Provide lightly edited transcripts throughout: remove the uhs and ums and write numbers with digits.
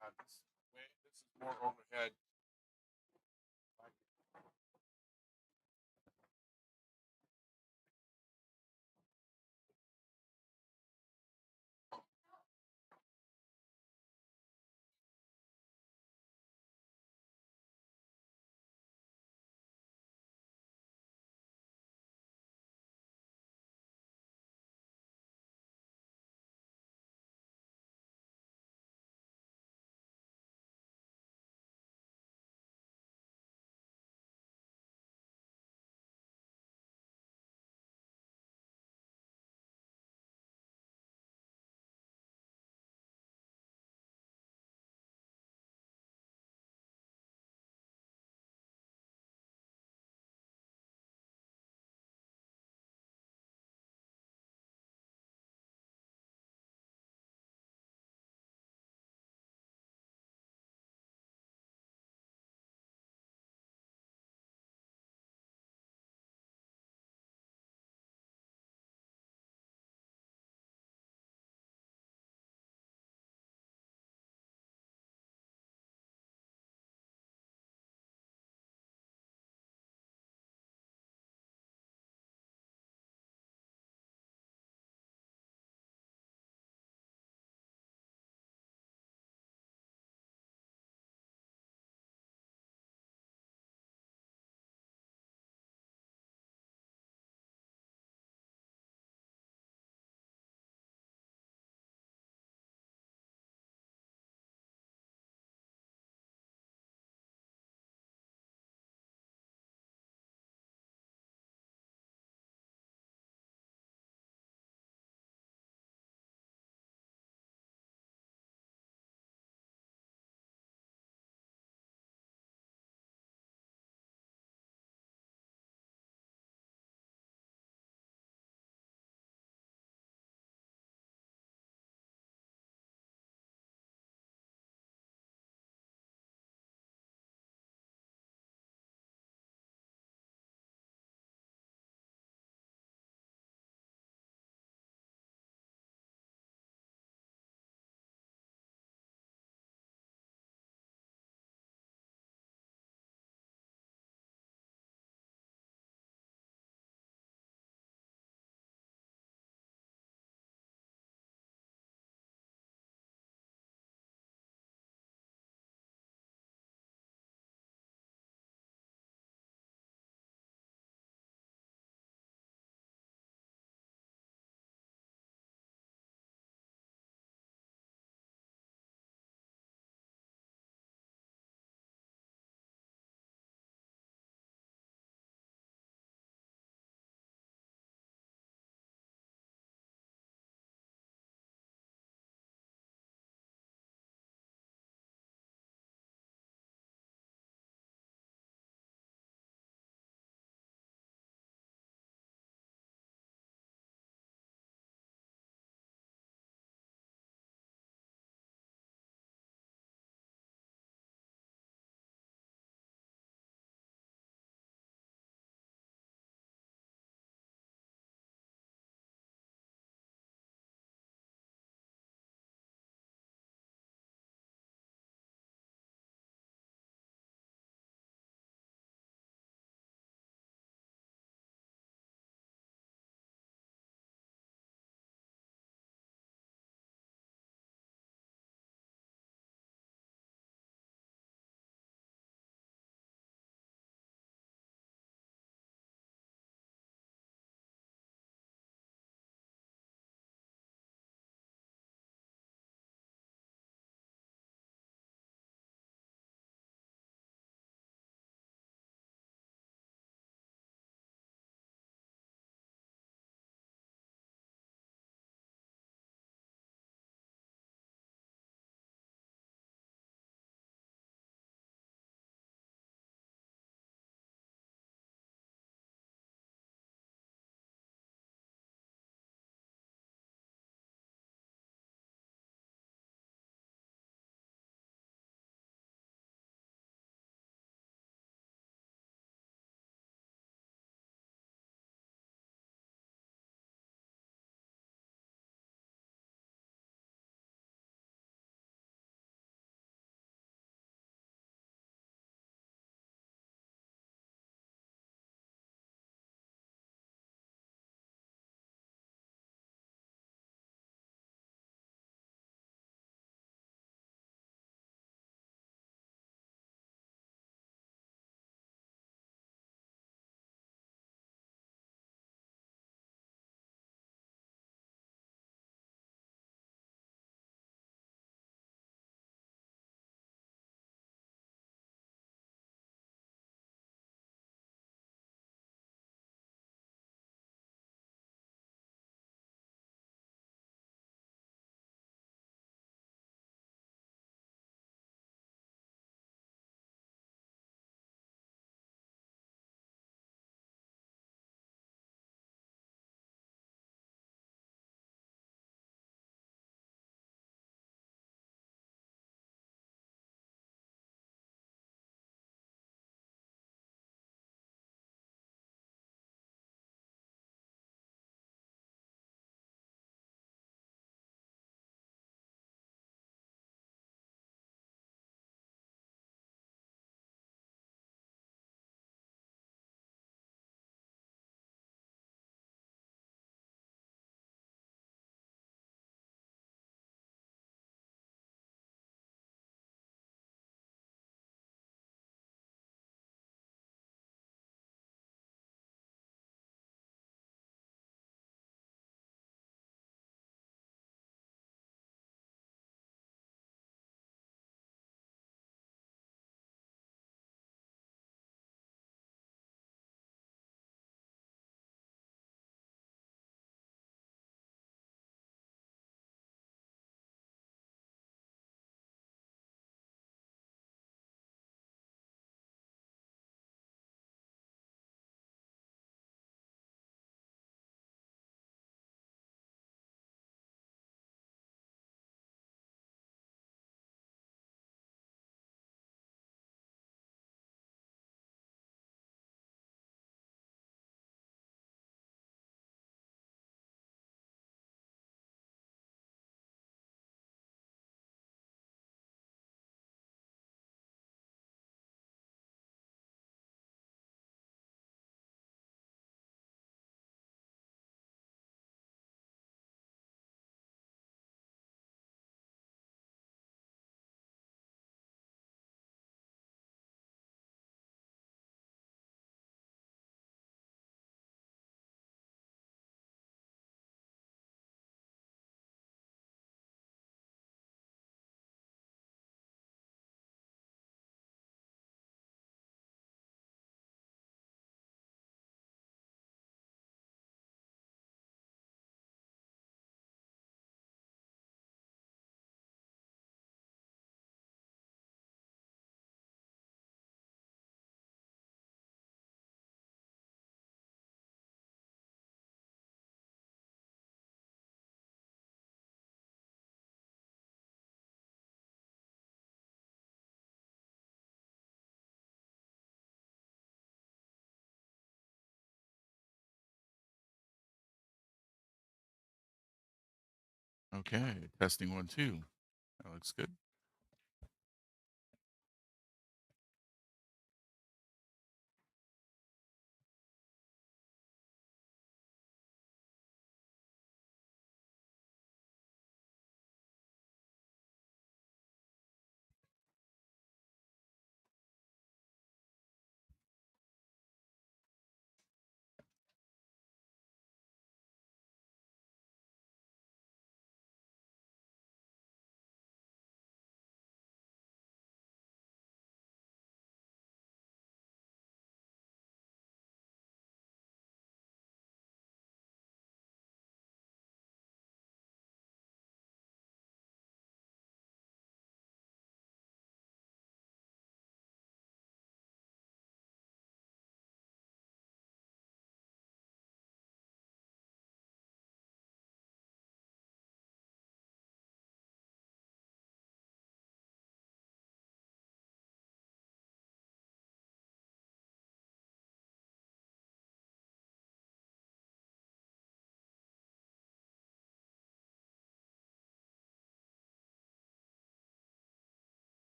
this is more overhead. Okay, testing 1, 2. That looks good.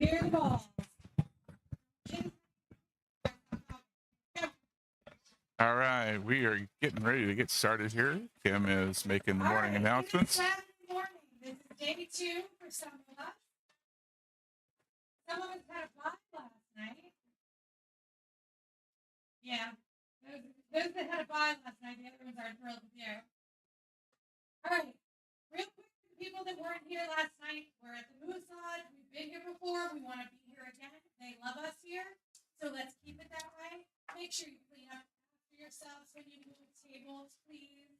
Here are the balls. All right, we are getting ready to get started here. Kim is making the morning announcements. Saturday morning. This is day 2 for some of us. Some of us had a bye last night. Yeah. Those that had a bye last night, the other ones aren't thrilled with you. All right. Real quick, for the people that weren't here last night, we're at the Moose Lodge. We've been here before. We want to be here again. They love us here. So let's keep it that way. Make sure you clean up after yourselves when you move tables, please.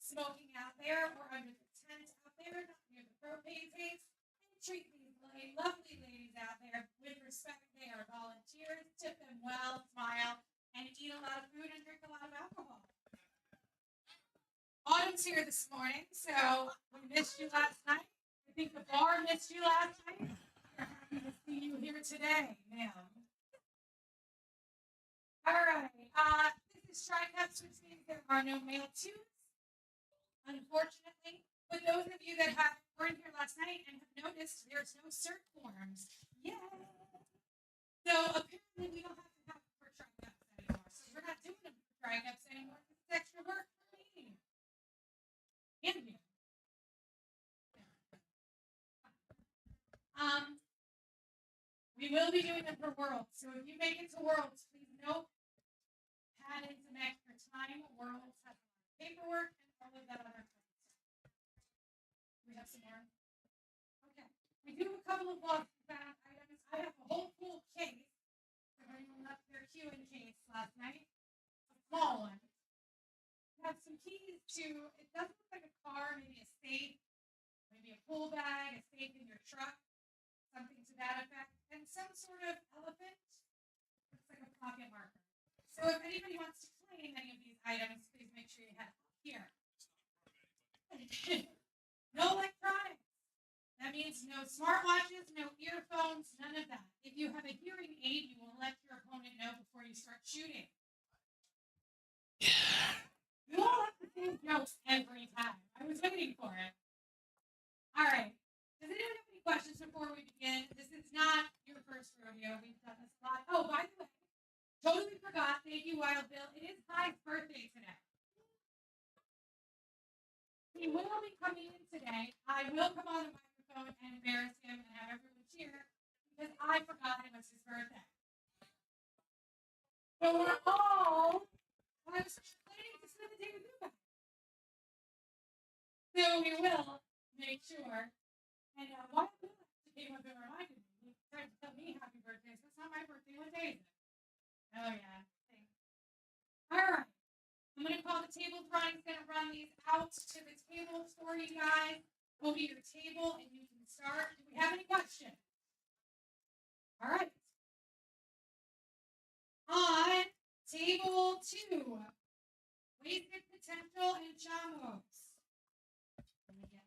Smoking out there or under the tent out there, not near the propane tanks. And treat these lovely ladies out there with respect. They are volunteers. Tip them well, smile, and eat a lot of food and drink a lot of alcohol. Autumn's here this morning, so we missed you last night. I think the bar missed you last night. We're happy to see you here today, ma'am. All right. This is Tri-Cups, which means there are no mail tunes, unfortunately. But those of you that weren't here last night and have noticed there's no cert forms. Yay! So apparently we don't have to have them for Tri-Cups anymore. So we're not doing them for Tri-Cups anymore because it's extra work for me. And you. We will be doing them for Worlds. So if you make it to Worlds, please note, add in some extra time. Worlds have paperwork and all of that other stuff. We have some more. Okay. We do have a couple of lost and found items. I have a whole full case. Everyone left their queuing case last night. A small one. We have some keys to, it doesn't look like a car, maybe a safe, maybe a pool bag, a safe in your truck, something to that effect, and some sort of elephant. Looks like a pocket marker. So if anybody wants to claim any of these items, please make sure you have it here. No electronics. That means no smartwatches, no earphones, none of that. If you have a hearing aid, you will let your opponent know before you start shooting. You all have the same jokes every time. I was waiting for it. All right. Does anyone have any questions before we begin? This is not your first rodeo. We've done this a lot. Oh, by the way, totally forgot. Thank you, Wild Bill. It is Ty's birthday today. He will be coming in today. I will come on the microphone and embarrass him and have everyone cheer because I forgot it was his birthday. So we're all planning to spend the day with you guys. So we will make sure. And Wild Bill came up and reminded me. He tried to tell me happy birthday. So it's not my birthday. What day is it? Oh, yeah. Thanks. All right. I'm going to call the table drawing. He's going to run these out to the tables for you guys. Go to your table and you can start. Do we have any questions? All right. On table 2, wasted potential and chamos. Let me get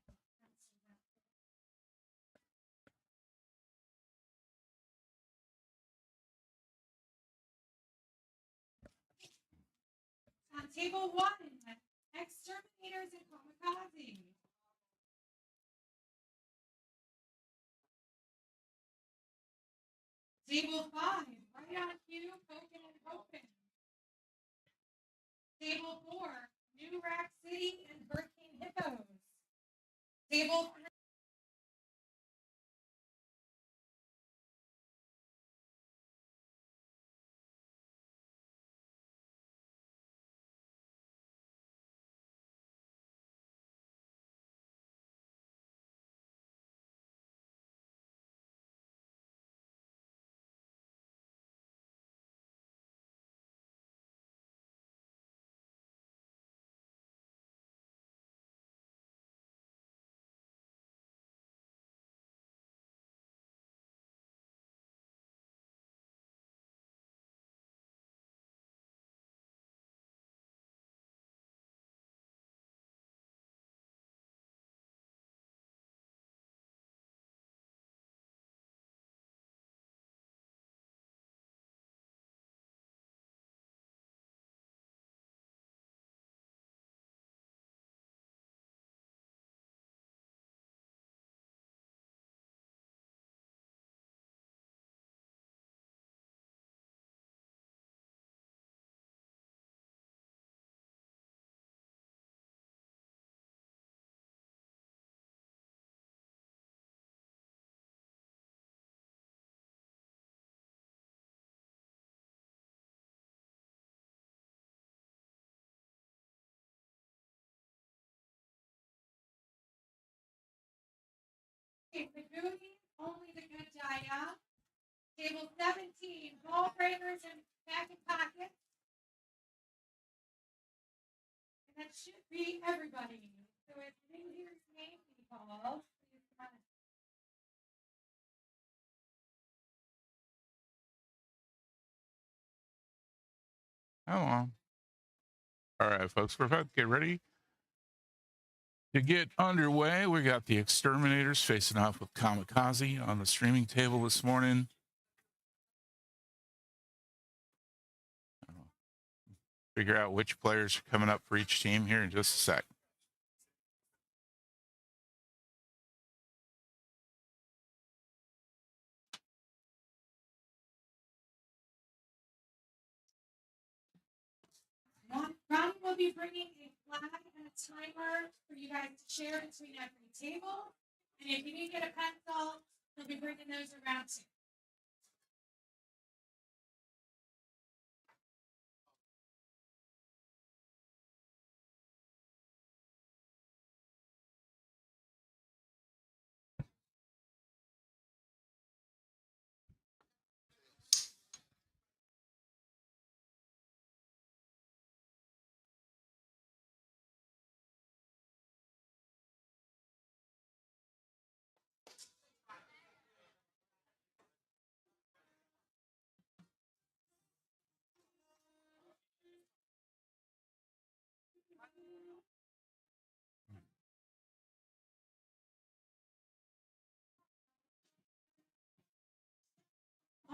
on table 1, Exterminators and Kamicazi. Table 5, right on cue, poking and hoping. Table 4, New Rack City and Hurricane Hippos. Table 3. Table 17, ball framers and backing pockets. And that should be everybody. So if you didn't hear his name, Nineball, please come on. Hello. All right, folks, we're about to get ready to get underway. We got the Exterminators facing off with Kamicazi on the streaming table this morning. Figure out which players are coming up for each team here in just a sec. Ronnie will be bringing a flag and a timer for you guys to share between every table. And if you need to get a pencil, he'll be bringing those around too.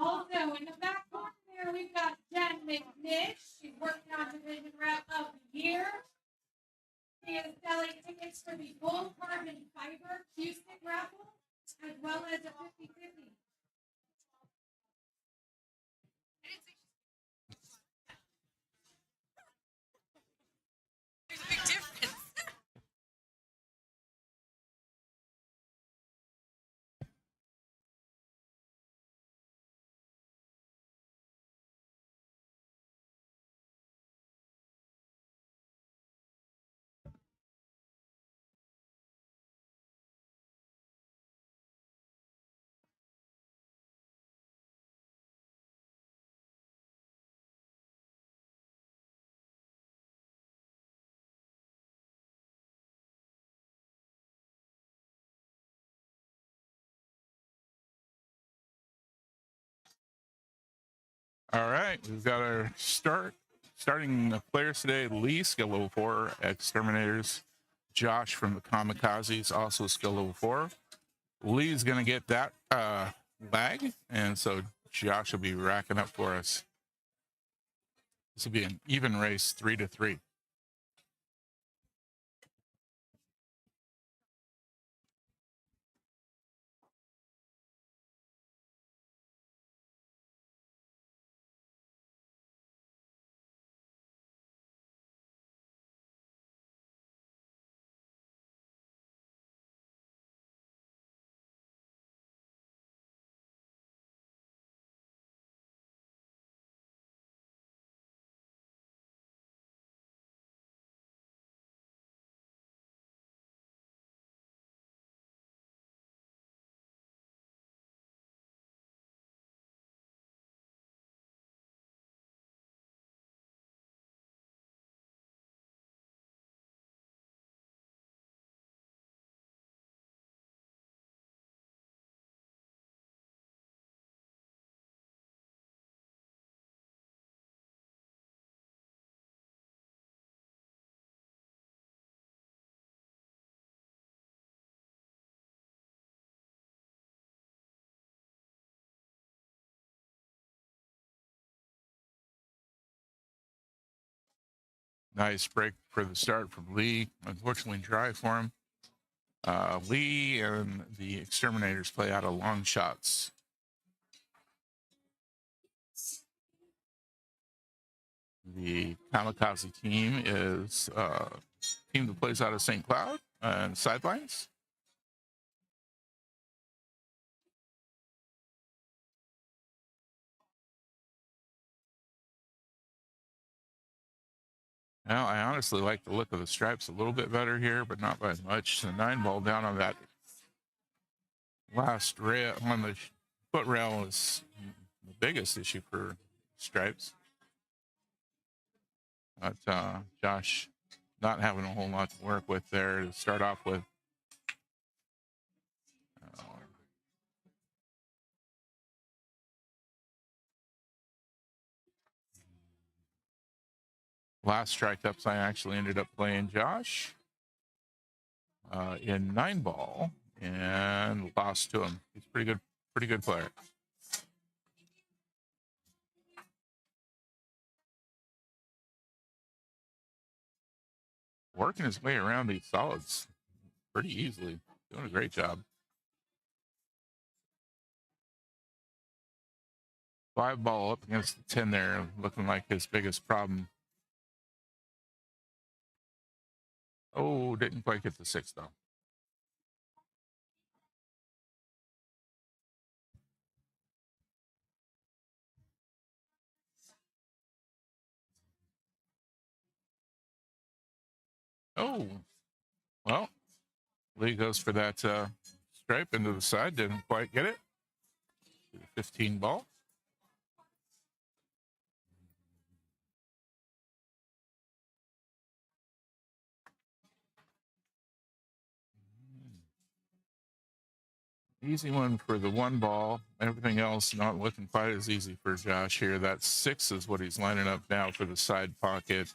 Also, in the back corner there, we've got Jen McNish. She's working on Division Rep of the Year. She is selling tickets for the Gold Carbon Fiber Q-Stick raffle, as well as a 50/50. There's a big difference. All right, we've got our starting players today. Lee, skill level 4, Exterminators. Josh from the Kamikazes, also skill level 4. Lee's going to get that lag, and so Josh will be racking up for us. This will be an even race, 3-3. Nice break for the start from Lee. Unfortunately, dry for him. Lee and the Exterminators play out of long shots. The Kamikaze team is team that plays out of St. Cloud and sidelines. Now, I honestly like the look of the stripes a little bit better here, but not by much. The Nineball down on that last rail on the foot rail is the biggest issue for Stripes. But Josh not having a whole lot to work with there to start off with. Last strike ups, I actually ended up playing Josh in Nineball and lost to him. He's pretty good player. Working his way around these solids pretty easily. Doing a great job. 5 ball up against the 10 there, looking like his biggest problem. Oh, didn't quite get the 6 though. Oh, well, Lee goes for that stripe into the side. Didn't quite get it. 15 ball. Easy one for the 1 ball. Everything else not looking quite as easy for Josh here. That 6 is what he's lining up now for the side pocket.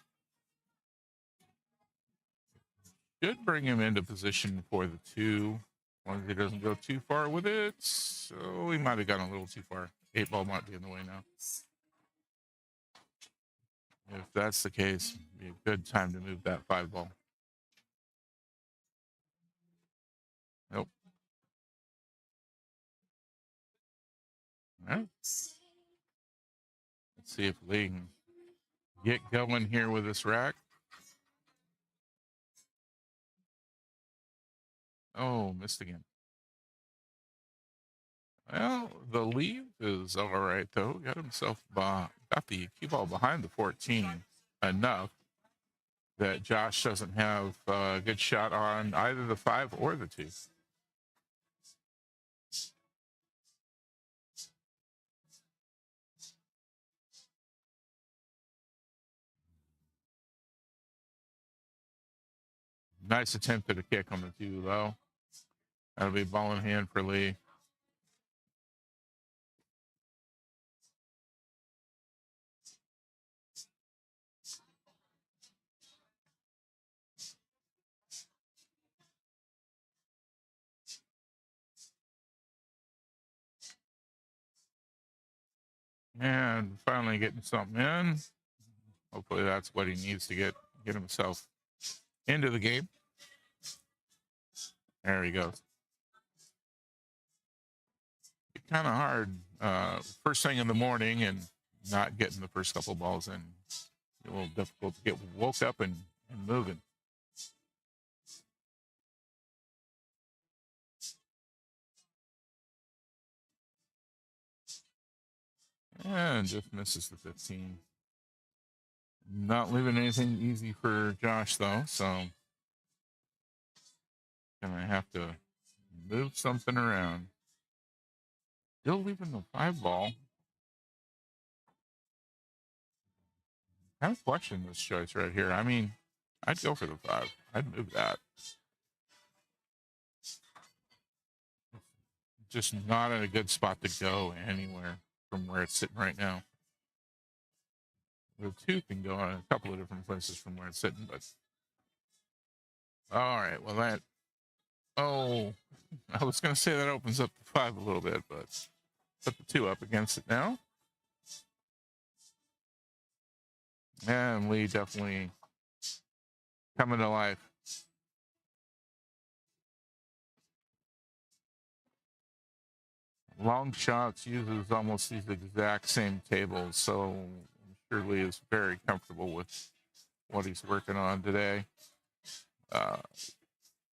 Should bring him into position for the 2. As long as he doesn't go too far with it. So he might have gone a little too far. 8 ball might be in the way now. If that's the case, it'd be a good time to move that 5 ball. Nope. All right. Let's see if Lee can get going here with this rack. Oh, missed again. Well, the leave is all right, though. Got himself got the cue ball behind the 14 enough that Josh doesn't have a good shot on either the 5 or the 2. Nice attempt at a kick on the 2, though. That'll be ball in hand for Lee. And finally getting something in. Hopefully that's what he needs to get himself into the game. There he goes. It's kind of hard first thing in the morning and not getting the first couple balls in. A little difficult to get woke up and moving. And just misses the 15. Not leaving anything easy for Josh, though, so gonna have to move something around. Still leaving the 5 ball. Kind of question this choice right here. I mean, I'd go for the 5. I'd move that. Just not in a good spot to go anywhere from where it's sitting right now. The 2 can go in a couple of different places from where it's sitting, but all right. Well, that. Oh, I was going to say that opens up the 5 a little bit, but put the 2 up against it now. And Lee definitely coming to life. Long shots uses almost these exact same tables, so I'm sure Lee is very comfortable with what he's working on today.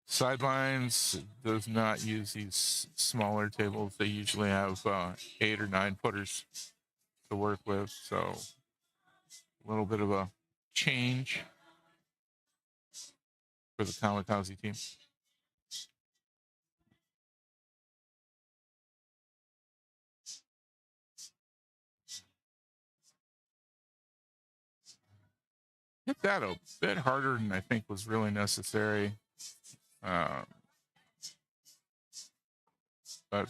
Sidelines does not use these smaller tables. They usually have 8 or 9 footers to work with, so a little bit of a change for the Kamicazi team. hit that a bit harder than I think was really necessary. But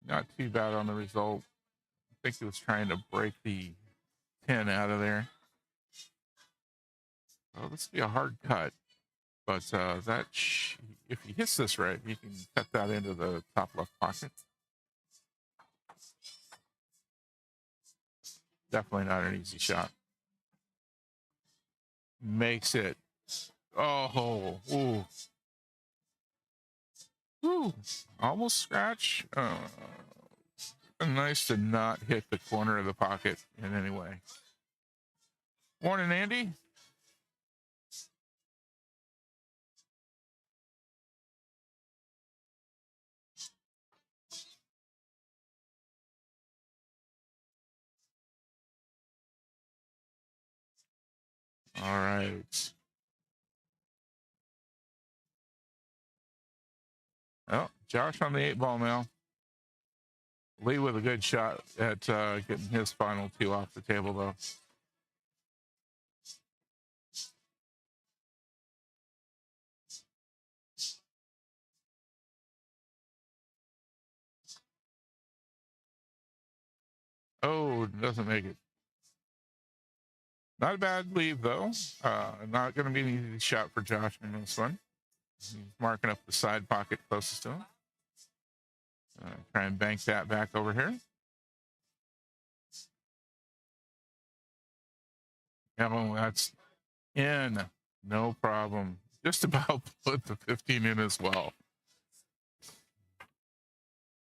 not too bad on the result. I think he was trying to break the pin out of there. Oh, this will be a hard cut. But if he hits this right, he can cut that into the top left pocket. Definitely not an easy shot. Makes it. Oh, ooh. Ooh. Almost scratch. Nice to not hit the corner of the pocket in any way. Morning, Andy. All right. Oh, Josh on the 8-ball now. Lee with a good shot at getting his final 2 off the table, though. Oh, doesn't make it. Not a bad lead, though. Not going to be an easy shot for Josh in this one. He's marking up the side pocket closest to him. Try and bank that back over here. Yeah, well, that's in. No problem. Just about put the 15 in as well.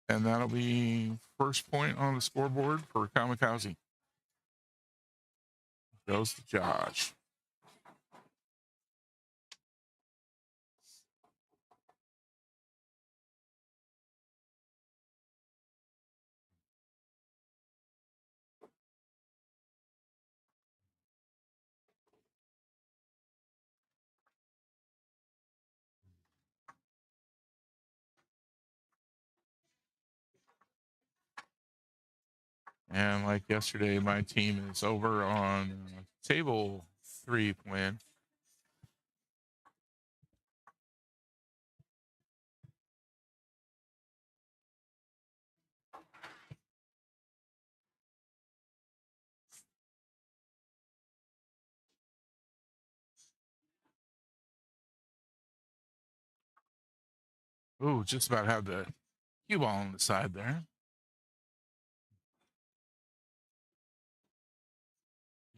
And that'll be first point on the scoreboard for Kamicazi. Goes to Josh. And like yesterday, my team is over on table 3 plan. Ooh, just about had the cue ball on the side there.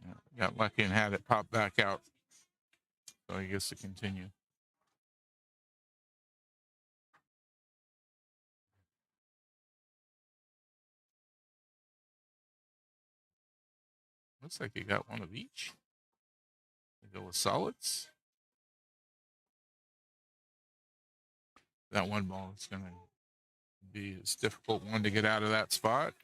Yeah, got lucky and had it pop back out. So he gets to continue. Looks like you got one of each. We go with solids. That one ball is going to be a difficult one to get out of that spot.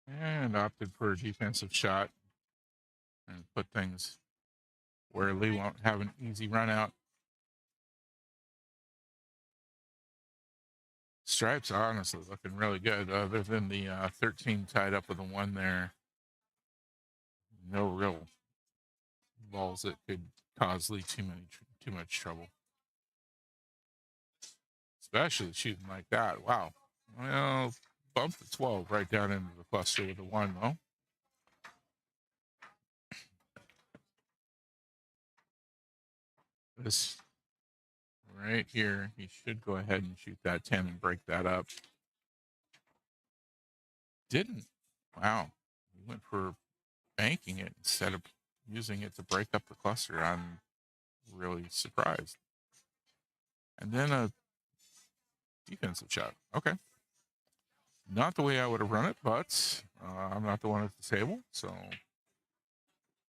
And opted for a defensive shot and put things where Lee won't have an easy run out. Stripes are honestly looking really good, other than the 13 tied up with a 1 there. No real balls that could cause Lee too much trouble. Especially shooting like that. Wow. Well, bump the 12 right down into the cluster with a 1, though. This right here, he should go ahead and shoot that 10 and break that up. Didn't. Wow. He went for banking it instead of using it to break up the cluster. I'm really surprised. And then a defensive shot. Okay. Not the way I would have run it, but I'm not the one at the table, so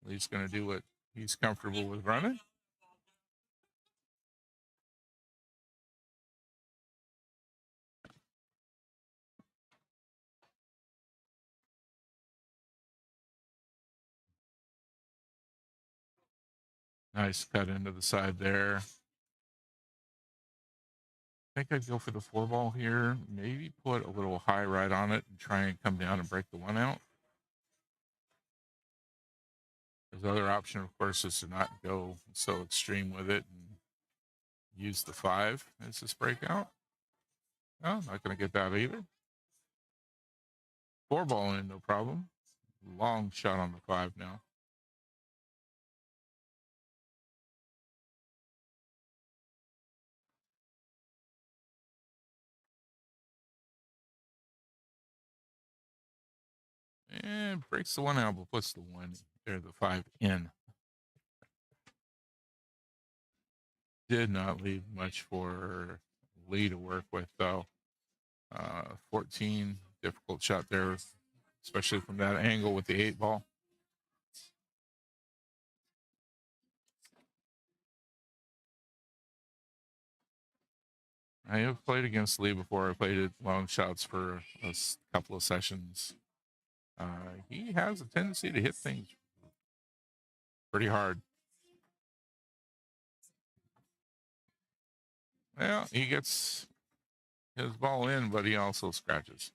Lee's going to do what he's comfortable with running. Nice cut into the side there. I think I'd go for the 4-ball here. Maybe put a little high right on it and try and come down and break the 1 out. His other option, of course, is to not go so extreme with it and use the 5 as this breakout. No, not going to get that either. 4-ball in, no problem. Long shot on the 5 now. And breaks the 1 out, but puts the 1 there, the 5 in. Did not leave much for Lee to work with, though. 14, difficult shot there, especially from that angle with the 8-ball. I have played against Lee before. I played it long shots for a couple of sessions. He has a tendency to hit things pretty hard. Well, he gets his ball in, but he also scratches.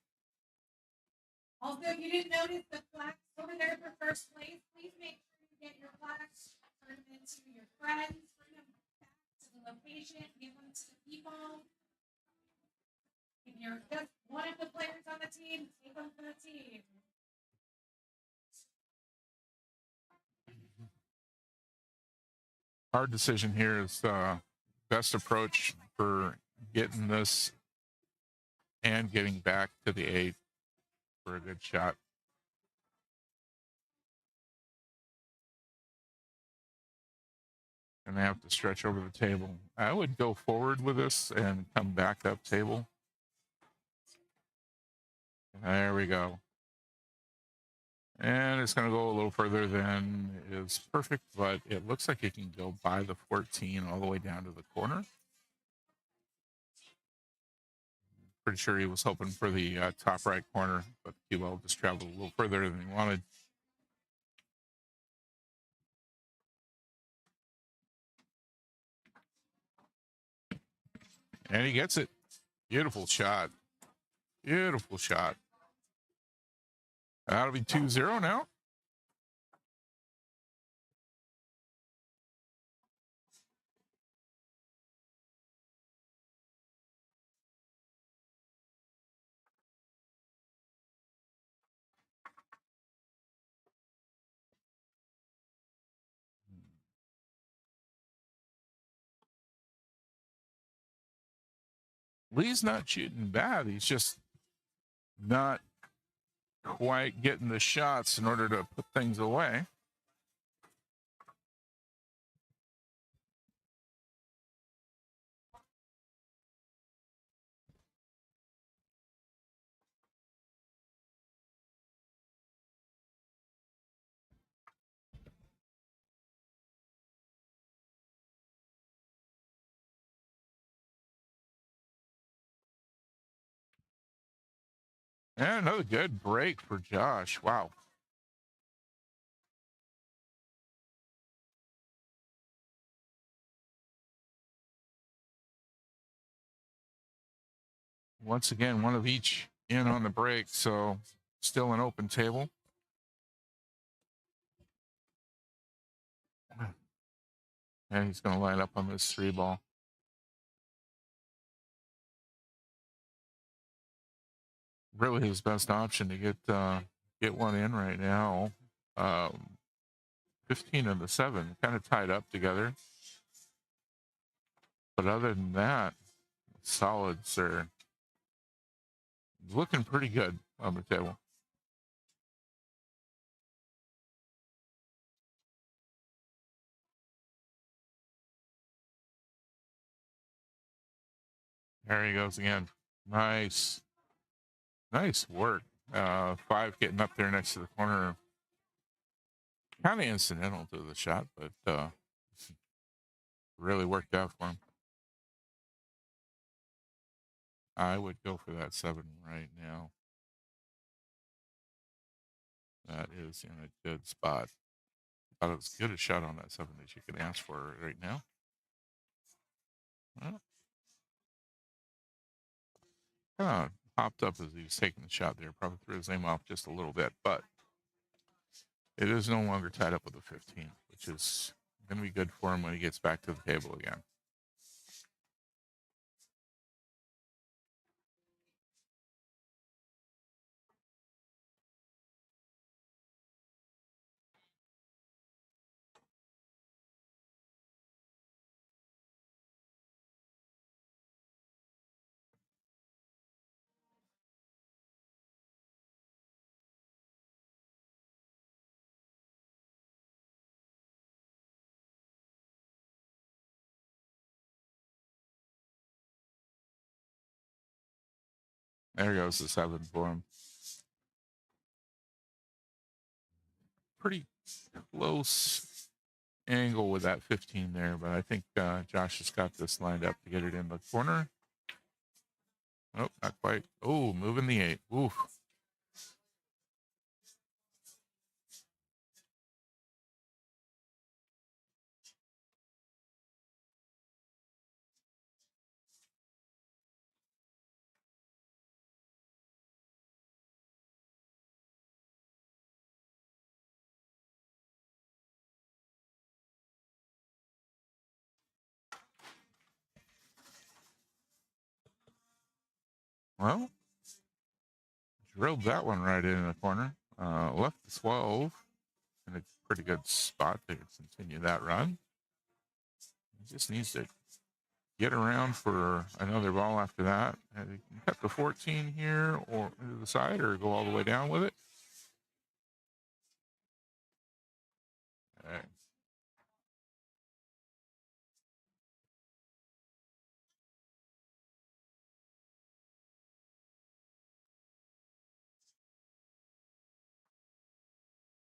Also, if you didn't notice the plaques over there for first place, please make sure you get your plaques, turn them into your friends, bring them back to the location, give them to the people. If you're just one of the players on the team, take them for the team. Hard decision here is best approach for getting this and getting back to the 8 for a good shot. And they have to stretch over the table. I would go forward with this and come back up table. There we go. And it's going to go a little further than is perfect, but it looks like it can go by the 14 all the way down to the corner. Pretty sure he was hoping for the top right corner, but the cue ball just traveled a little further than he wanted. And he gets it. Beautiful shot. Beautiful shot. That'll be 2-0 now. Lee's not shooting bad. He's just not quite getting the shots in order to put things away. And another good break for Josh. Wow. Once again, one of each in on the break, so still an open table. And he's going to line up on this 3-ball. Really his best option to get one in right now. 15 and the 7 kind of tied up together. But other than that, solids are looking pretty good on the table. There he goes again. Nice. Nice work. 5 getting up there next to the corner. Kind of incidental to the shot, but really worked out for him. I would go for that 7 right now. That is in a good spot. About as good a shot on that 7 that you can ask for right now. Well, kind of popped up as he was taking the shot there. Probably threw his aim off just a little bit, but it is no longer tied up with a 15, which is going to be good for him when he gets back to the table again. There goes the 7 for him. Pretty close angle with that 15 there, but I think Josh has got this lined up to get it in the corner. Oh, not quite. Oh, moving the 8. Oof. Well, drilled that one right in the corner. Left the 12 in a pretty good spot to continue that run. He just needs to get around for another ball after that. And he can cut the 14 here or to the side or go all the way down with it. All right.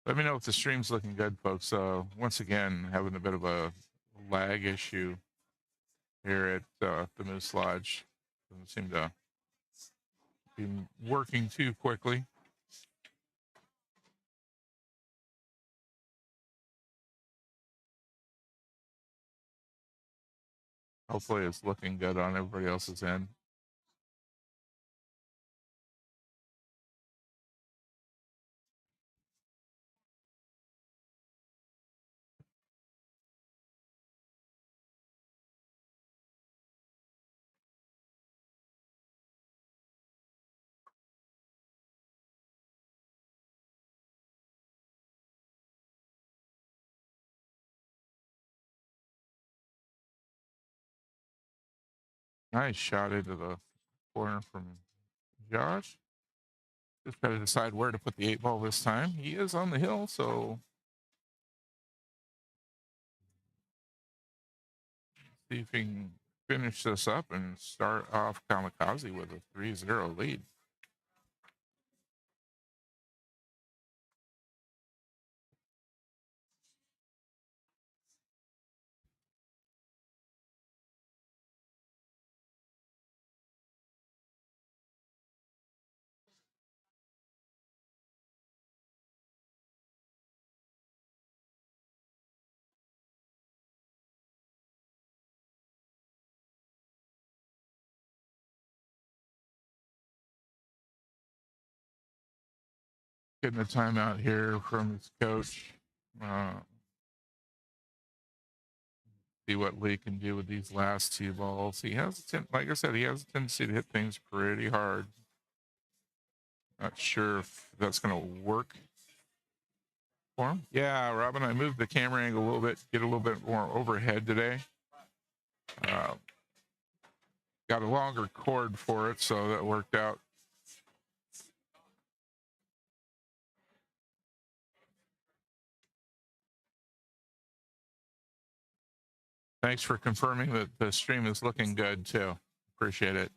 Let me know if the stream's looking good, folks. Once again, having a bit of a lag issue here at the Moose Lodge. Doesn't seem to be working too quickly. Hopefully it's looking good on everybody else's end. Nice shot into the corner from Josh. Just got to decide where to put the 8 ball this time. He is on the hill, so see if he can finish this up and start off Kamicazi with a 3-0 lead. Getting a timeout here from his coach. See what Lee can do with these last 2 balls. He has, like I said, he has a tendency to hit things pretty hard. Not sure if that's going to work for him. Yeah, Robin, I moved the camera angle a little bit, get a little bit more overhead today. Got a longer cord for it, so that worked out. Thanks for confirming that the stream is looking good too. Appreciate it.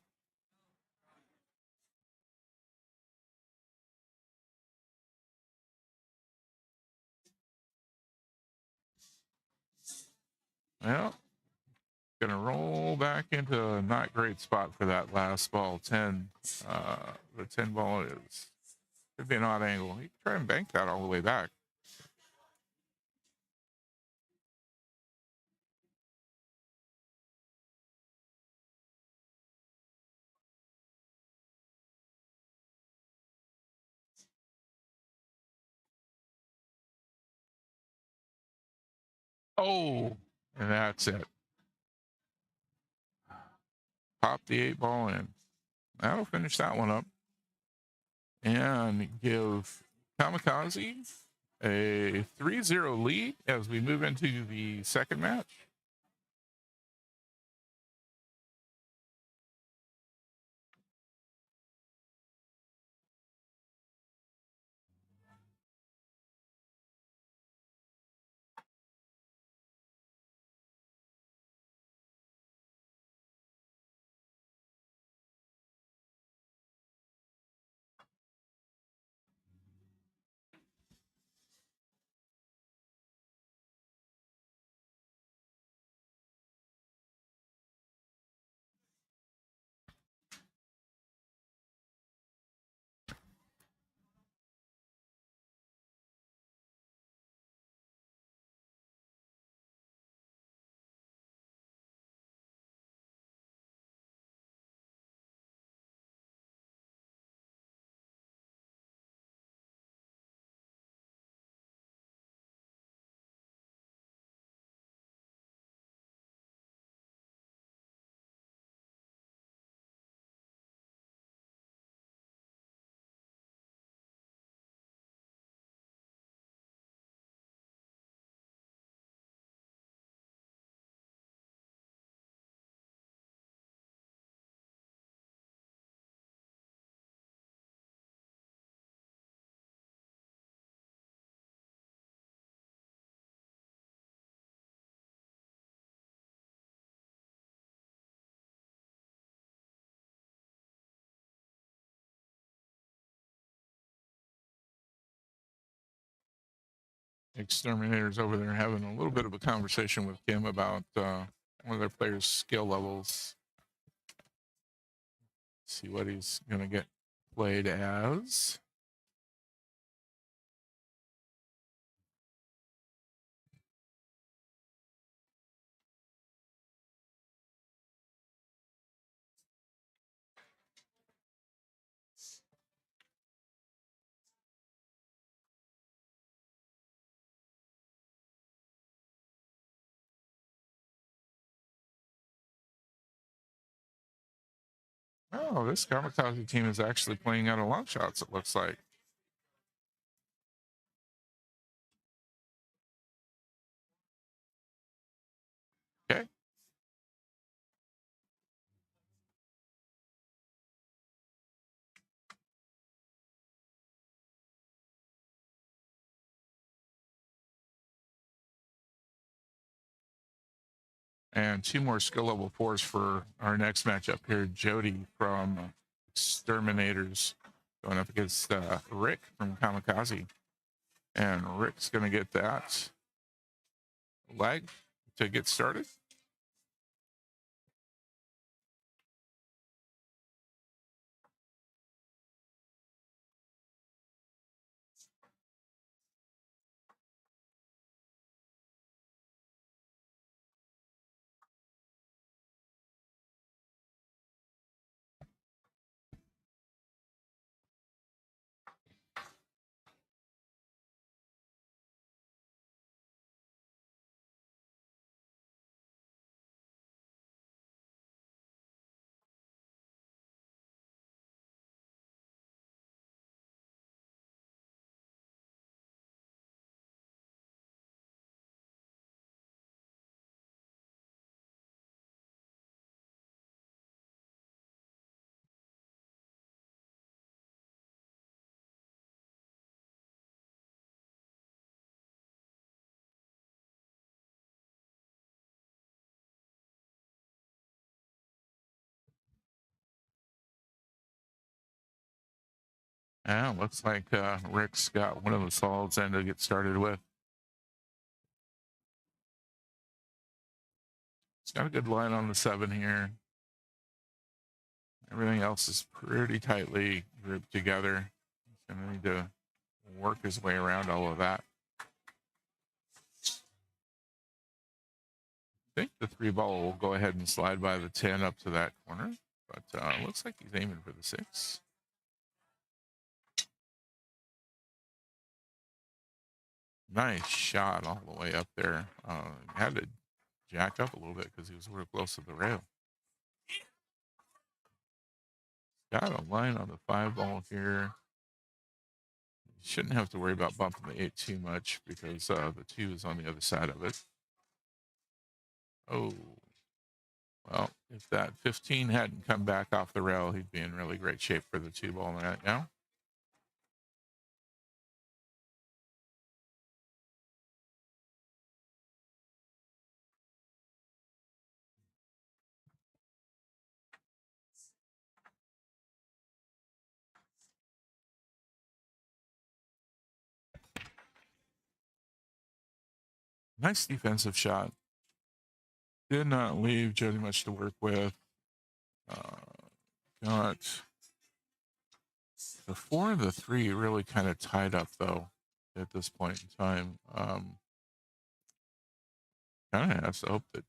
Well, gonna roll back into a not great spot for that last ball. 10. The 10 ball is could be an odd angle. You can try and bank that all the way back. Oh, and that's it. Pop the 8-ball in. That'll finish that one up. And give Kamicazi a 3-0 lead as we move into the second match. Exterminators over there having a little bit of a conversation with Kim about one of their players' skill levels. See what he's going to get played as. Oh, this Kamicazi team is actually playing out of long shots, it looks like. Okay. And 2 more skill level 4s for our next matchup here. Jody from Exterminators going up against Rick from Kamicazi. And Rick's going to get that leg to get started. Yeah, looks like Rick's got one of the solids in to get started with. He's got a good line on the 7 here. Everything else is pretty tightly grouped together. He's going to need to work his way around all of that. I think the 3-ball will go ahead and slide by the 10 up to that corner, but looks like he's aiming for the 6. Nice shot all the way up there. Had to jack up a little bit because he was real close to the rail. Got a line on the 5 ball here. Shouldn't have to worry about bumping the 8 too much because the 2 is on the other side of it. Oh, well, if that 15 hadn't come back off the rail, he'd be in really great shape for the 2 ball right now. Nice defensive shot. Did not leave Jody much to work with. Got the 4 and the 3 really kind of tied up though at this point in time. Kind of has to hope that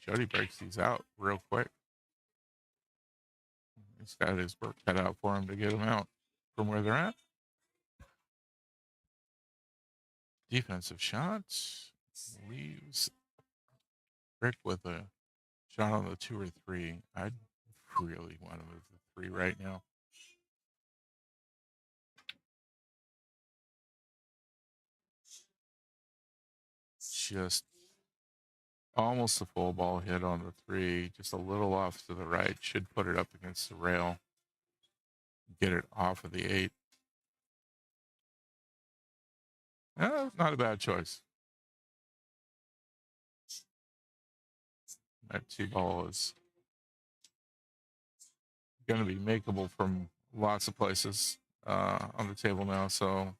Jody breaks these out real quick. He's got his work cut out for him to get them out from where they're at. Defensive shots leaves Rick with a shot on the 2 or 3. I'd really want to move the 3 right now. Just almost a full ball hit on the 3, just a little off to the right. Should put it up against the rail. Get it off of the 8. Not a bad choice. That 2 ball is going to be makeable from lots of places on the table now, so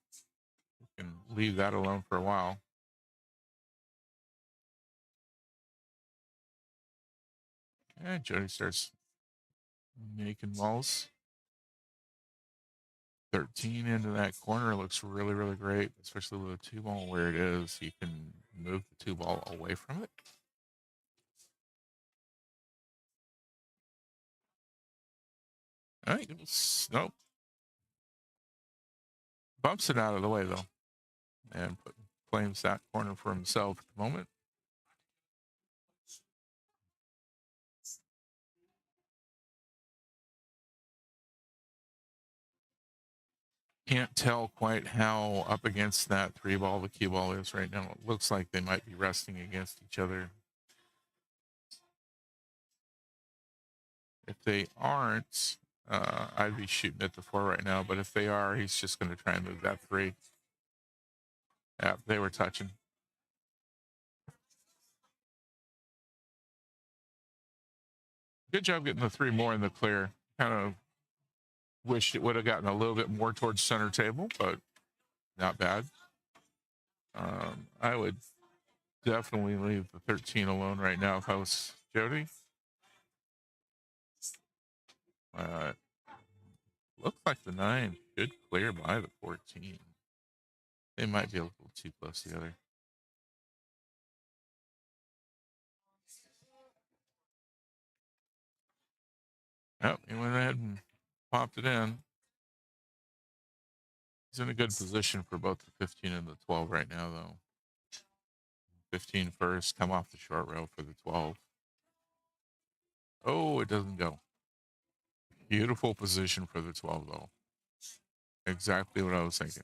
we can leave that alone for a while. And Jody starts making balls. 13 into that corner looks really, really great, especially with a 2 ball where it is. You can move the 2 ball away from it. All right, nope. Bumps it out of the way though, and claims that corner for himself at the moment. Can't tell quite how up against that 3 ball the cue ball is right now. It looks like they might be resting against each other. If they aren't, I'd be shooting at the 4 right now. But if they are, he's just going to try and move that 3. Yeah, they were touching. Good job getting the 3 more in the clear. Kind of wished it would have gotten a little bit more towards center table, but not bad. I would definitely leave the 13 alone right now if I was Jody. Looks like the 9 should clear by the 14. They might be a little too close together. Yep, he went ahead and popped it in. He's in a good position for both the 15 and the 12 right now, though. 15 first, come off the short rail for the 12. Oh, it doesn't go. Beautiful position for the 12, though. Exactly what I was thinking.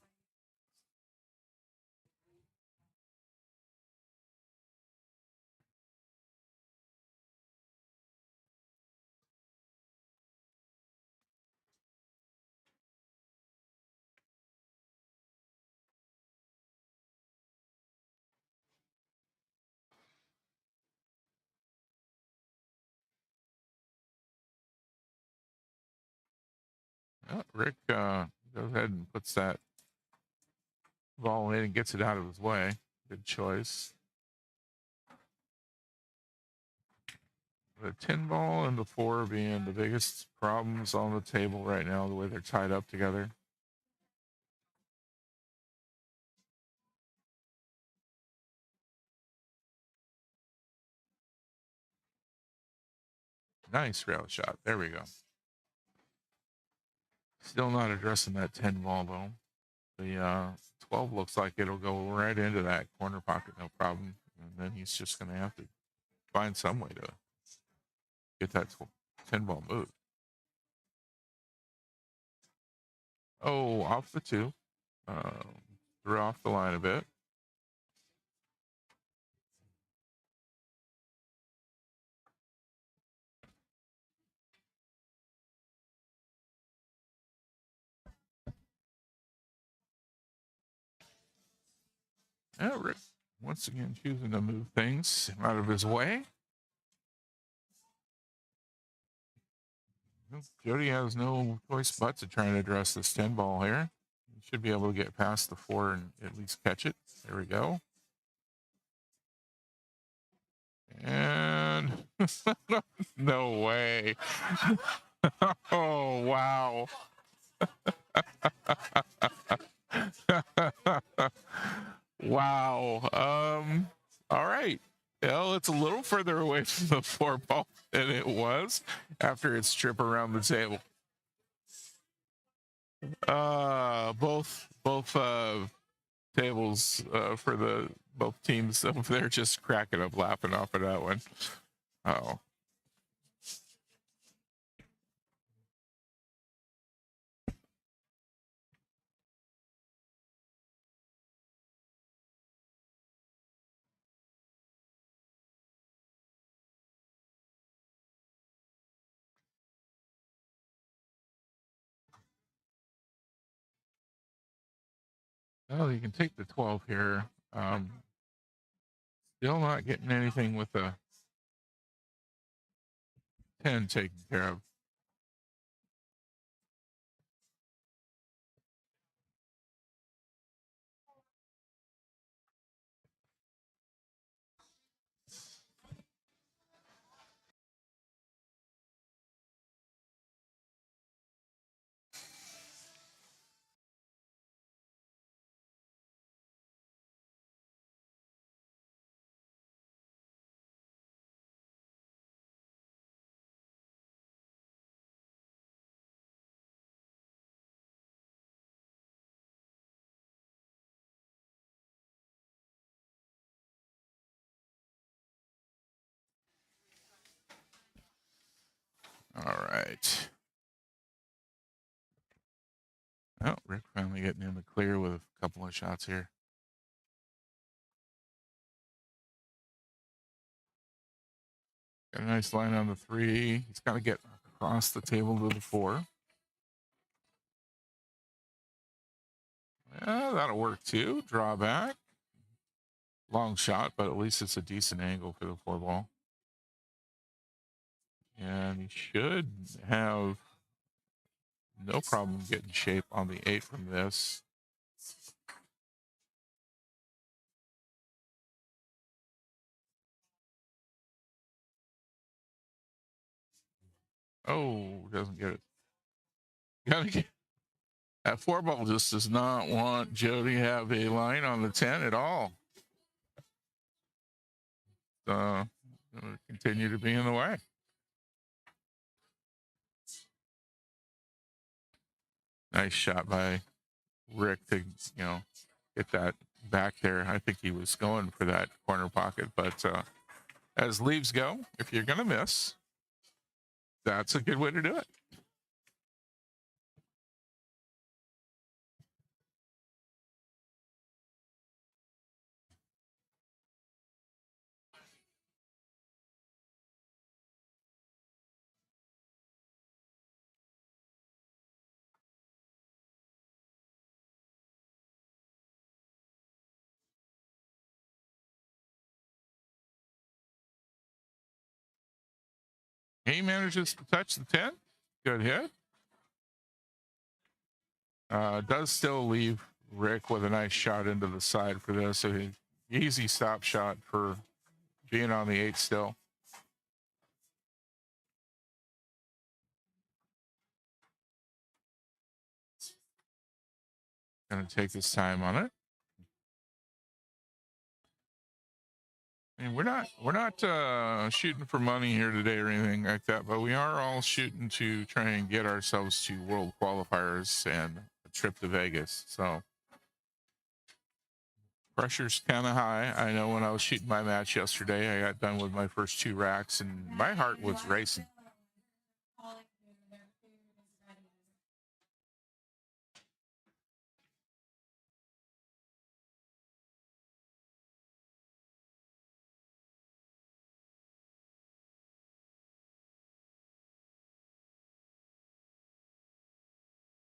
Rick goes ahead and puts that ball in and gets it out of his way. Good choice. The 10 ball and the 4 being the biggest problems on the table right now, the way they're tied up together. Nice rail shot. There we go. Still not addressing that 10 ball, though. The 12 looks like it'll go right into that corner pocket, no problem. And then he's just going to have to find some way to get that 10 ball moved. Oh, off the 2. Threw off the line a bit. Yeah, Rick once again choosing to move things out of his way. Jody has no choice but to try and address this 10 ball here. He should be able to get past the 4 and at least catch it. There we go. And no way. Oh, wow. Wow. All right. Well, it's a little further away from the 4 ball than it was after its trip around the table. Both tables for both teams over there just cracking up laughing off of that one. Oh. Well, you can take the 12 here. Still not getting anything with the 10 taken care of. All right. Oh, Rick finally getting in the clear with a couple of shots here. Got a nice line on the 3. He's got to get across the table to the 4. Yeah, that'll work too. Draw back. Long shot, but at least it's a decent angle for the 4 ball. And he should have no problem getting shape on the 8 from this. Oh, doesn't get it. Gotta get that 4 ball just does not want Jody to have a line on the 10 at all. Gonna continue to be in the way. Nice shot by Rick to, get that back there. I think he was going for that corner pocket, but as leaves go, if you're going to miss, that's a good way to do it. He manages to touch the 10. Good hit. Does still leave Rick with a nice shot into the side for this. So he easy stop shot for being on the 8 still. Gonna take his time on it. I mean, we're not shooting for money here today or anything like that, but we are all shooting to try and get ourselves to world qualifiers and a trip to Vegas. So Pressure's kind of high. I know when I was shooting my match yesterday, I got done with my first 2 racks, and my heart was racing.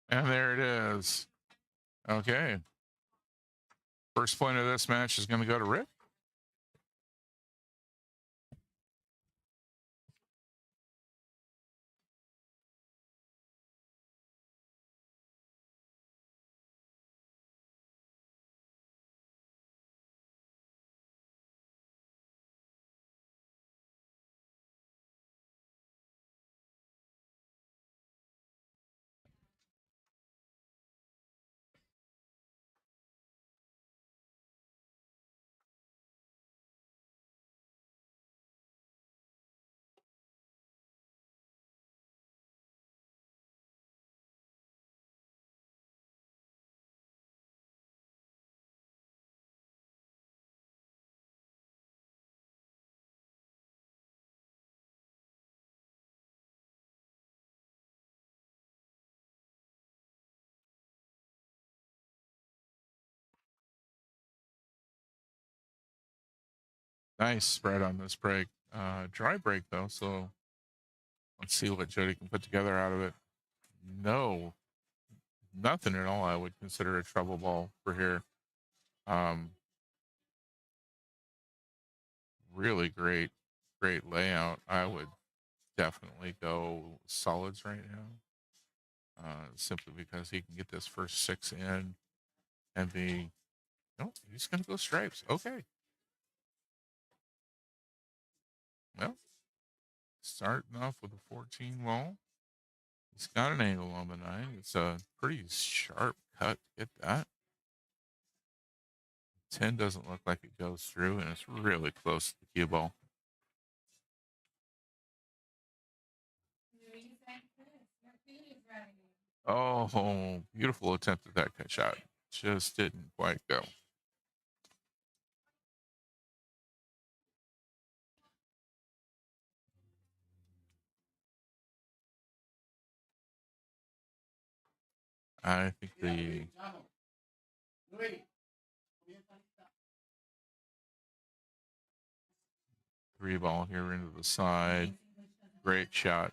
And there it is. Okay. First point of this match is going to go to Rick. Nice spread on this break. Dry break, though, so let's see what Jody can put together out of it. No, nothing at all I would consider a trouble ball for here. Really great layout. I would definitely go solids right now, simply because he can get this first 6 in and be, no, he's going to go stripes. Okay. Well, starting off with a 14 wall. He's got an angle on the 9. It's a pretty sharp cut. Get that. 10 doesn't look like it goes through, and it's really close to the cue ball. Oh, beautiful attempt at that cut shot. Just didn't quite go. I think the 3 ball here into the side. Great shot.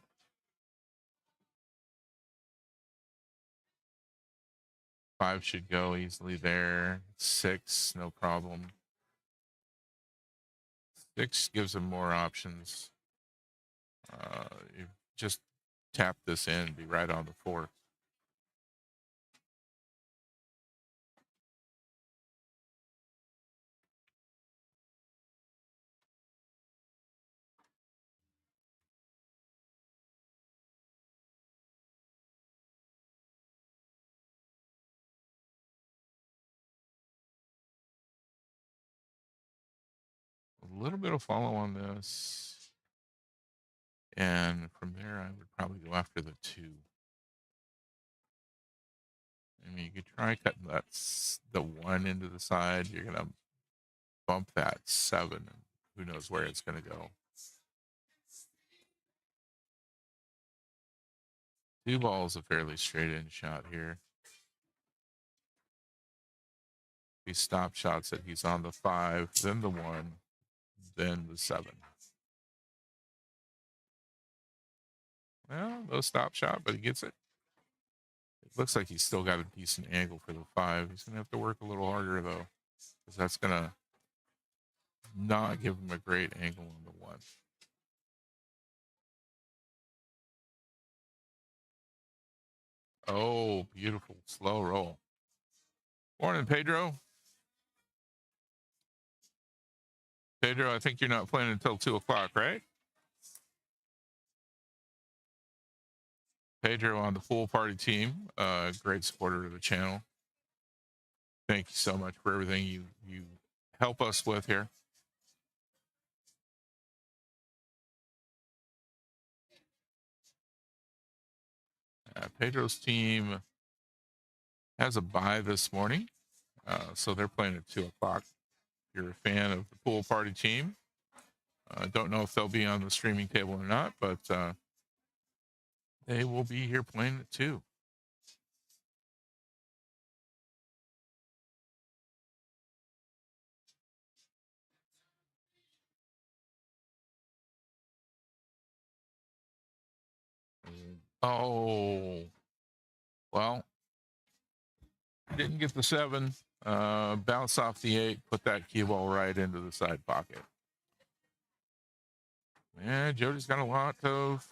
5 should go easily there. 6, no problem. 6 gives him more options. You just tap this in, be right on the 4. A little bit of follow on this. And from there, I would probably go after the 2. I mean, you could try cutting the 1 into the side. You're going to bump that 7, and who knows where it's going to go. 2 ball is a fairly straight in shot here. He stop shots it. He's on the 5, then the 1, then the 7. Well, no stop shot, but he gets it. It looks like he's still got a decent angle for the 5. He's going to have to work a little harder, though, because that's going to not give him a great angle on the 1. Oh, beautiful. Slow roll. Morning, Pedro. Pedro, I think you're not playing until 2 o'clock, right? Pedro on the pool party team, great supporter of the channel. Thank you so much for everything you help us with here. Pedro's team has a bye this morning. So they're playing at 2 o'clock. If you're a fan of the pool party team, don't know if they'll be on the streaming table or not, but they will be here playing at 2. Oh, well, didn't get the 7. Bounce off the 8, put that cue ball right into the side pocket. Yeah, Jody's got a lot of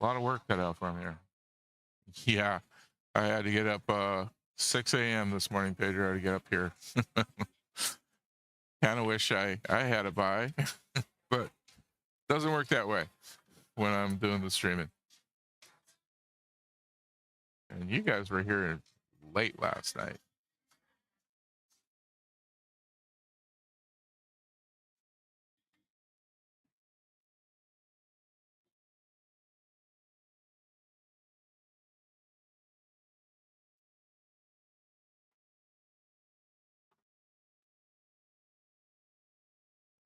work cut out from here. Yeah, I had to get up 6 a.m. this morning, Pedro, to get up here. Kind of wish I had a buy, but doesn't work that way when I'm doing the streaming. And you guys were here late last night.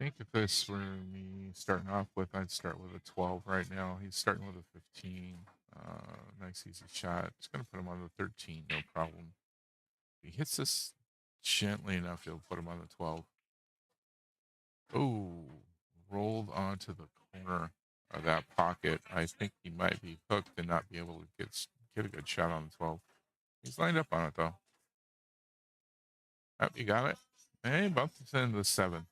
I think if this were me starting off with, I'd start with a 12 right now. He's starting with a 15. Nice easy shot. It's going to put him on the 13, no problem. If he hits this gently enough, he'll put him on the 12. Oh, rolled onto the corner of that pocket. I think he might be hooked and not be able to get a good shot on the 12. He's lined up on it, though. Oh, you got it. Hey, bumped it into the 7.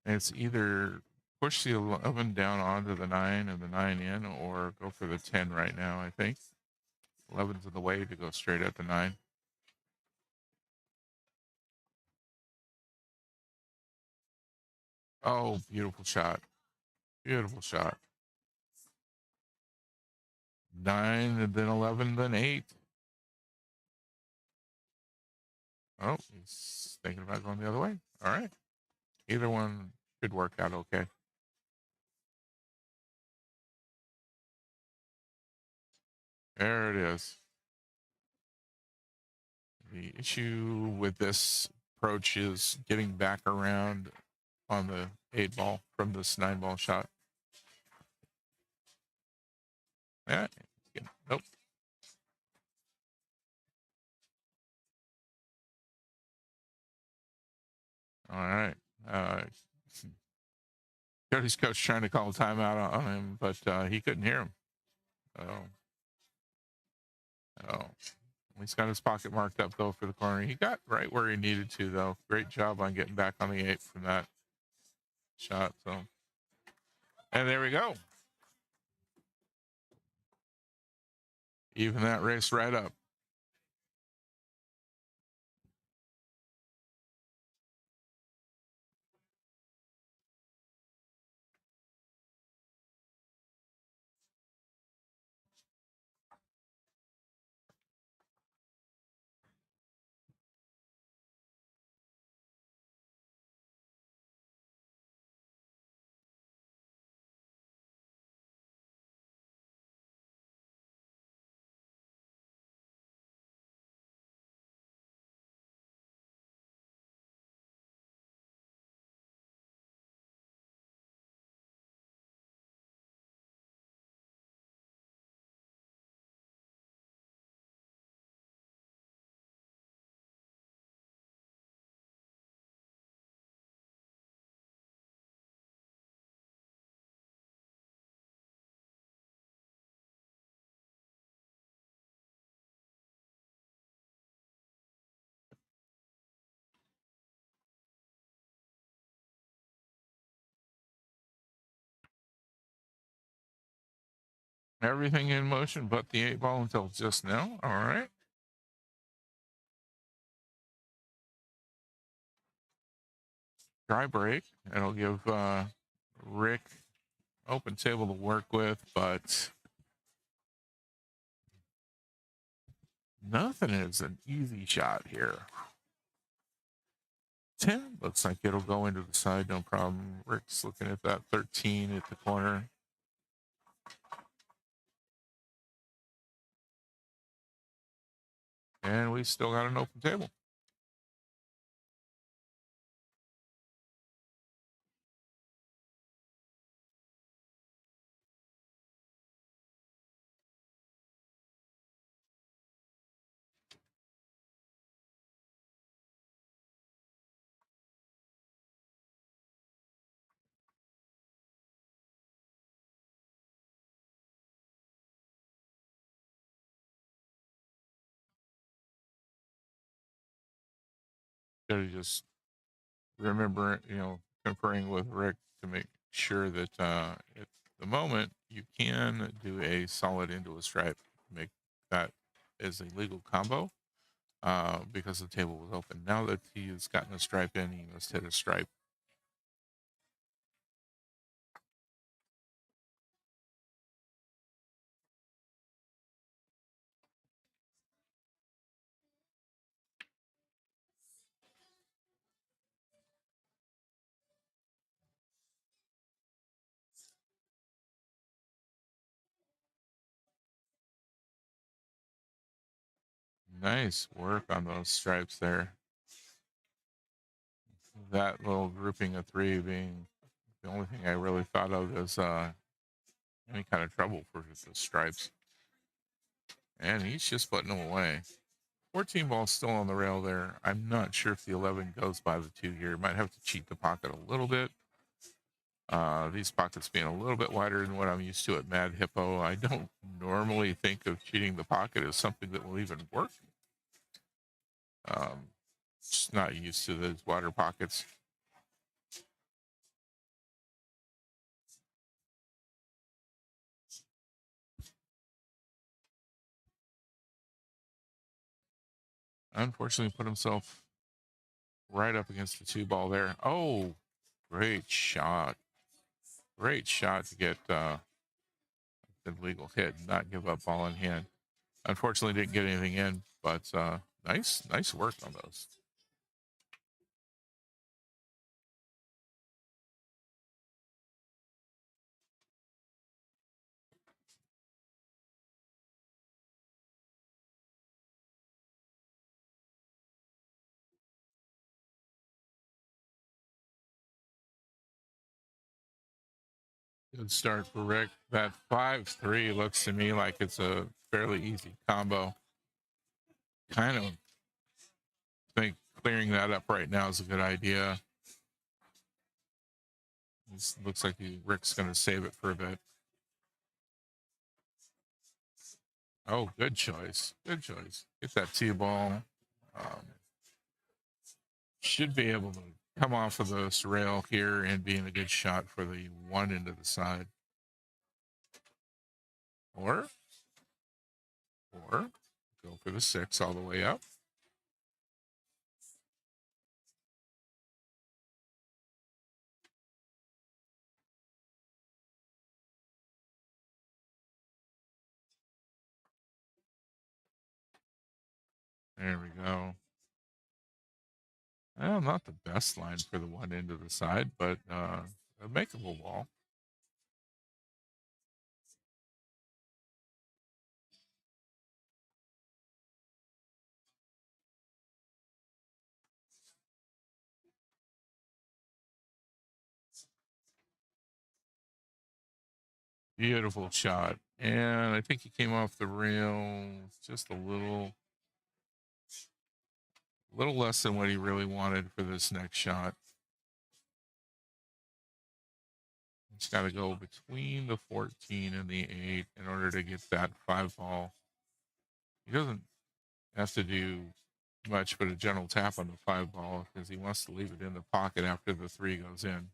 It's either push the 11 down onto the 9 and the 9 in, or go for the 10 right now, I think. 11's in the way to go straight at the 9. Oh, beautiful shot. Beautiful shot. 9 and then 11, then 8. Oh, he's thinking about going the other way. All right. Either one should work out okay. There it is. The issue with this approach is getting back around on the 8 ball from this 9 ball shot. Yeah. Nope. All right. Cody's coach trying to call a timeout on him, but he couldn't hear him. Oh. He's got his pocket marked up, though, for the corner. He got right where he needed to, though. Great job on getting back on the 8 from that shot. So, and there we go. Even that race right up. Everything in motion but the 8 ball until just now. All right. Dry break. It'll give Rick open table to work with, but nothing is an easy shot here. 10 looks like it'll go into the side, no problem. Rick's looking at that 13 at the corner. And we still got an open table. Gotta just remember, conferring with Rick to make sure that at the moment you can do a solid into a stripe, make that as a legal combo because the table was open. Now that he's gotten a stripe in, he must hit a stripe. Nice work on those stripes there. That little grouping of three being the only thing I really thought of as any kind of trouble for the stripes. And he's just putting them away. 14 ball still on the rail there. I'm not sure if the 11 goes by the 2 here. Might have to cheat the pocket a little bit. These pockets being a little bit wider than what I'm used to at Mad Hippo. I don't normally think of cheating the pocket as something that will even work. Just not used to those wider pockets. Unfortunately, put himself right up against the 2 ball there. Oh, great shot. Great shot to get the legal hit and not give up ball in hand. Unfortunately, didn't get anything in, but nice work on those. Good start for Rick. That 5-3 looks to me like it's a fairly easy combo. Kind of think clearing that up right now is a good idea. This looks like Rick's going to save it for a bit. Oh, good choice. Good choice. Get that 2 ball. Should be able to come off of this rail here and be in a good shot for the 1 into the side. Or go for the 6 all the way up. There we go. Well, not the best line for the 1 into the side, but a makeable ball. Beautiful shot. And I think he came off the rail just a little less than what he really wanted for this next shot. He's got to go between the 14 and the 8 in order to get that 5 ball. He doesn't have to do much but a gentle tap on the 5 ball because he wants to leave it in the pocket after the 3 goes in.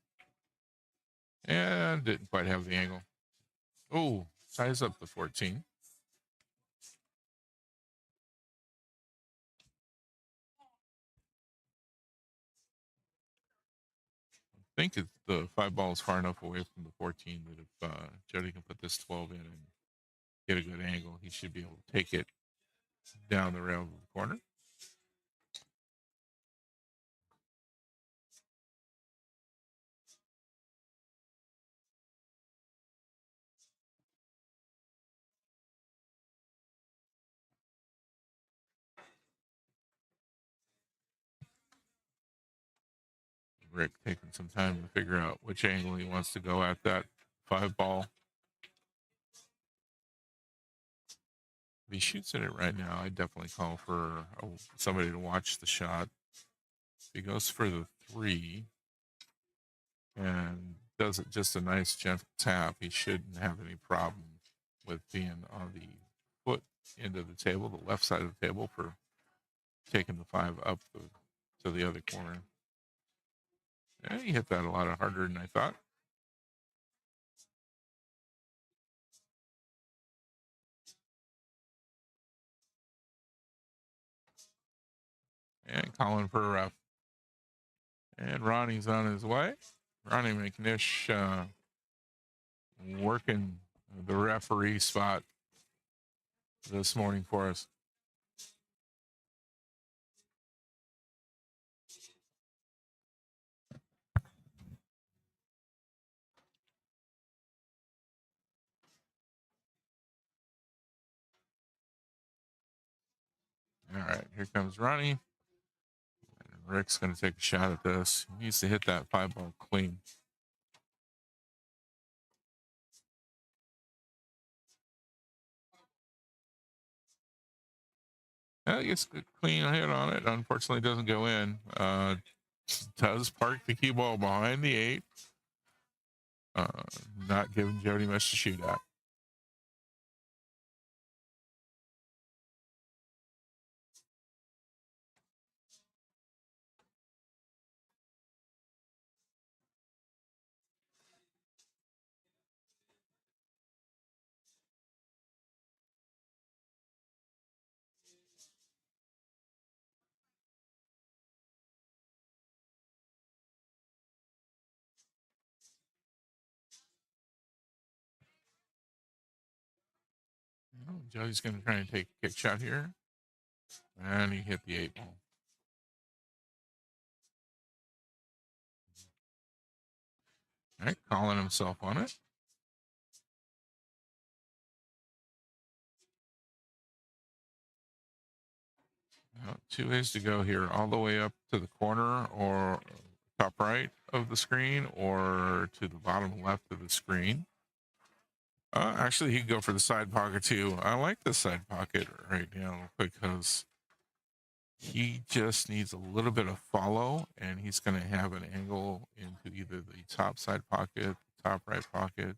And didn't quite have the angle. Oh, ties up the 14. I think the 5 ball is far enough away from the 14 that if Jody can put this 12 in and get a good angle, he should be able to take it down the rail of the corner. Rick taking some time to figure out which angle he wants to go at that 5-ball. If he shoots at it right now, I definitely call for somebody to watch the shot. If he goes for the 3 and does it just a nice gentle tap, he shouldn't have any problem with being on the foot end of the table, the left side of the table, for taking the 5 up to the other corner. And he hit that a lot harder than I thought. And calling for a ref. And Ronnie's on his way. Ronnie McNish working the referee spot this morning for us. All right, here comes Ronnie. And Rick's going to take a shot at this. He needs to hit that 5-ball clean. Yeah, he gets a clean hit on it. Unfortunately, doesn't go in. Does park the cue ball behind the 8. Not giving Jody much to shoot at. Oh, Jody's going to try and take a kick shot here. And he hit the 8-ball. All right, calling himself on it. Now, 2 ways to go here. All the way up to the corner or top right of the screen, or to the bottom left of the screen. Actually, he could go for the side pocket too. I like the side pocket right now because he just needs a little bit of follow, and he's going to have an angle into either the top side pocket, top right pocket,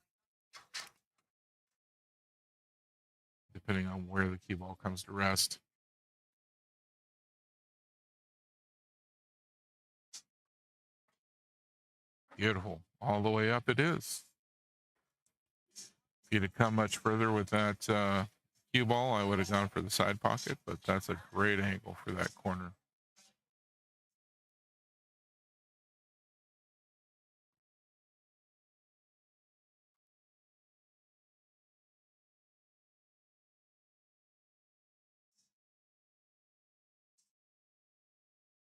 depending on where the cue ball comes to rest. Beautiful. All the way up it is. If he'd have come much further with that cue ball, I would have gone for the side pocket, but that's a great angle for that corner.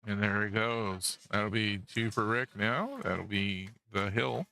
And there he goes. That'll be 2 for Rick now. That'll be the hill.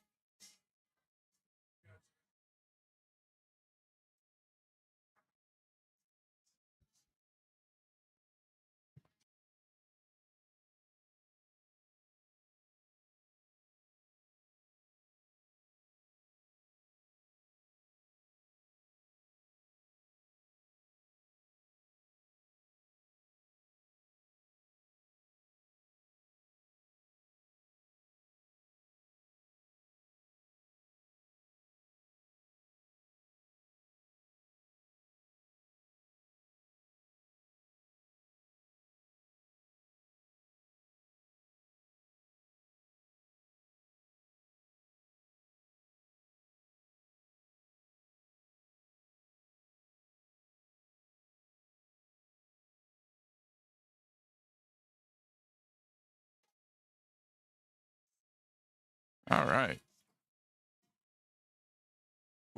All right.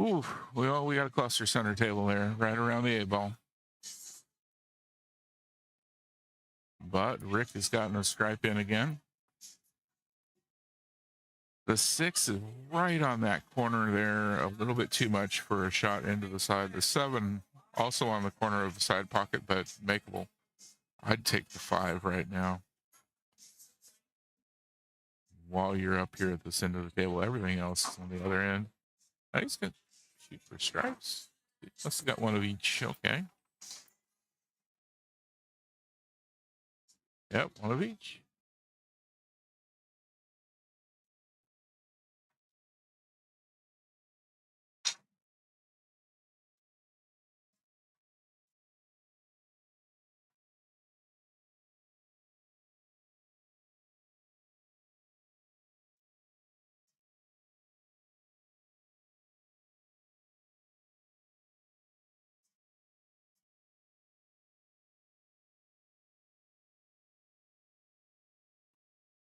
Ooh, we got a cluster center table there, right around the 8-ball. But Rick has gotten a stripe in again. The 6 is right on that corner there, a little bit too much for a shot into the side. The 7 also on the corner of the side pocket, but makeable. I'd take the 5 right now. while you're up here at this end of the table. Everything else is on the other end. Oh, he's going to shoot for stripes. He must have got one of each. Okay. Yep, one of each.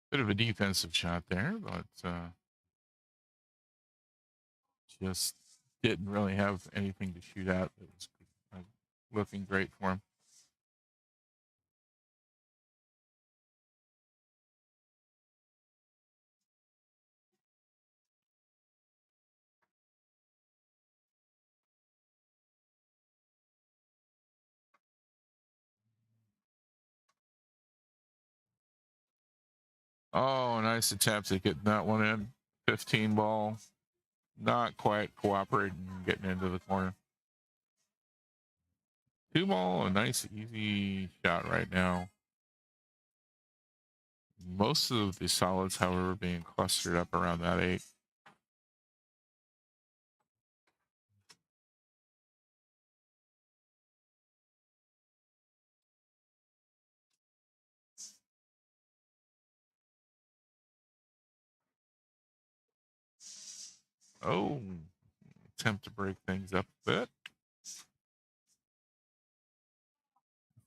Bit of a defensive shot there, but just didn't really have anything to shoot at. It was looking great for him. Oh, nice attempt at getting that one in. 15 ball. Not quite cooperating, getting into the corner. 2 ball, a nice easy shot right now. Most of the solids, however, being clustered up around that 8. Oh, attempt to break things up a bit.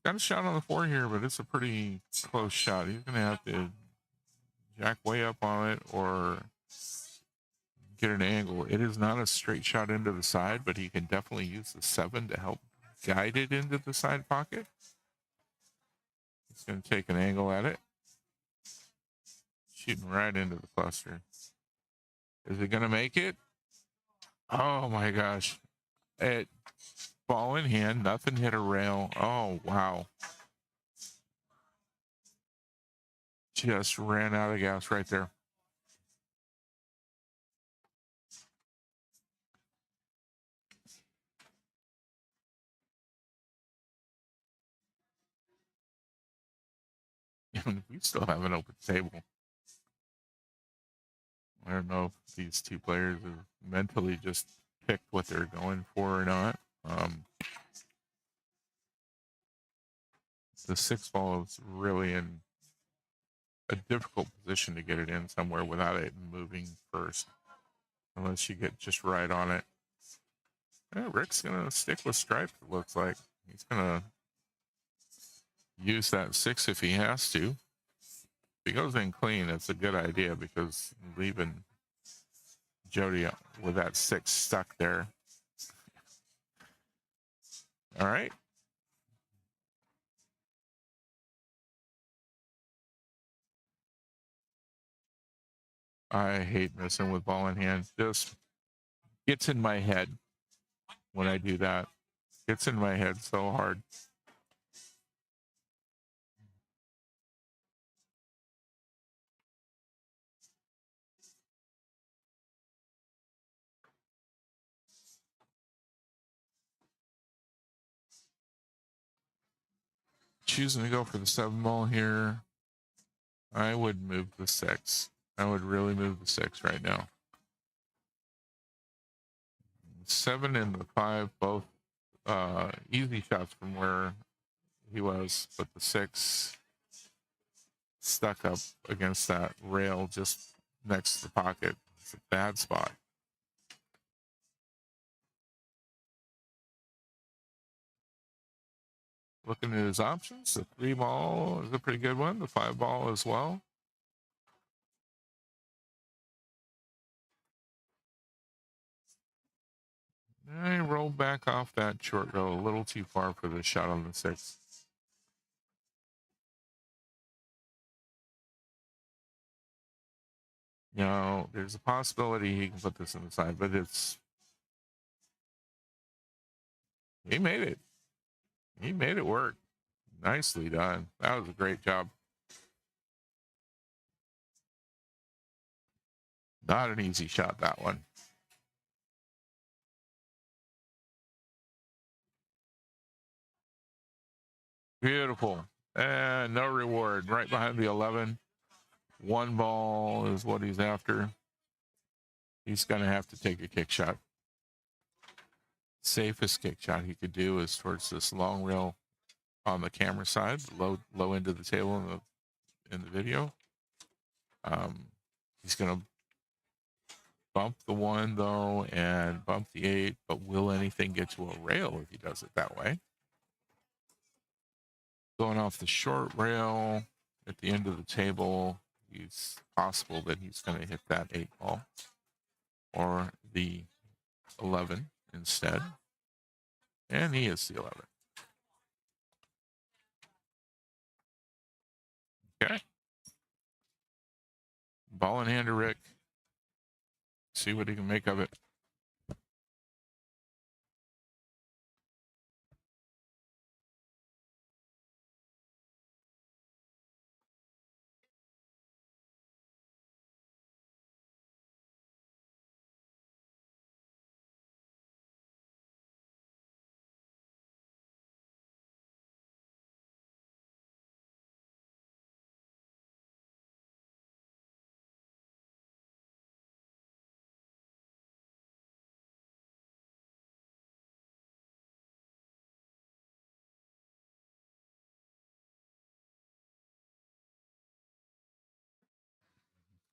Got a shot on the 4 here, but it's a pretty close shot. He's going to have to jack way up on it or get an angle. It is not a straight shot into the side, but he can definitely use the 7 to help guide it into the side pocket. He's going to take an angle at it. Shooting right into the cluster. Is it going to make it? Oh my gosh. It ball in hand, nothing hit a rail. Oh, wow. Just ran out of gas right there. We still have an open table. I don't know if these two players have mentally just picked what they're going for or not. The 6 ball is really in a difficult position to get it in somewhere without it moving first, unless you get just right on it. Yeah, Rick's going to stick with stripes, it looks like. He's going to use that 6 if he has to. If he goes in clean, it's a good idea because leaving Jody with that 6 stuck there. All right. I hate missing with ball in hand. Just gets in my head when I do that. Gets in my head so hard. Choosing to go for the 7 ball here. I would move the 6. I would really move the 6 right now. 7 and the 5, both easy shots from where he was, but the 6 stuck up against that rail just next to the pocket. It's a bad spot. Looking at his options, the 3 ball is a pretty good one. The 5 ball as well. I rolled back off that short row a little too far for the shot on the 6. No, there's a possibility he can put this in the side, but he made it. He made it work. Nicely done. That was a great job. Not an easy shot, that one. Beautiful. And no reward. Right behind the 11. One ball is what he's after. He's going to have to take a kick shot. Safest kick shot he could do is towards this long rail on the camera side, low end of the table in the video. He's going to bump the 1 though and bump the 8, but will anything get to a rail if he does it that way? Going off the short rail at the end of the table, it's possible that he's going to hit that 8 ball or the 11 instead. And he is the 11. Okay. Ball in hand to Rick. See what he can make of it.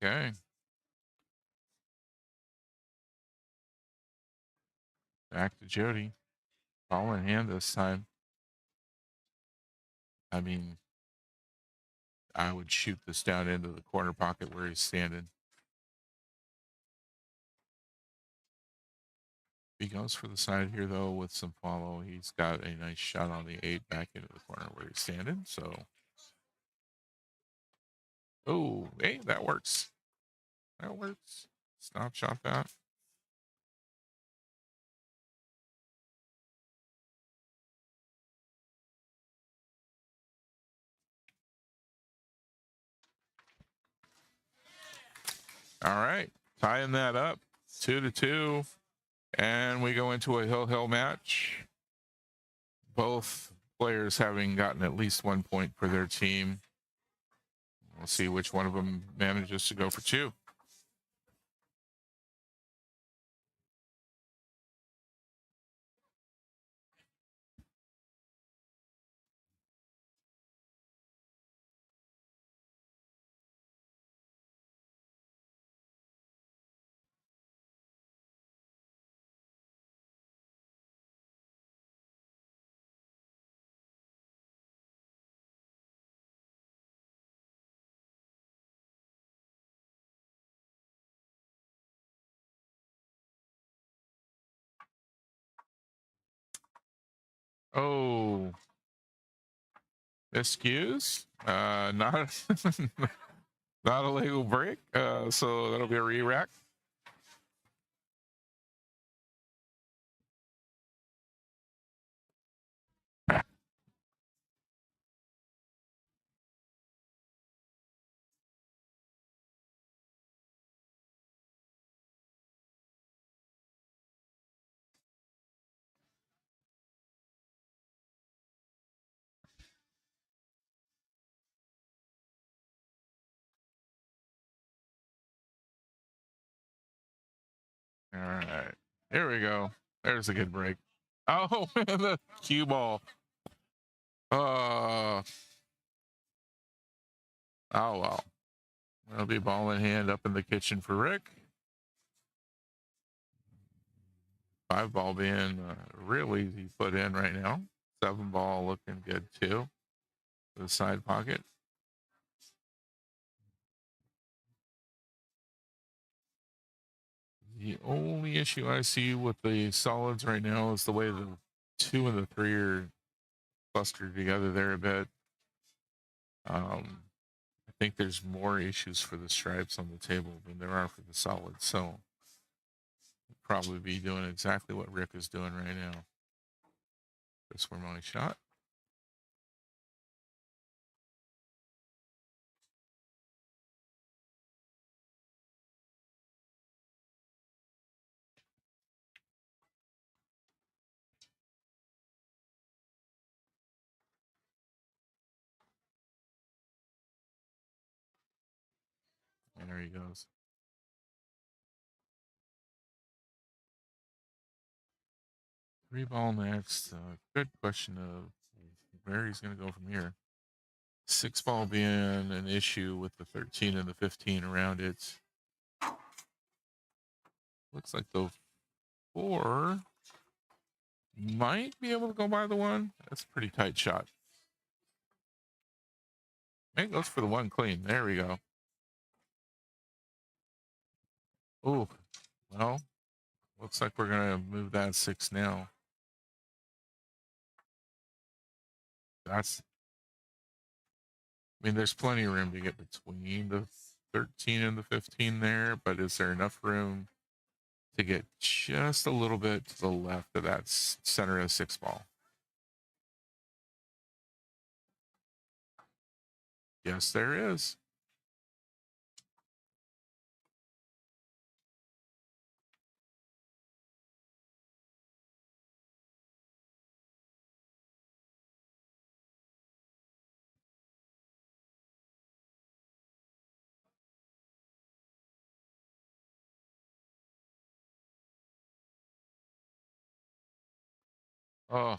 Okay. Back to Jody. Ball in hand this time. I mean, I would shoot this down into the corner pocket where he's standing. He goes for the side here, though, with some follow. He's got a nice shot on the 8 back into the corner where he's standing. So, oh, hey, that works. That works. Stop shot that. All right, tying that up 2-2, and we go into a hill match. Both players having gotten at least 1 point for their team. We'll see which one of them manages to go for 2. Oh, excuse? Not not a legal break. So that'll be a re-rack. All right, here we go. There's a good break. Oh, the cue ball. Oh well. That'll be ball in hand up in the kitchen for Rick. 5 ball being real easy to put in right now. 7 ball looking good too. The side pocket. The only issue I see with the solids right now is the way the 2 and the 3 are clustered together there a bit. I think there's more issues for the stripes on the table than there are for the solids. So we'll probably be doing exactly what Rick is doing right now. This were my shot. he goes. Three ball next. Good question of where he's going to go from here. Six ball being an issue with the 13 and the 15 around it. Looks like the 4 might be able to go by the 1. That's a pretty tight shot. Maybe goes for the 1 clean. There we go. Ooh, well, looks like we're going to move that 6 now. I mean, there's plenty of room to get between the 13 and the 15 there, but is there enough room to get just a little bit to the left of that center of 6 ball? Yes, there is. Oh,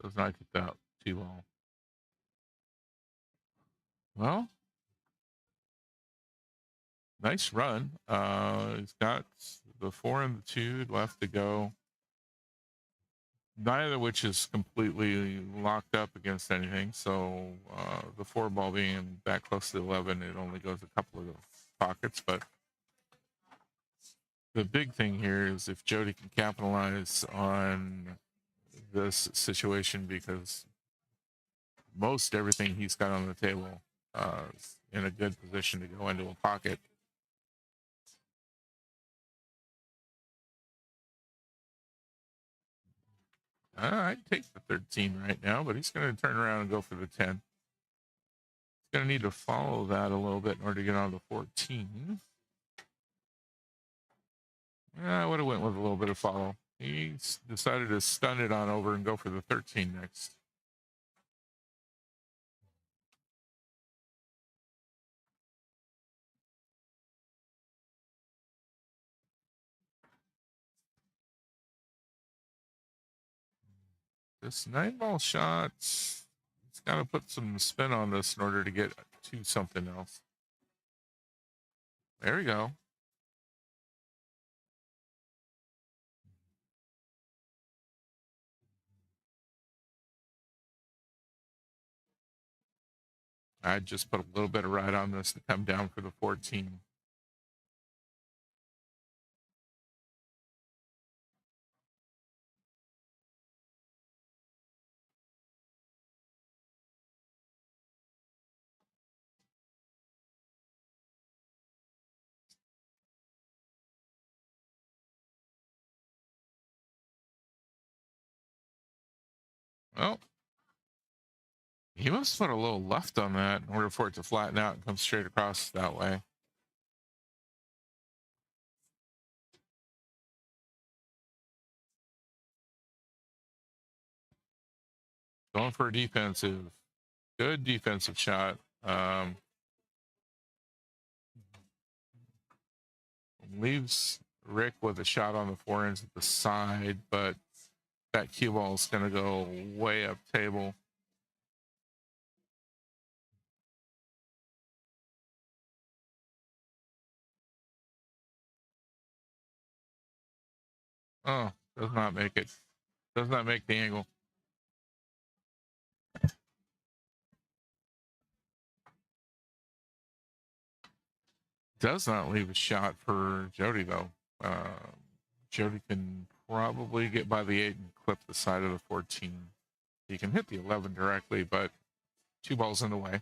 does not get that too long. Well, nice run. He's got the 4 and the 2 left to go. Neither of which is completely locked up against anything. So the 4 ball being that close to 11, it only goes a couple of pockets. But the big thing here is if Jody can capitalize on this situation, because most everything he's got on the table is in a good position to go into a pocket. I'd take the 13 right now, but he's going to turn around and go for the 10. He's going to need to follow that a little bit in order to get on the 14. I would have went with a little bit of follow. He's decided to stun it on over and go for the 13 next. This 9-ball shot, it's got to put some spin on this in order to get to something else. There we go. I just put a little bit of ride on this to come down for the 14. Well, he must put a little left on that in order for it to flatten out and come straight across that way. Going for a defensive, good defensive shot. Leaves Rick with a shot on the 4 ends at the side, but that cue ball is going to go way up table. Oh, does not make it. Does not make the angle. Does not leave a shot for Jody, though. Jody can probably get by the 8 and clip the side of the 14. He can hit the 11 directly, but 2 balls in the way.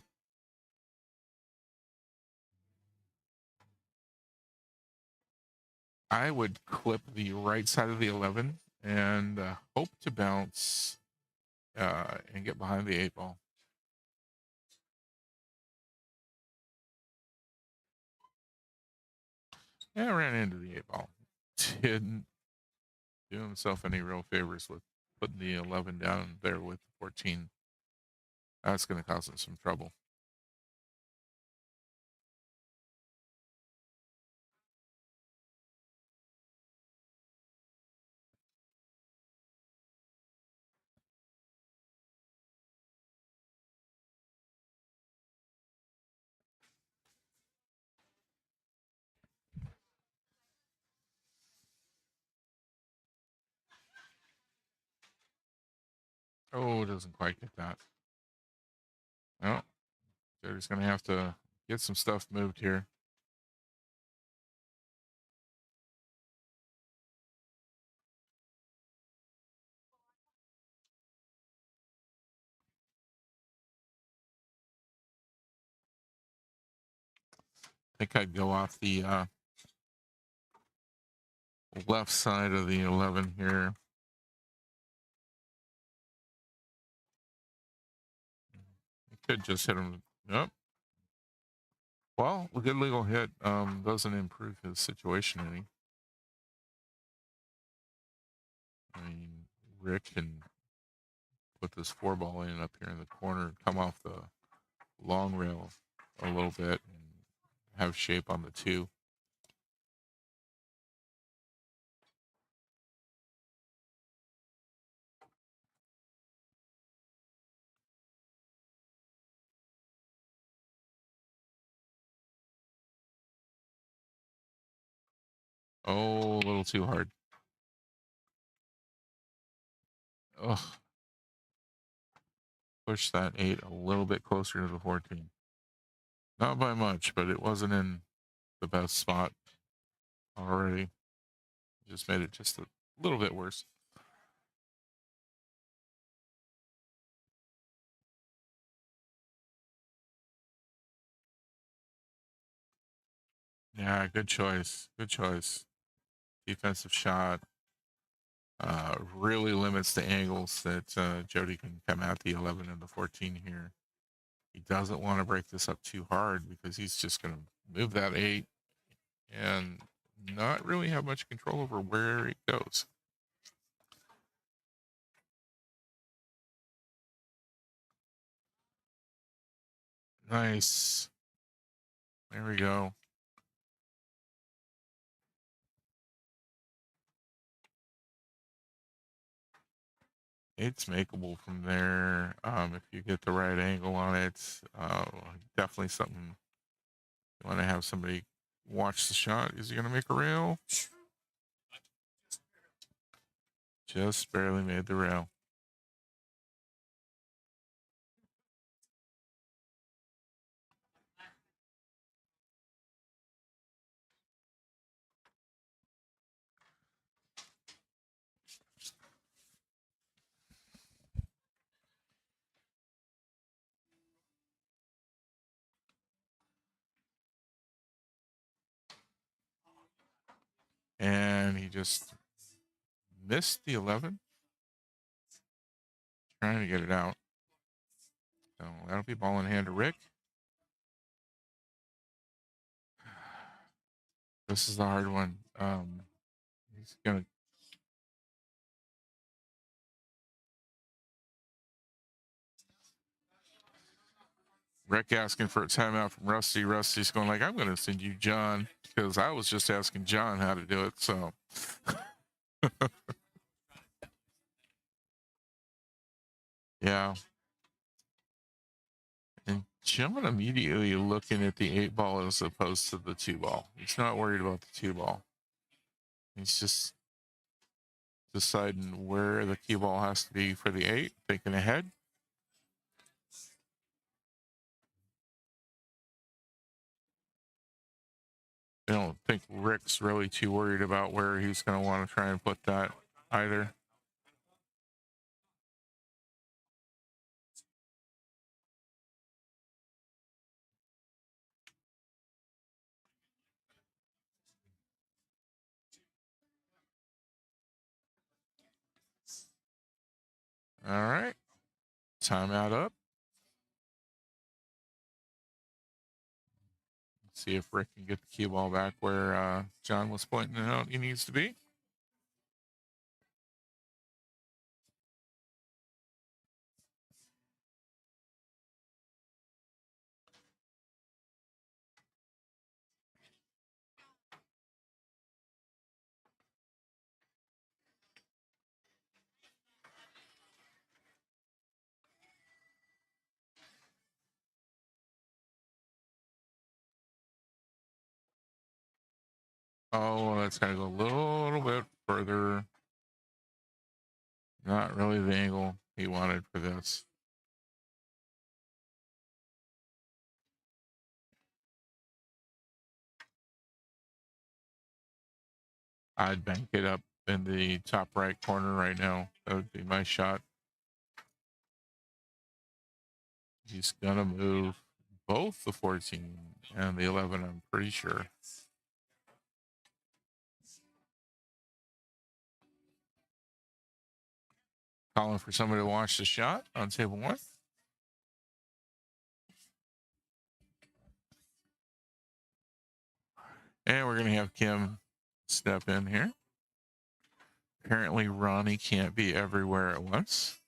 I would clip the right side of the 11 and hope to bounce and get behind the 8 ball. Yeah, ran into the 8 ball. Didn't do himself any real favors with putting the 11 down there with the 14. That's going to cause him some trouble. Oh, it doesn't quite get that. No, Jody's going to have to get some stuff moved here. I think I'd go off the left side of the 11 here. You could just hit him. Nope. Well, a good legal hit doesn't improve his situation any. I mean, Rick can put this 4-ball in up here in the corner, come off the long rail a little bit, and have shape on the 2. Oh, a little too hard. Ugh. Push that 8 a little bit closer to the 14. Not by much, but it wasn't in the best spot already. Just made it just a little bit worse. Yeah, good choice. Good choice. Defensive shot. Really limits the angles that Jody can come at the 11 and the 14 here. He doesn't want to break this up too hard because he's just going to move that 8 and not really have much control over where it goes. Nice. There we go. It's makeable from there if you get the right angle on it. Definitely something you want to have somebody watch the shot. Is he going to make a rail? Just barely made the rail. And he just missed the 11. Trying to get it out. So that'll be ball in hand to Rick. This is the hard one. He's going to. Rick asking for a timeout from Rusty. Rusty's going like, I'm going to send you John because I was just asking John how to do it. So. Yeah. And John immediately looking at the 8-ball as opposed to the 2-ball. He's not worried about the 2-ball. He's just deciding where the cue ball has to be for the 8, thinking ahead. I don't think Rick's really too worried about where he's going to want to try and put that either. All right. Timeout up. Let's see if Rick can get the cue ball back where John was pointing out he needs to be. Oh, that's got to go a little bit further. Not really the angle. he wanted for this. I'd bank it up in the top right corner right now. That would be my shot. He's going to move both the 14 and the 11, I'm pretty sure. Calling for somebody to watch the shot on table 1. And we're going to have Kim step in here. Apparently, Ronnie can't be everywhere at once.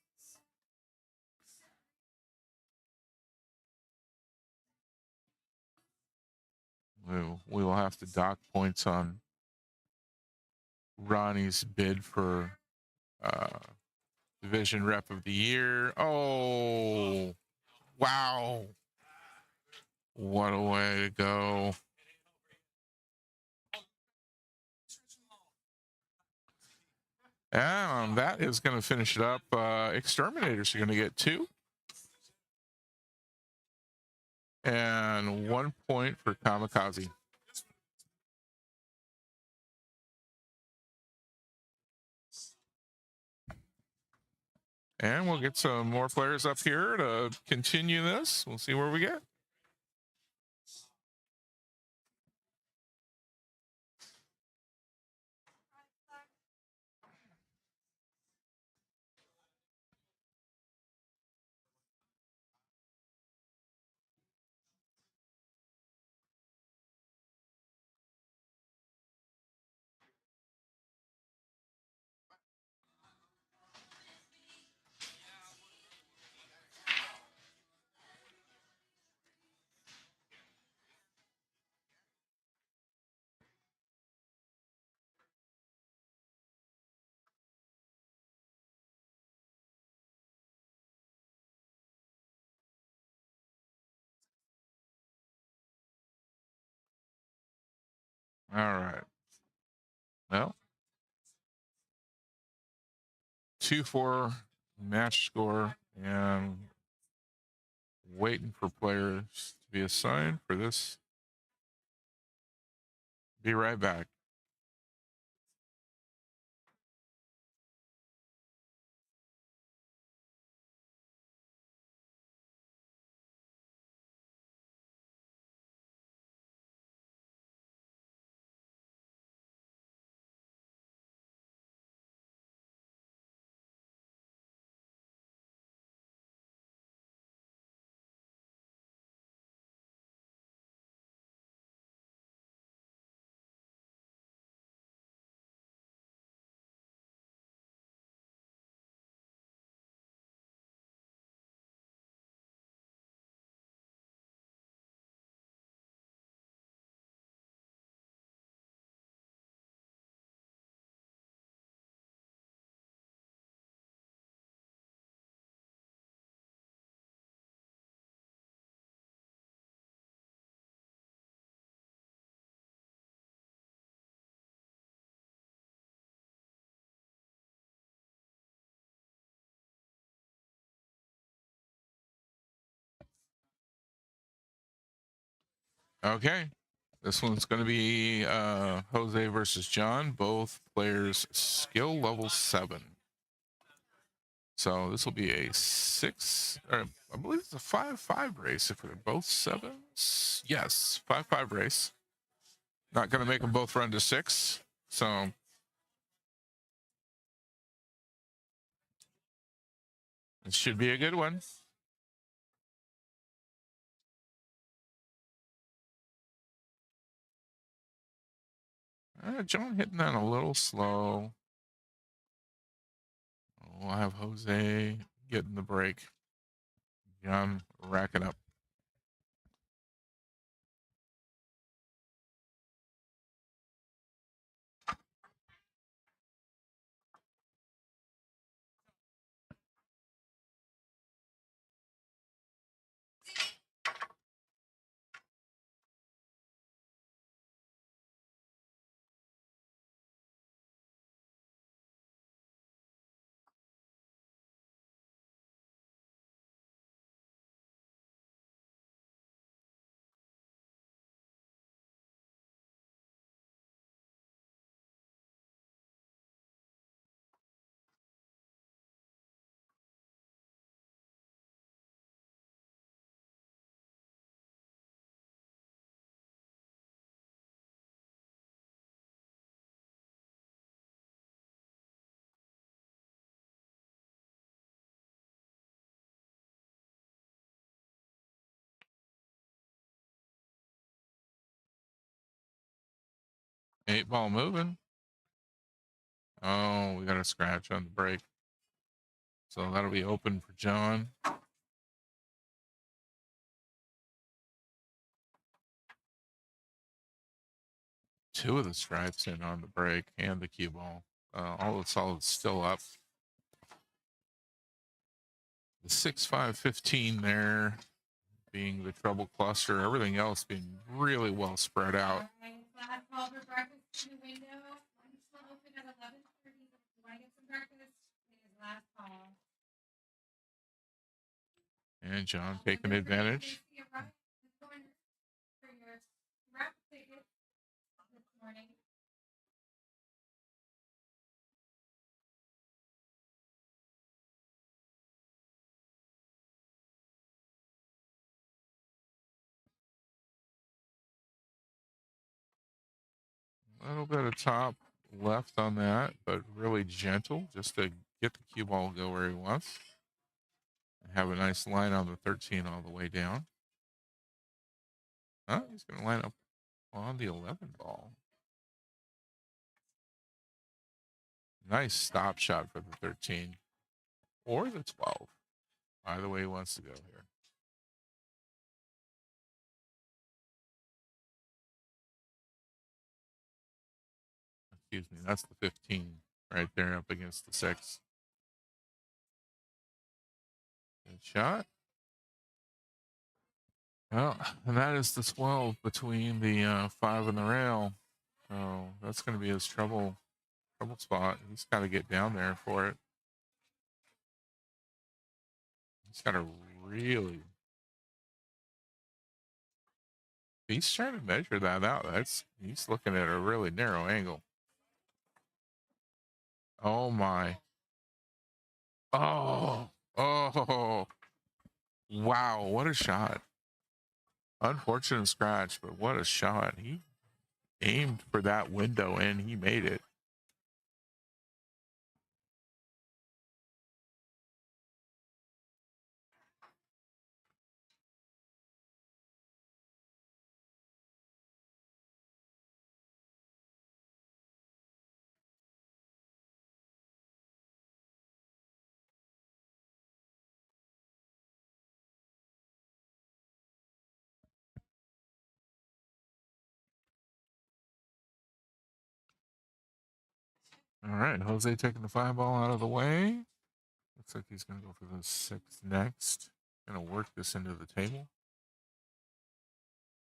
We will have to dock points on Ronnie's bid for Division Rep of the Year. Oh, wow. What a way to go. And that is going to finish it up. Exterminators are going to get 2. And 1 point for Kamicazi. And we'll get some more players up here to continue this. We'll see where we get. All right. Well, 2-4 match score, and waiting for players to be assigned for this. Be right back. Okay. This one's going to be Jose versus John. Both players skill level 7. So this will be a 6, or I believe it's a 5-5 race if they're both 7s. Yes, 5-5 race. Not going to make them both run to 6. So it should be a good one. John hitting that a little slow. We'll have Jose getting the break. John racking up. 8 ball moving. Oh, we got a scratch on the break. So that'll be open for John. Two of the stripes in on the break and the cue ball. All the solids still up. The 6-5-15 there being the trouble cluster. Everything else being really well spread out. Last call for breakfast in the window. I'm still open at 11:30. Do I get some breakfast? It is last call. And John taking advantage. For your wrap ticket this morning. A little bit of top left on that, but really gentle just to get the cue ball to go where he wants. Have a nice line on the 13 all the way down. Oh, he's going to line up on the 11 ball. Nice stop shot for the 13 or the 12. Either way he wants to go here. Excuse me, that's the 15 right there up against the 6. Good shot. Well, and that is the 12 between the 5 and the rail. So that's going to be his trouble spot. He's got to get down there for it. He's got to really. He's trying to measure that out. He's looking at a really narrow angle. Oh my. Oh. Wow, what a shot. Unfortunate scratch, but what a shot. He aimed for that window and he made it. All right, Jose taking the 5 ball out of the way. Looks like he's going to go for the 6 next. Going to work this into the table.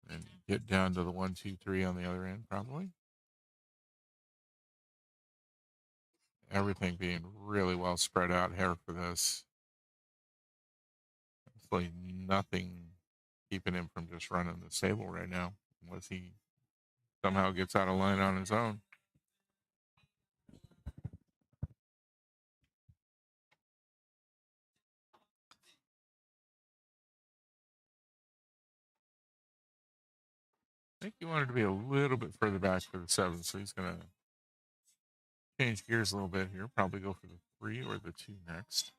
And get down to the 1, 2, 3 on the other end, probably. Everything being really well spread out here for this. Absolutely nothing keeping him from just running the table right now, unless he somehow gets out of line on his own. I think he wanted to be a little bit further back for the 7, so he's going to change gears a little bit here. Probably go for the 3 or the 2 next.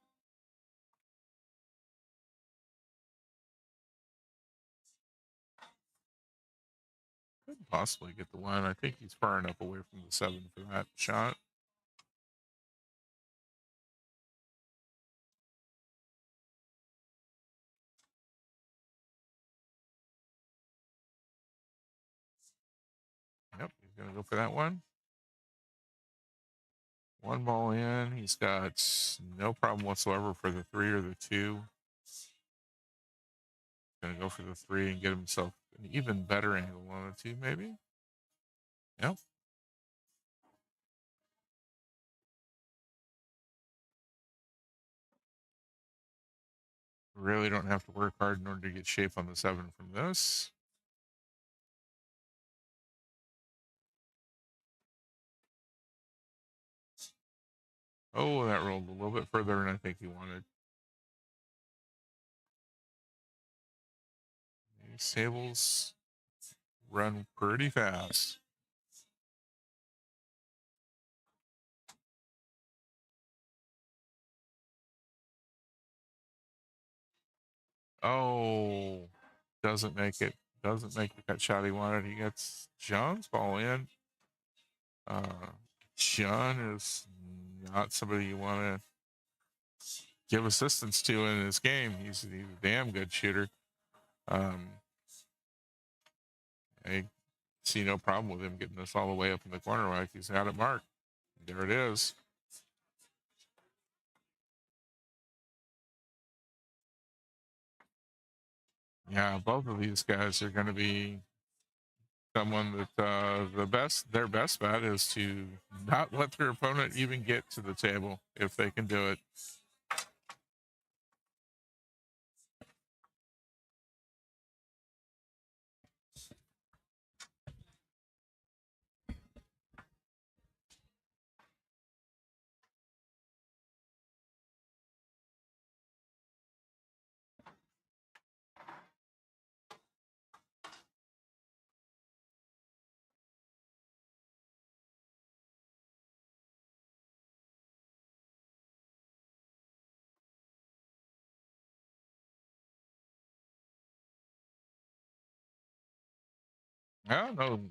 Could possibly get the 1. I think he's far enough away from the 7 for that shot. Yep, he's going to go for that 1. 1 ball in. He's got no problem whatsoever for the 3 or the 2. Going to go for the 3 and get himself an even better angle on the 2, maybe. Yep. Really don't have to work hard in order to get shape on the 7 from this. Oh, that rolled a little bit further than I think he wanted. These tables run pretty fast. Oh, doesn't make it. Doesn't make the cut shot he wanted. He gets John's ball in. John is not somebody you want to give assistance to in this game. He's a damn good shooter. I see no problem with him getting this all the way up in the corner like he's got it marked. There it is. Yeah, both of these guys are going to be someone that their best bet is to not let their opponent even get to the table if they can do it.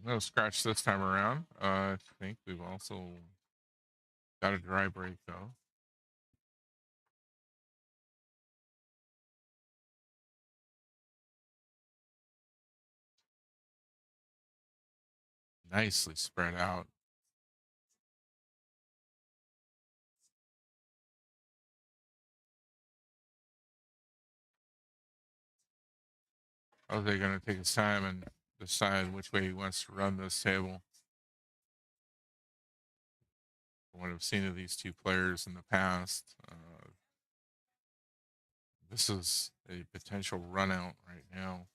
No scratch this time around. I think we've also got a dry break though. Nicely spread out. Jose going to take his time and decide which way he wants to run this table. From what I've seen of these two players in the past, this is a potential run out right now.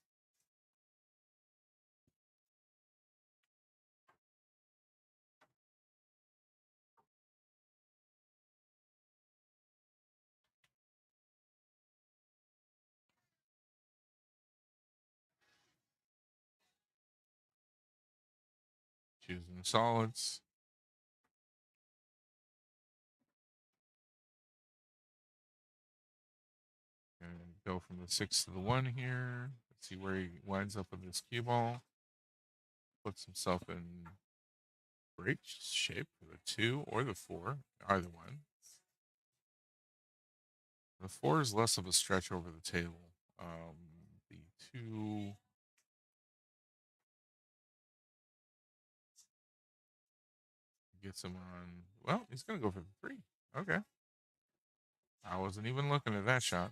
Choosing the solids. And go from the 6 to the 1 here. Let's see where he winds up with this cue ball. Puts himself in great shape for the 2 or the 4, either one. The 4 is less of a stretch over the table. The 2 gets him on. Well, he's going to go for the 3. Okay. I wasn't even looking at that shot.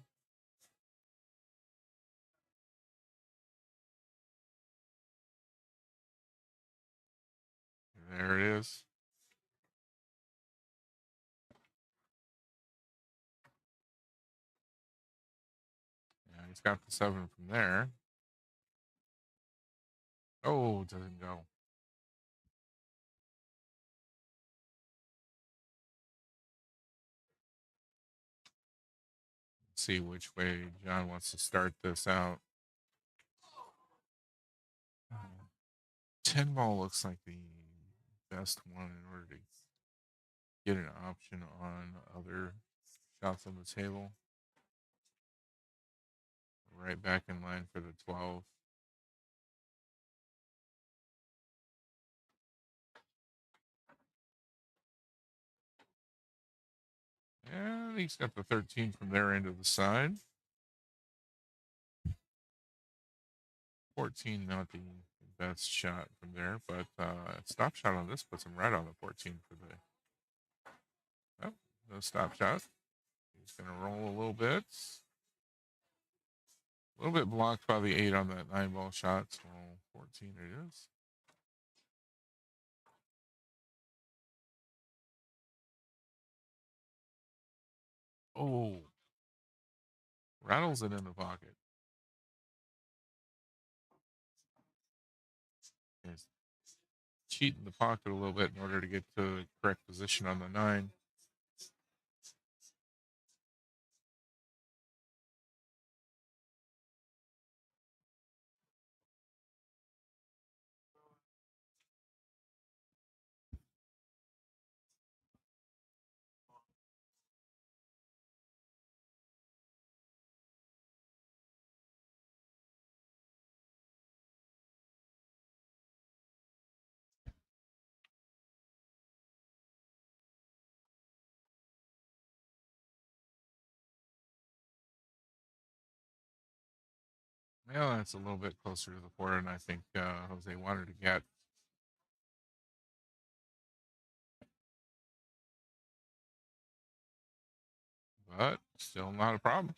There it is. Yeah, he's got the 7 from there. Oh, doesn't go. Let's see which way John wants to start this out. 10 ball looks like the best one in order to get an option on other shots on the table. Right back in line for the 12. And he's got the 13 from their end of the side. 14, not the best shot from there, but stop shot on this puts him right on the 14 for the. Oh, no stop shot. He's going to roll a little bit. A little bit blocked by the 8 on that 9-ball shot. So 14 it is. Oh, rattles it in the pocket. He's cheating the pocket a little bit in order to get to the correct position on the 9. Well, that's a little bit closer to the 4 than I think Jose wanted to get. But still not a problem.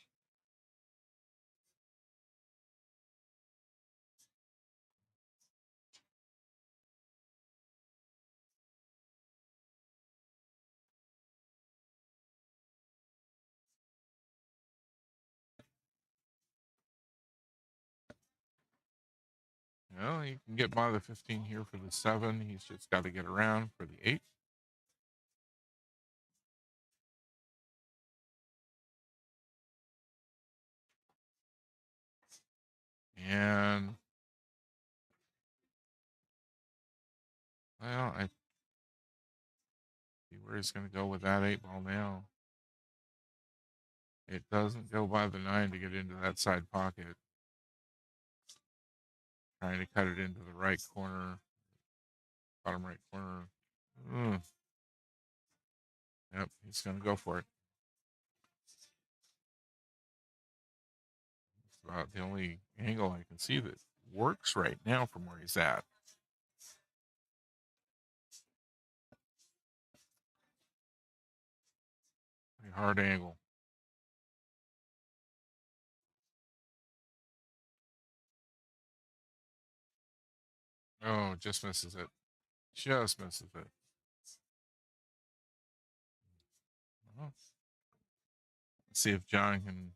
Well, he can get by the 15 here for the 7. He's just got to get around for the 8. And well, I see where he's going to go with that 8 ball now. It doesn't go by the 9 to get into that side pocket. Trying to cut it into the right corner, bottom right corner. Yep, he's going to go for it. It's about the only angle I can see that works right now from where he's at. A hard angle. Oh, just misses it. Just misses it. Well, let's see if John can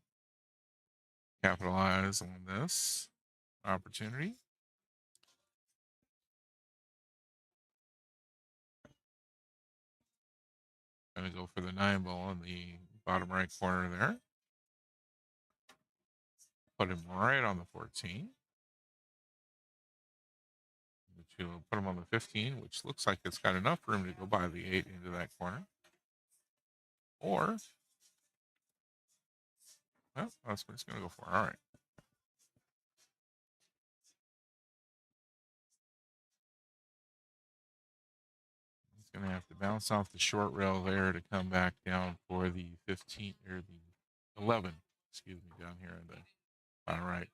capitalize on this opportunity. Gonna go for the 9 ball in the bottom right corner there. Put him right on the 14. Which will put him on the 15, which looks like it's got enough room to go by the 8 into that corner. Or, well, that's what he's going to go for. All right. He's going to have to bounce off the short rail there to come back down for the 15 or the 11. Excuse me, down here in the. All right.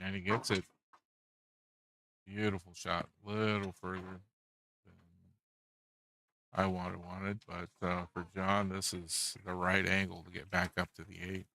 And he gets it. Beautiful shot. Little further than I wanted. But for John, this is the right angle to get back up to the 8.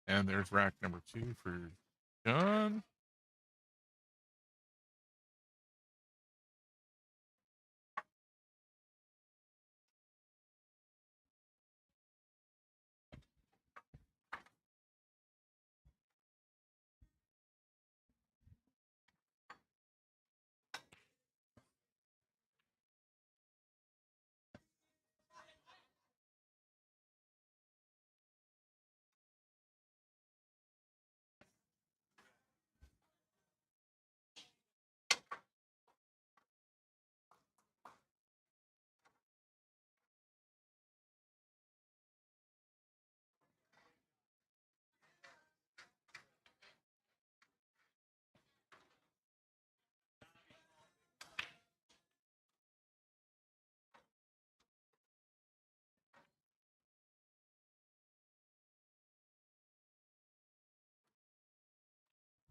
And there's rack number 2 for John.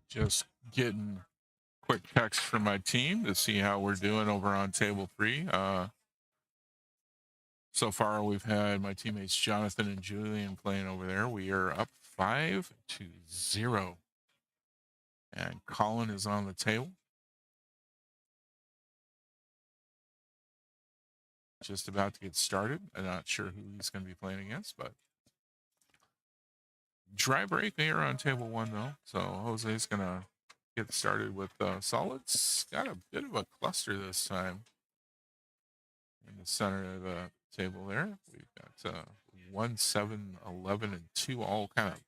Just getting quick text from my team to see how we're doing over on table 3. So far, we've had my teammates Jonathan and Julian playing over there. We are up 5-0. And Colin is on the table. Just about to get started. I'm not sure who he's going to be playing against, but dry break here on table 1, though. So Jose's going to get started with solids. Got a bit of a cluster this time in the center of the table there. We've got 1, 7, 11, and 2 all kind of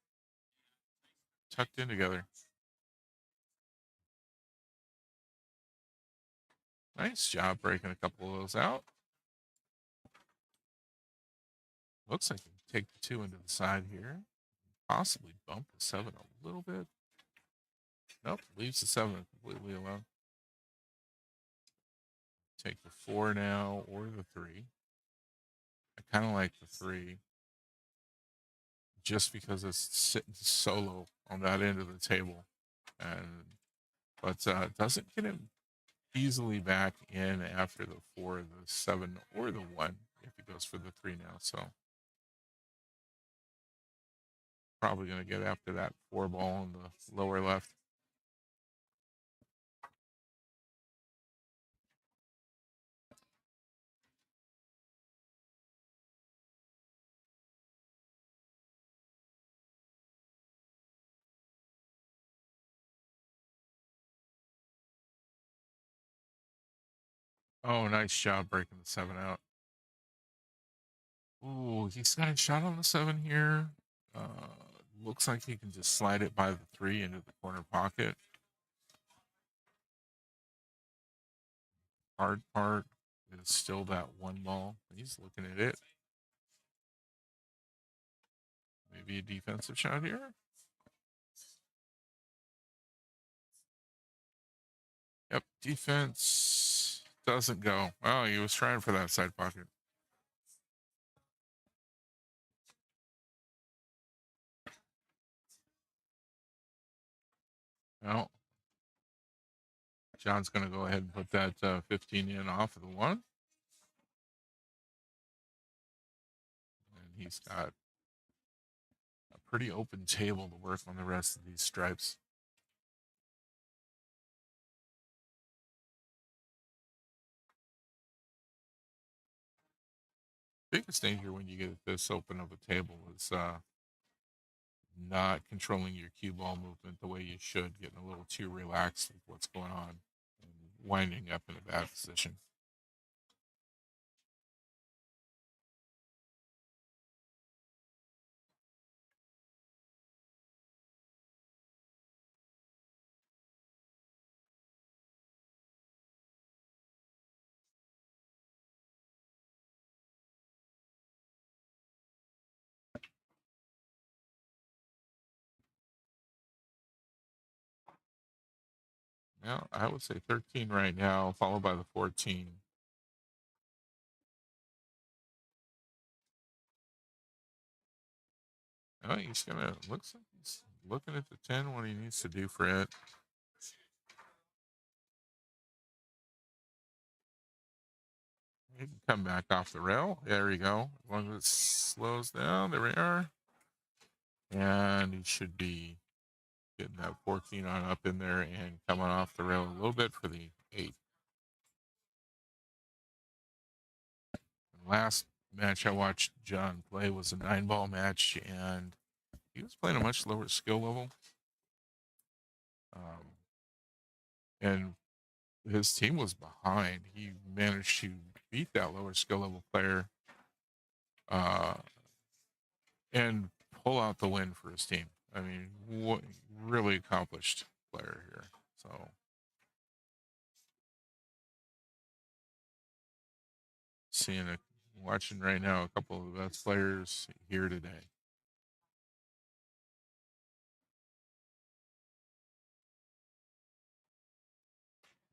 tucked in together. Nice job breaking a couple of those out. Looks like you can take the 2 into the side here. Possibly bump the 7 a little bit. Nope, leaves the 7 completely alone. Take the 4 now or the 3. I kind of like the 3 just because it's sitting solo on that end of the table. But doesn't get him easily back in after the 4, the 7, or the 1 if he goes for the 3 now. So probably going to get after that 4 ball in the lower left. Oh, nice job breaking the 7 out. Ooh, he's got a shot on the 7 here. Looks like he can just slide it by the 3 into the corner pocket. Hard part is still that 1 ball. He's looking at it. Maybe a defensive shot here. Yep, defense doesn't go. Oh, he was trying for that side pocket. Well, John's going to go ahead and put that 15 in off of the 1. And he's got a pretty open table to work on the rest of these stripes. Biggest danger when you get this open of a table is not controlling your cue ball movement the way you should, getting a little too relaxed with what's going on, and winding up in a bad position. Yeah, I would say 13 right now, followed by the 14. Oh, he's gonna looks like he's looking at the 10 what he needs to do for it. He can come back off the rail. There we go. As long as it slows down, there we are. And he should be getting that 14 on up in there and coming off the rail a little bit for the 8. Last match I watched John play was a 9-ball match, and he was playing a much lower skill level. And his team was behind. He managed to beat that lower skill level player and pull out the win for his team. I mean, what really accomplished player here. So watching right now a couple of the best players here today.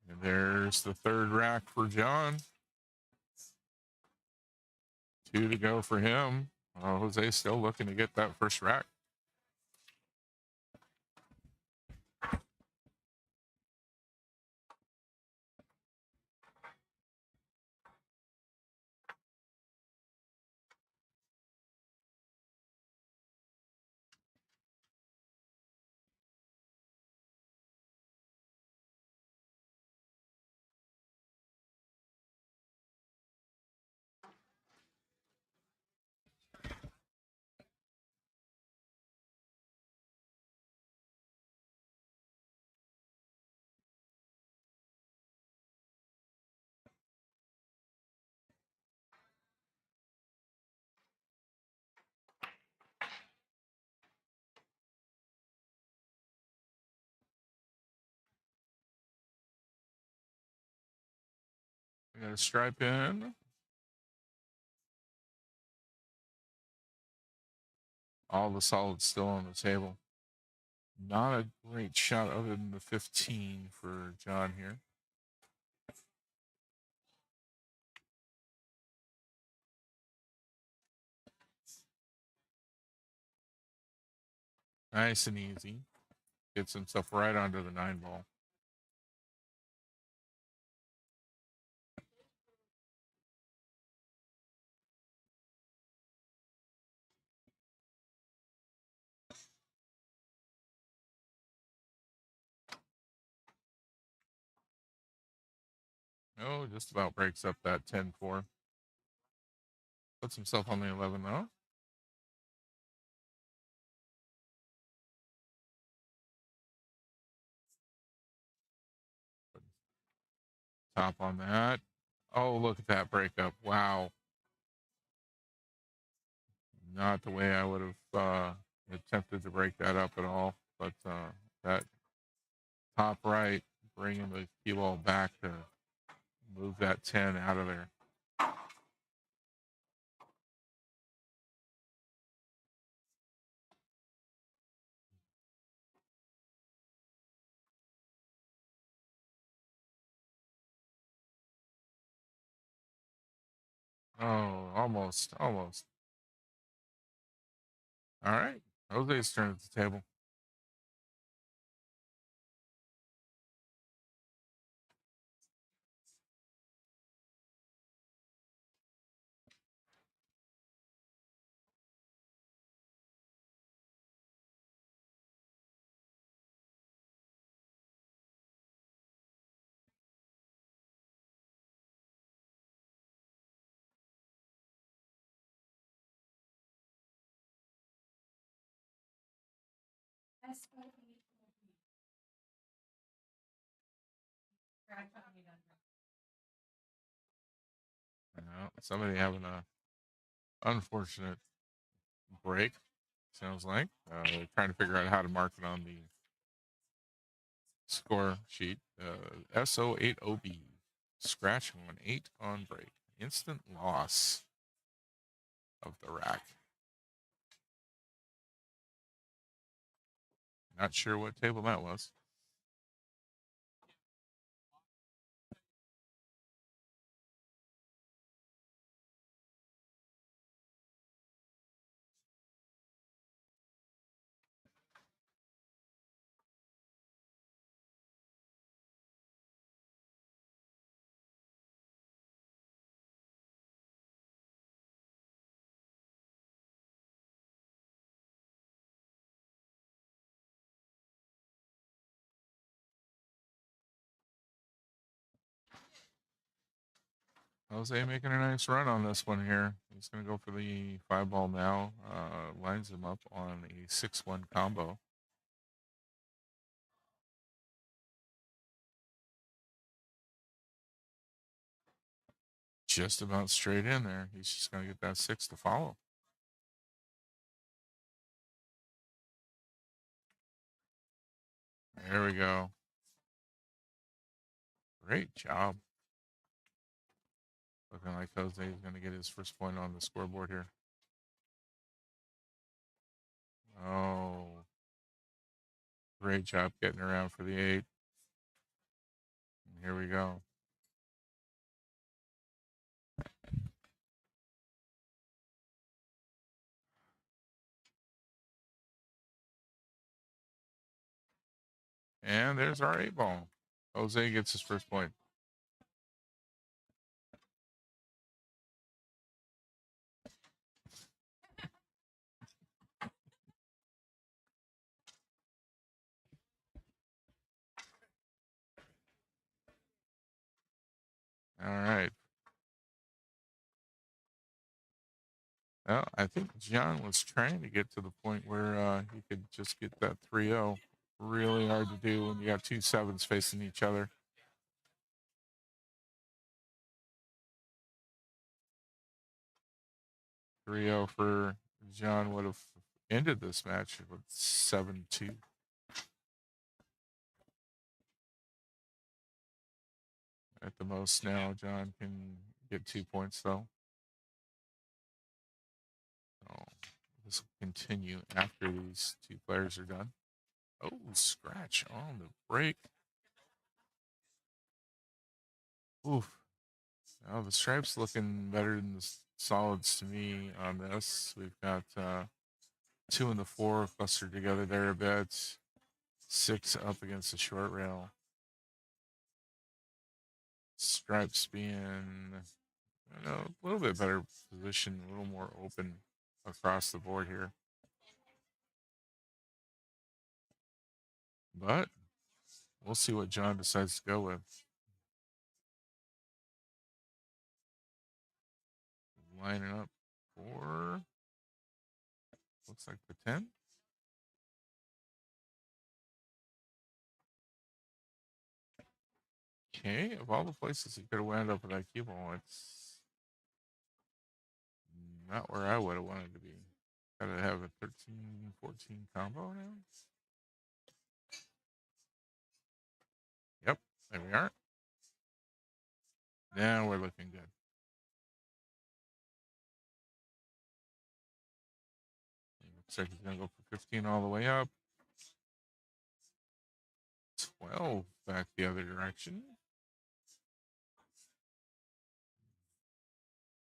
And there's the 3rd rack for John. 2 to go for him. Jose still looking to get that first rack. Got a stripe in. All the solids still on the table. Not a great shot other than the 15 for John here. Nice and easy. Gets himself right onto the 9-ball. Oh, just about breaks up that 10-4. Puts himself on the 11 though. Top on that. Oh, look at that breakup. Wow. Not the way I would have attempted to break that up at all. But that top right, bringing the cue ball back to move that 10 out of there. Oh, almost. All right. Jose's turn at the table. Osceola. Somebody having a unfortunate break, sounds like. They're trying to figure out how to mark it on the score sheet. SO8OB. Scratch on 8 on break. Instant loss of the rack. Not sure what table that was. Jose making a nice run on this one here. He's going to go for the 5-ball now. Lines him up on a 6-1 combo. Just about straight in there. He's just going to get that 6 to follow. There we go. Great job. Looking like Jose is going to get his first point on the scoreboard here. Oh, great job getting around for the 8. And here we go. And there's our 8-ball. Jose gets his first point. All right. Well, I think John was trying to get to the point where he could just get that 3-0. Really hard to do when you got 2 7s facing each other. .3-0 for John would have ended this match with 7-2. At the most now, John can get 2 points though. So this will continue after these two players are done. Oh, scratch on the break. Oof. Now the stripes looking better than the solids to me on this. We've got 2 and the 4 clustered together there a bit. 6 up against the short rail. Stripes being, I don't know, a little bit better position, a little more open across the board here. But we'll see what John decides to go with. Lining up for, looks like the 10. Okay, of all the places he could have wound up with that cue ball, it's not where I would have wanted to be. Gotta have a 13-14 combo now. Yep, there we are. Now we're looking good. Looks like he's gonna go for 15 all the way up. 12 back the other direction.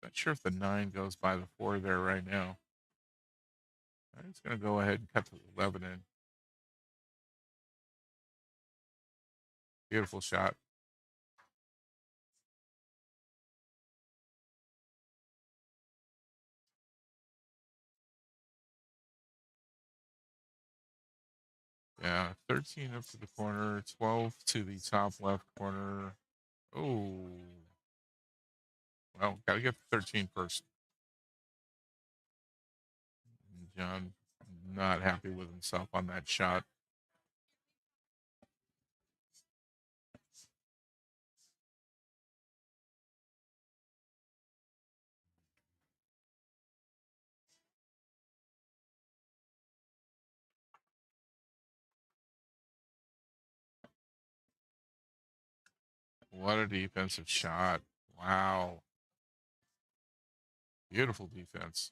Not sure if the 9 goes by the 4 there right now. He's gonna go ahead and cut the 11 in. Beautiful shot. Yeah, 13 up to the corner, 12 to the top left corner. Oh, well, got to get the 13 first. John not happy with himself on that shot. What a defensive shot. Wow. Beautiful defense.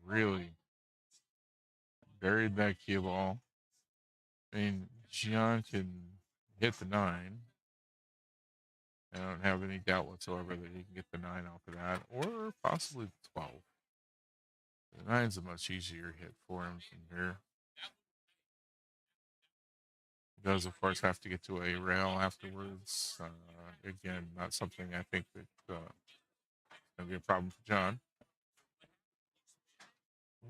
Really buried that cue ball. I mean, John can hit the 9. I don't have any doubt whatsoever that he can get the 9 off of that, or possibly the 12. The 9's a much easier hit for him from here. He does, of course, have to get to a rail afterwards. Again, not something I think that going to be a problem for John.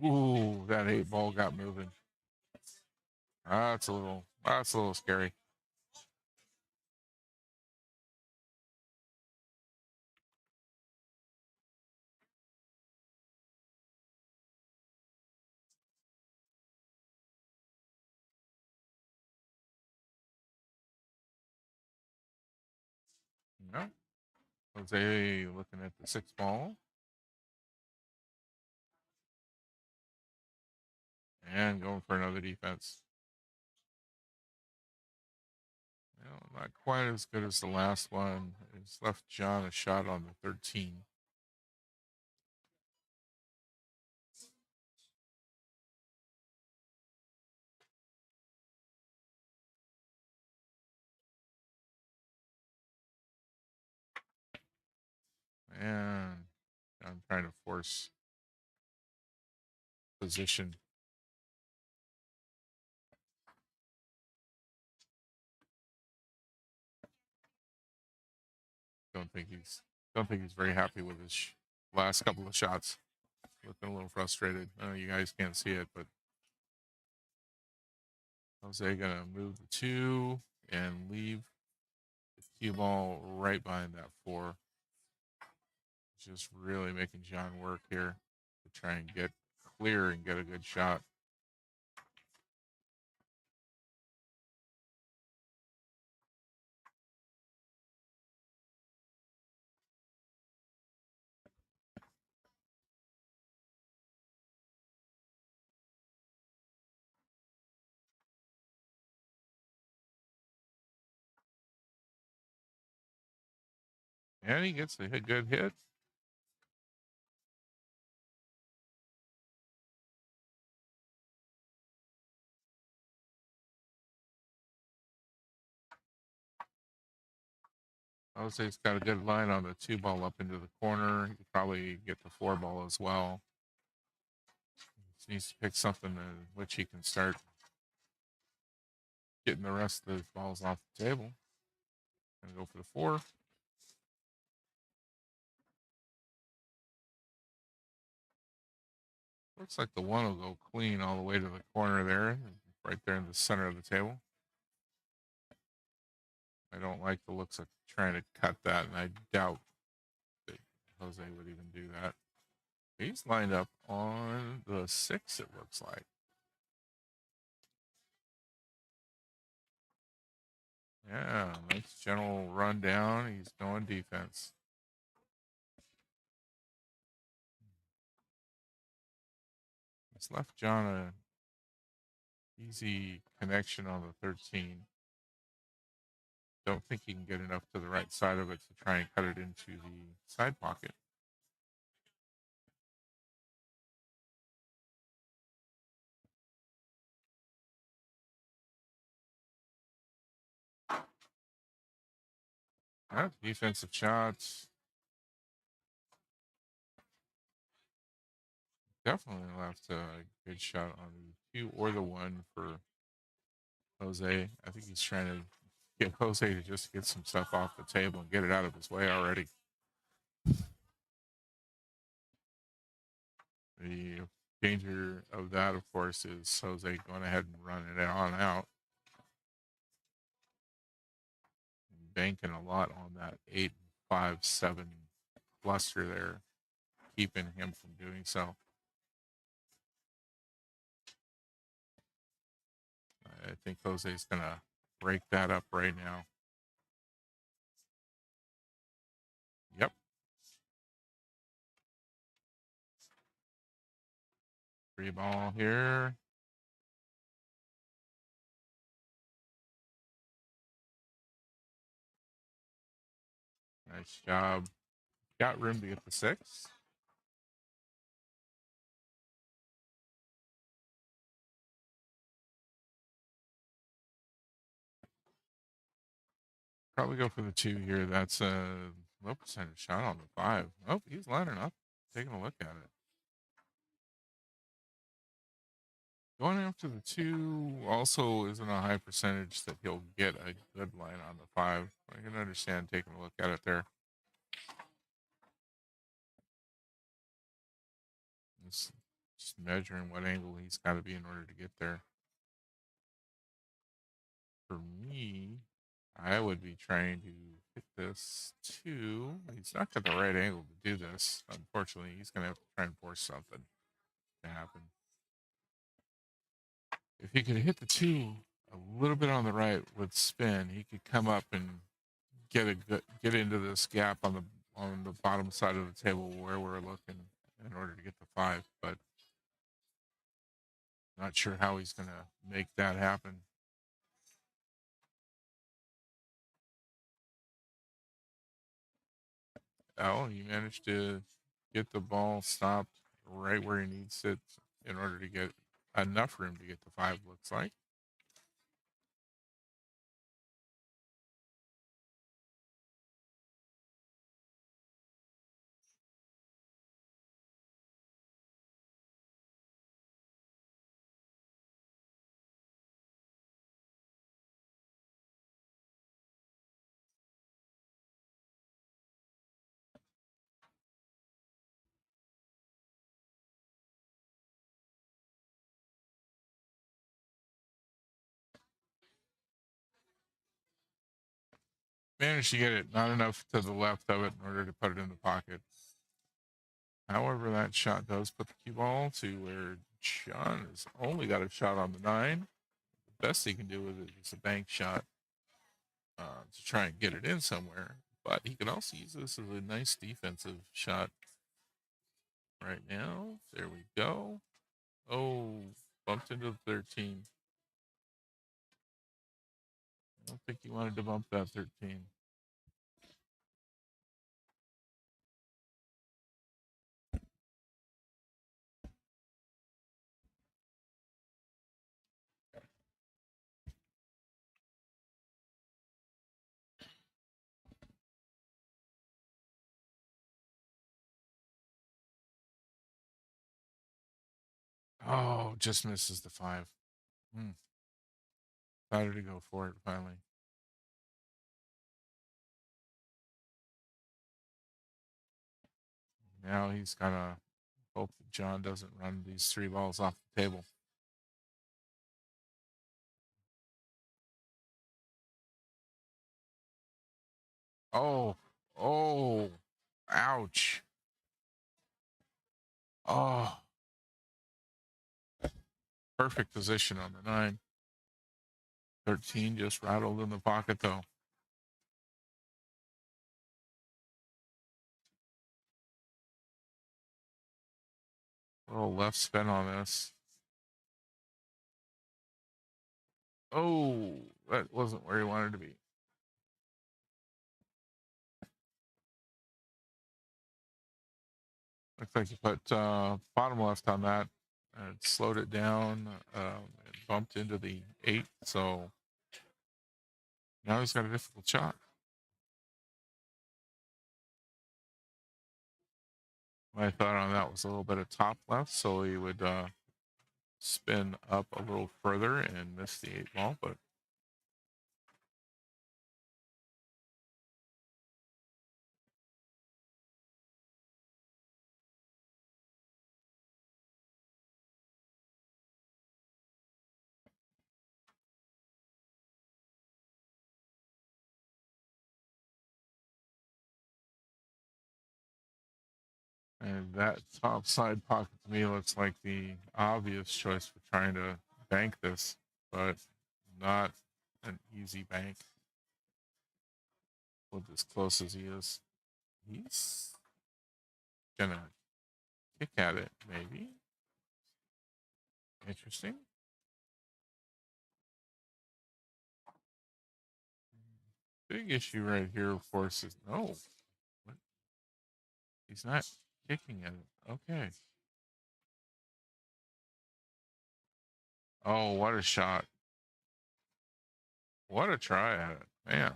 Ooh, that 8 ball got moving. That's a little scary. No. Jose looking at the 6 ball. And going for another defense. Well, not quite as good as the last one. It's left John a shot on the 13. And I'm trying to force position. Don't think he's very happy with his last couple of shots. Looking a little frustrated. I know you guys can't see it, but Jose gonna move the 2 and leave the cue ball right behind that 4. Just really making John work here to try and get clear and get a good shot. And he gets a good hit. Jose's got a good line on the 2 ball up into the corner. He could probably get the 4 ball as well. He needs to pick something in which he can start getting the rest of the balls off the table. Gonna go for the 4. Looks like the 1 will go clean all the way to the corner there, right there in the center of the table. I don't like the looks of trying to cut that, and I doubt that Jose would even do that. He's lined up on the 6, it looks like. Yeah, nice general rundown. He's going defense. He's left John a easy connection on the 13. Don't think he can get enough to the right side of it to try and cut it into the side pocket. Defensive shots. Definitely left a good shot on the 2 or the 1 for Jose. I think he's trying to get Jose to just get some stuff off the table and get it out of his way already. The danger of that, of course, is Jose going ahead and running it on out. Banking a lot on that 8, 5, 7 cluster there, keeping him from doing so. I think Jose's going to break that up right now. Yep. Free ball here. Nice job. Got room to get the 6. Probably go for the 2 here. That's a low percentage shot on the 5. Oh, he's lining up. Taking a look at it. Going after the 2 also isn't a high percentage that he'll get a good line on the 5. I can understand taking a look at it there. Just measuring what angle he's got to be in order to get there. For me, I would be trying to hit this 2. He's not got the right angle to do this. Unfortunately, he's going to have to try and force something to happen. If he could hit the 2 a little bit on the right with spin, he could come up and get into this gap on the bottom side of the table where we're looking in order to get the 5. But not sure how he's going to make that happen. Oh, he managed to get the ball stopped right where he needs it in order to get enough room to get the 5, looks like. Managed to get it not enough to the left of it in order to put it in the pocket. However, that shot does put the cue ball to where John has only got a shot on the 9. The best he can do with it is a bank shot to try and get it in somewhere. But he can also use this as a nice defensive shot right now. There we go. Oh, bumped into the 13. I don't think he wanted to bump that 13. Oh, just misses the 5. Better to go for it finally. Now he's gotta hope that John doesn't run these 3 balls off the table. Oh, oh, ouch. Oh, perfect position on the 9. 13 just rattled in the pocket though. Little left spin on this. Oh, that wasn't where he wanted to be. Looks like you put bottom left on that and slowed it down. It bumped into the 8, so now he's got a difficult shot. My thought on that was a little bit of top left, so he would spin up a little further and miss the 8 ball, but and that top side pocket to me looks like the obvious choice for trying to bank this, but not an easy bank with as close as he is. He's gonna kick at it, maybe. Interesting. Big issue right here, of course, is no. What? He's not kicking at it. Okay. Oh, what a shot. What a try at it. Man.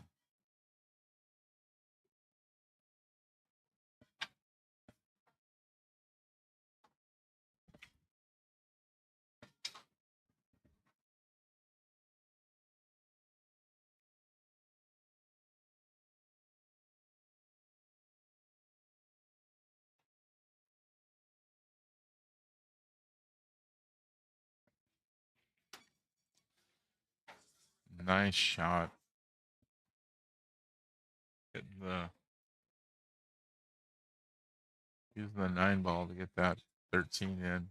Nice shot. Getting the using the 9 ball to get that 13 in.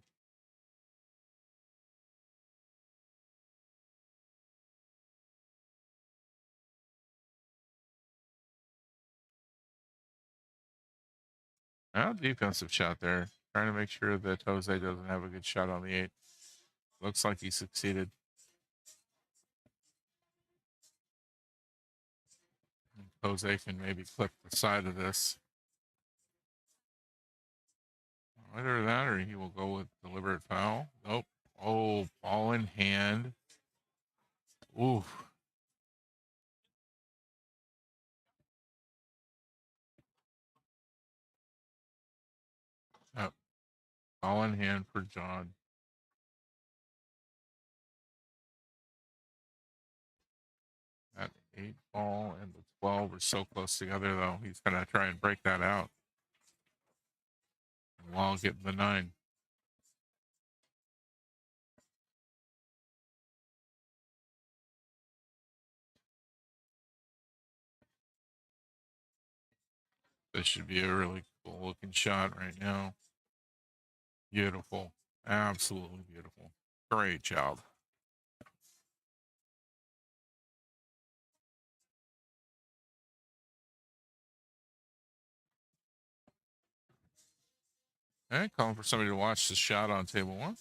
Now defensive shot there. Trying to make sure that Jose doesn't have a good shot on the 8. Looks like he succeeded. Jose can maybe clip the side of this. Either that or he will go with deliberate foul. Nope. Oh, ball in hand. Oof. Yep. Ball in hand for John. That 8 ball and the 12 are so close together, though. He's going to try and break that out while getting the 9. This should be a really cool looking shot right now. Beautiful. Absolutely beautiful. Great job. Okay, calling for somebody to watch the shot on table 1.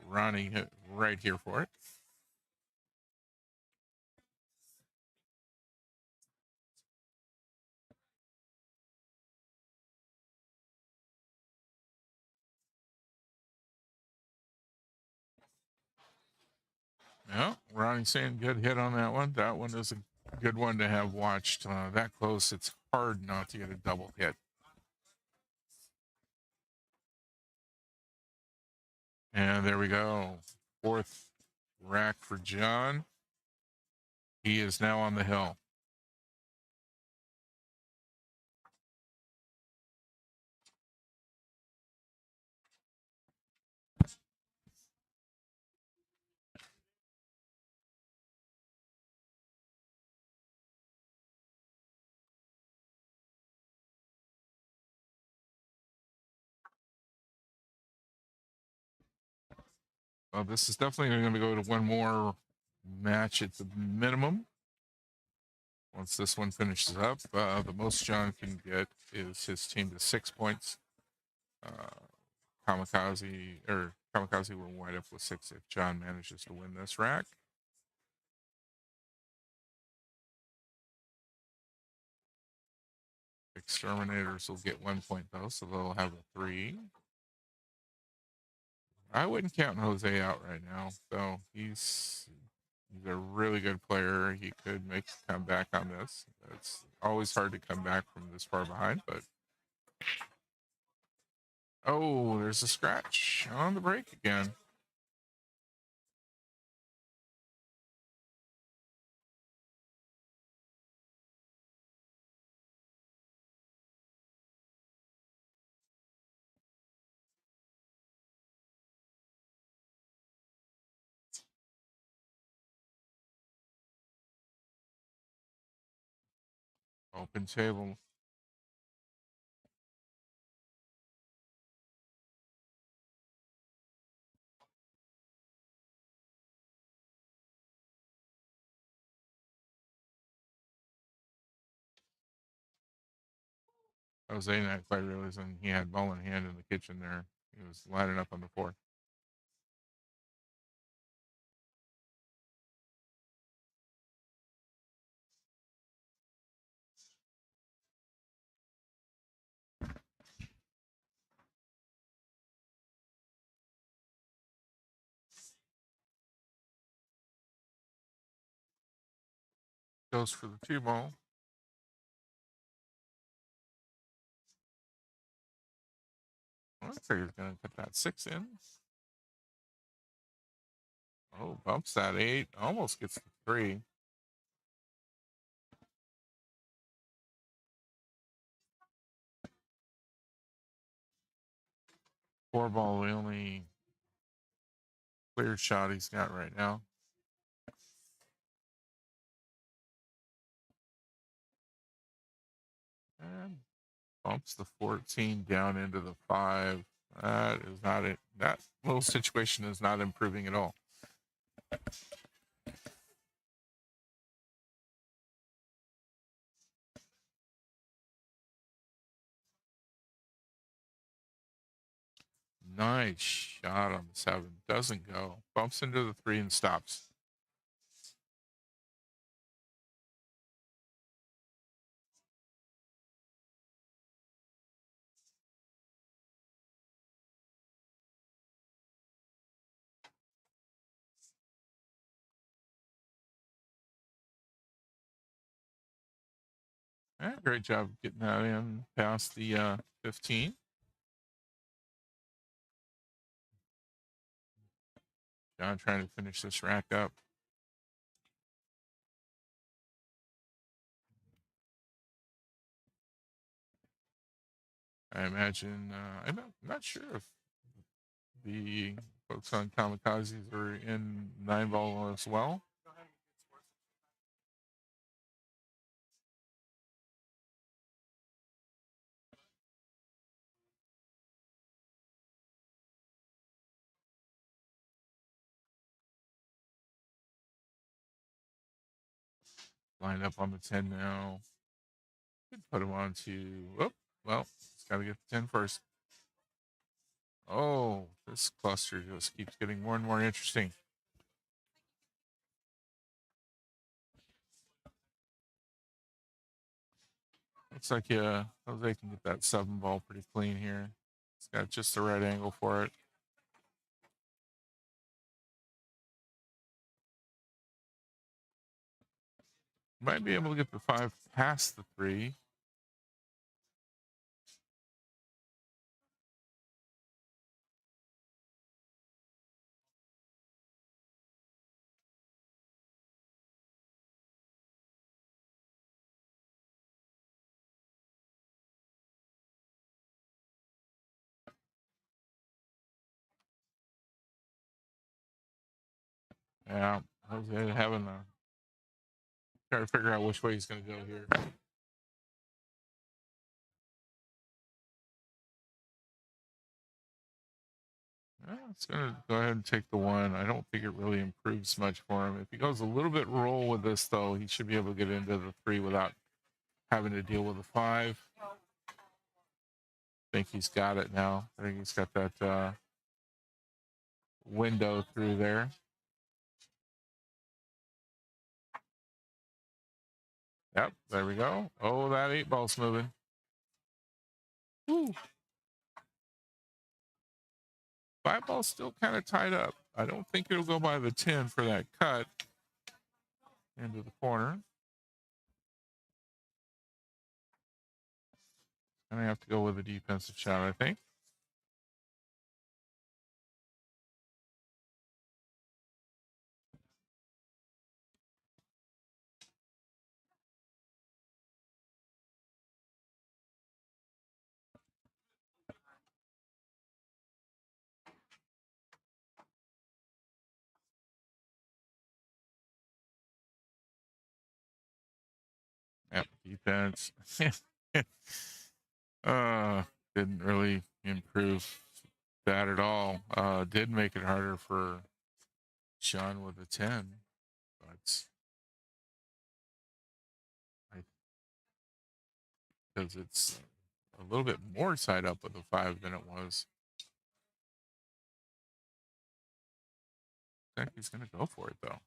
Ronnie right here for it. Yeah, Ronnie saying good hit on that one. That one is a good one to have watched. That close, it's hard not to get a double hit. And there we go. Fourth rack for John. He is now on the hill. Well, this is definitely going to go to one more match at the minimum. Once this one finishes up, the most John can get is his team to 6 points. Kamicazi will wind up with 6 if John manages to win this rack. Exterminators will get 1 point though, so they'll have a 3. I wouldn't count Jose out right now, though. He's a really good player. He could make a comeback on this. It's always hard to come back from this far behind, but oh, there's a scratch on the break again. Open table. Jose not quite realizing he had ball in hand in the kitchen there. He was lining up on the floor. Goes for the 2 ball. Looks like he's going to put that 6 in. Oh, bumps that 8. Almost gets the 3. Four ball, the only clear shot he's got right now. And bumps the 14 down into the 5. That is not it. That little situation is not improving at all. Nice shot on the 7. Doesn't go. Bumps into the 3 and stops. Great job getting that in past the 15. John trying to finish this rack up. I imagine, I'm not sure if the folks on Kamikazes are in Nineball as well. Lined up on the 10 now. Could put him on to, oh, well, he's got to get the 10 first. Oh, this cluster just keeps getting more and more interesting. Looks like Jose can get that 7 ball pretty clean here. He's got just the right angle for it. Might be able to get the 5 past the 3. Yeah, Jose having a trying to figure out which way he's going to go here. Yeah, it's going to go ahead and take the one. I don't think it really improves much for him. If he goes a little bit roll with this, though, he should be able to get into the 3 without having to deal with the 5. I think he's got it now. I think he's got that window through there. Yep, there we go. Oh, that 8-ball's moving. Woo. 5-ball's still kind of tied up. I don't think it'll go by the 10 for that cut into the corner. And I have to go with a defensive shot, I think. Yep, defense. uh, didn't really improve that at all. Did make it harder for Sean with a 10, but because it's a little bit more tied up with a 5 than it was. I think he's going to go for it, though.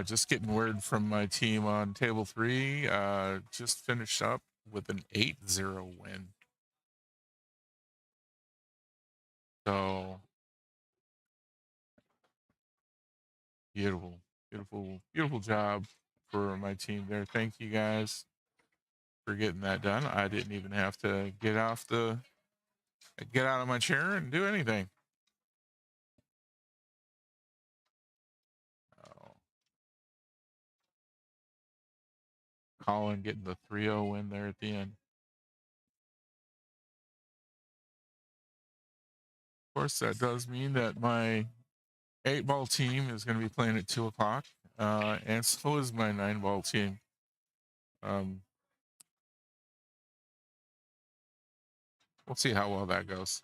Just getting word from my team on table 3. Just finished up with an 8-0 win. So beautiful, beautiful, beautiful job for my team there. Thank you guys for getting that done. I didn't even have to get out of my chair and do anything. Oh. Colin getting the 3-0 win there at the end. Of course, that does mean that my 8-ball team is going to be playing at 2 o'clock, and so is my 9-ball team. We'll see how well that goes.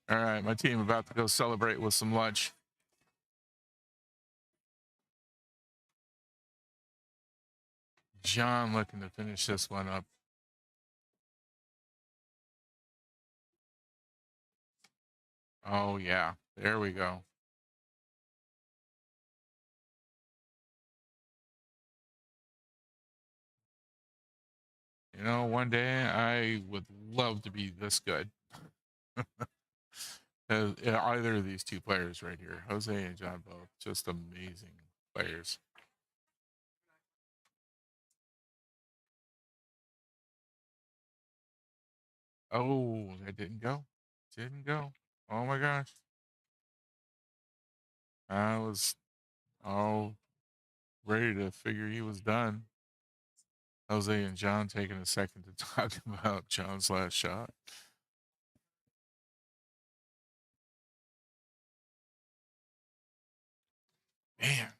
All right, my team about to go celebrate with some lunch. John looking to finish this one up. Oh, yeah. There we go. You know, one day I would love to be this good. Either of these two players right here, Jose and John, both just amazing players. Oh, that didn't go. Didn't go. Oh my gosh. I was, oh, ready to figure he was done. Jose and John taking a second to talk about John's last shot. Man.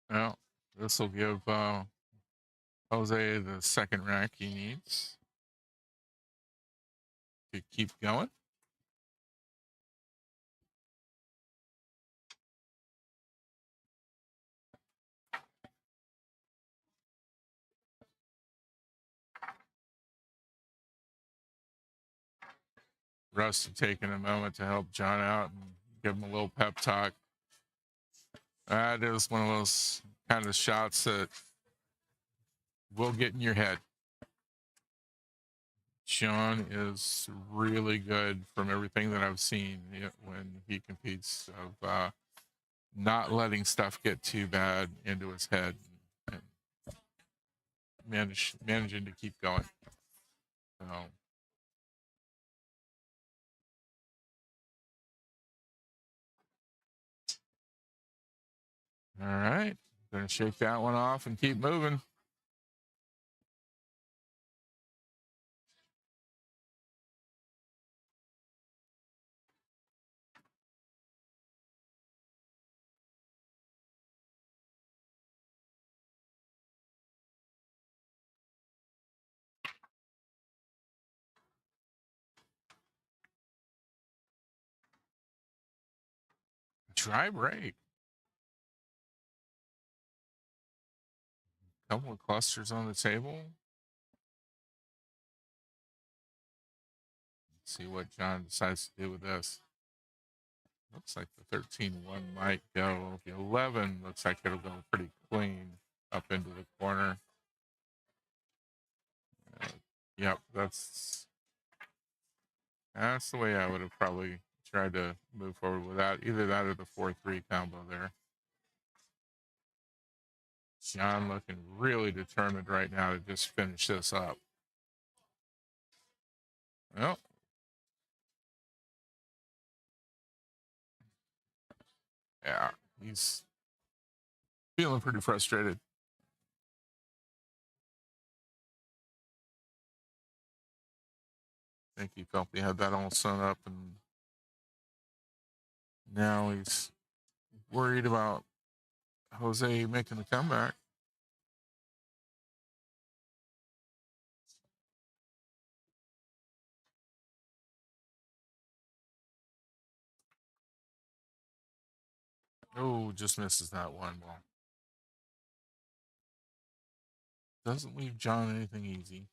Well, this will give Jose the second rack he needs to keep going. Russ taking a moment to help John out and give him a little pep talk. That is one of those kind of shots that will get in your head. John is really good from everything that I've seen when he competes, of not letting stuff get too bad into his head and managing to keep going. So, all right, gonna shake that one off and keep moving. Dry break. Couple of clusters on the table. Let's see what John decides to do with this. Looks like the 13-1 might go. The 11 looks like it'll go pretty clean up into the corner. Yep, that's the way I would have probably tried to move forward with that. Either that or the 4-3 combo there. John looking really determined right now to just finish this up. Well, yeah, he's feeling pretty frustrated. I think he felt he had that all set up, and now he's worried about Jose making the comeback. Oh, just misses that one. Well, doesn't leave John anything easy.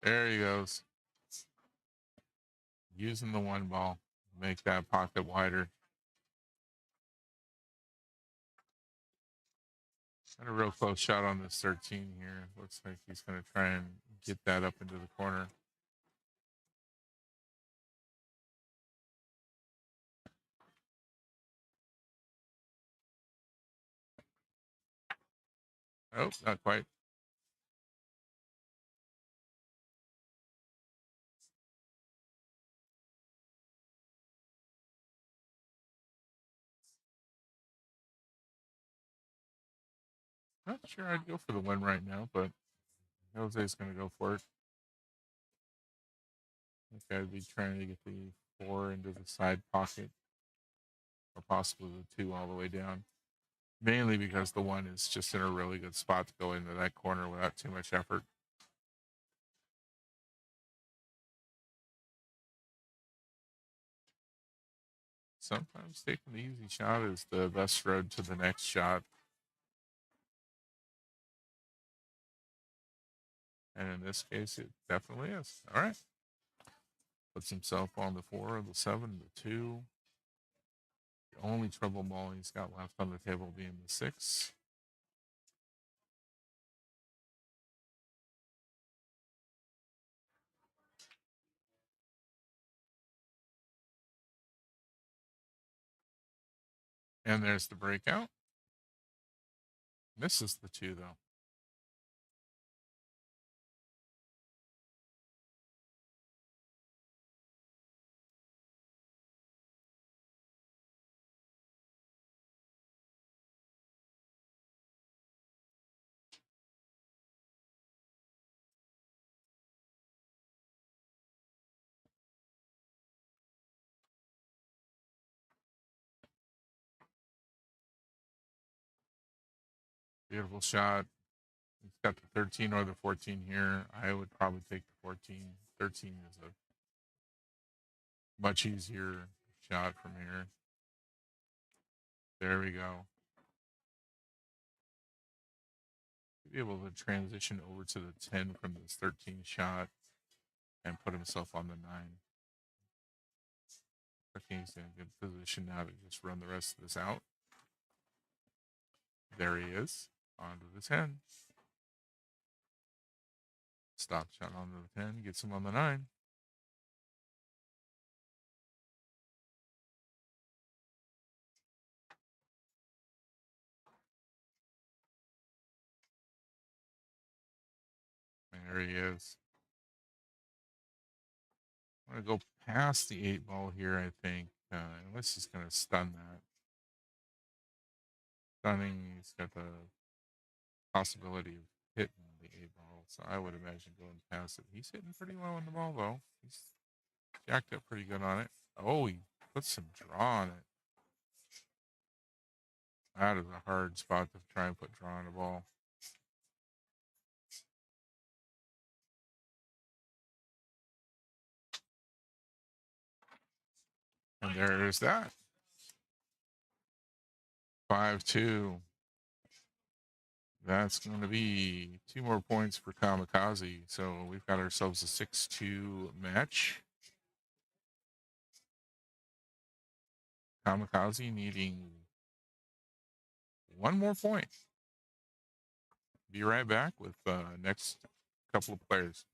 There he goes. Using the one ball, make that pocket wider. Got a real close shot on this 13 here. Looks like he's going to try and get that up into the corner. Oh, not quite. Not sure I'd go for the win right now, but Jose's going to go for it. I think I'd be trying to get the 4 into the side pocket, or possibly the 2 all the way down. Mainly because the 1 is just in a really good spot to go into that corner without too much effort. Sometimes taking the easy shot is the best road to the next shot. And in this case, it definitely is. All right. Puts himself on the 4, the 7, the 2. The only trouble ball he's got left on the table being the 6. And there's the breakout. Misses the 2, though. Beautiful shot. He's got the 13 or the 14 here. I would probably take the 14. 13 is a much easier shot from here. There we go. Be able to transition over to the 10 from this 13 shot and put himself on the 9. I think he's in a good position now to just run the rest of this out. There he is. Onto the 10. Stop shot onto the 10. Gets him on the 9. There he is. I'm going to go past the 8 ball here, I think. Unless he's going to stun that. Stunning, he's got the possibility of hitting the 8 ball. So I would imagine going past it. He's hitting pretty low on the ball, though. He's jacked up pretty good on it. Oh, he puts some draw on it. That is a hard spot to try and put draw on the ball. And there's that. 5-2. That's going to be 2 more points for Kamicazi. So we've got ourselves a 6-2 match. Kamicazi needing 1 more point. Be right back with next couple of players.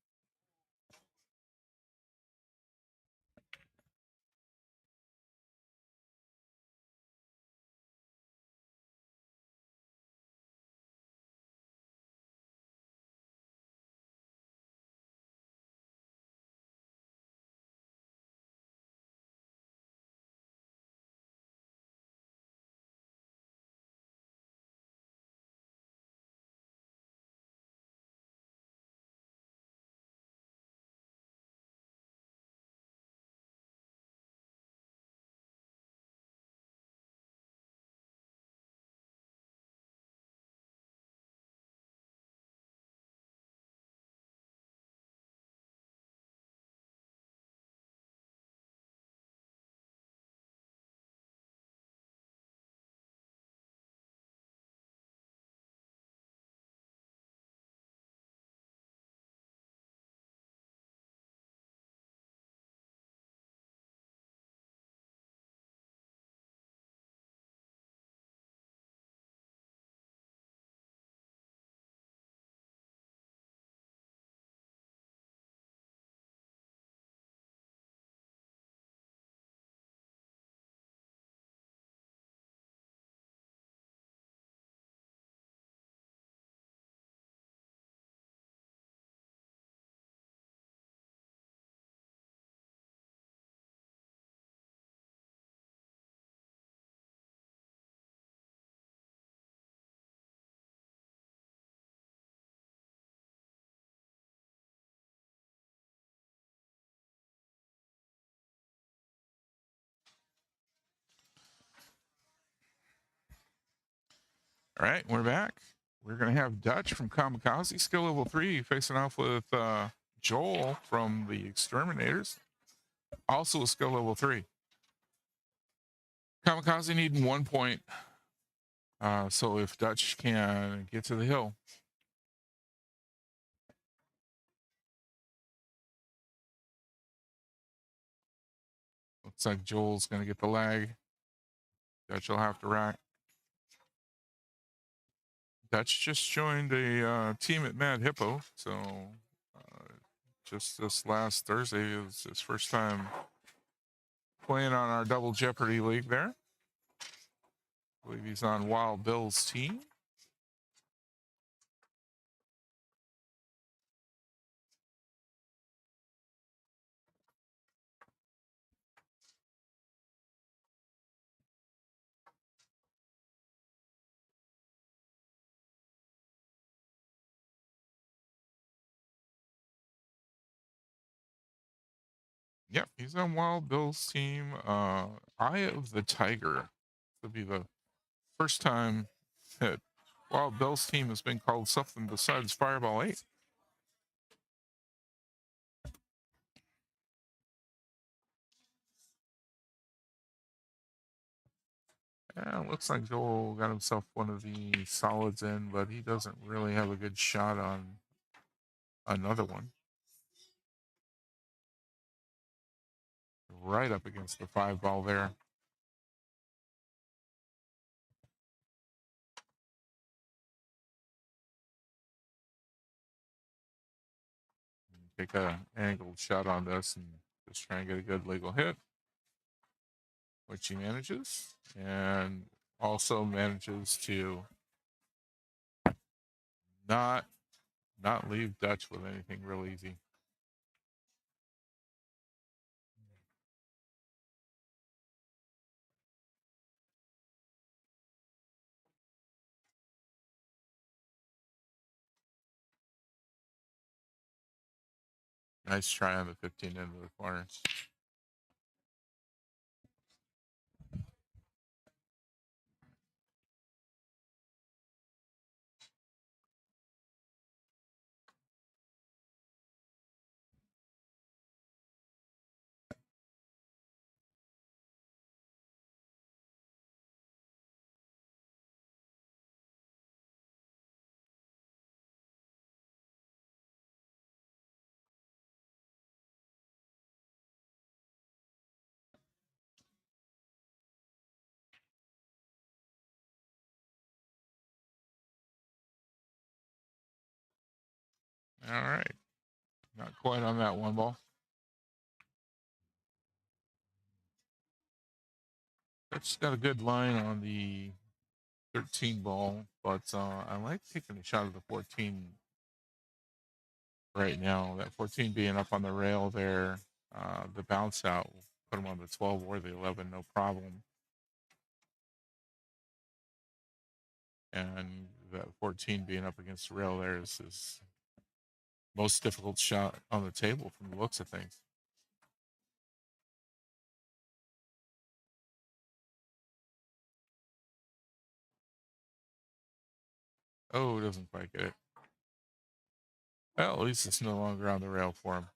All right, we're back. We're going to have Dutch from Kamicazi, skill level 3, facing off with Joel from the Exterminators, also a skill level 3. Kamicazi needing 1 point. So if Dutch can get to the hill. Looks like Joel's going to get the lag. Dutch will have to rack. Dutch just joined a team at Mad Hippo. So just this last Thursday is his first time playing on our Double Jeopardy League there. I believe he's on Wild Bill's team. Yep, he's on Wild Bill's team. Eye of the Tiger. This will be the first time that Wild Bill's team has been called something besides Fireball 8. Yeah, looks like Joel got himself one of the solids in, but he doesn't really have a good shot on another one. Right up against the 5 ball there. Take a angled shot on this and just try and get a good legal hit, which he manages, and also manages to not leave Dutch with anything real easy. Nice try on the 15 into the corner. All right. Not quite on that one ball. That's got a good line on the 13 ball, but I like taking a shot at the 14 right now. That 14 being up on the rail there, the bounce out will put him on the 12 or the 11, no problem. And that 14 being up against the rail there is his most difficult shot on the table from the looks of things. Oh, doesn't quite get it. Well, at least it's no longer on the rail for him.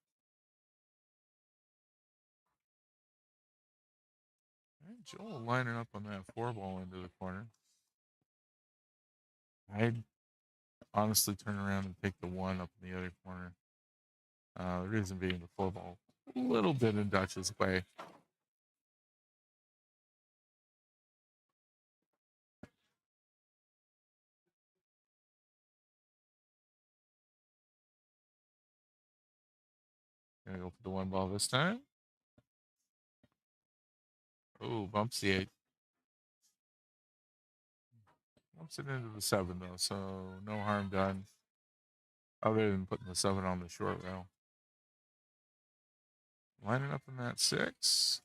And Joel lining up on that 4 ball into the corner. I'd honestly turn around and take the 1 up in the other corner. The reason being the 4 ball a little bit in Dutch's way. Gonna go for the 1 ball this time. Oh, bumps the 8. Bumps it into the 7 though, so no harm done. Other than putting the 7 on the short rail. Lining up in that 6.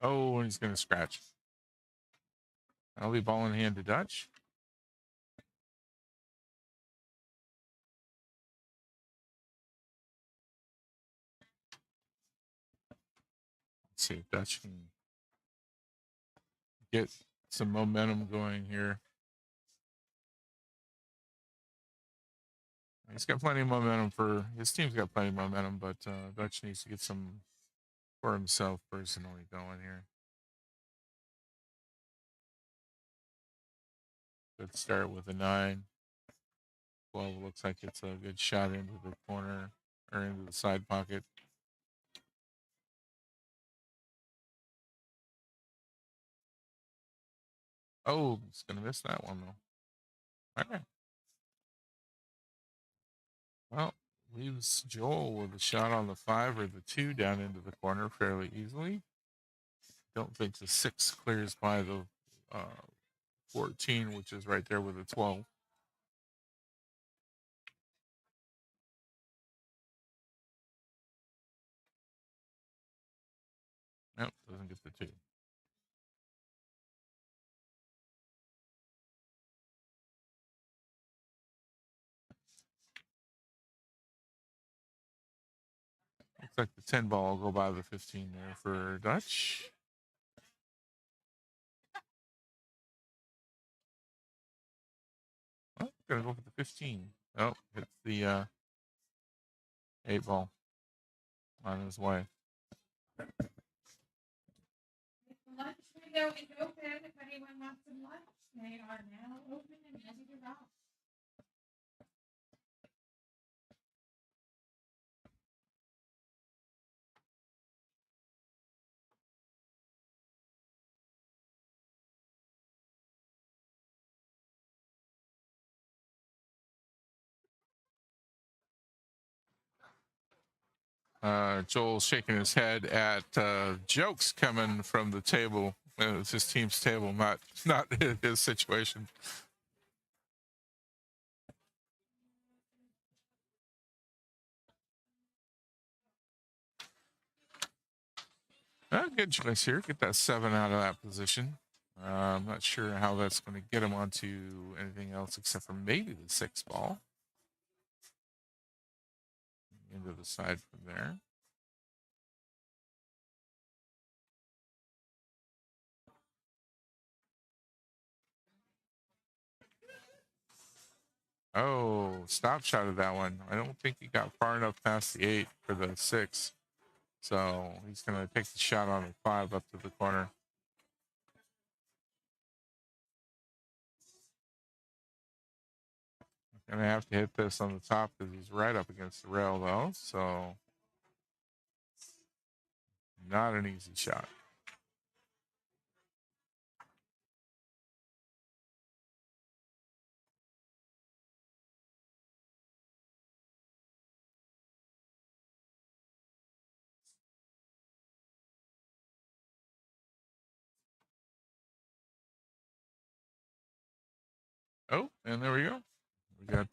Oh, and he's gonna scratch. That'll be ball in hand to Dutch. Let's see if Dutch can get some momentum going here. He's got plenty of momentum for his team's got plenty of momentum, but Dutch needs to get some for himself personally going here. Good start with a 9. 12 looks like it's a good shot into the corner or into the side pocket. Oh, it's going to miss that one, though. Okay. Well, leaves Joel with a shot on the 5 or the 2 down into the corner fairly easily. Don't think the 6 clears by the 14, which is right there with a 12. Nope, doesn't get the 2. Looks like the 10 ball will go by the 15 there for Dutch. Oh, gonna go for the 15. Oh, hits the 8 ball on his way. The lunch window is open. If anyone wants some lunch, they are now open and ready to rock. Joel's shaking his head at jokes coming from the table. It's his team's table, not his situation. Good choice here. Get that 7 out of that position. I'm not sure how that's going to get him onto anything else except for maybe the 6 ball. Into the side from there. Oh, stop shot of that one. I don't think he got far enough past the 8 for the 6. So he's going to take the shot on the 5 up to the corner. Gonna have to hit this on the top because he's right up against the rail, though. So not an easy shot. Oh, and there we go. We got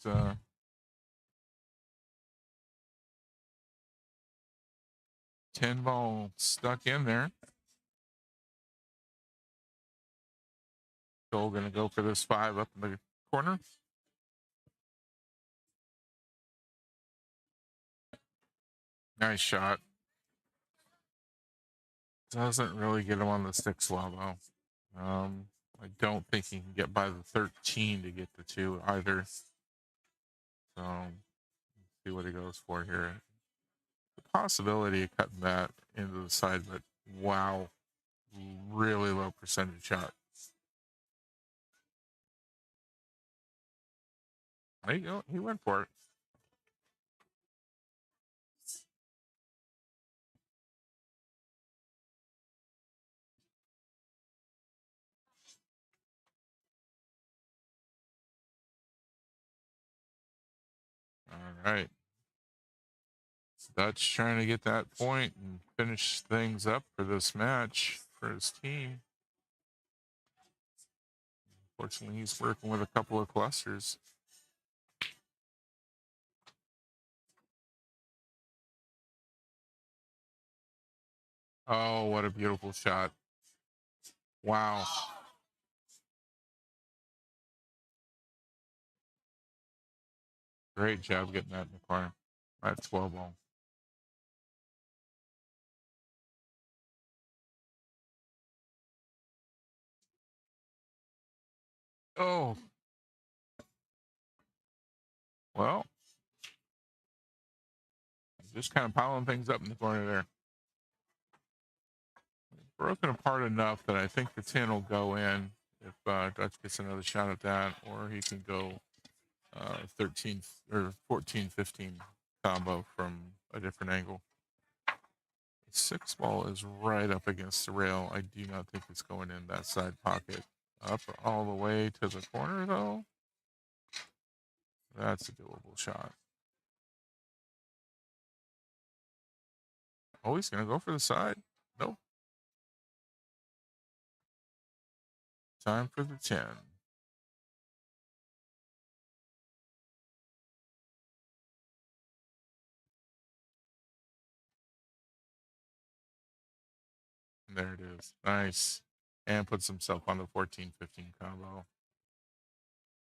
10 ball stuck in there. Joel gonna go for this 5 up in the corner. Nice shot. Doesn't really get him on the 6 well, though. I don't think he can get by the 13 to get the 2 either. So let's see what he goes for here. The possibility of cutting that into the side, but wow, really low percentage shot. There you go. He went for it. All right. Dutch trying to get that point and finish things up for this match for his team. Fortunately, he's working with a couple of clusters. Oh, what a beautiful shot. Wow. Great job getting that in the corner. That's 12 ball. Oh. Well, just kind of piling things up in the corner there. Broken apart enough that I think the 10 will go in if Dutch gets another shot at that, or he can go 13 or 14, 15 combo from a different angle. The 6 ball is right up against the rail. I do not think it's going in that side pocket. Up all the way to the corner, though. That's a doable shot. Oh, he's going to go for the side. Nope. Time for the 10. And there it is. Nice. And puts himself on the 14, 15 combo.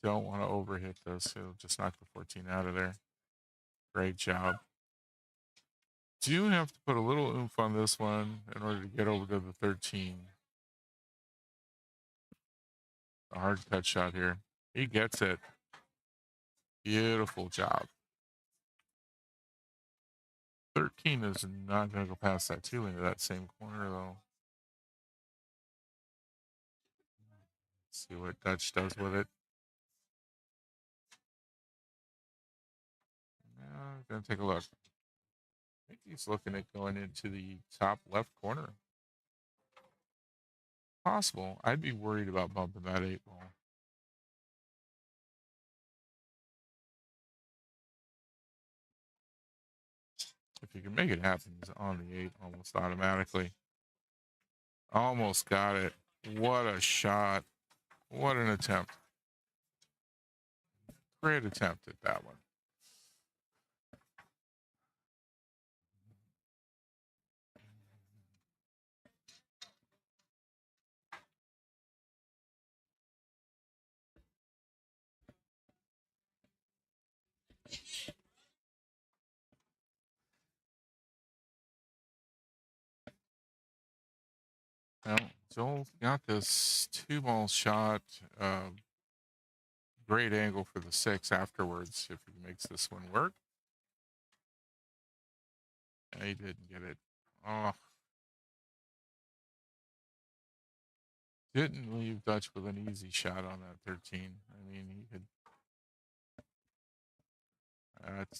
Don't want to overhit this. He'll just knock the 14 out of there. Great job. Do have to put a little oomph on this one in order to get over to the 13. A hard cut shot here. He gets it. Beautiful job. 13 is not going to go past that 2 into that same corner, though. Let's see what Dutch does with it. Gonna take a look. I think he's looking at going into the top left corner. Possible. I'd be worried about bumping that 8 ball. If you can make it happen, he's on the 8 almost automatically. Almost got it. What a shot. What an attempt. Great attempt at that one. Well, Joel got this 2 ball shot. Great angle for the 6 afterwards if he makes this one work. He didn't get it. Oh. Didn't leave Dutch with an easy shot on that 13. I mean, he could.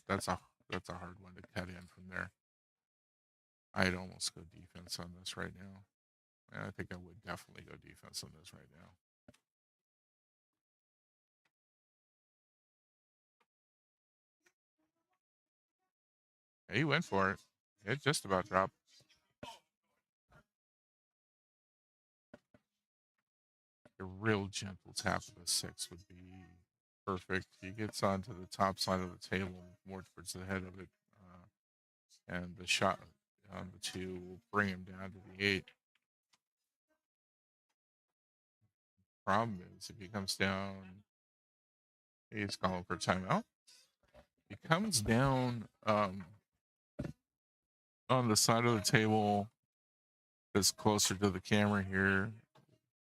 That's a hard one to cut in from there. I'd almost go defense on this right now. I think I would definitely go defense on this right now. He went for it. It just about dropped. A real gentle tap of the 6 would be perfect. He gets onto the top side of the table, more towards the head of it, and the shot on the 2 will bring him down to the 8. Problem is, if he comes down, he's calling for timeout. He comes down on the side of the table that's closer to the camera here.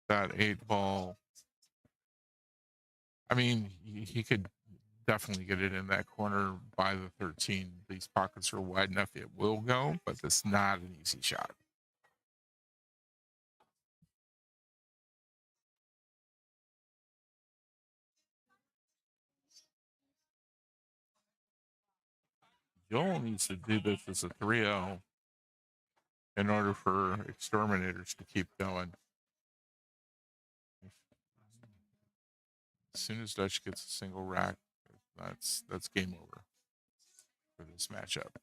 That 8 ball. I mean, he could definitely get it in that corner by the 13. These pockets are wide enough it will go, but it's not an easy shot. Joel needs to do this as a 3-0 in order for Exterminators to keep going. As soon as Dutch gets a single rack, that's game over for this matchup.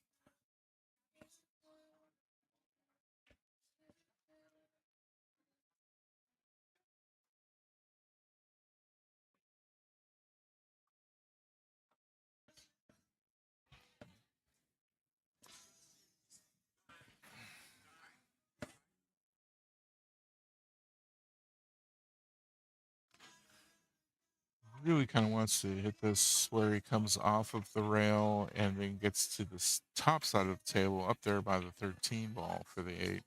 Really kind of wants to hit this where he comes off of the rail and then gets to the top side of the table up there by the 13 ball for the 8.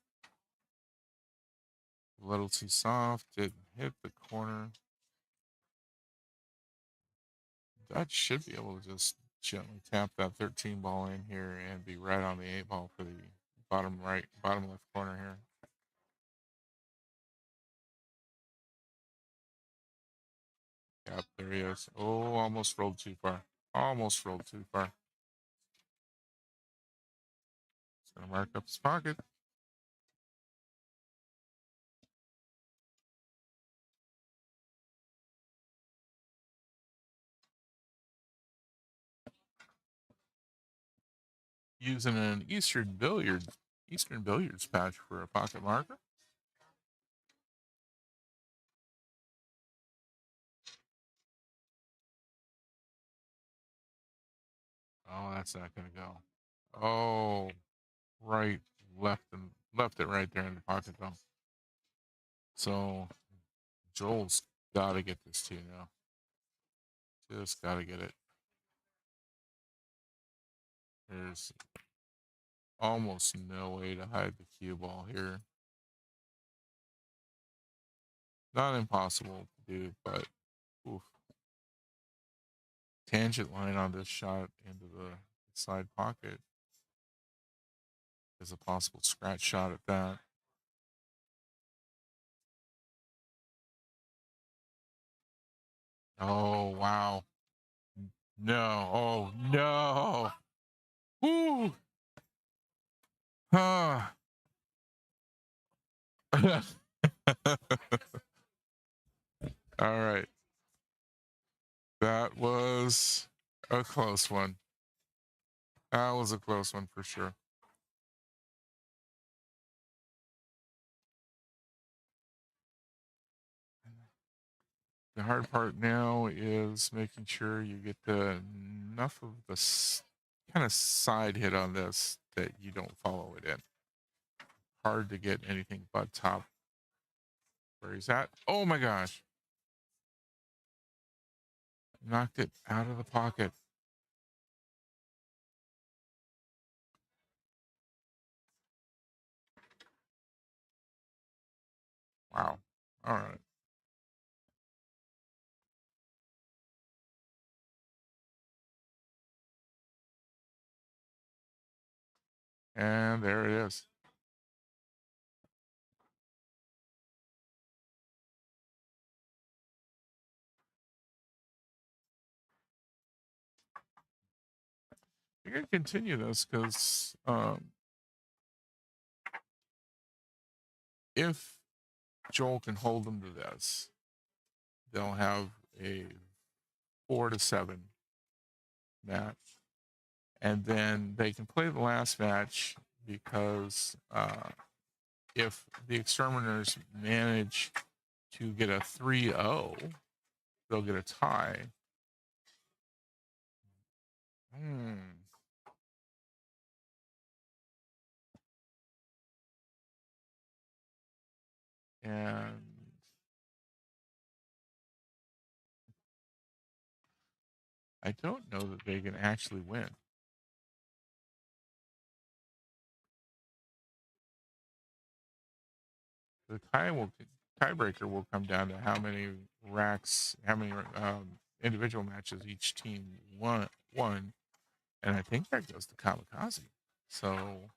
A little too soft. Didn't hit the corner. Dutch should be able to just gently tap that 13 ball in here and be right on the 8 ball for the bottom left corner here. Yep, there he is. Oh, almost rolled too far. Almost rolled too far. He's gonna mark up his pocket. Using an Eastern Billiards patch for a pocket marker. Oh, that's not gonna go. Oh, right, left it right there in the pocket though. So Joel's got to get this too now. Just got to get it. There's almost no way to hide the cue ball here. Not impossible to do, but oof. Tangent line on this shot into the side pocket is a possible scratch shot at that. Oh, wow. No. Oh, no. Woo. Huh. All right. That was a close one. That was a close one for sure. The hard part now is making sure you get enough of the kind of side hit on this that you don't follow it in. Hard to get anything but top where he's at. Oh my gosh. Knocked it out of the pocket. Wow. All right. And there it is. We're going to continue this because if Joel can hold them to this, they'll have a 4-7 match. And then they can play the last match because if the Exterminators manage to get a 3-0, they'll get a tie. And I don't know that they can actually win. The tiebreaker will come down to how many racks, how many individual matches each team won, and I think that goes to Kamicazi. So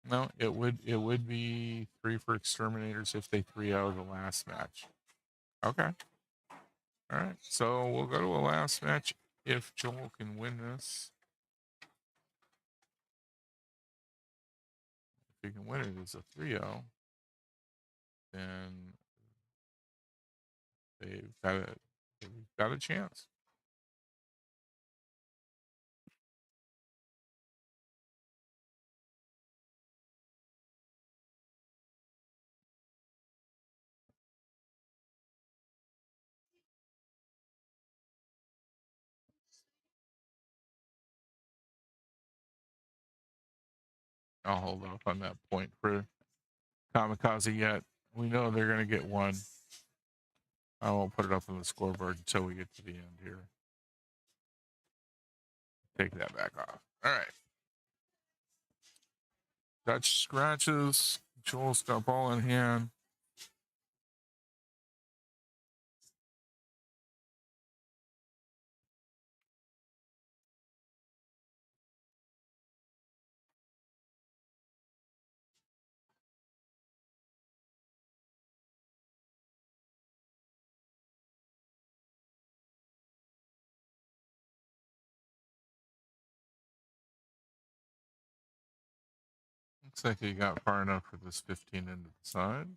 no, it would be 3 for Exterminators if they 3-0 the last match. Okay. All right. So we'll go to a last match if Joel can win this. If he can win it as a 3-0, then they've got a chance. I'll hold off on that point for Kamicazi yet. We know they're going to get one. I won't put it up on the scoreboard until we get to the end here. Take that back off. All right. Dutch scratches. Joel's got ball in hand. Looks like he got far enough for this 15 into the side.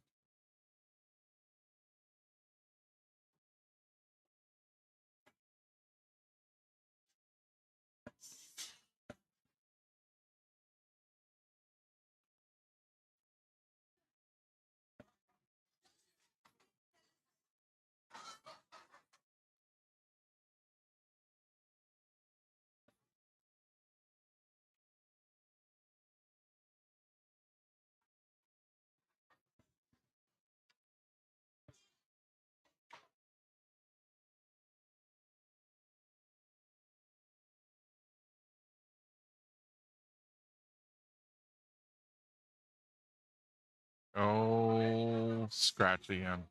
Oh, scratch again.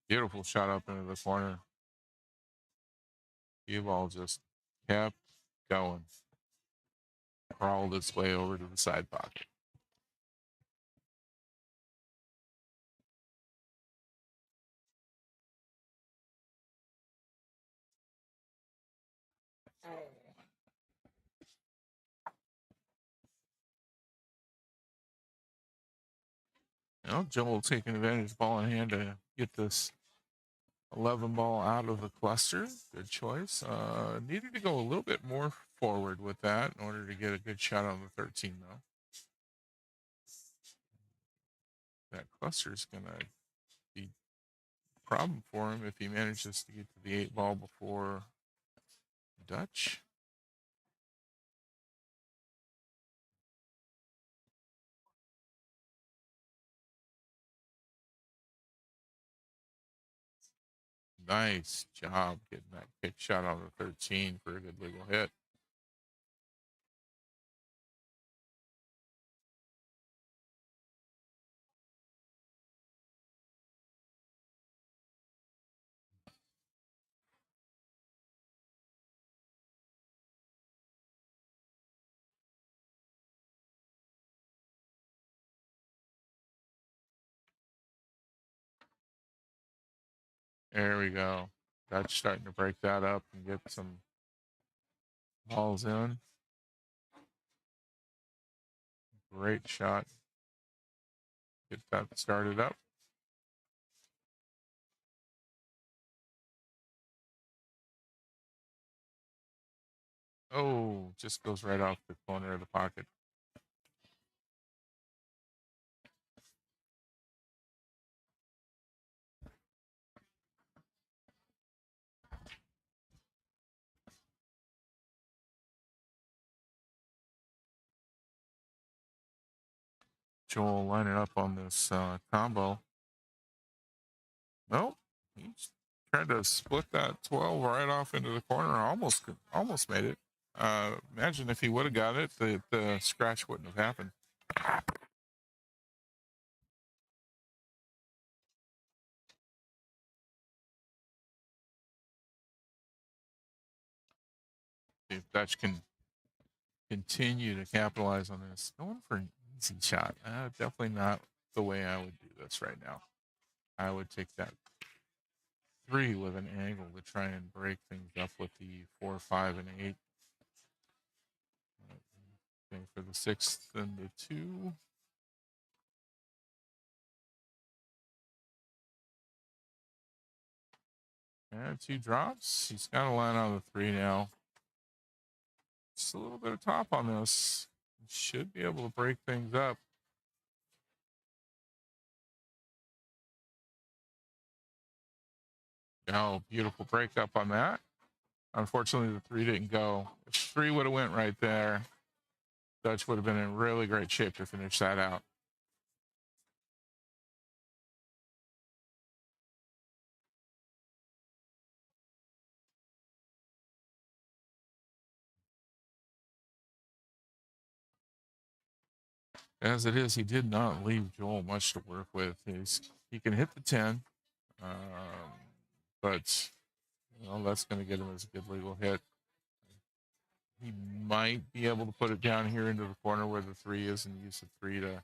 Beautiful shot up into the corner. Cue ball just kept going. Crawled its way over to the side pocket. You know, Joel taking advantage of ball in hand to get this 11 ball out of the cluster. Good choice. Needed to go a little bit more forward with that in order to get a good shot on the 13, though. That cluster is going to be a problem for him if he manages to get to the 8 ball before Dutch. Nice job getting that kick shot on the 13 for a good legal hit. There we go. Dutch starting to break that up and get some balls in. Great shot. Get that started up. Oh, just goes right off the corner of the pocket. Joel lining up on this combo. Nope. He's trying to split that 12 right off into the corner. Almost made it. Imagine if he would have got it, the scratch wouldn't have happened. If Dutch can continue to capitalize on this, going for an easy shot. Definitely not the way I would do this right now. I would take that 3 with an angle to try and break things up with the 4, 5, and 8. Okay, for the 6th and the 2. And 2 drops. He's got a line on the 3 now. Just a little bit of top on this. Should be able to break things up. Oh, beautiful breakup on that. Unfortunately, the 3 didn't go. If 3 would have went right there, Dutch would have been in really great shape to finish that out. As it is, he did not leave Joel much to work with. He can hit the 10, but that's going to get him as a good legal hit. He might be able to put it down here into the corner where the 3 is and use the 3 to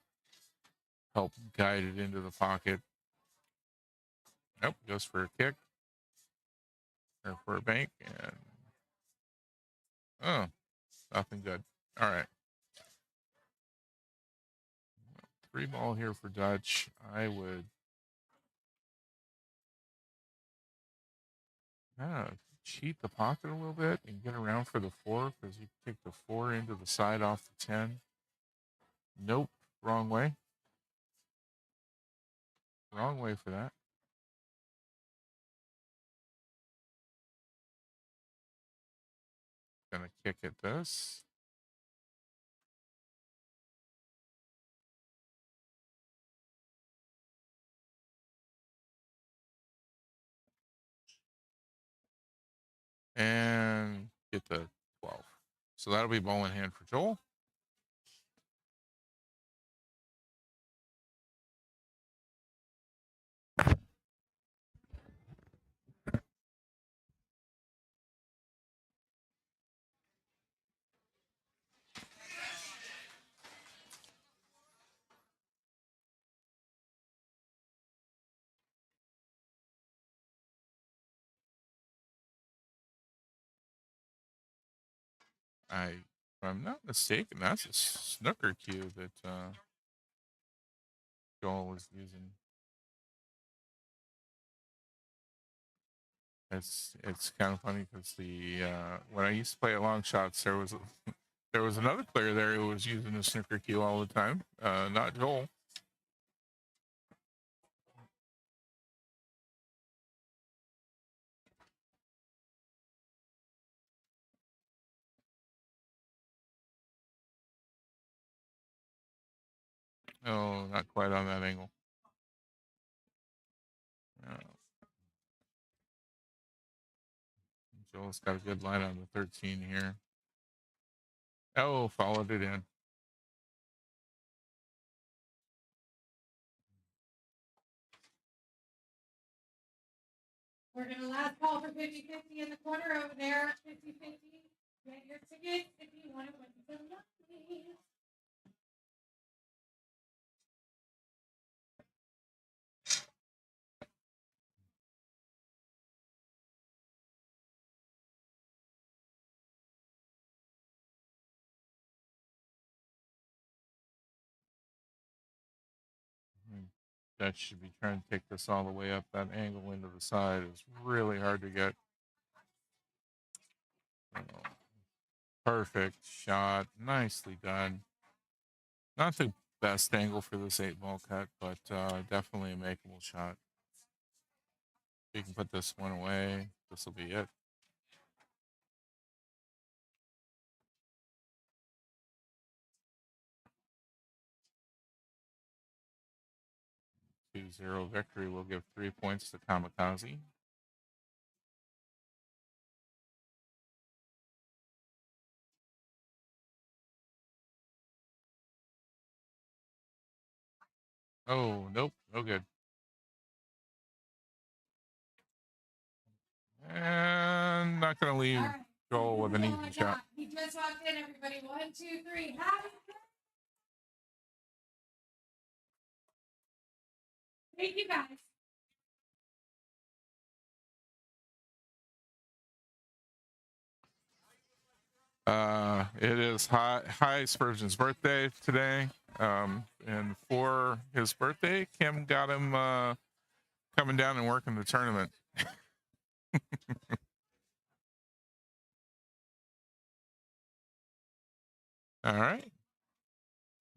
help guide it into the pocket. Nope, goes for a kick or for a bank, and nothing good. All right. 3 ball here for Dutch. I would cheat the pocket a little bit and get around for the 4 because you take the 4 into the side off the 10. Nope. Wrong way. Wrong way for that. Gonna kick at this. And get the 12. So that'll be ball in hand for Joel. If I'm not mistaken, that's a snooker cue that Joel was using. It's kind of funny because the when I used to play at long shots, there was another player there who was using the snooker cue all the time. Not Joel. Oh, not quite on that angle. Joel's got a good line on the 13 here. Oh, followed it in. We're going to last call for 50-50 in the corner over there. 50-50. Get your tickets if you want to win some money. That should be trying to take this all the way up. That angle into the side is really hard to get. Oh, perfect shot. Nicely done. Not the best angle for this 8-ball cut, but definitely a makeable shot. You can put this one away. This will be it. Two 2-0 victory will give 3 points to Kamicazi. Oh, nope. No good. And not going to leave Joel with an easy shot. He just walked in, everybody. 1, 2, 3. Happy Thank you, guys. It is High Spurgeon's birthday today. And for his birthday, Kim got him coming down and working the tournament. All right.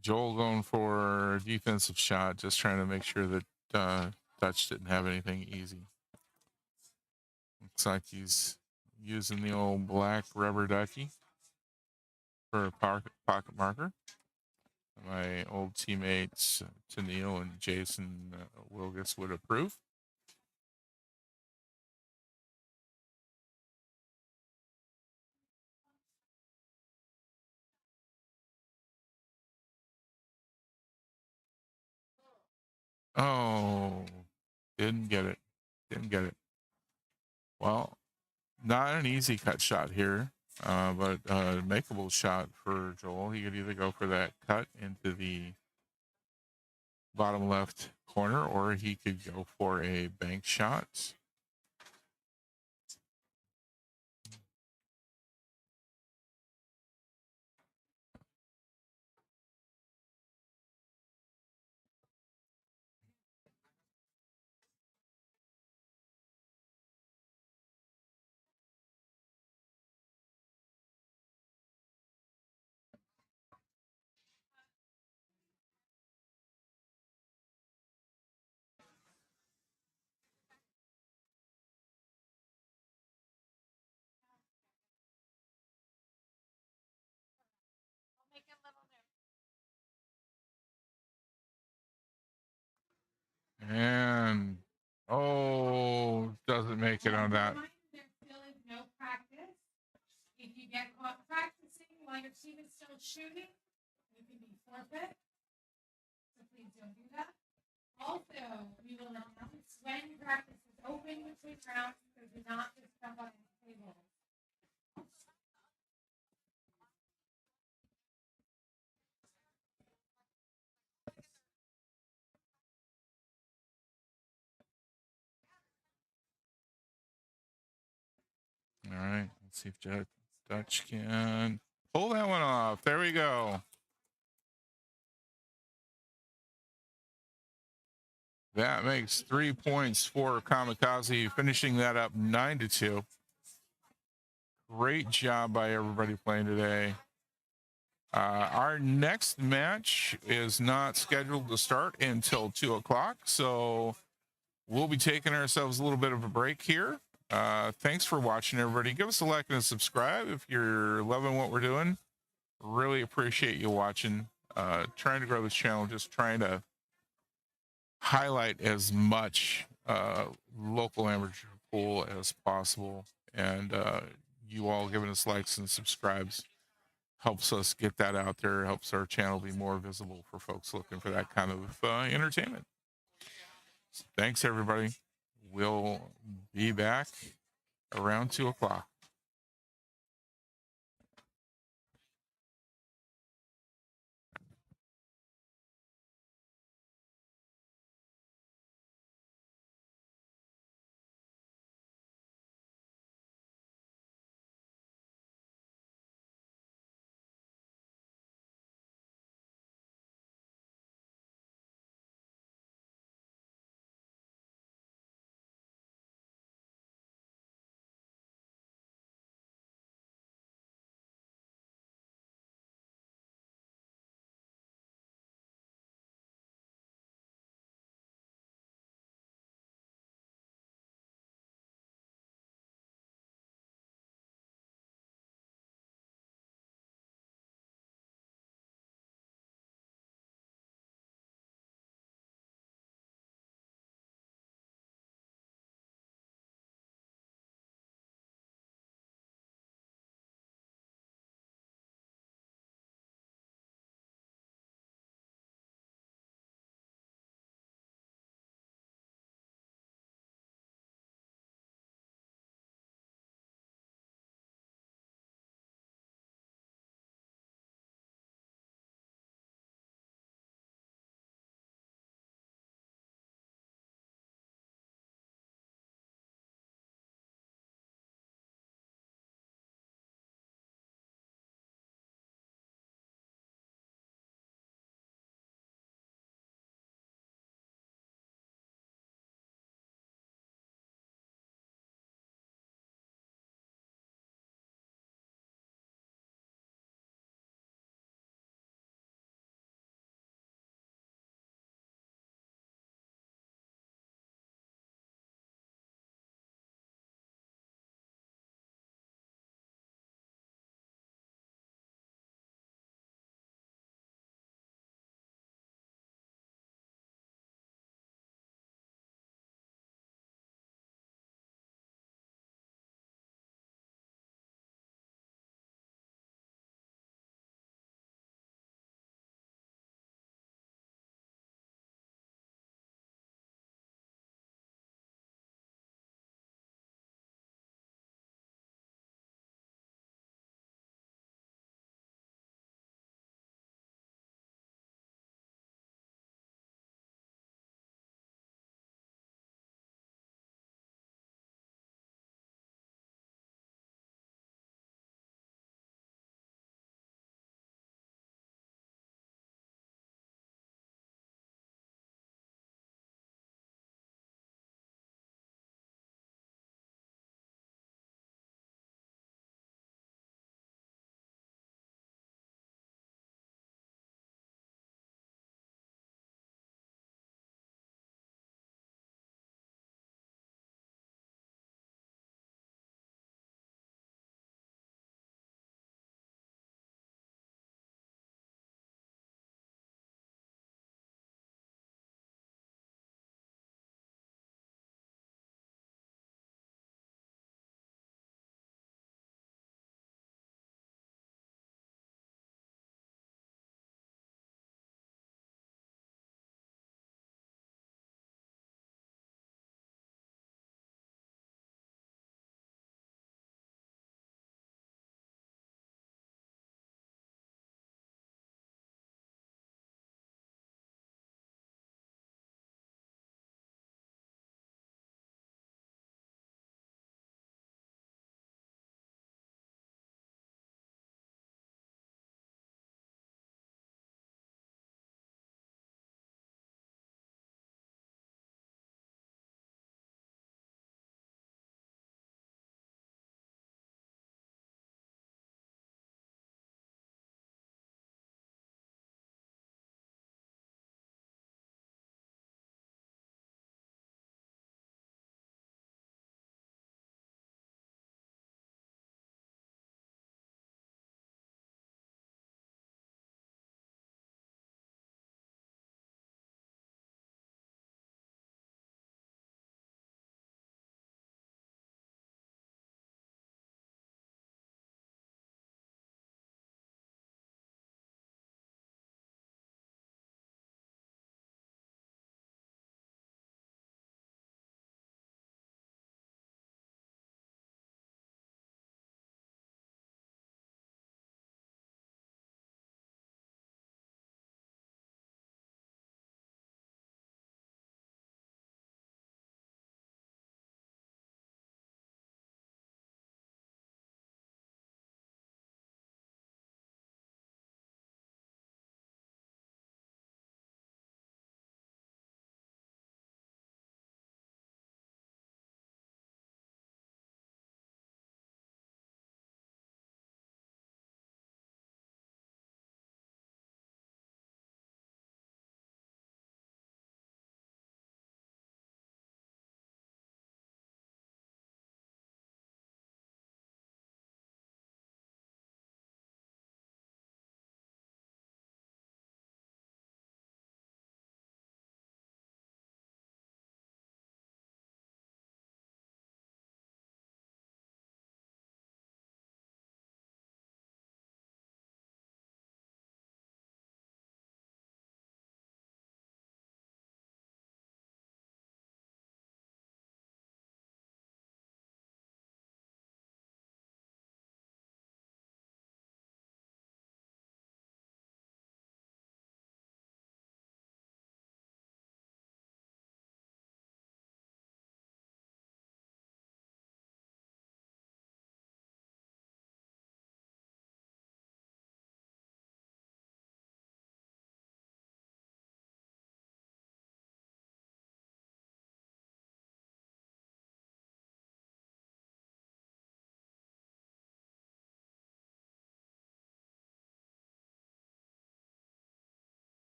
Joel going for a defensive shot, just trying to make sure that Dutch didn't have anything easy. Looks like he's using the old black rubber ducky for a pocket marker. My old teammates Tennille and Jason Wilgus would approve. Oh, didn't get it. Didn't get it. Well, not an easy cut shot here, but a makeable shot for Joel. He could either go for that cut into the bottom left corner, or he could go for a bank shot. doesn't make it on that. There still is no practice. If you get caught practicing while your team is still shooting, you can be forfeit. So please don't do that. Also, we will announce when practice is open between rounds, so do not just jump on the table. All right. Let's see if Dutch can pull that one off. There we go. That makes 3 points for Kamicazi, finishing that up 9-2. Great job by everybody playing today. Our next match is not scheduled to start until 2 o'clock, so we'll be taking ourselves a little bit of a break here. Thanks for watching, everybody. Give us a like and a subscribe if you're loving what we're doing. Really appreciate you watching. Trying to grow this channel, just trying to highlight as much local amateur pool as possible, and you all giving us likes and subscribes helps us get that out there, helps our channel be more visible for folks looking for that kind of entertainment. So thanks, everybody. We'll be back around 2 o'clock.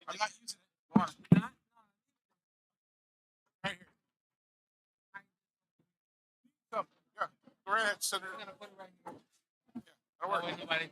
I'm not using it. Go on. Right here. Come. Yeah. Go right ahead. Center. I'm gonna put it right here. Yeah. That'll work. Anybody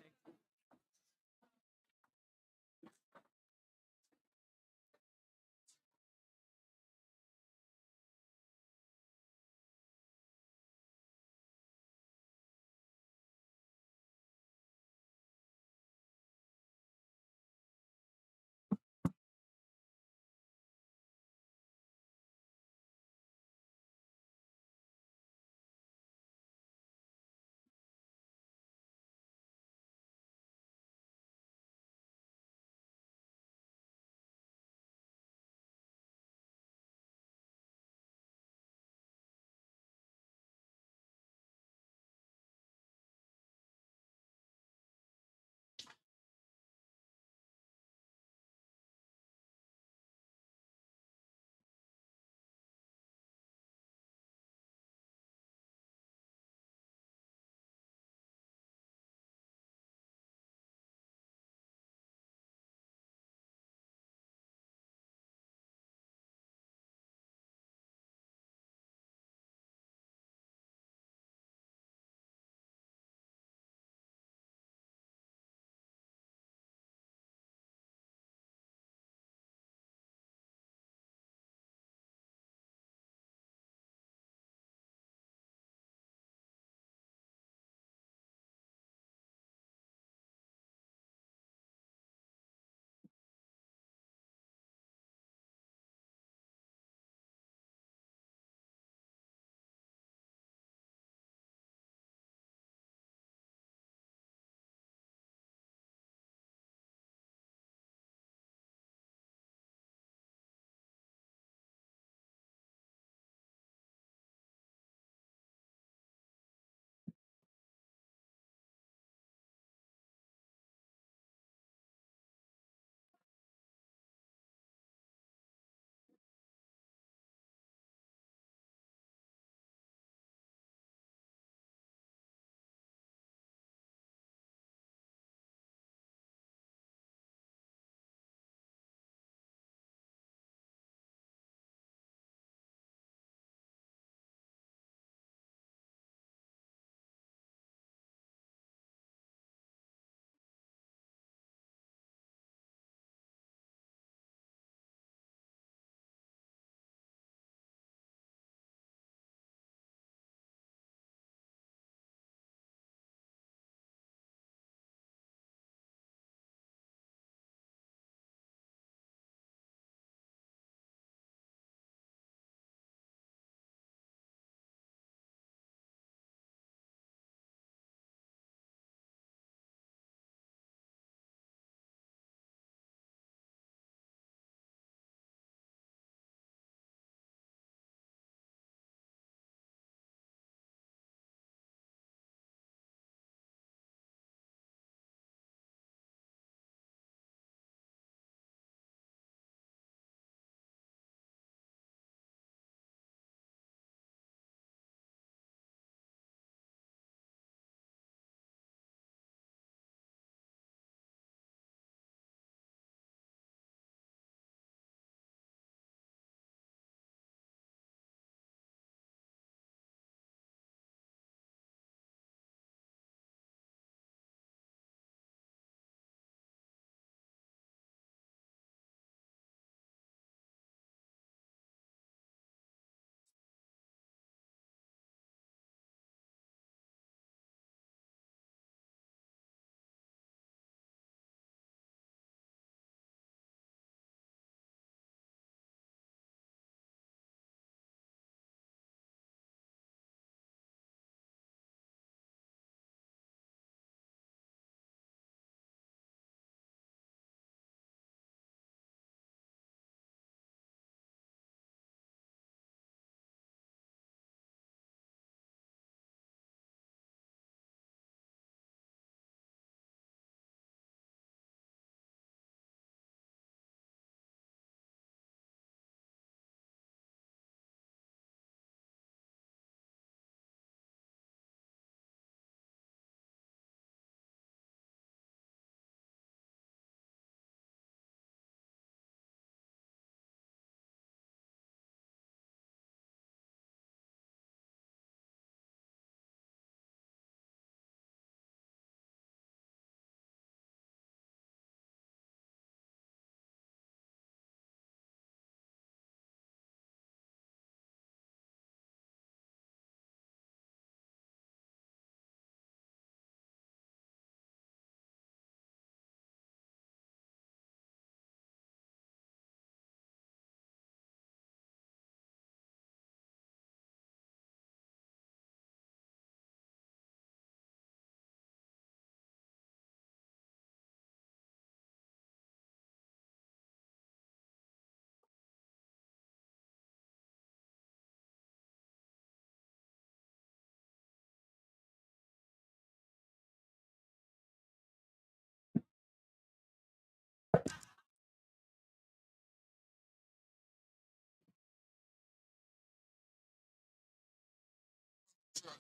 The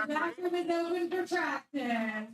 bathroom is open for practice.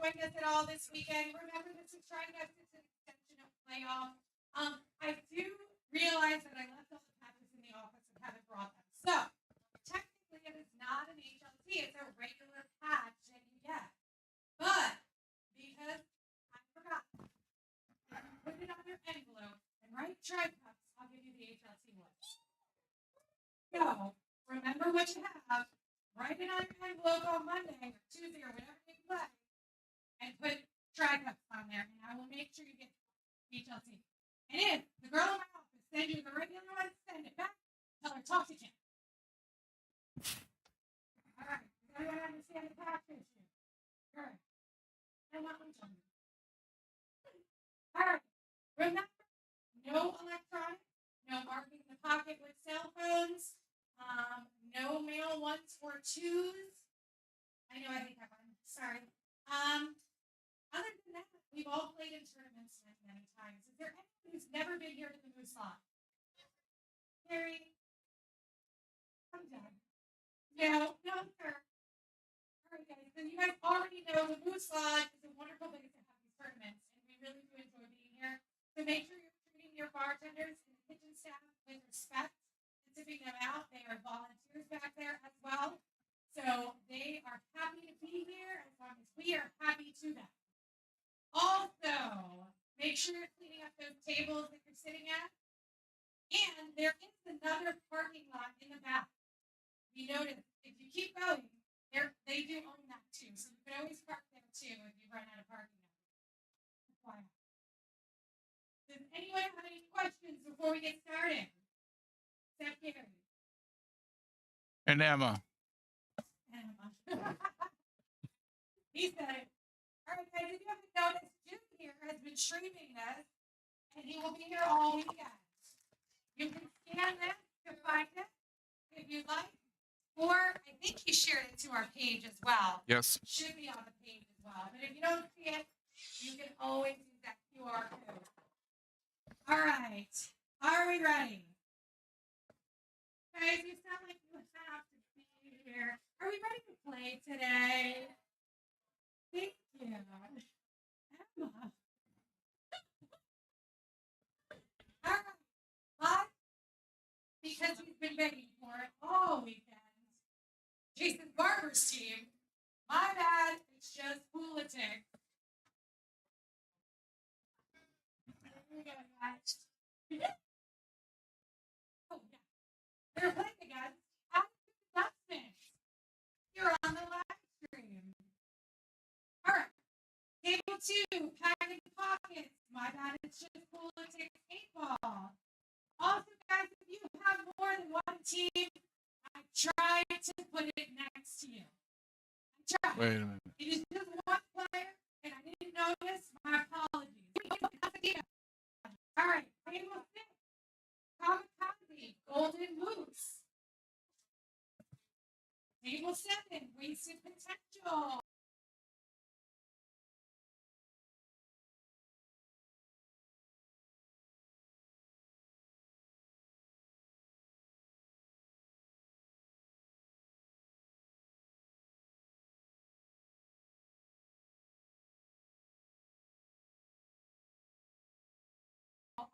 joined us at all this weekend. Remember, this is trying to it's an extension of playoff. I do realize that I left all the patches in the office and haven't brought them. So technically, it is not an HLT; it's a regular patch that you get. But because I forgot, if you put it on your envelope and write Tri Cups, I'll give you the HLT one. So remember what you have. Write it on your envelope on Monday or Tuesday or whatever you play, and put Tri Cups on there, and I will make sure you get HLT. And if the girl in my office sends you the regular one, send it back. Tell her talk to Kim. All right. Does everyone understand the patch issue? Good. And what one time? All right. Remember, no electronic, no marking the pocket with cell phones, no mail ones or twos. I know I hate that one. Sorry. Other than that, we've all played in tournaments many times. Is there anyone who's never been here to the Moose Lodge? Carrie? I'm done. No, sir. All right, guys. So you guys already know the Moose Lodge is a wonderful place to have these tournaments, and we really do enjoy being here. So make sure you're treating your bartenders and the kitchen staff with respect and tipping them out. They are volunteers back there as well. So they are happy to be here as long as we are happy to them. Also, make sure you're cleaning up those tables that you're sitting at. And there is another parking lot in the back. You notice, if you keep going, they do own that too. So you can always park there too if you run out of parking. That's why. Does anyone have any questions before we get started? Except Gary. And Emma. He said it. All right, guys, if you haven't noticed, Jim here has been streaming this, and he will be here all weekend. You can scan this to find it if you'd like, or I think he shared it to our page as well. Yes. It should be on the page as well. But if you don't see it, you can always use that QR code. All right. Are we ready? Guys, you sound like you have to be here. Are we ready to play today? Thank you. Emma. All right. But because he's been begging for it all weekend, Jason Barber's team, my bad, it's just politics. Here we go, guys. Oh, yeah. They're playing against Dustin. You're on the live stream. All right. Table 2, packing pockets. My bad, it's just politics 8-ball. Also, guys, if you have more than one team, I tried to put it next to you. I tried. Wait a minute. It is just one player, and I didn't notice. My apologies. All right, table 6, Kamicazi, Golden Moose. Table 7, Wasted Potential.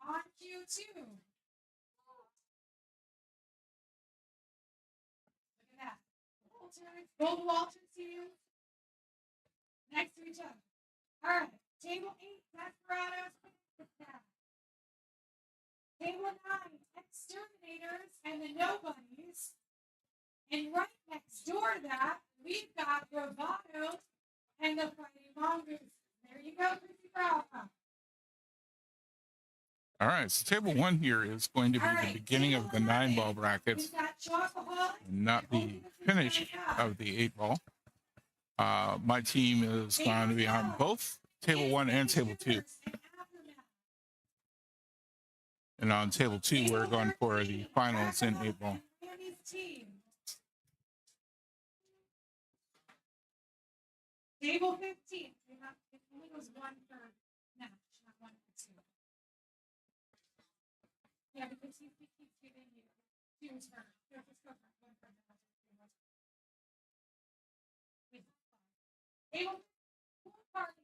On Q2. Look at that. Both Walter teams next to each other. All right. Table 8, Desperados. Table 9, Exterminators and the Nobodies. And right next door to that, we've got Bravado and the Fighting Mongooses. There you go, Chrissy Bravo. All right, so table 1 here is going to be the beginning of the 9-ball brackets, and not the finish of the 8-ball. My team is going to be on both table 1 and table 2. And on table 2, we're going for the finals in 8-ball. Table 15. It only goes 1 per match, not 1 per 2. Yeah, because he keeps giving you 2 per. So just go for 1 per match. Table 4 part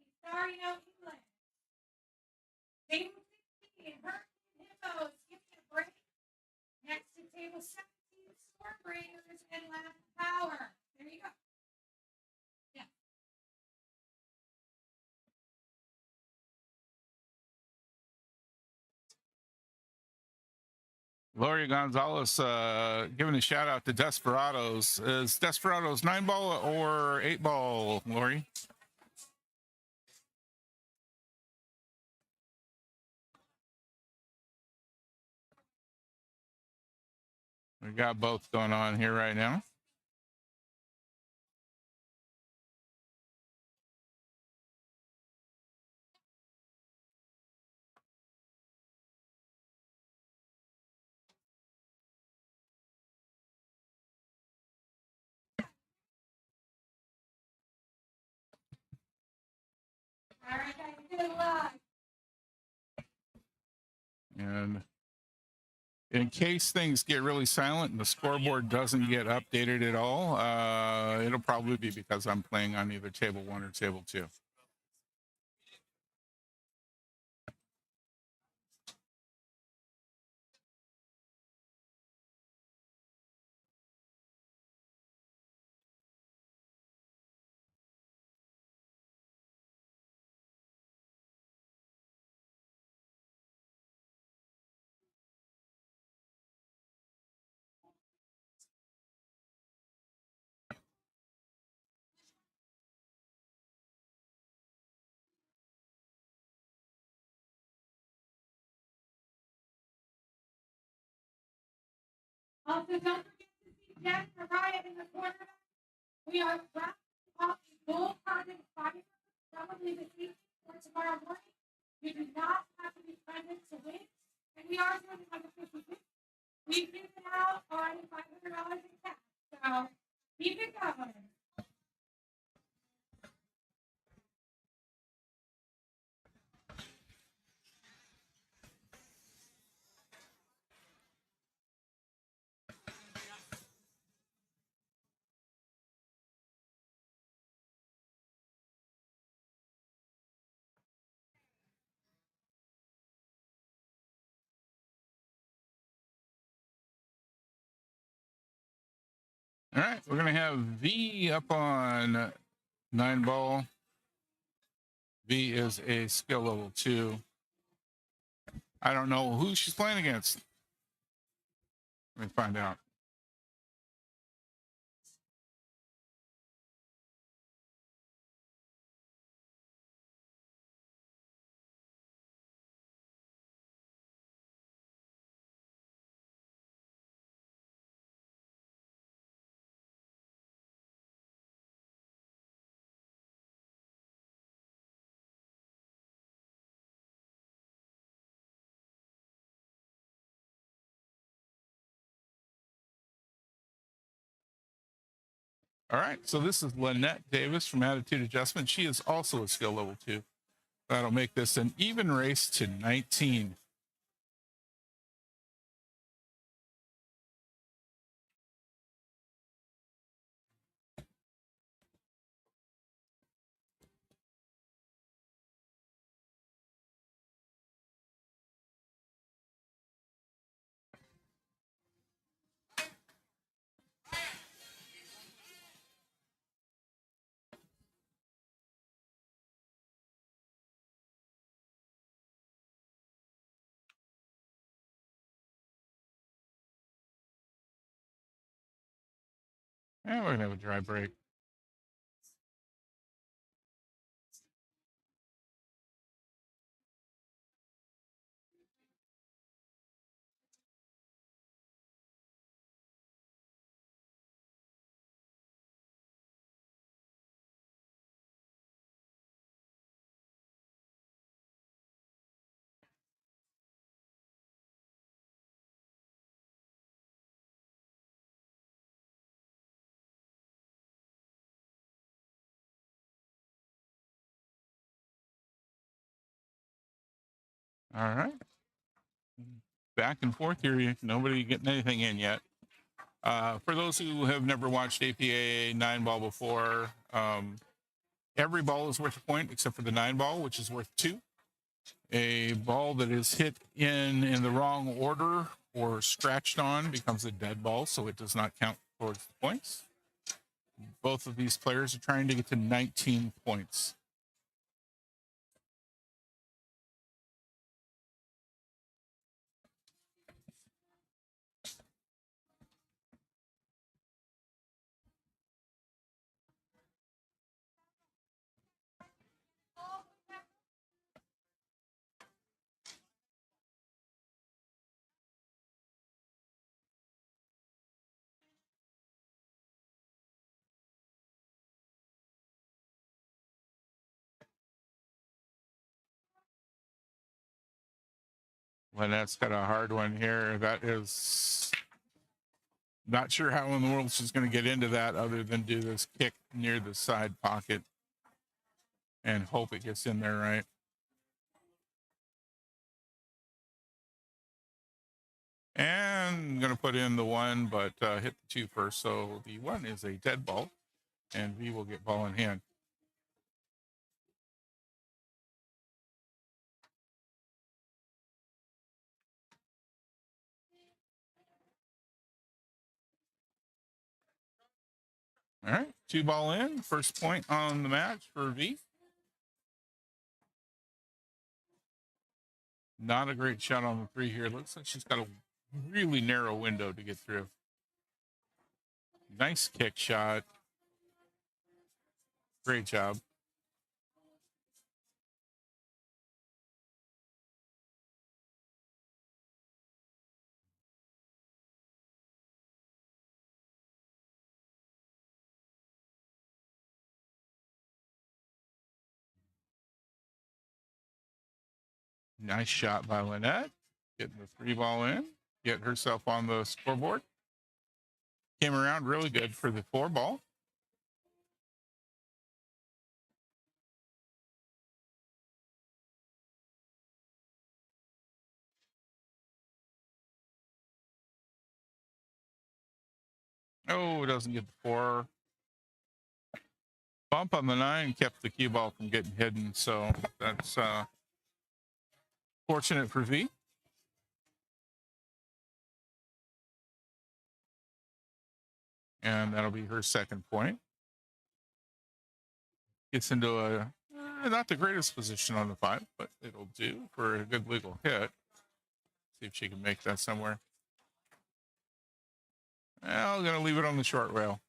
Lori Gonzalez giving a shout out to Desperados. Is Desperados 9-ball or 8-ball, Lori? We got both going on here right now. All right, guys, good luck. And in case things get really silent and the scoreboard doesn't get updated at all, it'll probably be because I'm playing on either table 1 or table 2. Also, don't forget to see Jeff Mariah in the corner. We are wrapping up the gold carbon fiber, probably the evening or tomorrow morning. You do not have to be present to win. And we are doing another 50. We've given out already $500 in cash. So keep it going. All right, we're going to have V up on 9-ball. V is a skill level 2. I don't know who she's playing against. Let me find out. All right, so this is Lynette Davis from Attitude Adjustment. She is also a skill level 2. That'll make this an even race to 19. And we're going to have a dry break. All right. Back and forth here. Nobody getting anything in yet. For those who have never watched APA 9-ball before, every ball is worth a point except for the 9-ball, which is worth 2. A ball that is hit in the wrong order or scratched on becomes a dead ball, so it does not count towards the points. Both of these players are trying to get to 19 points. Lynette's got a hard one here. That is not sure how in the world she's going to get into that other than do this kick near the side pocket and hope it gets in there right. And I'm going to put in the 1, but hit the 2 first. So the 1 is a dead ball, and V will get ball in hand. All right, 2 ball in. First point on the match for V. Not a great shot on the 3 here. Looks like she's got a really narrow window to get through. Nice kick shot. Great job. Nice shot by Lynette. Getting the 3 ball in. Get herself on the scoreboard. Came around really good for the 4 ball. Oh, doesn't get the 4. Bump on the 9 kept the cue ball from getting hidden. So that's fortunate for V. And that'll be her second point. Gets into a not the greatest position on the 5, but it'll do for a good legal hit. See if she can make that somewhere. Well, I'm going to leave it on the short rail.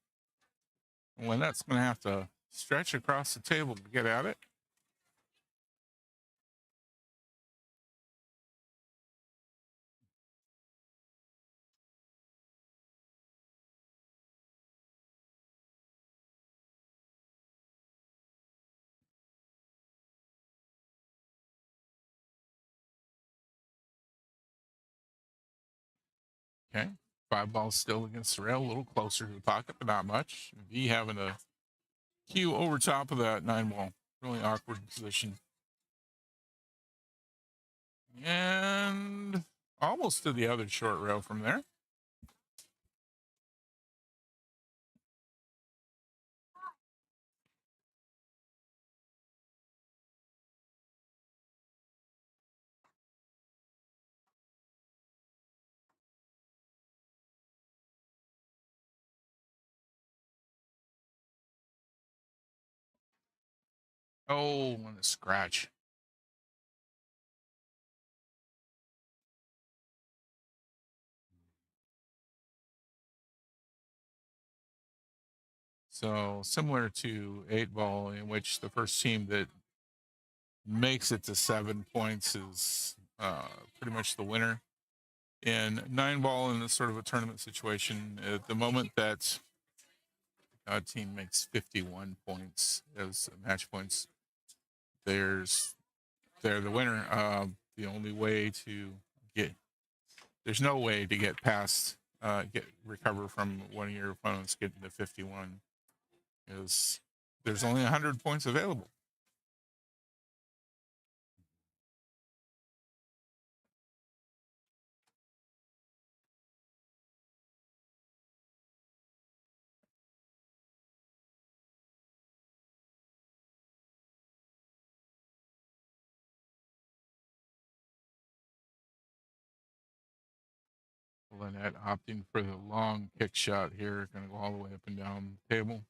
Lynette's going to have to stretch across the table to get at it. Okay. 5 balls still against the rail, a little closer to the pocket, but not much. V having a cue over top of that 9 ball. Really awkward position. And almost to the other short rail from there. Oh, and a scratch. So similar to 8 ball, in which the first team that makes it to 7 points is pretty much the winner. In 9 ball, in this sort of a tournament situation, at the moment that a team makes 51 points as match points, they're the winner. The only way to there's no way to get past, recover from one of your opponents getting to 51, is there's only 100 points available. Lynette opting for the long kick shot here, going to go all the way up and down the table.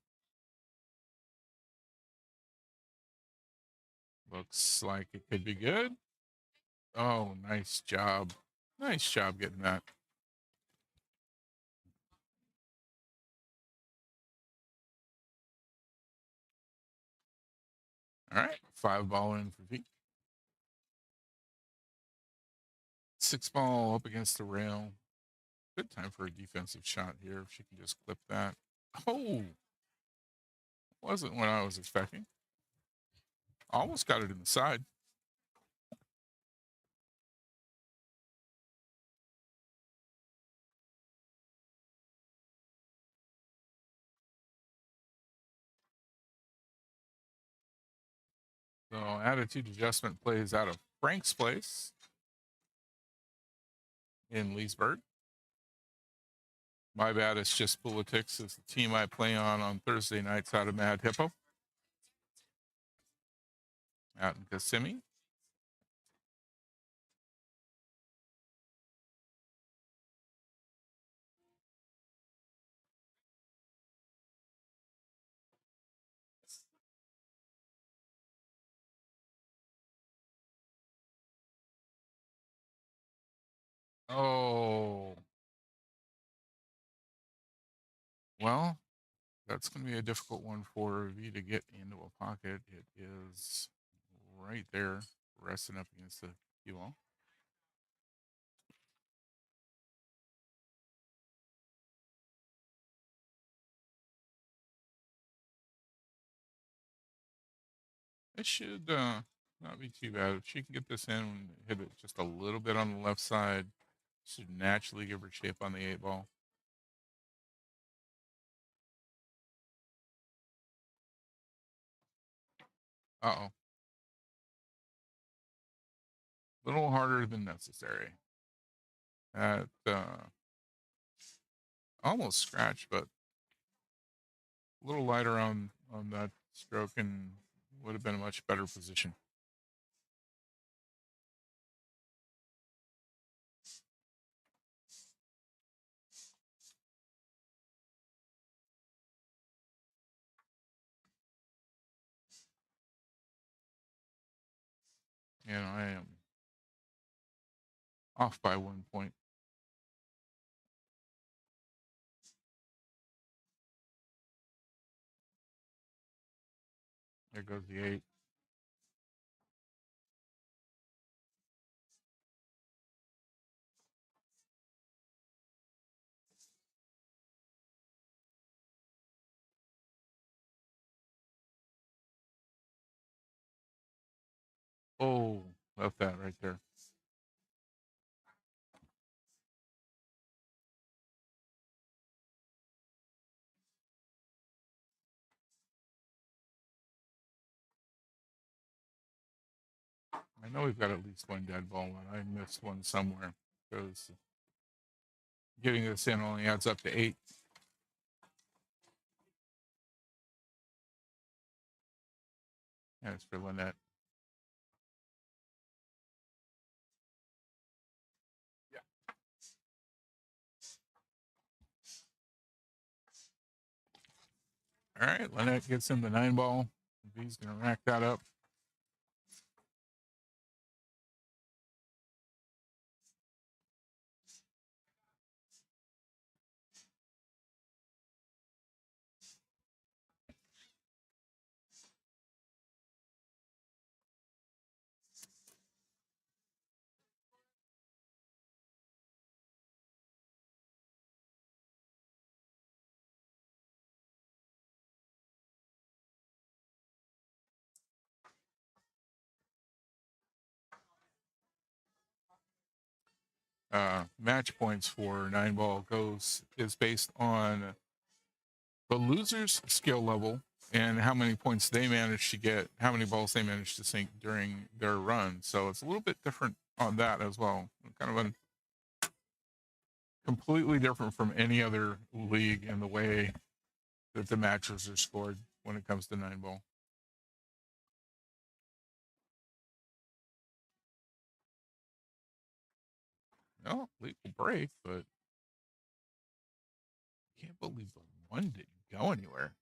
Looks like it could be good. Oh, nice job. Nice job getting that. All right, 5 ball in for V. 6 ball up against the rail. Good time for a defensive shot here if she can just clip that. Oh, wasn't what I was expecting. Almost got it in the side. attitude adjustment plays out of Frank's place in Leesburg. My bad, it's just Politics is the team I play on Thursday nights out of Mad Hippo out in Kissimmee. Oh, well, that's going to be a difficult one for V to get into a pocket. It is right there, resting up against the cue wall. It should not be too bad. If she can get this in and hit it just a little bit on the left side, should naturally give her shape on the 8-ball. Uh-oh. A little harder than necessary. That almost scratched, but a little lighter on that stroke and would have been a much better position. And I am off by 1 point. There goes the 8. Oh, left that right there. I know we've got at least one dead ball, and I missed one somewhere because getting this in only adds up to 8. And it's for Lynette. Yeah. All right, Lynette gets in the 9-ball. V's going to rack that up. Match points for 9-ball is based on the loser's skill level and how many points they manage to get, how many balls they manage to sink during their run. So it's a little bit different on that as well. Kind of a completely different from any other league in the way that the matches are scored when it comes to 9-ball. No, legal break, but I can't believe the one didn't go anywhere.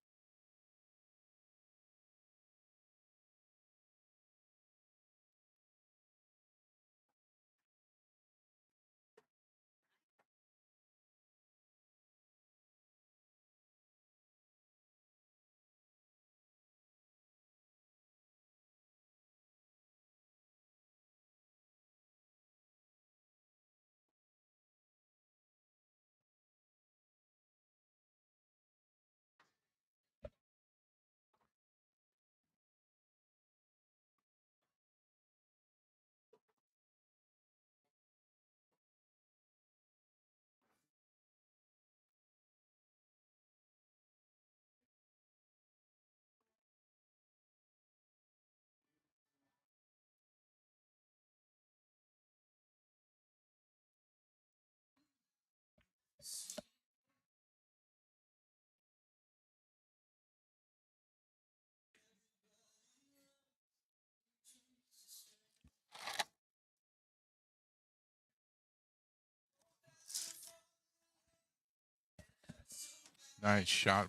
Nice shot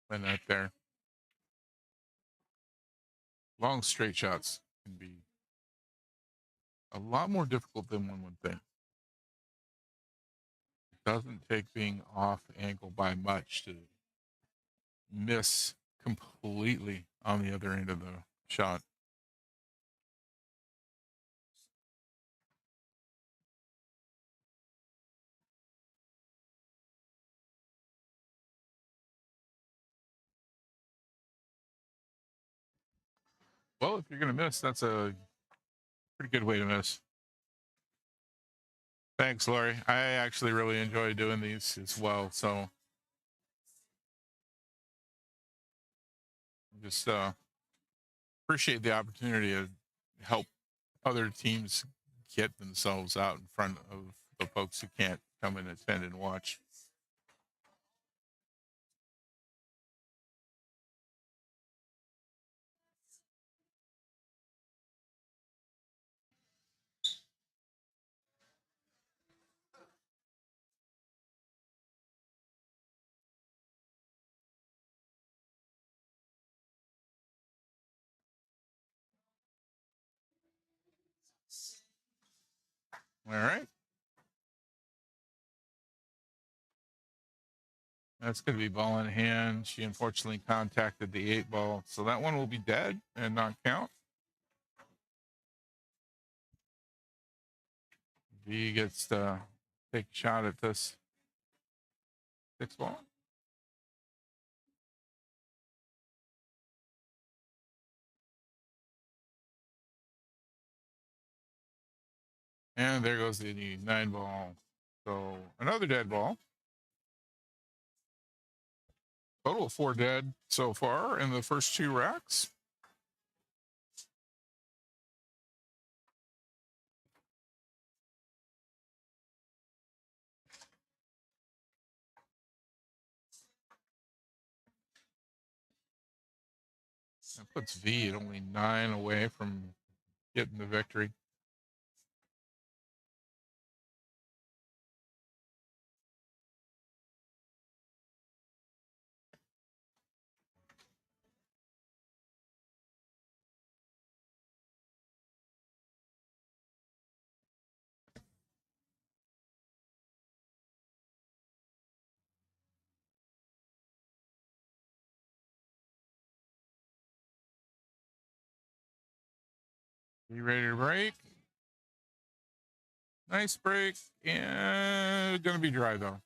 by that there. Long straight shots can be a lot more difficult than one would think. It doesn't take being off angle by much to miss completely on the other end of the shot. Well, if you're going to miss, that's a pretty good way to miss. Thanks, Lori. I actually really enjoy doing these as well. So just appreciate the opportunity to help other teams get themselves out in front of the folks who can't come and attend and watch. All right. That's going to be ball in hand. She unfortunately contacted the 8-ball. So that one will be dead and not count. V gets to take a shot at this 6-ball. And there goes the 9-ball. So another dead ball. Total of 4 dead so far in the first 2 racks. That puts V at only 9 away from getting the victory. You ready to break? Nice break. And going to be dry, though.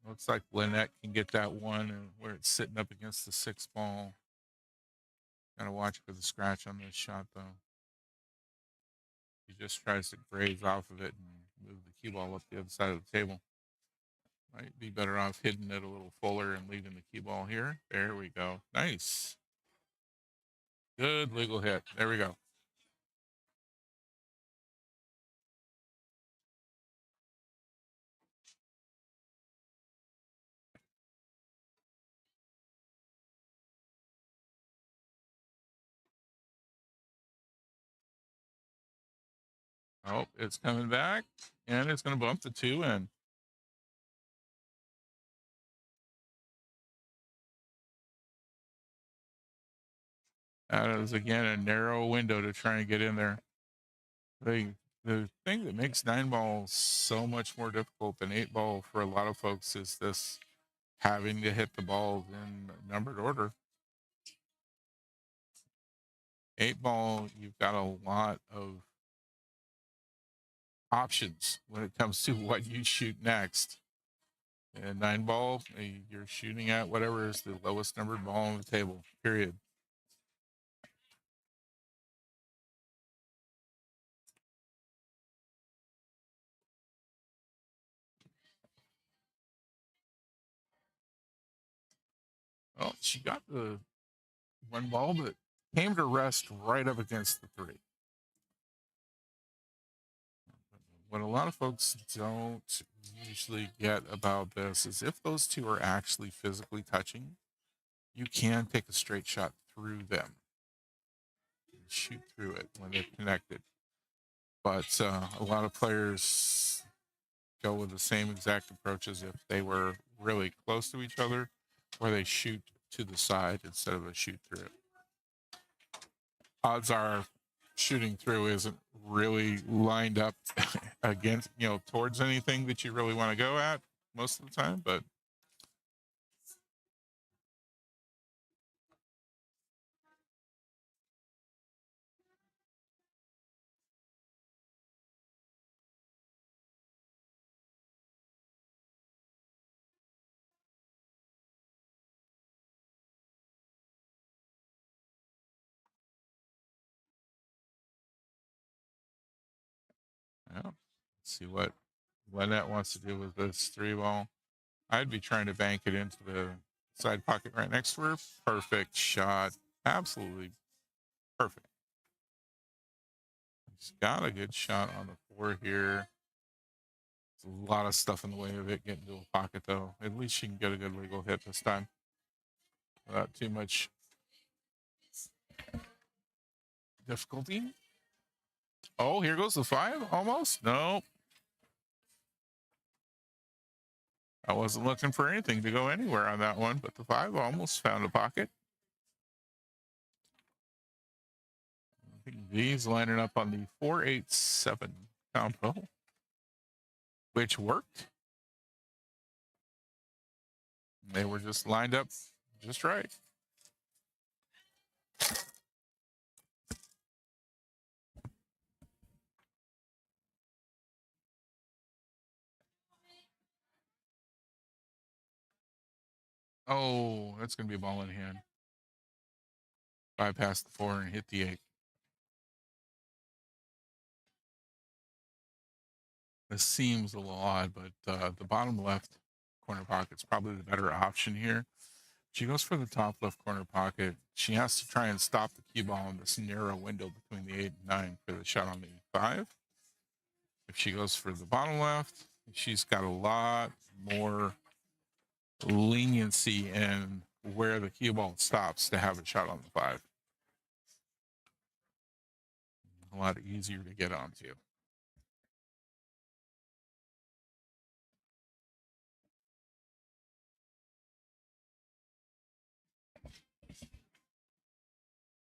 Looks like Lynette can get that one and where it's sitting up against the 6-ball. Got to watch for the scratch on this shot, though. He just tries to graze off of it and move the cue ball up the other side of the table. Might be better off hitting it a little fuller and leaving the cue ball here. There we go. Nice. Good legal hit. There we go. Oh, it's coming back, and it's going to bump the 2 in. That is, again, a narrow window to try and get in there. The thing that makes 9-ball so much more difficult than 8-ball for a lot of folks is this having to hit the balls in numbered order. 8-ball, you've got a lot of options when it comes to what you shoot next. And 9-ball, you're shooting at whatever is the lowest numbered ball on the table, period. Well, she got the 1 ball, but came to rest right up against the 3. What a lot of folks don't usually get about this is if those 2 are actually physically touching, you can take a straight shot through them. Shoot through it when they're connected. But a lot of players go with the same exact approach as if they were really close to each other, where they shoot to the side instead of a shoot through. Odds are shooting through isn't really lined up against, towards anything that you really want to go at most of the time, but yeah. Let's see what Lynette wants to do with this 3-ball. I'd be trying to bank it into the side pocket right next to her. Perfect shot. Absolutely perfect. He's got a good shot on the 4 here. There's a lot of stuff in the way of it getting to a pocket, though. At least she can get a good legal hit this time without too much difficulty. Oh, here goes the 5 almost. Nope. I wasn't looking for anything to go anywhere on that one, but the 5 almost found a pocket. I think V's lining up on the 4-8-7 combo, which worked. They were just lined up just right. Oh, that's going to be a ball in hand. Bypass the 4 and hit the 8. This seems a little odd, but the bottom left corner pocket's probably the better option here. She goes for the top left corner pocket. She has to try and stop the cue ball in this narrow window between the 8 and 9 for the shot on the 5. If she goes for the bottom left, she's got a lot more leniency in where the cue ball stops to have a shot on the 5. A lot easier to get onto.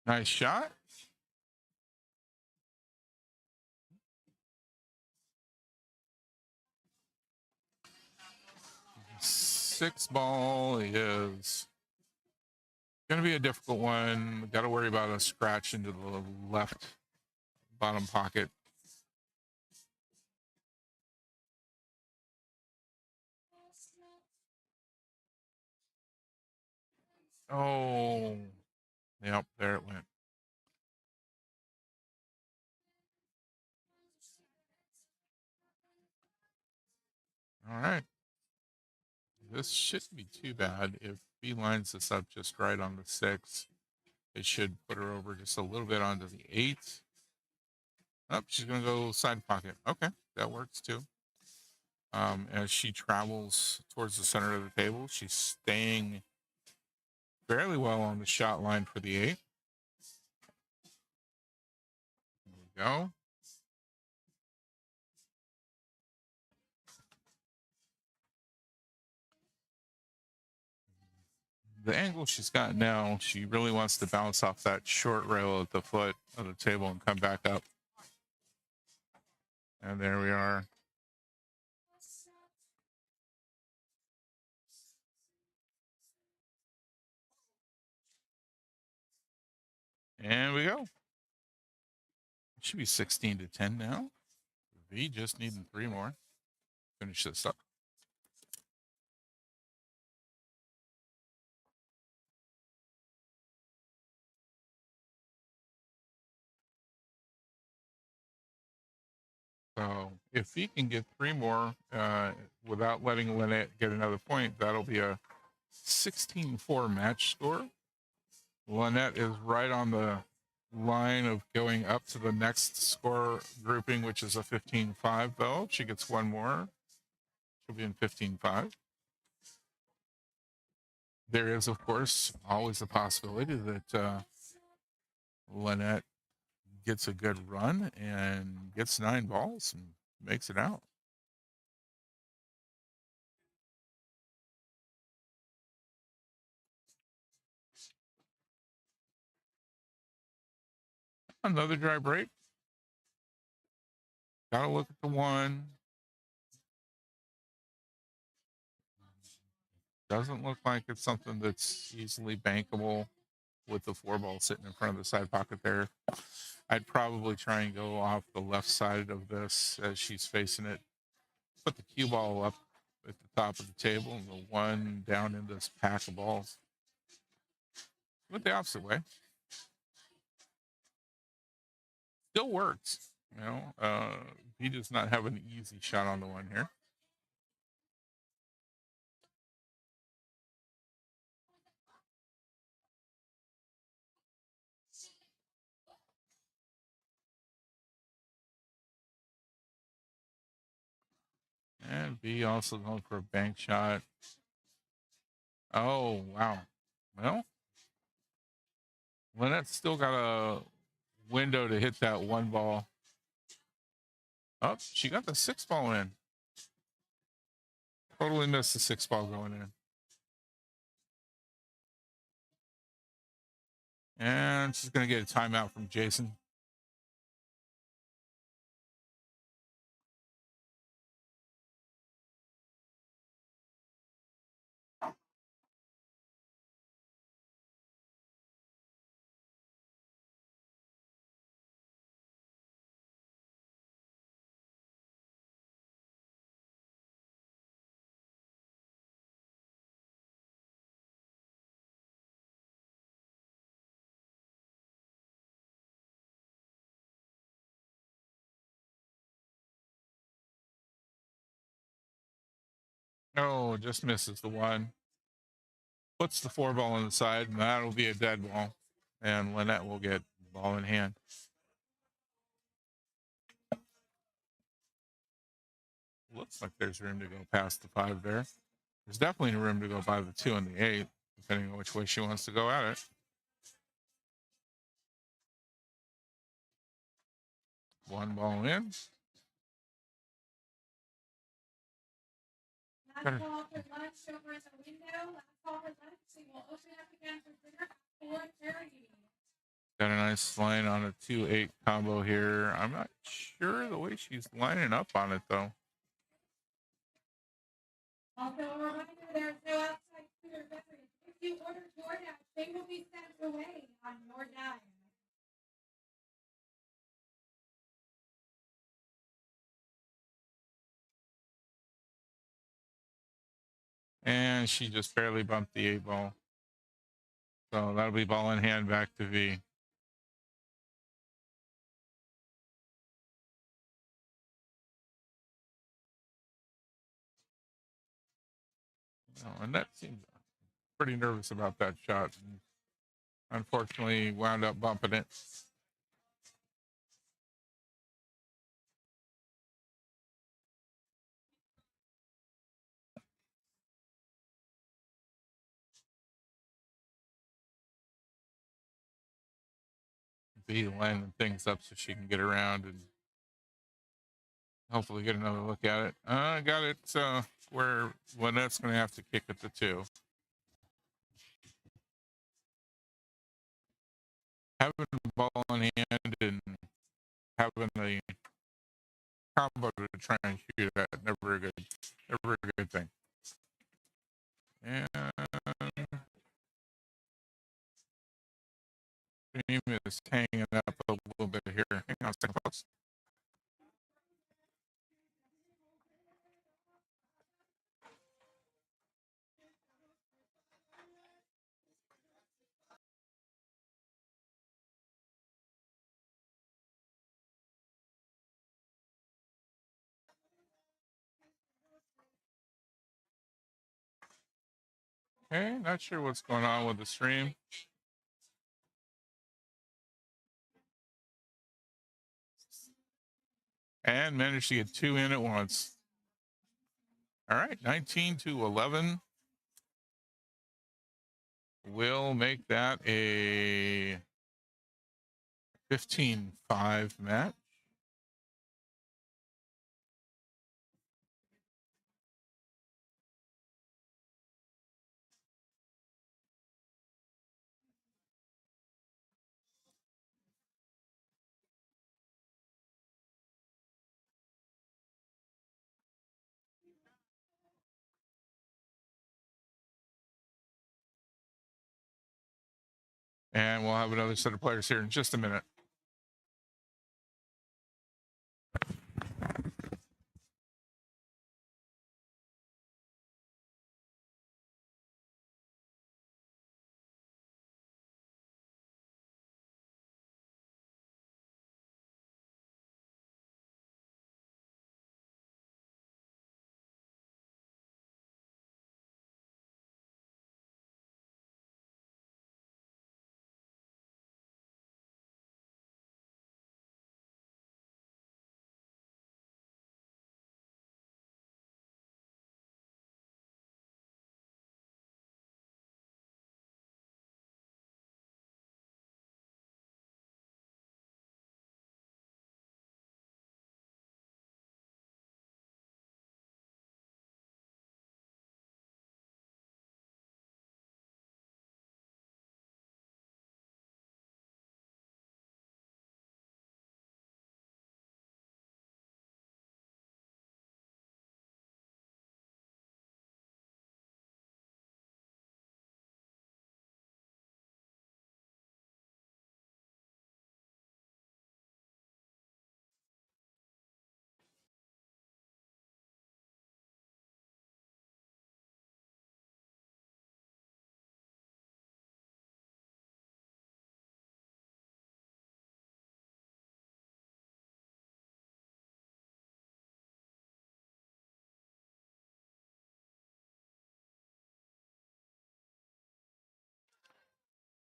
Nice shot. Six ball is going to be a difficult one. Got to worry about a scratch into the left bottom pocket. Oh, yep, there it went. All right. This shouldn't be too bad. If he lines this up just right on the 6, it should put her over just a little bit onto the 8. Oh, she's going to go side pocket. Okay, that works too. As she travels towards the center of the table, she's staying fairly well on the shot line for the 8. There we go. The angle she's got now, she really wants to bounce off that short rail at the foot of the table and come back up. And there we are. And we go. It should be 16-10 now. V just needing 3 more. Finish this up. So if he can get 3 more without letting Lynette get another point, that'll be a 16-4 match score. Lynette is right on the line of going up to the next score grouping, which is a 15-5, though. She gets 1 more. She'll be in 15-5. There is, of course, always the possibility that Lynette gets a good run and gets 9 balls and makes it out. Another dry break. Gotta look at the one. Doesn't look like it's something that's easily bankable with the 4-ball sitting in front of the side pocket there. I'd probably try and go off the left side of this as she's facing it. Put the cue ball up at the top of the table and the one down in this pack of balls. Went the opposite way. Still works. You know, he does not have an easy shot on the one here. And B also going for a bank shot. Oh, wow. Well, Lynette's still got a window to hit that one ball. Oh, she got the 6-ball in. Totally missed the 6-ball going in. And she's going to get a timeout from Jason. Oh, just misses the one. Puts the 4-ball on the side, and that'll be a dead ball. And Lynette will get ball in hand. Looks like there's room to go past the 5 there. There's definitely room to go by the 2 and the 8, depending on which way she wants to go at it. One ball in. Last call for lunch over at the window. Last call for lunch. We will open up again for dinner at 4:30. Got a nice line on a 2-8 combo here. I'm not sure the way she's lining up on it, though. Also, a reminder, there is no outside food or beverage. If you order DoorDash, they will be sent away on your dime. And she just barely bumped the 8-ball. So that'll be ball in hand back to V. Oh, and that seems pretty nervous about that shot. And unfortunately, wound up bumping it. V lining things up so she can get around and hopefully get another look at it. Got it where Lynette's going to have to kick at the 2. Having the ball in hand and having the combo to try and shoot at, never a good thing. And Stream is hanging up a little bit here. Hang on a second, folks. Okay, not sure what's going on with the stream. And managed to get 2 in at once. All right, 19-11. We'll make that a 15-5 match. And we'll have another set of players here in just a minute.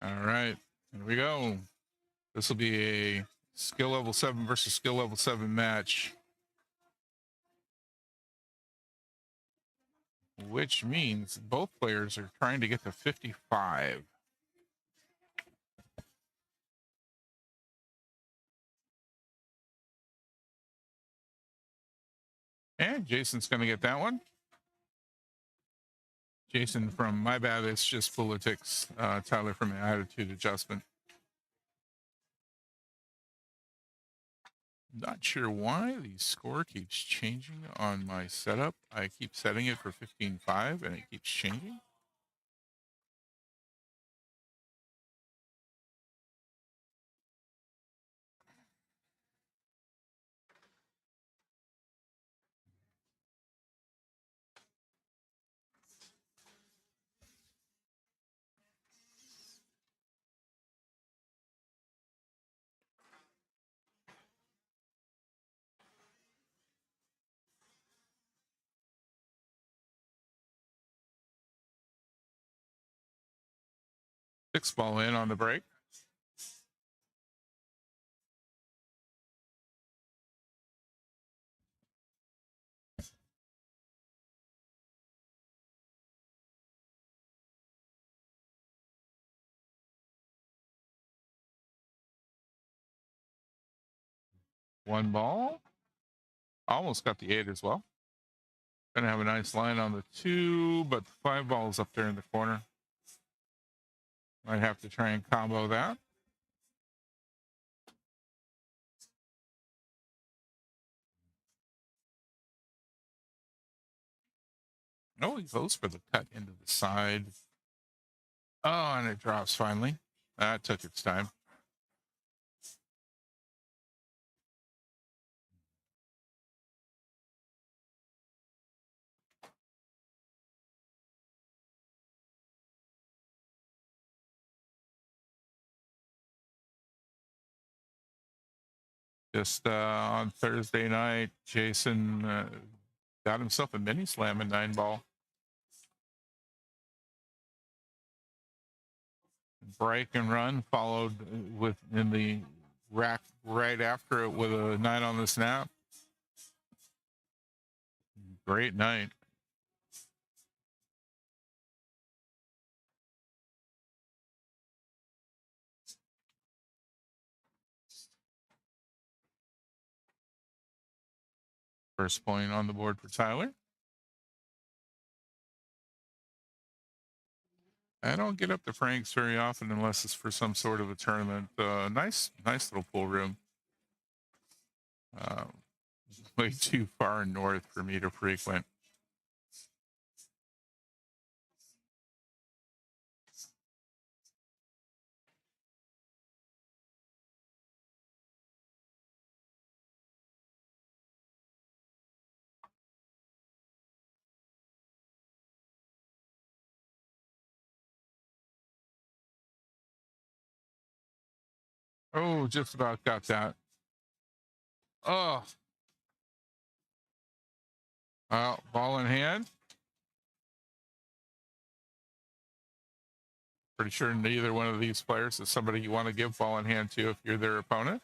All right, here we go. This will be a skill level 7 versus skill level 7 match, which means both players are trying to get to 55. And Jason's going to get that one. Jason from My Bad, It's Just Politics. Tyler from Attitude Adjustment. Not sure why the score keeps changing on my setup. I keep setting it for 15-5 and it keeps changing. Six ball in on the break. One ball. Almost got the 8 as well. Gonna have a nice line on the 2, but the 5 ball's up there in the corner. Might have to try and combo that. Oh, he goes for the cut into the side. Oh, and it drops finally. That took its time. Just on Thursday night, Jason got himself a mini slam in Nineball. Break and run followed with in the rack right after it with a 9 on the snap. Great night. First point on the board for Tyler. I don't get up to Frank's very often unless it's for some sort of a tournament. Nice little pool room. Way too far north for me to frequent. Oh, just about got that. Oh. Ball in hand. Pretty sure neither one of these players is somebody you want to give ball in hand to if you're their opponent.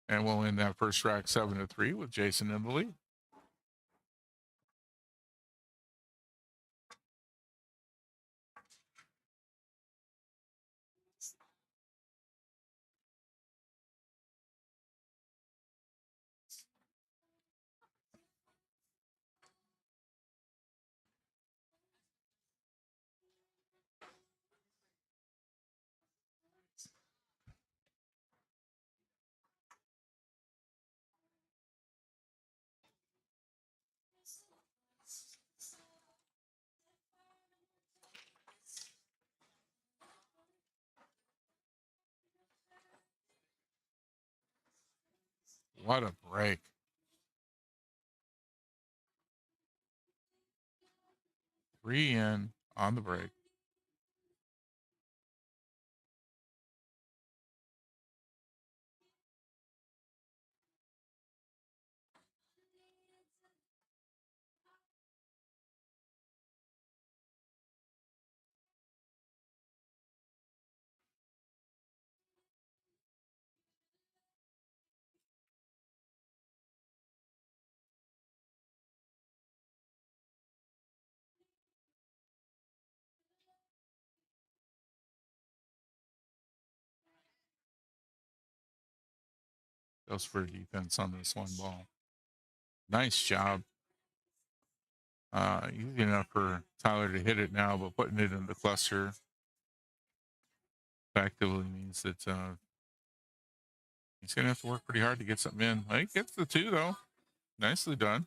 And we'll end that first rack 7-3 with Jason in the lead. What a break. Three in on the break. Goes for defense on this one ball. Nice job. Easy enough for Tyler to hit it now, but putting it in the cluster effectively means that he's going to have to work pretty hard to get something in. He gets the two, though. Nicely done.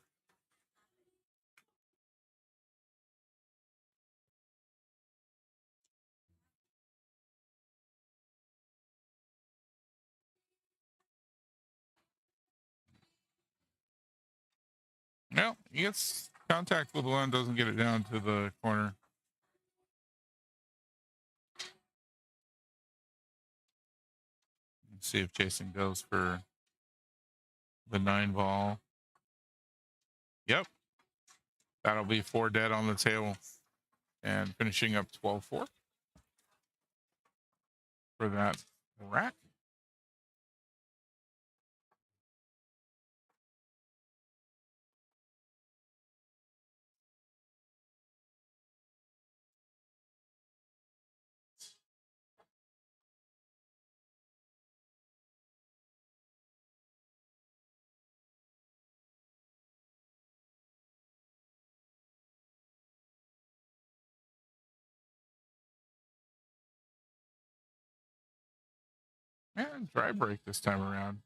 Well, he gets contact with one, doesn't get it down to the corner. Let's see if Jason goes for the 9-ball. Yep. That'll be 4 dead on the table. And finishing up 12-4 for that rack. And dry break this time around.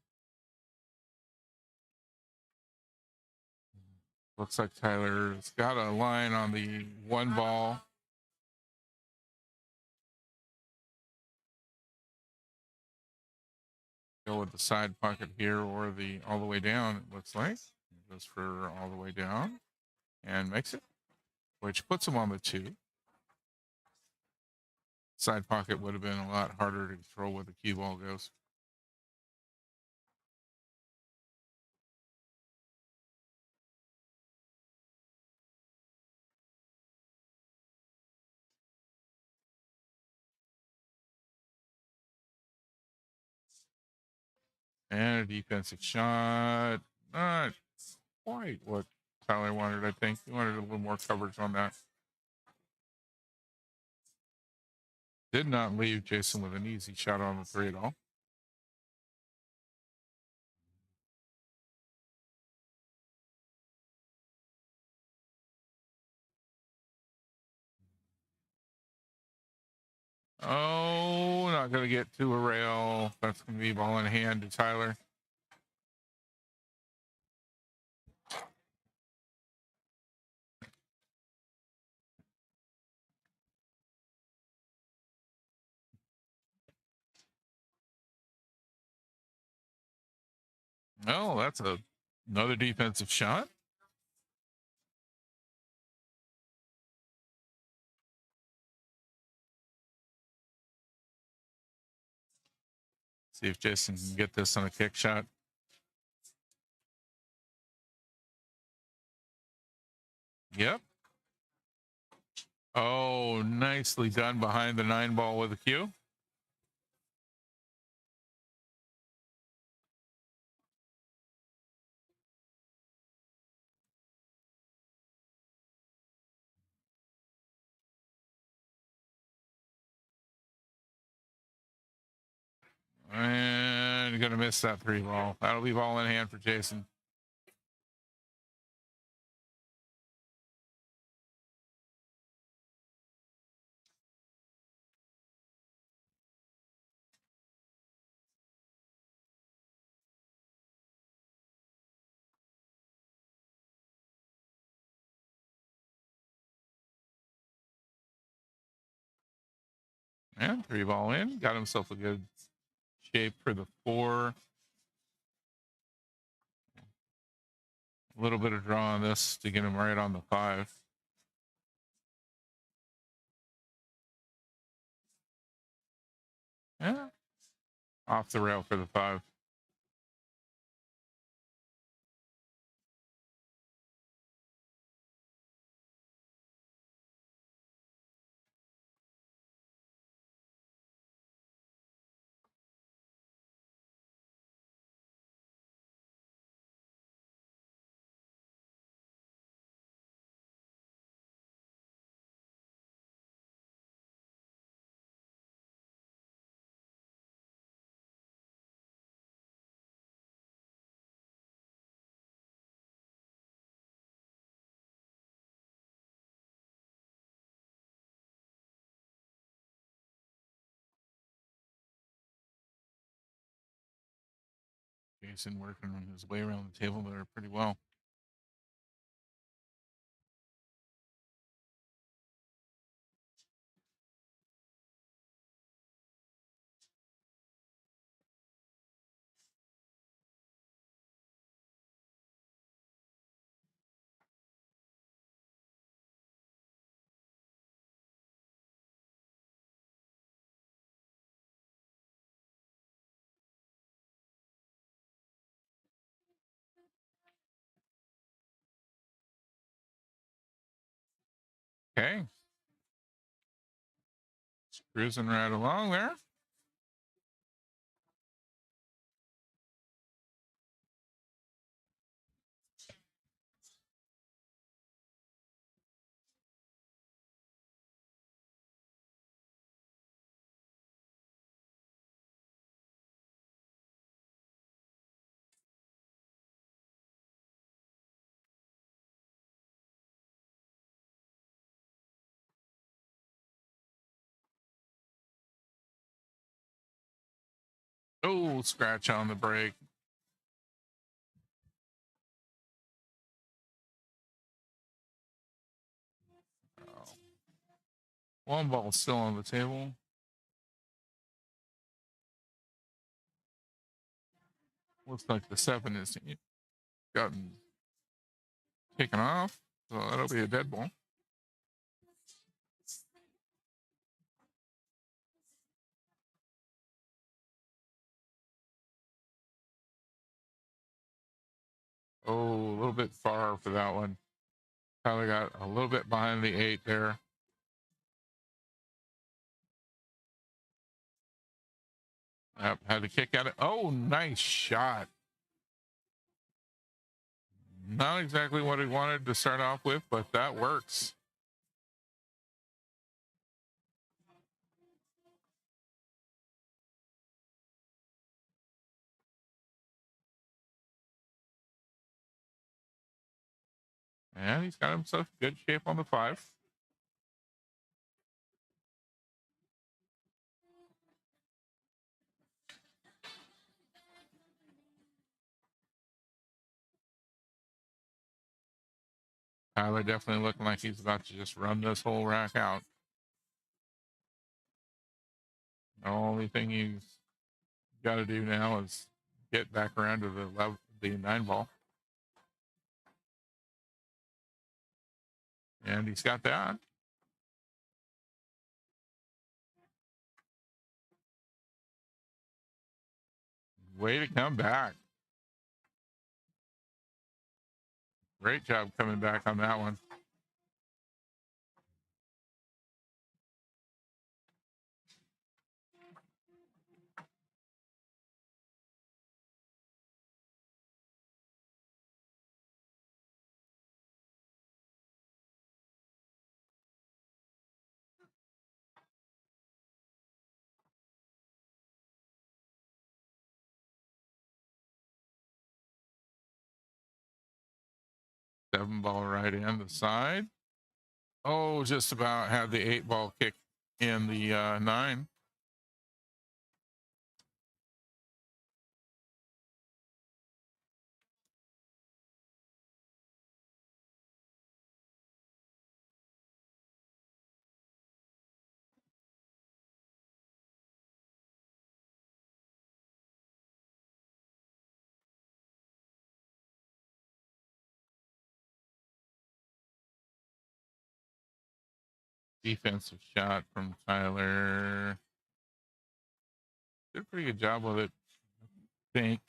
Looks like Tyler's got a line on the 1 ball. Go with the side pocket here or the all the way down, it looks like. Goes for all the way down and makes it, which puts him on the 2. Side pocket would have been a lot harder to control where the cue ball goes. And a defensive shot. Not quite what Tyler wanted, I think. He wanted a little more coverage on that. Did not leave Jason with an easy shot on the 3 at all. Oh, not going to get to a rail. That's going to be ball in hand to Tyler. No, that's another defensive shot. See if Jason can get this on a kick shot. Yep. Oh, nicely done behind the 9-ball with a Q. And gonna miss that 3-ball. That'll be ball in hand for Jason. And 3-ball in. Got himself a good shape for the 4. A little bit of draw on this to get him right on the 5. Yeah. Off the rail for the 5. Jason working on his way around the table there pretty well. Okay. Cruising right along there. Oh, scratch on the break. Oh. 1 ball still on the table. Looks like the 7 is gotten taken off. So that'll be a dead ball. Oh, a little bit far for that one. Tyler got a little bit behind the 8 there. Yep, had to kick at it. Oh, nice shot. Not exactly what he wanted to start off with, but that works. And he's got himself good shape on the 5. Tyler definitely looking like he's about to just run this whole rack out. The only thing he's got to do now is get back around to the 9-ball. And he's got that. Way to come back. Great job coming back on that one. Seven ball right in the side. Oh, just about had the 8-ball kick in the 9. Defensive shot from Tyler. Did a pretty good job with it. I think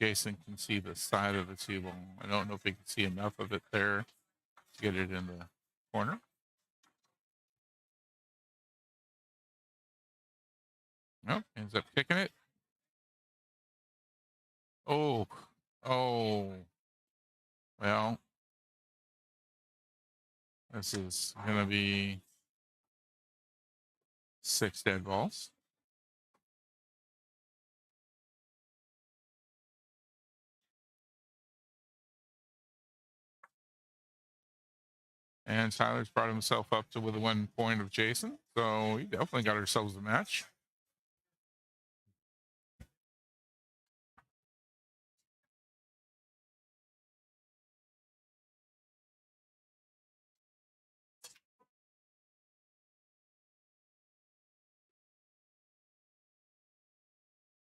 Jason can see the side of the tee ball. I don't know if he can see enough of it there to get it in the corner. Nope, ends up kicking it. Oh, well, this is going to be 6 dead balls. And Tyler's brought himself up to with 1 point of Jason. So we definitely got ourselves a match.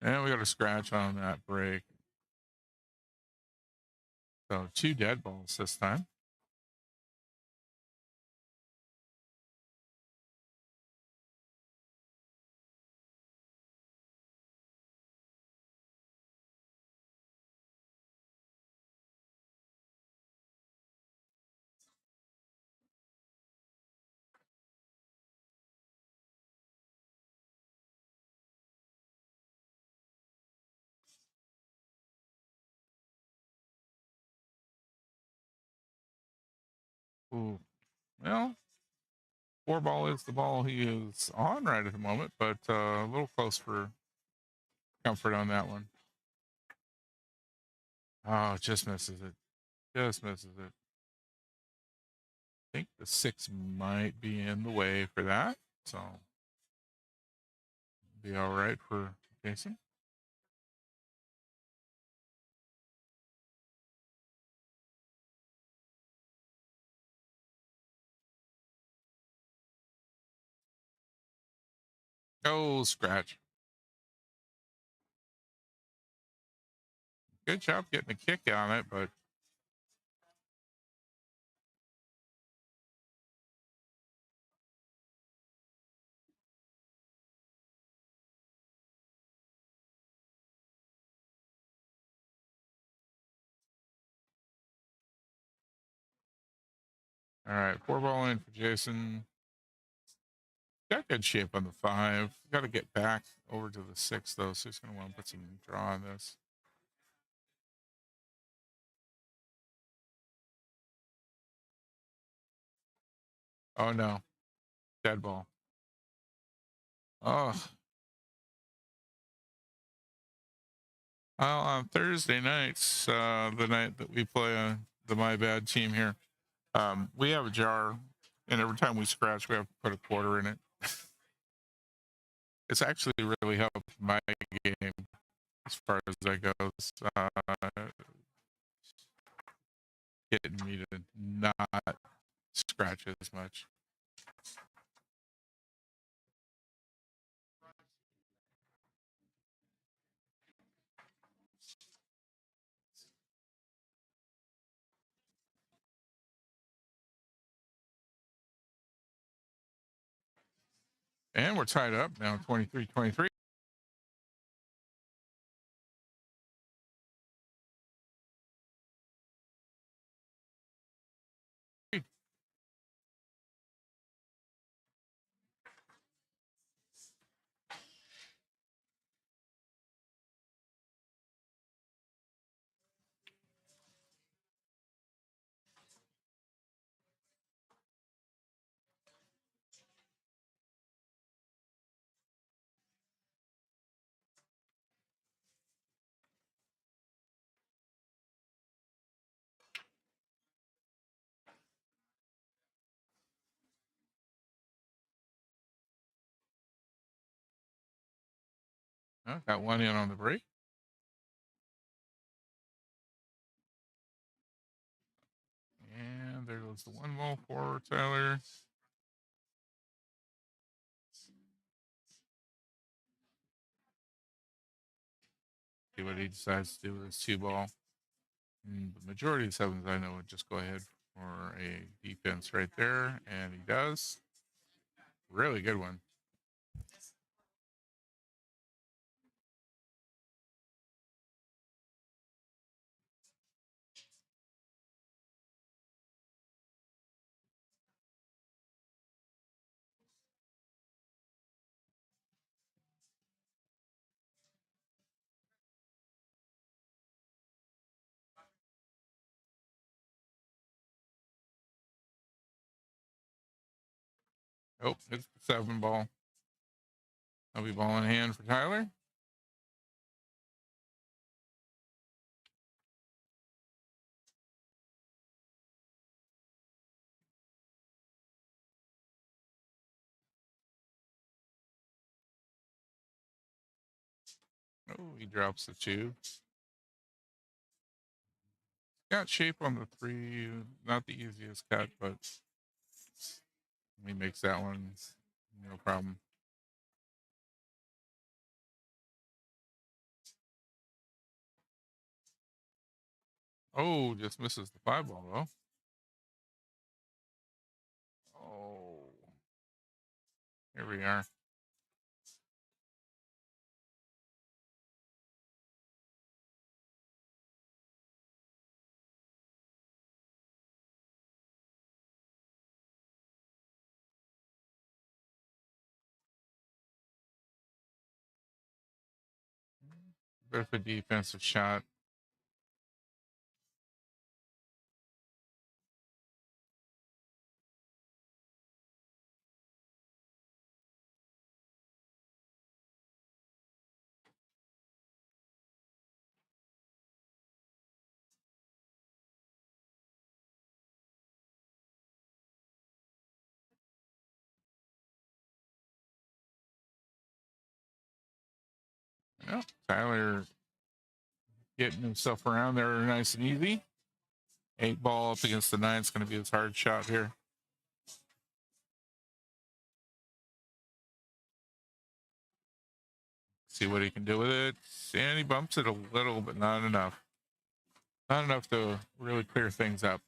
And we got a scratch on that break. So 2 dead balls this time. Ooh, well, 4 ball is the ball he is on right at the moment, but a little close for comfort on that one. Oh, just misses it. Just misses it. I think the 6 might be in the way for that. So be all right for Jason. Oh, scratch. Good job getting a kick on it, but all right, 4 ball in for Jason. Got good shape on the 5. Got to get back over to the 6 though, so he's going to want to put some draw on this. Oh no, dead ball. Oh, well, on Thursday nights, the night that we play the My Bad team here, we have a jar, and every time we scratch, we have to put a quarter in it. It's actually really helped my game as far as that goes. Getting me to not scratch as much. And we're tied up now, 23-23. Oh, got one in on the break. And there goes the one ball for Tyler. See what he decides to do with his two ball. And the majority of sevens I know would just go ahead for a defense right there. And he does. Really good one. Oh, it's the seven ball. That'll be ball in hand for Tyler. Oh, he drops the two. Got shape on the three. Not the easiest cut, but he makes that one. No problem. Oh, just misses the five ball though. Oh, here we are. Bit of a defensive shot. Yep, Tyler getting himself around there nice and easy. Eight ball up against the nine is going to be his hard shot here. See what he can do with it. And he bumps it a little, but not enough. Not enough to really clear things up.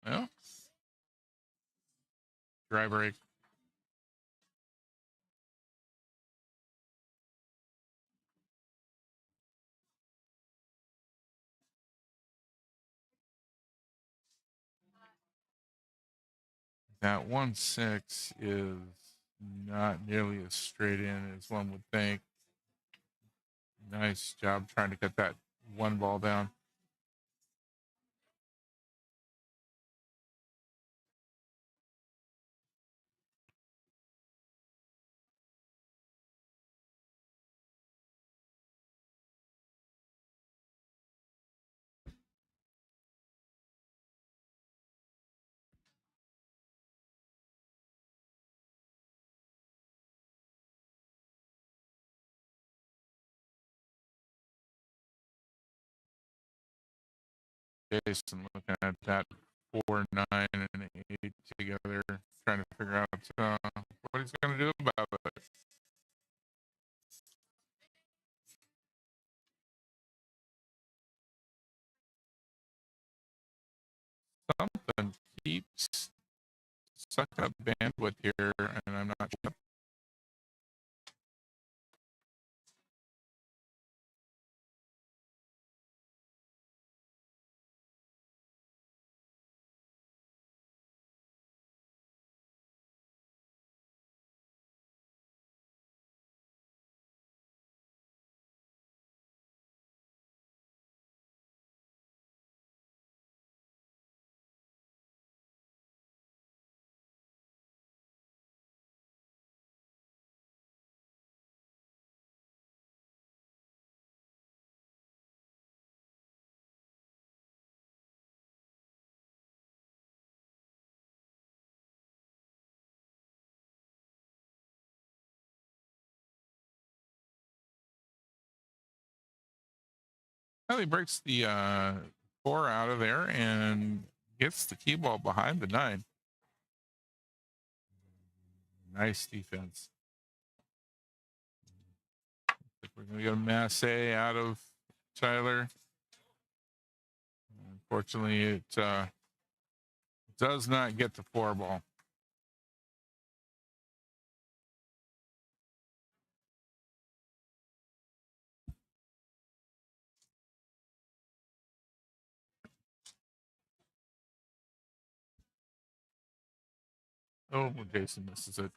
Well, dry break. That 1-6 is not nearly as straight in as one would think. Nice job trying to get that one ball down. Jason looking at that 4, 9, and 8 together, trying to figure out what he's going to do about it. Something keeps sucking up bandwidth here, and I'm not sure. Well, he breaks the 4 out of there and gets the key ball behind the 9. Nice defense. We're going to get a Masse out of Tyler. Unfortunately, it does not get the 4 ball. Oh, Jason misses it.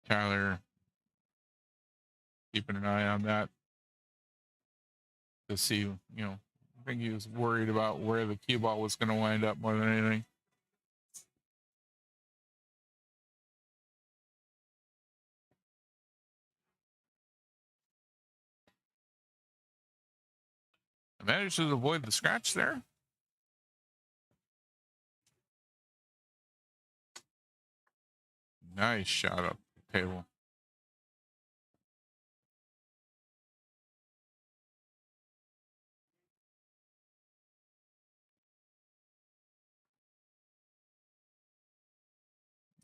Tyler keeping an eye on that to see, I think he was worried about where the cue ball was going to wind up more than anything. I managed to avoid the scratch there. Nice shot up the table.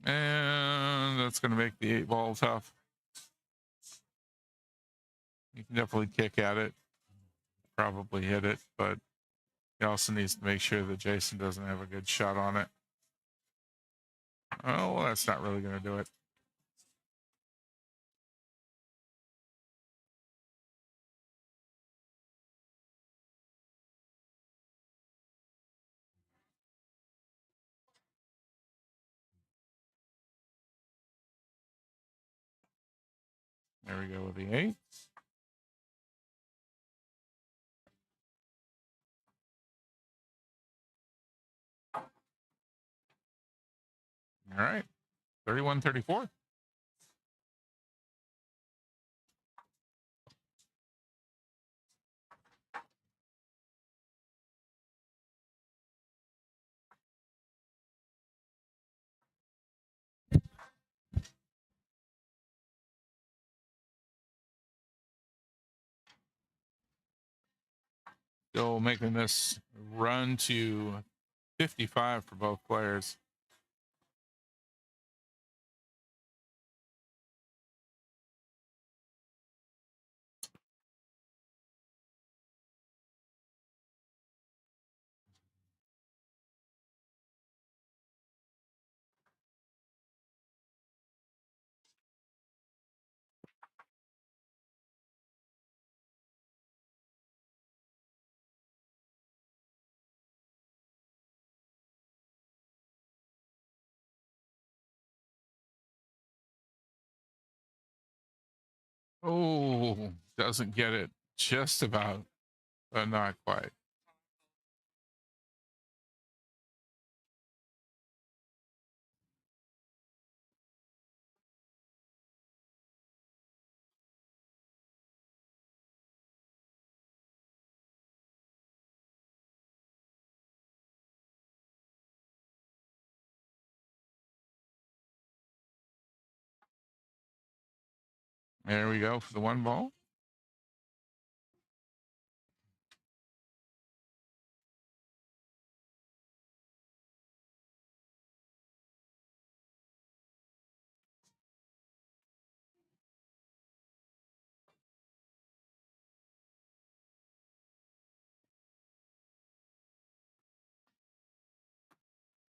And that's going to make the 8 ball tough. You can definitely kick at it, probably hit it, but he also needs to make sure that Jason doesn't have a good shot on it. Oh, well, that's not really going to do it. There we go with the 8. All right, 31-34. Still making this run to 55 for both players. Oh, doesn't get it just about, but not quite. There we go for the one ball.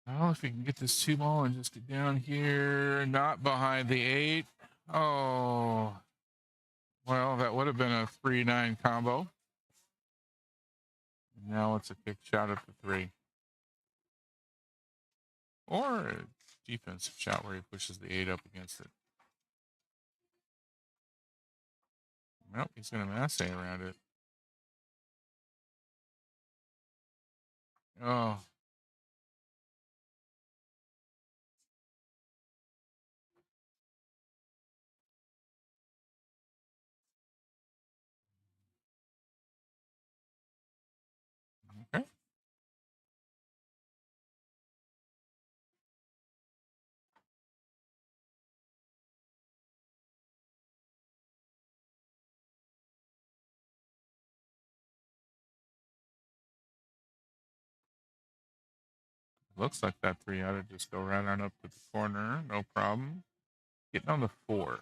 Well, if you can get this 2 ball and just get down here, not behind the 8. Oh, well, that would have been a 3-9 combo. Now it's a kick shot at the 3. Or a defensive shot where he pushes the 8 up against it. Nope, he's going to masse around it. Oh. Okay. Looks like that 3 ought to just go right on up to the corner. No problem. Getting on the 4.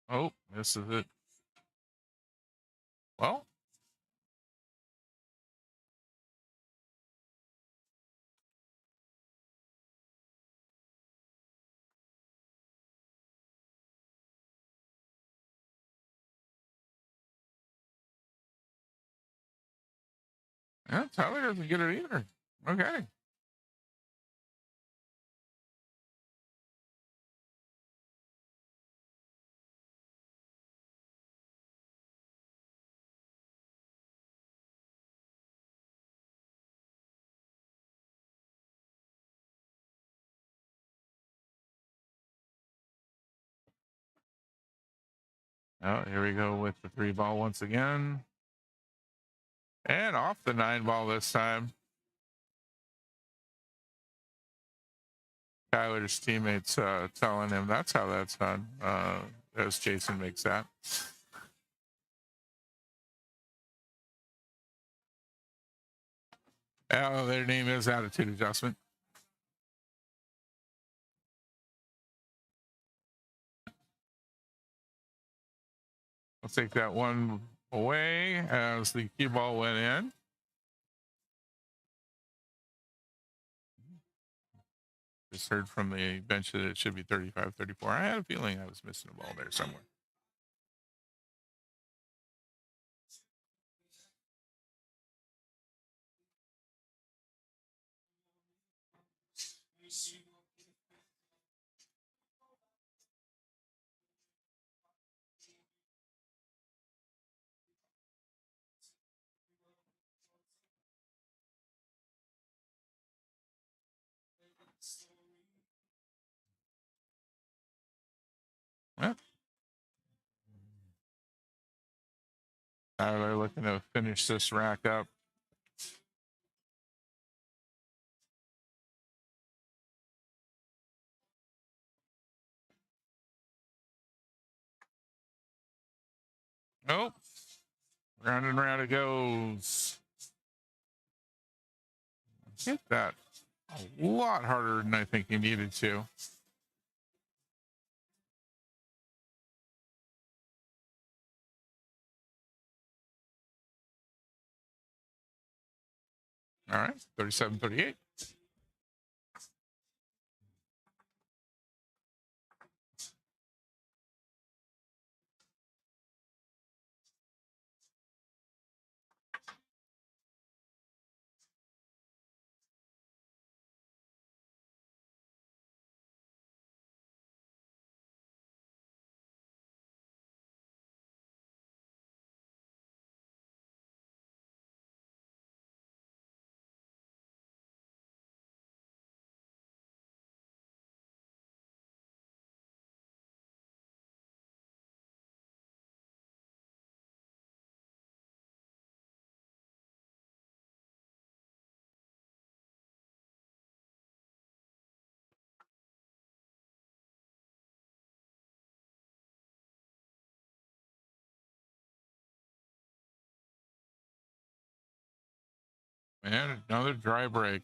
Oh, this is it. Well, yeah, Tyler doesn't get it either. Okay. Oh, here we go with the 3 ball once again. And off the 9 ball this time. Tyler's teammates telling him that's how that's done, as Jason makes that. Oh, their name is Attitude Adjustment. I'll take that one away as the cue ball went in. Just heard from the bench that it should be 35-34. I had a feeling I was missing a ball there somewhere. Well, Tyler looking to finish this rack up. Nope. Round and round it goes. Hit that a lot harder than I think you needed to. All right, 37-38. And another dry break.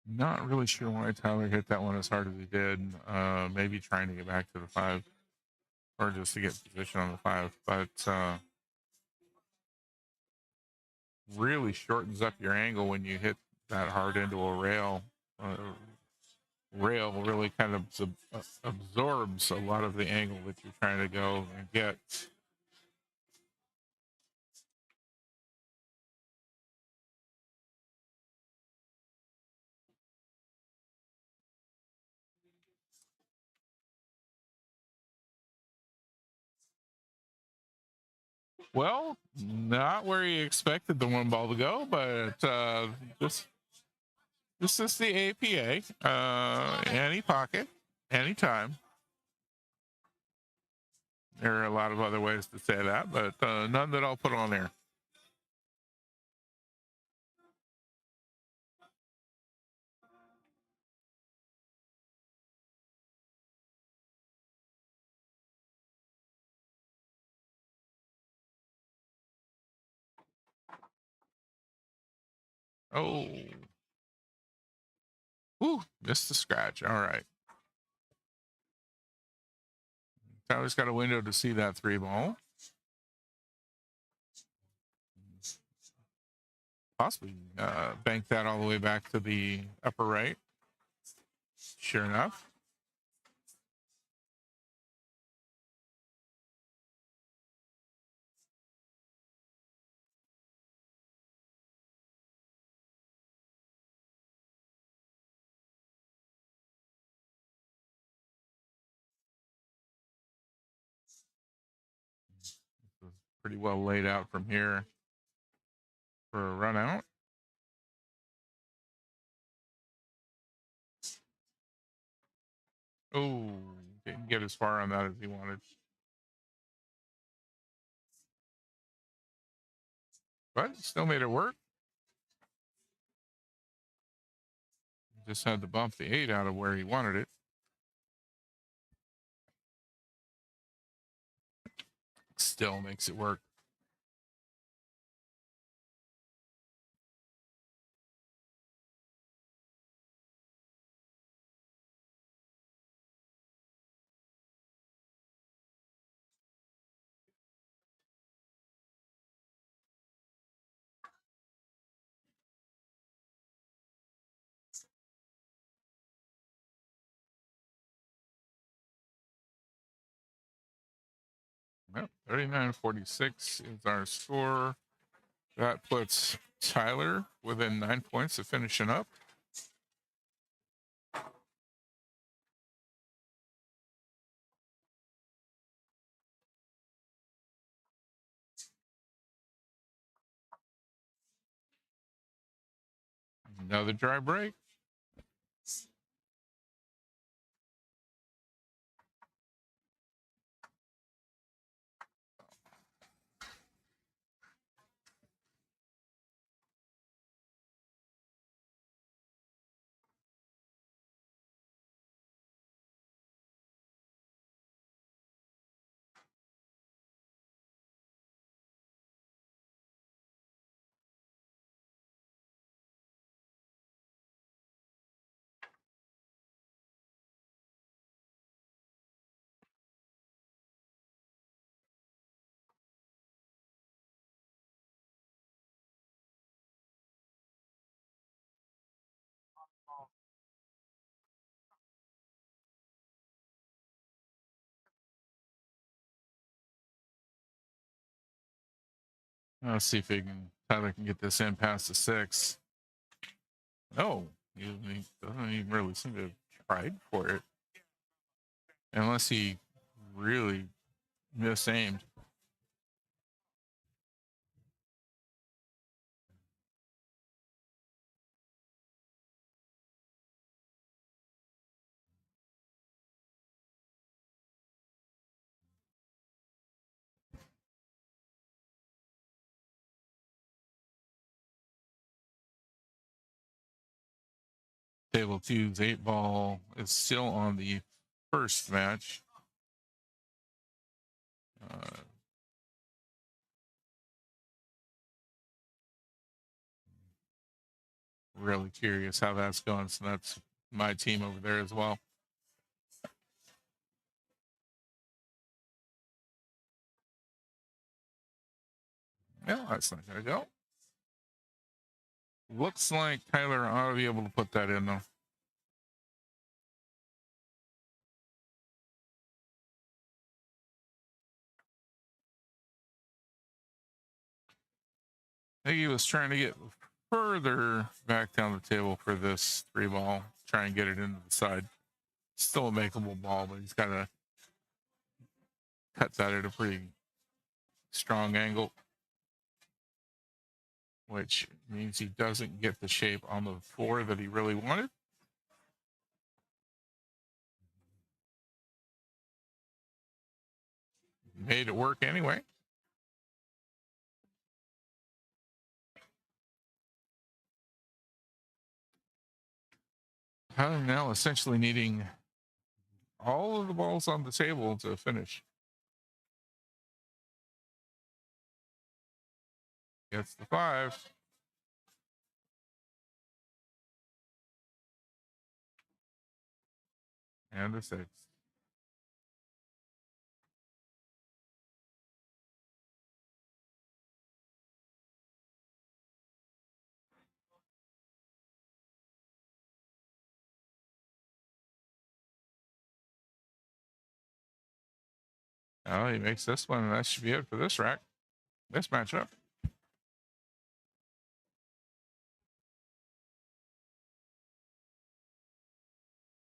Not really sure why Tyler hit that one as hard as he did. Maybe trying to get back to the 5 or just to get position on the 5. But really shortens up your angle when you hit that hard into a rail. Rail really kind of absorbs a lot of the angle that you're trying to go and get. Well, not where you expected the one ball to go, but this is the APA. Any pocket, anytime. There are a lot of other ways to say that, but none that I'll put on there. Oh. Whew, missed the scratch. All right. Tyler's got a window to see that 3 ball. Possibly bank that all the way back to the upper right. Sure enough. Pretty well laid out from here for a run out. Oh, didn't get as far on that as he wanted. But still made it work. Just had to bump the 8 out of where he wanted it. Still makes it work. Yep, 39-46 is our score. That puts Tyler within 9 points of finishing up. Another dry break. Let's see if Tyler can get this in past the 6. No, he doesn't even really seem to have tried for it. Unless he really misaimed. Table 2's 8-ball is still on the first match. Really curious how that's going. So that's my team over there as well. Yeah, that's not going to go. Looks like Tyler ought to be able to put that in, though. I think he was trying to get further back down the table for this 3-ball, try and get it into the side. Still a makeable ball, but he's got to cut that at a pretty strong angle, which means he doesn't get the shape on the 4 that he really wanted. Made it work anyway. I'm now essentially needing all of the balls on the table to finish. Gets the 5. And the 6. Oh, he makes this one, and that should be it for this rack. This matchup.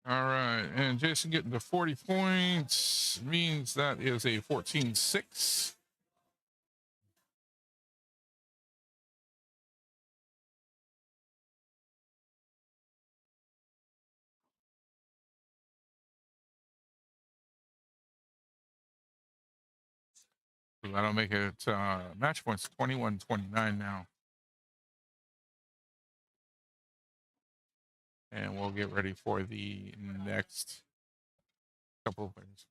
All right, and Jason getting to 40 points means that is a 14-6. So that'll make it match points 21-29 now. And we'll get ready for the next couple of things.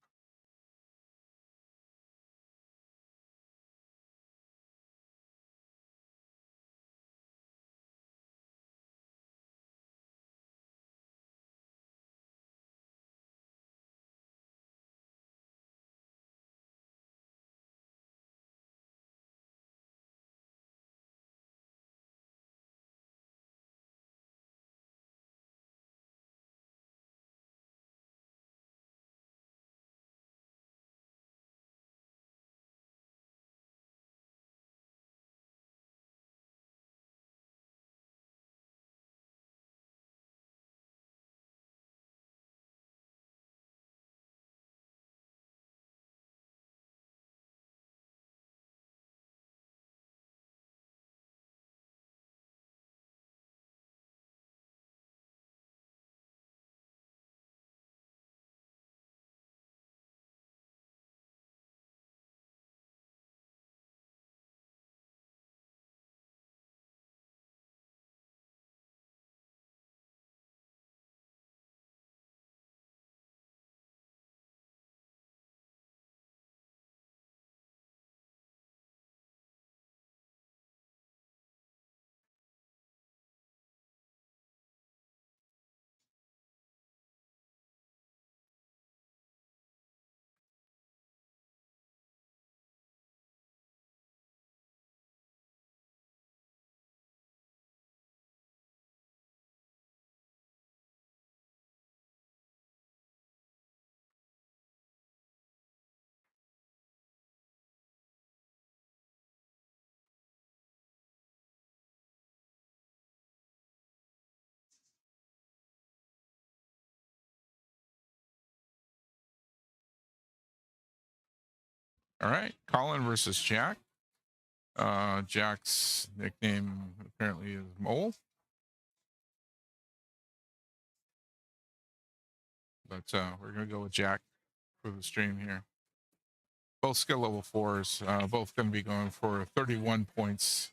All right, Colin versus Jack. Jack's nickname apparently is Mole. But we're going to go with Jack for the stream here. Both skill level 4s, both going to be going for 31 points.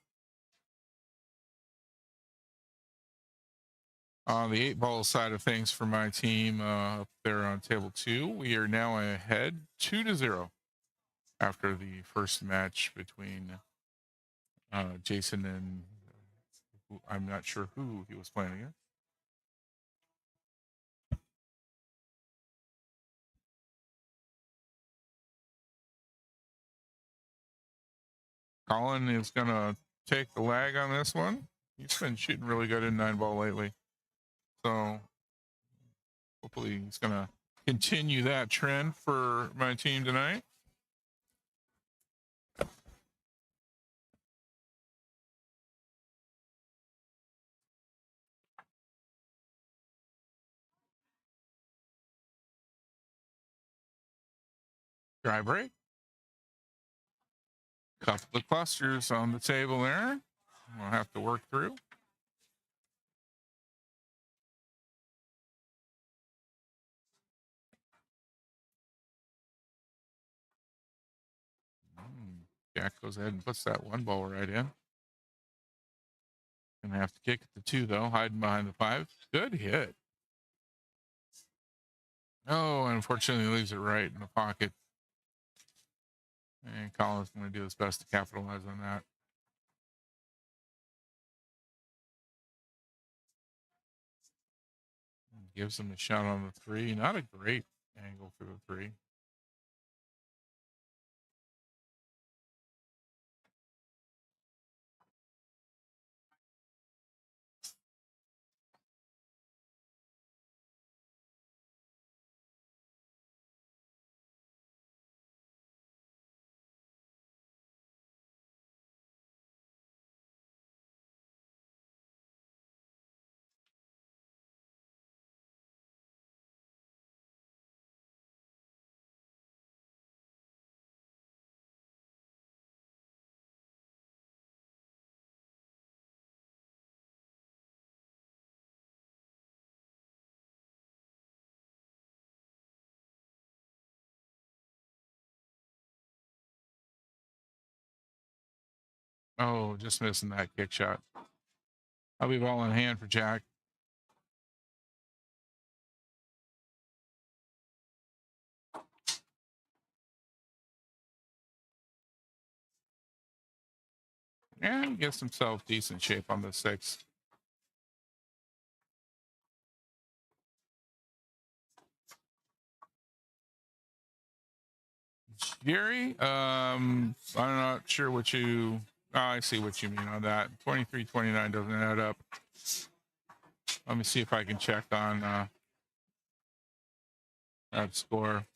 On the 8-ball side of things for my team up there on table 2, we are now ahead 2-0 after the first match between Jason and I'm not sure who he was playing against. Colin is going to take the lag on this one. He's been shooting really good in 9-ball lately. So hopefully he's going to continue that trend for my team tonight. Dry break. Couple of clusters on the table there. We'll have to work through. Jack goes ahead and puts that 1 ball right in. Gonna have to kick it to 2 though, hiding behind the 5. Good hit. Oh, unfortunately leaves it right in the pocket. And Colin's going to do his best to capitalize on that. Gives him a shot on the 3. Not a great angle for the 3. Oh, just missing that kick shot. I'll be ball in hand for Jack. And he gets himself decent shape on the 6. Jerry, I'm not sure what you. Oh, I see what you mean on that. 23-29 doesn't add up. Let me see if I can check on that score.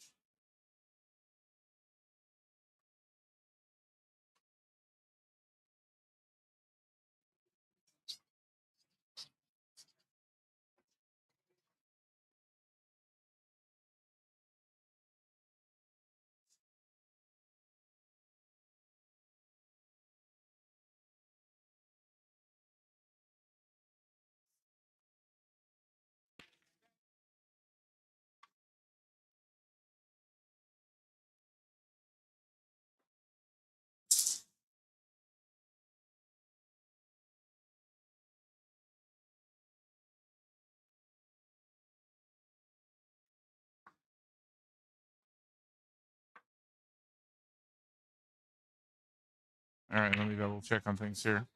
All right, let me double check on things here.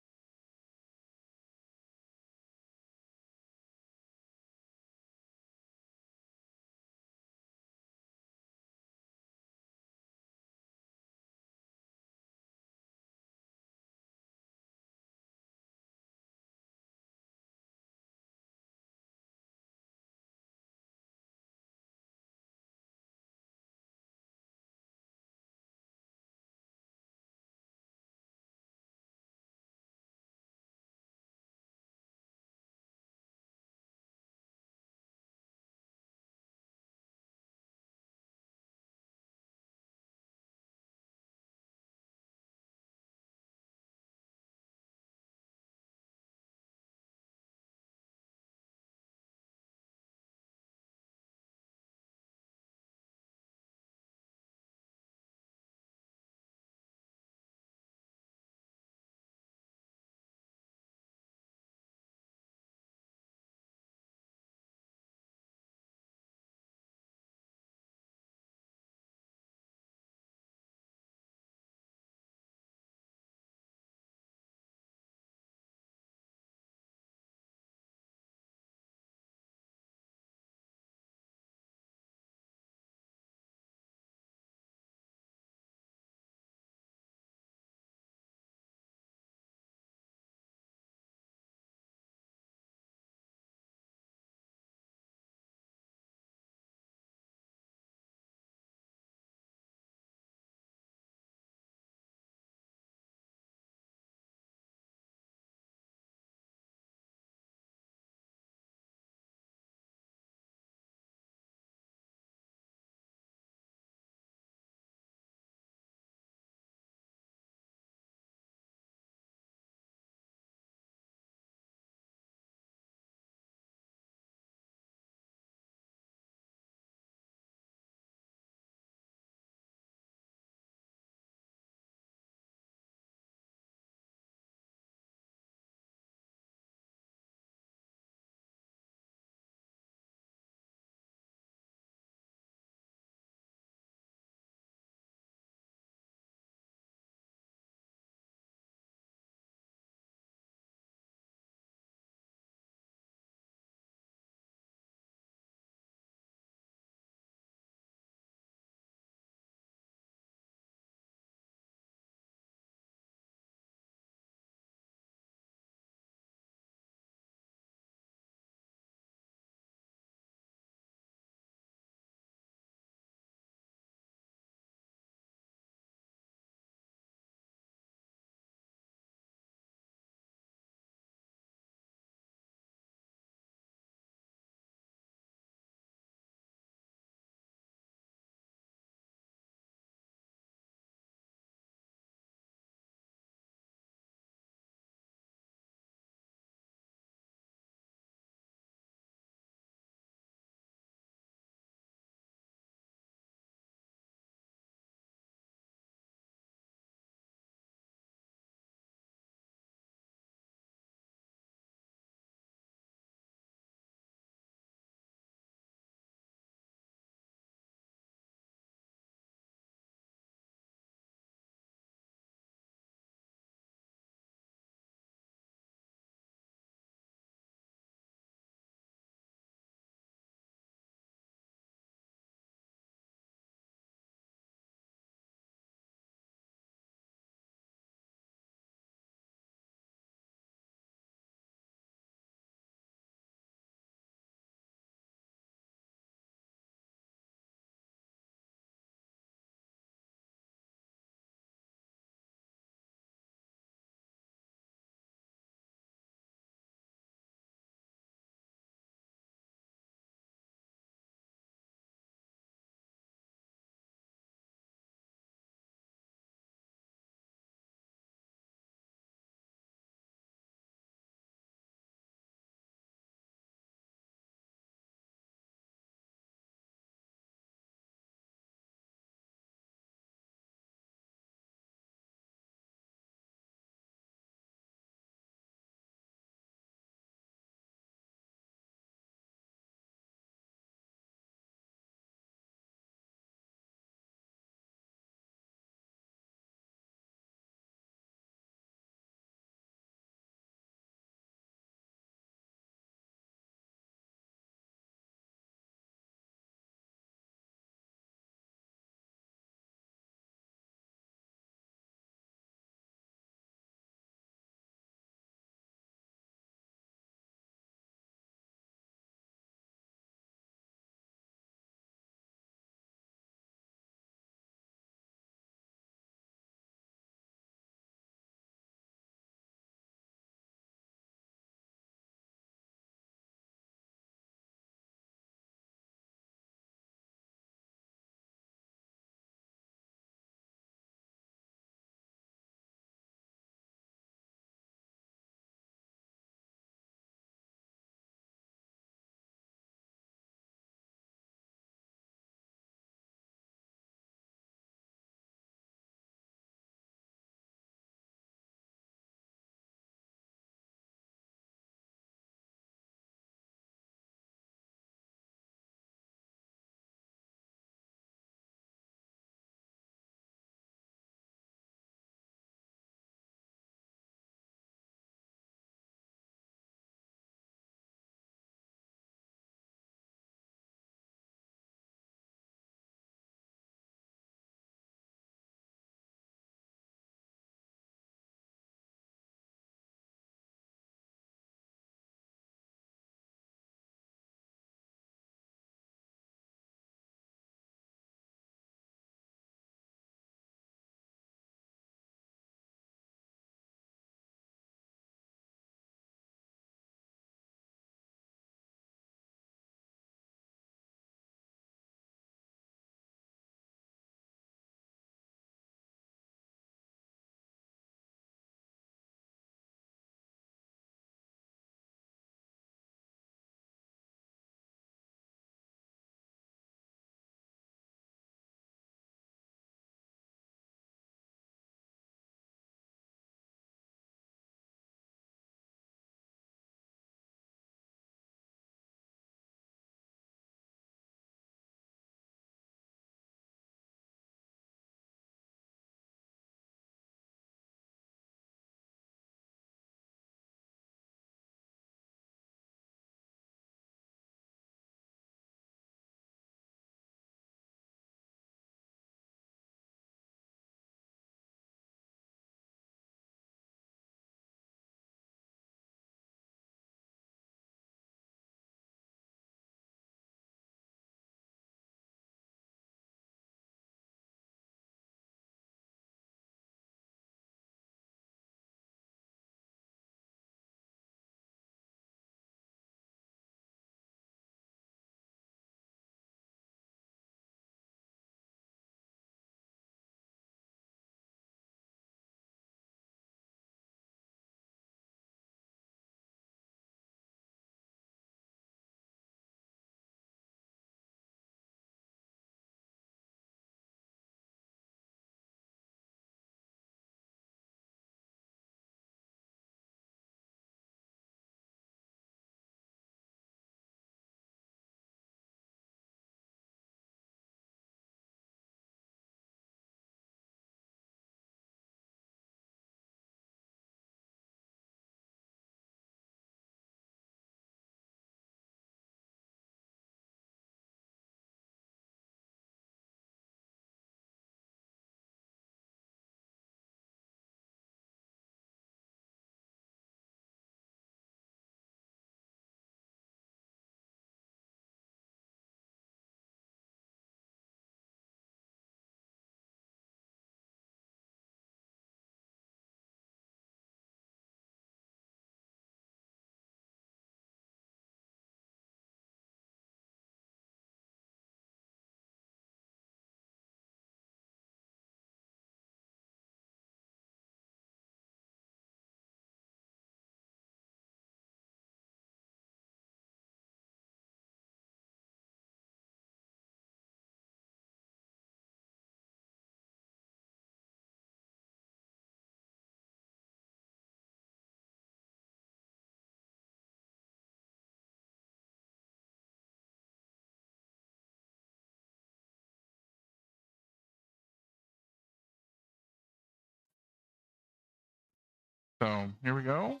So here we go.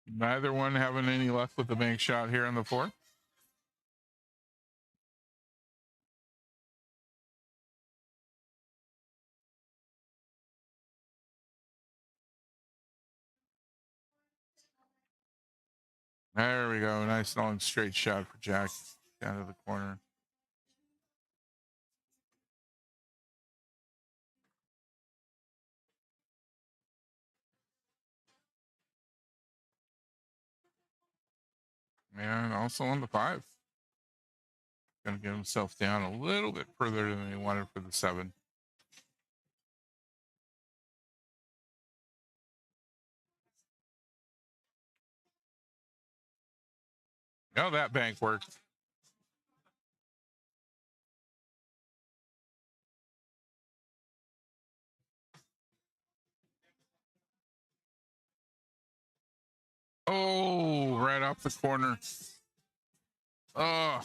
Neither one having any luck with the bank shot here on the 4. There we go. Nice long straight shot for Jack down to the corner. And also on the 5. Going to get himself down a little bit further than he wanted for the 7. Oh, that bank worked. Oh, right off the corner. Oh.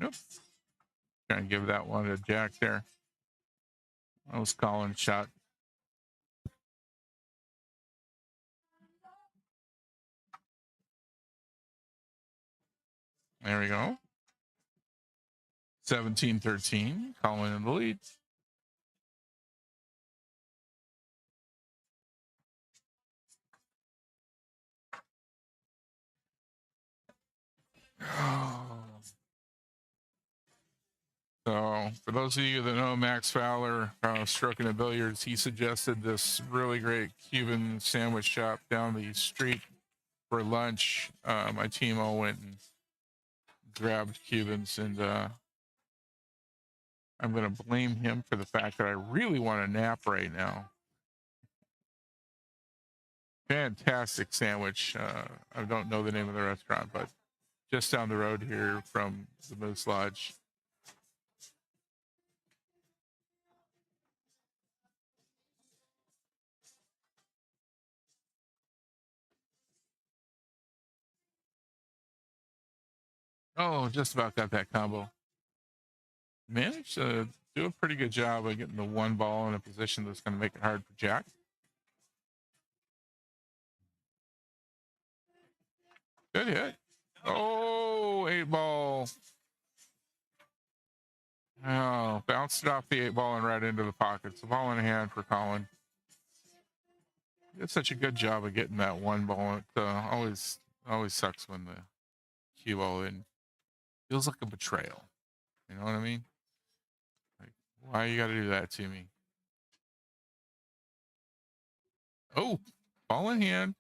Yep. Trying to give that one to Jack there. That was Colin's shot. There we go. 17-13. Colin in the lead. So, for those of you that know Max Fowler, Stroking of Billiards, he suggested this really great Cuban sandwich shop down the street for lunch. My team all went and grabbed Cubans, and I'm going to blame him for the fact that I really want a nap right now. Fantastic sandwich. I don't know the name of the restaurant, but just down the road here from the Moose Lodge. Oh, just about got that combo. Managed to do a pretty good job of getting the 1 ball in a position that's going to make it hard for Jack. Good hit. Oh, 8 ball. Oh, bounced it off the 8 ball and right into the pocket. It's a ball in hand for Colin. Did such a good job of getting that 1 ball. It always sucks when the cue ball in. Feels like a betrayal. You know what I mean? Like, why you got to do that to me? Oh, ball in hand.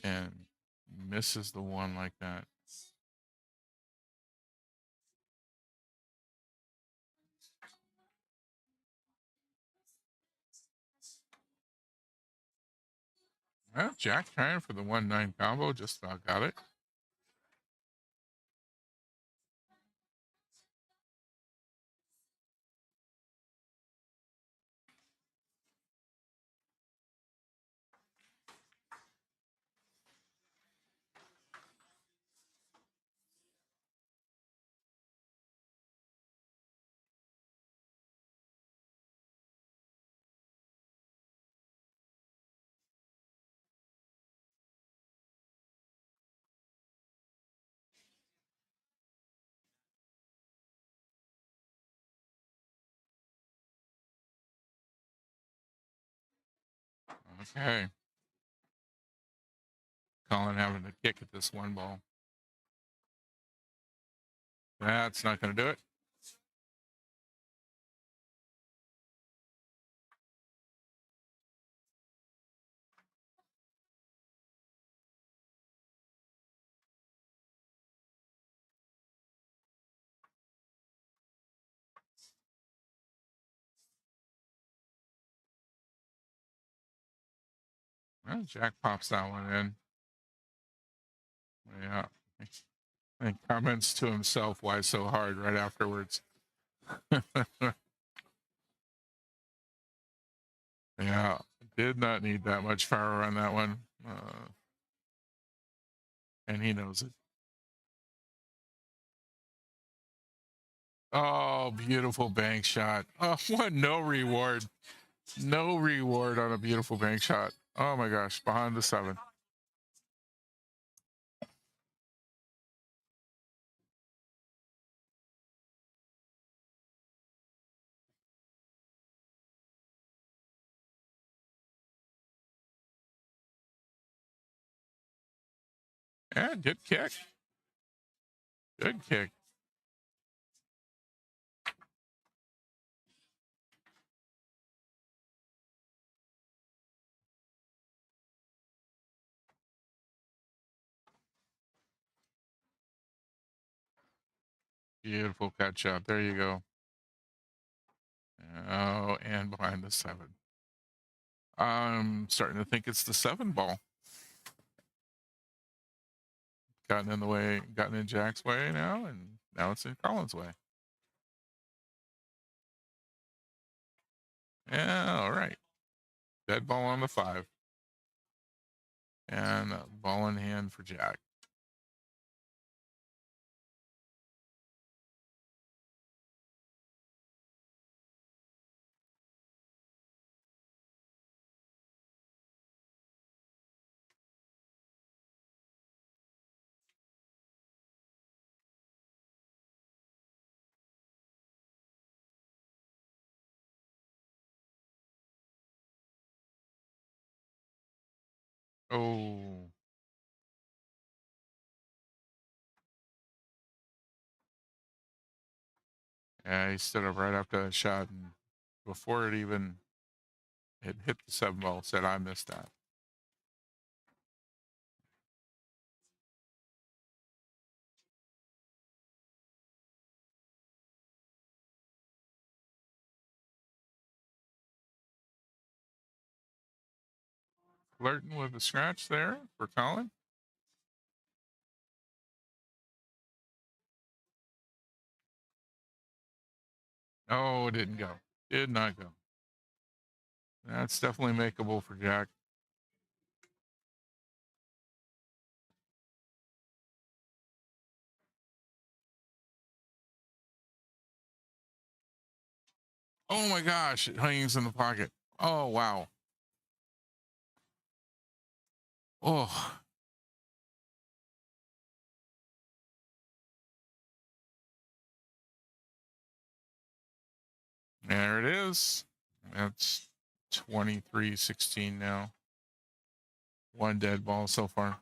And misses the 1 like that. Well, Jack trying for the 1-9 combo, just about got it. Okay. Colin having to kick at this 1 ball. That's not going to do it. Well, Jack pops that one in. Yeah. And comments to himself, why so hard, right afterwards. Yeah. Did not need that much power on that one. And he knows it. Oh, beautiful bank shot. Oh, what? No reward. No reward on a beautiful bank shot. Oh my gosh, behind the 7. Yeah, good kick. Good kick. Beautiful cut shot. There you go. Oh, and behind the 7. I'm starting to think it's the 7 ball. Gotten in the way, gotten in Jack's way now, and now it's in Colin's way. Yeah, all right. Dead ball on the 5. And ball in hand for Jack. Oh. Yeah, he stood up right after that shot, and before it even hit the 7 ball, said, I missed that. Flirting with the scratch there for Colin. Oh, it didn't go. Did not go. That's definitely makeable for Jack. Oh my gosh, it hangs in the pocket. Oh, wow. Oh. There it is. That's 23-16 now. 1 dead ball so far.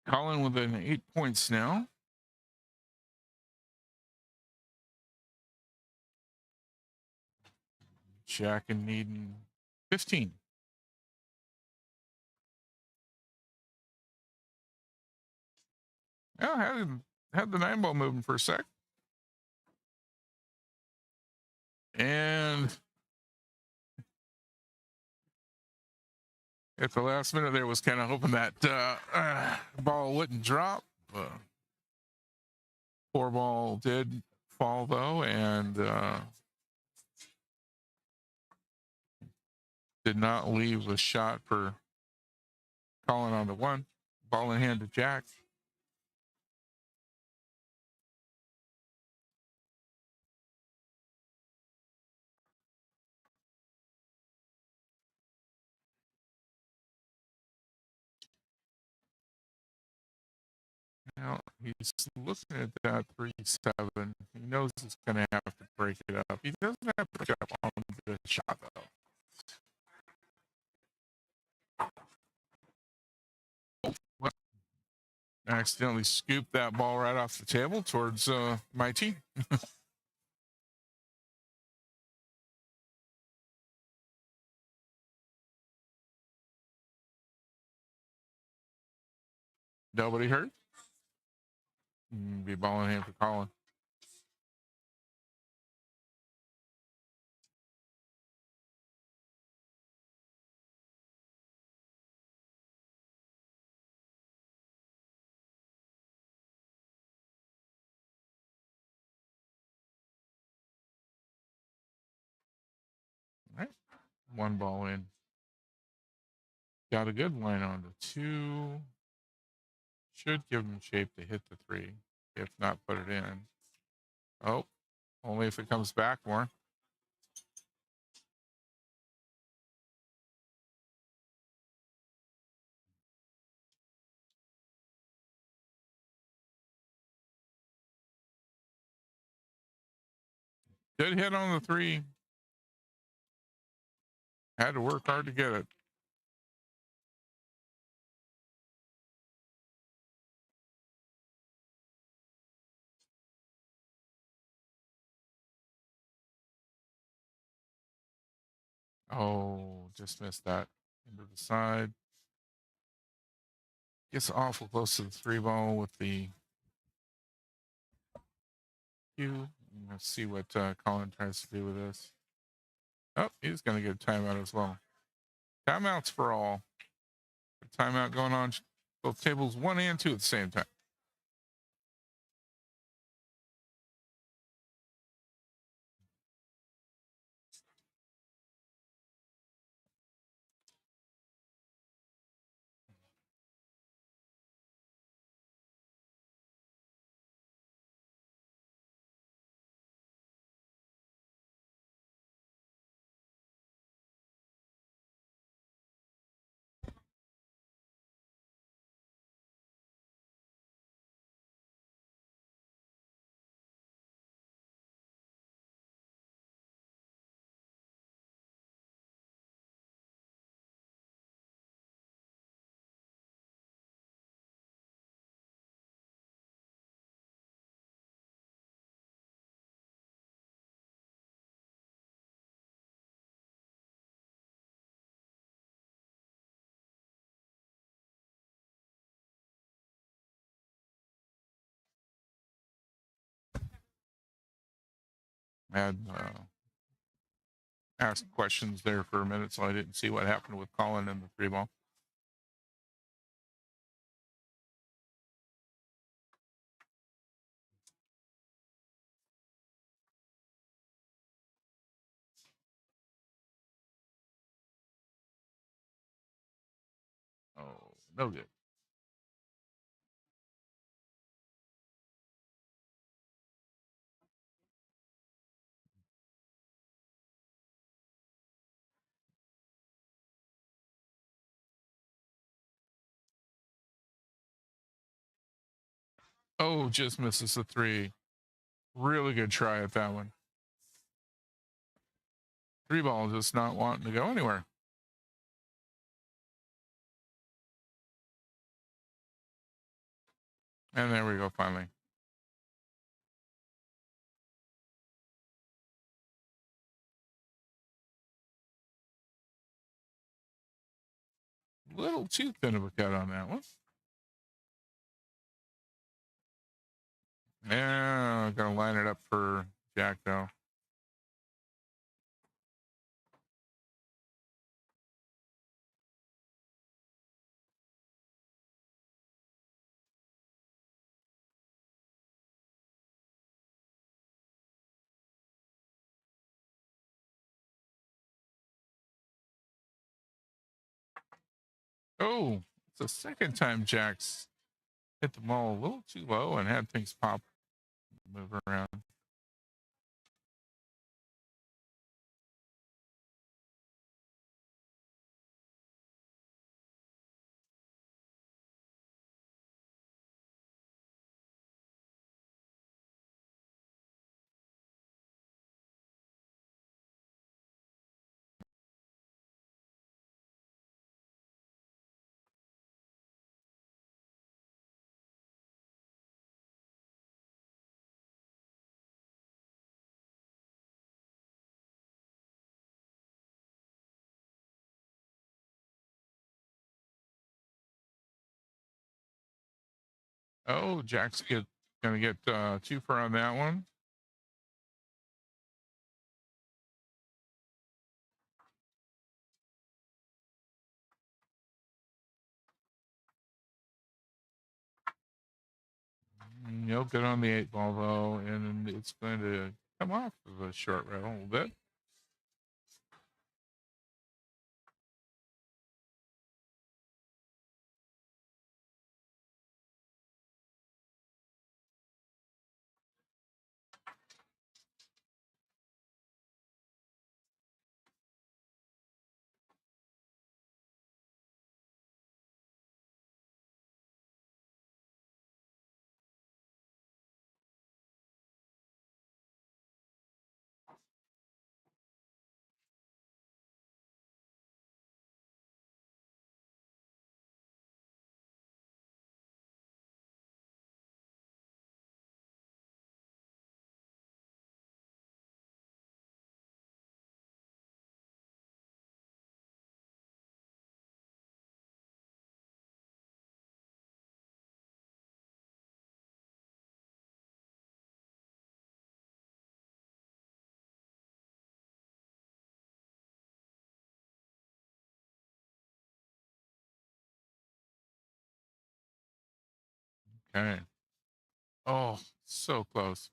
Colin within 8 points now. Jack and needing 15. Yeah, had the 9 ball moving for a sec. And at the last minute there was kind of hoping that ball wouldn't drop. 4 ball did fall though, and did not leave the shot for Colin on the 1. Ball in hand to Jack. Now he's looking at that 3-7. He knows he's going to have to break it up. He doesn't have to break it up on the shot though. Well, I accidentally scooped that ball right off the table towards my team. Nobody hurt. Be ball in hand for Colin. 1 ball in. Got a good line on the 2. Should give him shape to hit the 3. If not, put it in. Oh, only if it comes back more. Good hit on the 3. Had to work hard to get it. Oh, just missed that. Into the side. Gets awful close to the 3 ball with the cue. Let's see what Colin tries to do with this. Oh, he's going to get a timeout as well. Timeouts for all. Timeout going on both tables 1 and 2 at the same time. Had asked questions there for a minute, so I didn't see what happened with Colin and the 3 ball. Oh, no good. Oh, just misses the 3. Really good try at that one. 3 ball just not wanting to go anywhere. And there we go, finally. Little too thin of a cut on that one. Yeah, gonna line it up for Jack though. Oh, it's the second time Jack's hit the ball a little too low and had things pop, move around. Oh, Jack's gonna get 2 for on that one. You'll get on the 8 ball though, and it's going to come off of a short rail a little bit. Okay. Oh, so close.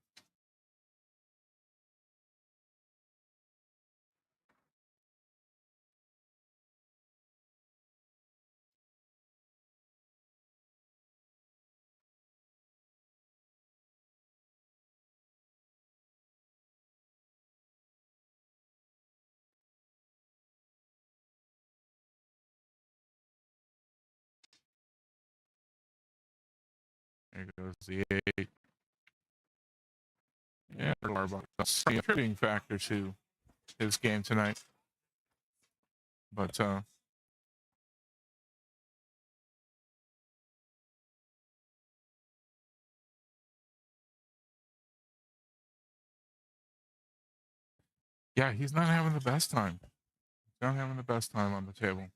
There goes the 8. Yeah, a contributing factor to his game tonight. But yeah, he's not having the best time. He's not having the best time on the table.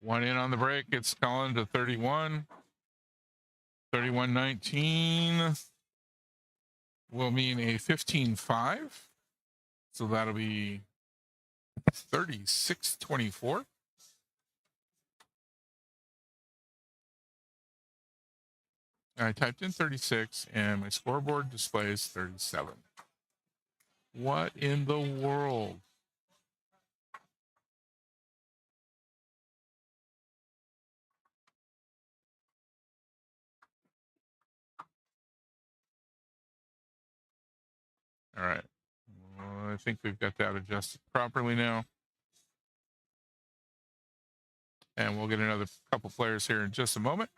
One in on the break. It's calling to 31. 31-19 will mean a 15-5. So that'll be 36-24. I typed in 36 and my scoreboard displays 37. What in the world? All right. Well, I think we've got that adjusted properly now. And we'll get another couple players here in just a moment.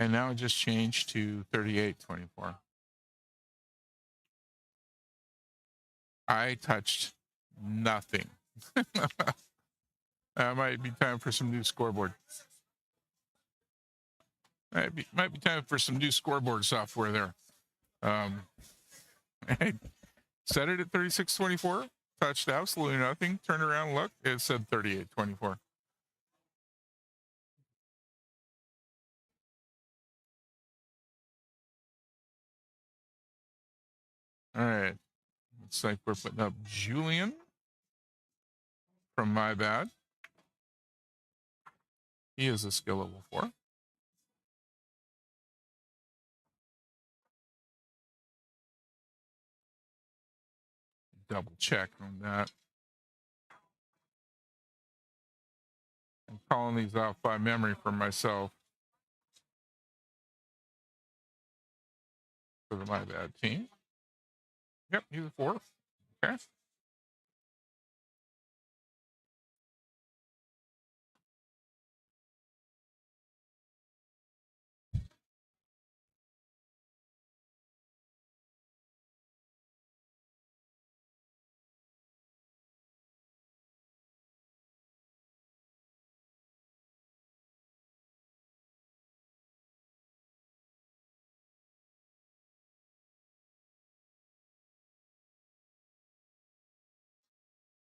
And now it just changed to 38-24. I touched nothing. Might be time for some new scoreboard. Might be time for some new scoreboard software there. I set it at 36-24. Touched absolutely nothing. Turned around, look, it said 38-24. All right. Looks like we're putting up Julian from My Bad. He is a skill level 4. Double check on that. I'm calling these off by memory for myself for the My Bad team. Yep, he's a 4. Okay.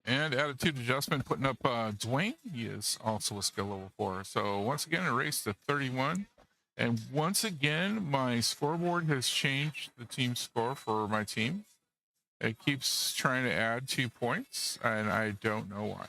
And attitude adjustment, putting up Dwayne. He is also a skill level 4. So once again, a race to 31. And once again, my scoreboard has changed the team score for my team. It keeps trying to add 2 points, and I don't know why.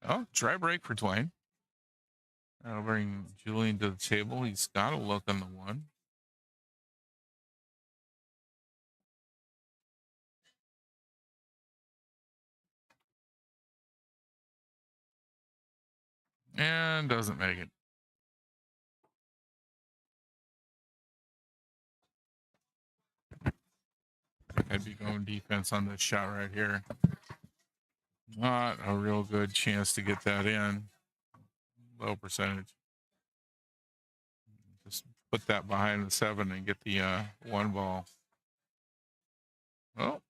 Oh, dry break for Dwayne. That'll bring Julian to the table. He's got a look on the one. And doesn't make it. I'd be going defense on this shot right here. Not a real good chance to get that in. Low percentage. Just put that behind the 7 and get the 1 ball. Oh.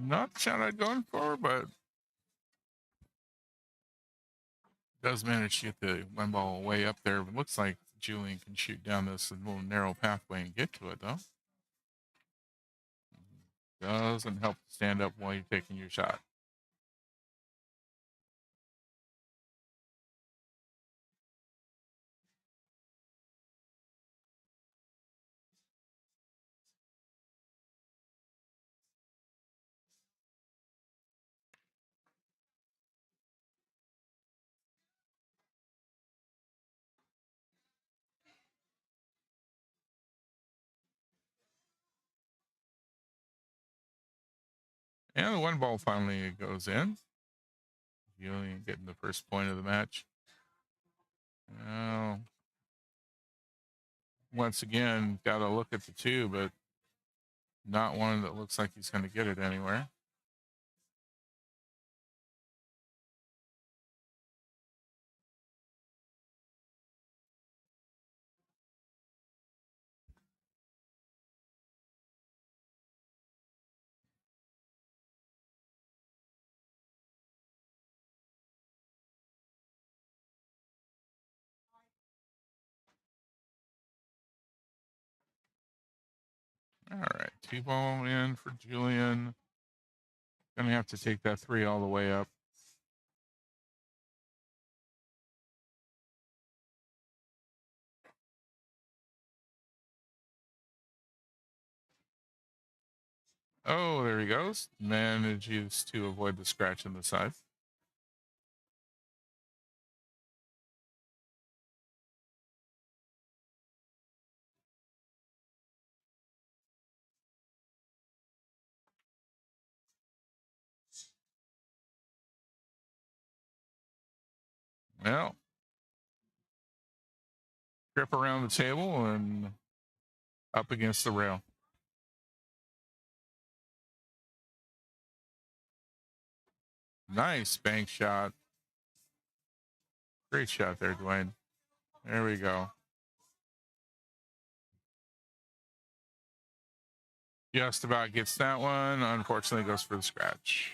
Not the shot I'd gone for, but does manage to get the 1 ball way up there. It looks like Julian can shoot down this little narrow pathway and get to it, though. Doesn't help to stand up while you're taking your shot. And the 1 ball finally goes in. Julian getting the first point of the match. Now, once again, got to look at the 2, but not one that looks like he's going to get it anywhere. All right, 2 ball in for Julian. Gonna have to take that 3 all the way up. Oh, there he goes. Manages to avoid the scratch on the side. Well, grip around the table and up against the rail. Nice bank shot. Great shot there, Dwayne. There we go. Just about gets that one. Unfortunately, goes for the scratch.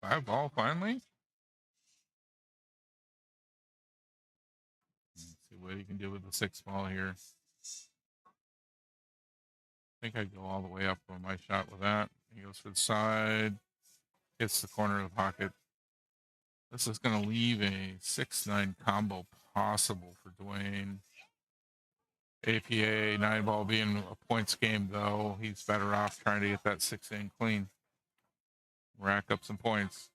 Five ball finally. Let's see what he can do with the 6 ball here. I think I'd go all the way up on my shot with that. He goes for the side. Hits the corner of the pocket. This is going to leave a 6-9 combo possible for Dwayne. APA, Nineball being a points game, though. He's better off trying to get that 6 in clean. Rack up some points.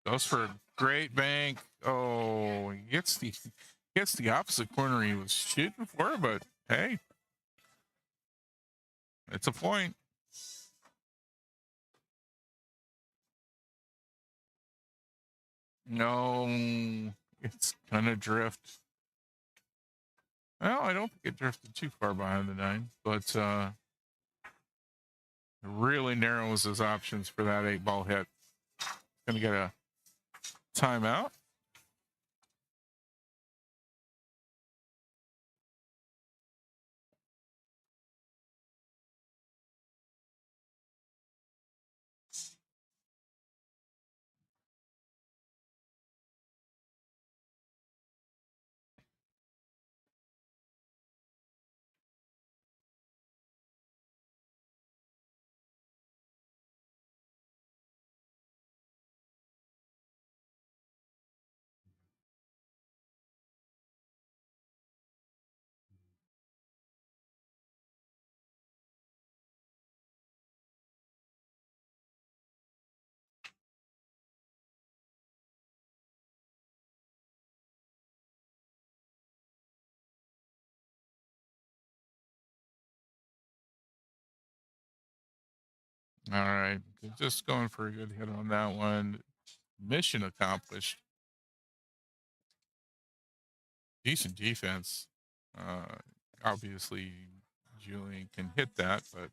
Goes for a great bank. Oh, he gets the opposite corner he was shooting for, but hey, it's a point. No, it's gonna drift. Well, I don't think it drifted too far behind the 9, but it really narrows his options for that 8 ball hit. Gonna get a timeout. All right. Just going for a good hit on that one. Mission accomplished. Decent defense. Obviously, Julian can hit that, but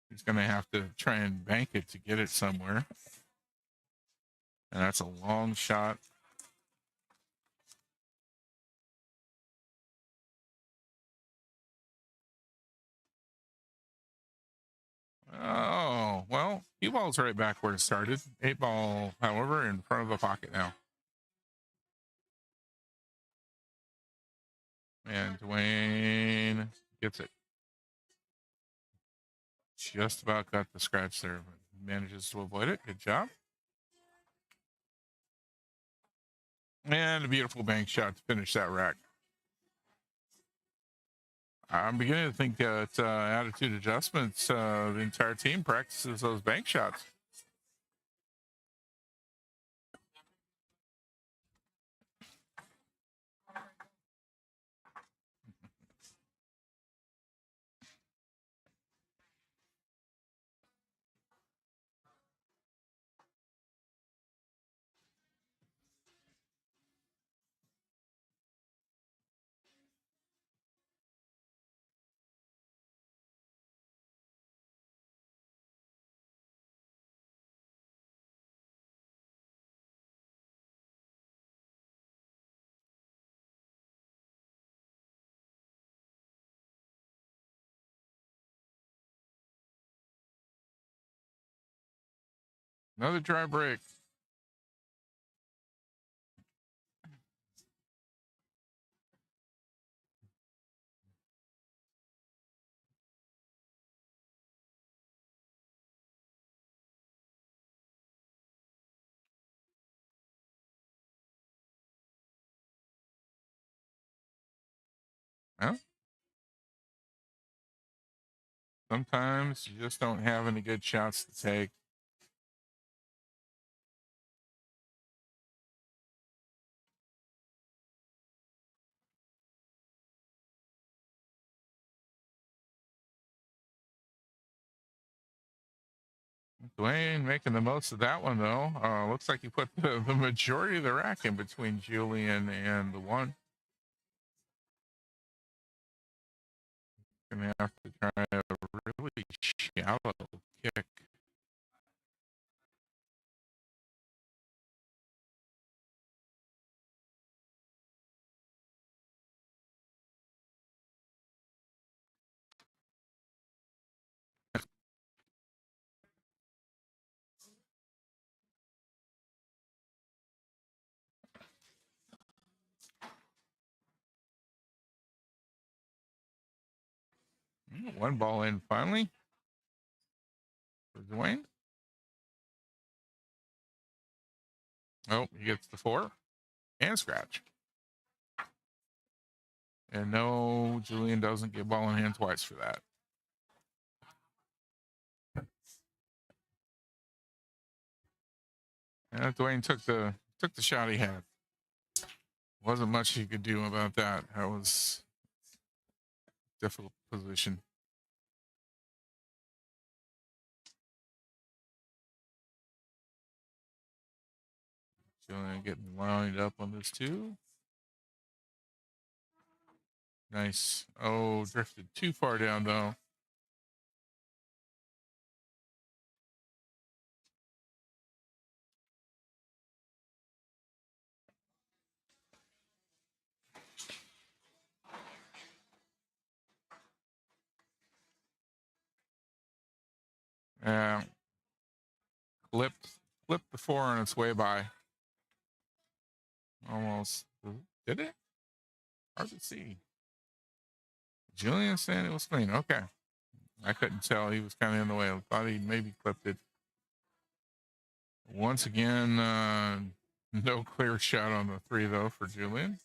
he's going to have to try and bank it to get it somewhere. And that's a long shot. Oh, well, cue ball's right back where it started. 8-ball, however, in front of the pocket now. And Dwayne gets it. Just about got the scratch there, but manages to avoid it. Good job. And a beautiful bank shot to finish that rack. I'm beginning to think that attitude adjustments, the entire team practices those bank shots. Another dry break. Well, sometimes you just don't have any good shots to take. Dwayne making the most of that one, though. Looks like he put the majority of the rack in between Julian and the one. Gonna have to try a really shallow kick. One ball in finally for Dwayne. Oh, he gets the 4 and scratch. And no, Julian doesn't get ball in hand twice for that. And Dwayne took the shot he had. Wasn't much he could do about that. That was a difficult position. Julian getting lined up on this too. Nice. Oh, drifted too far down though. Yeah. Flipped the 4 on its way by. Almost. Did it? Hard to see. Julian saying it was clean. Okay. I couldn't tell. He was kind of in the way. I thought he maybe clipped it. Once again, no clear shot on the 3 though for Julian.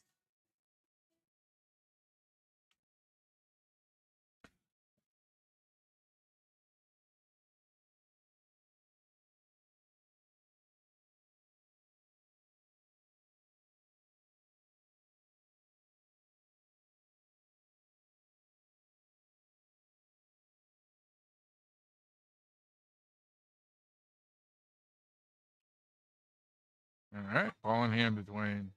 All right, ball in hand to Dwayne.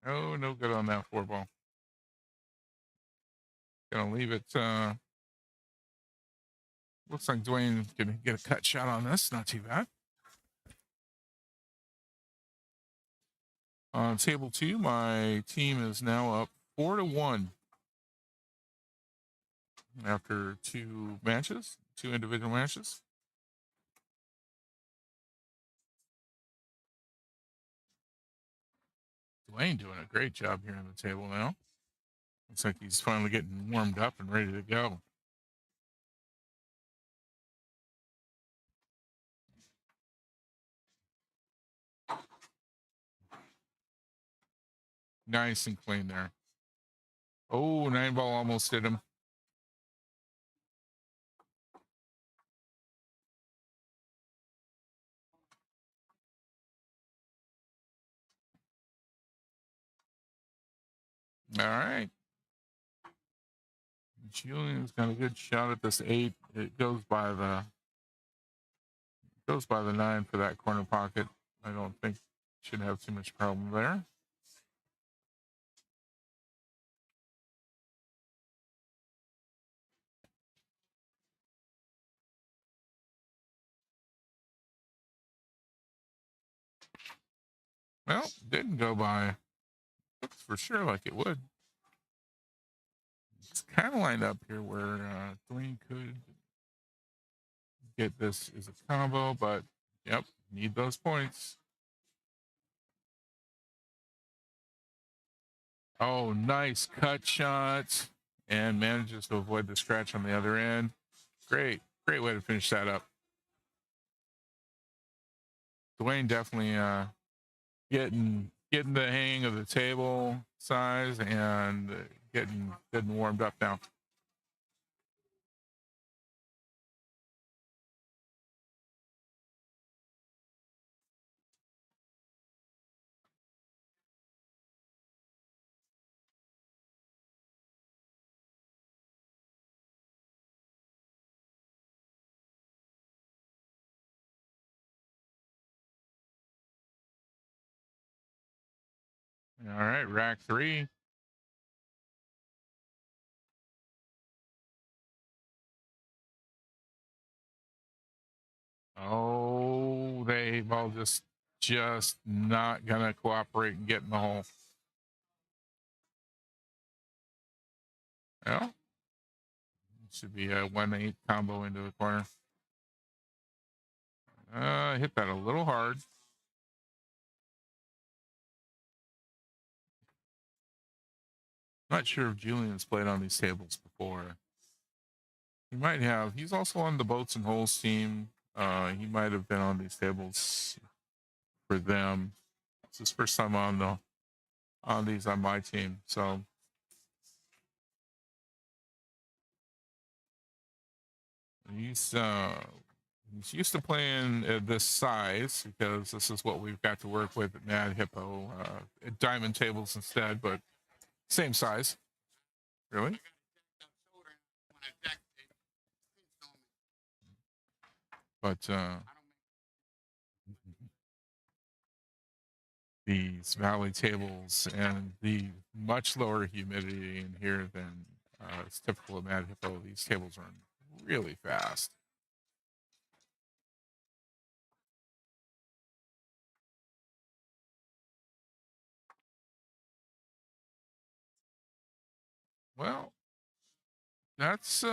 Oh, no good on that 4 ball. Gonna leave it. Looks like Dwayne's gonna get a cut shot on this. Not too bad. On table 2, my team is now up 4-1 after 2 matches, 2 individual matches. Dwayne doing a great job here on the table now. Looks like he's finally getting warmed up and ready to go. Nice and clean there. Oh, 9 ball almost hit him. All right. Julian's got a good shot at this 8. It goes by the 9 for that corner pocket. I don't think should have too much problem there. Well, didn't go by. Looks for sure like it would. It's kind of lined up here where Dwayne could get this as a combo, but yep, need those points. Oh, nice cut shot, and manages to avoid the scratch on the other end. Great way to finish that up. Dwayne definitely getting the hang of the table size and getting warmed up now. All right, rack 3. Oh, they all just not gonna cooperate and get in the hole. Well, it should be a 1-8 combo into the corner. Hit that a little hard. Not sure if Julian's played on these tables before. He might have. He's also on the Boats and Holes team. He might have been on these tables for them. It's his first time on these on my team. So he's used to playing at this size because this is what we've got to work with at Mad Hippo. At diamond tables instead, but same size. Really? But these valley tables and the much lower humidity in here than is typical of Mad Hippo. These tables run really fast. Well, that's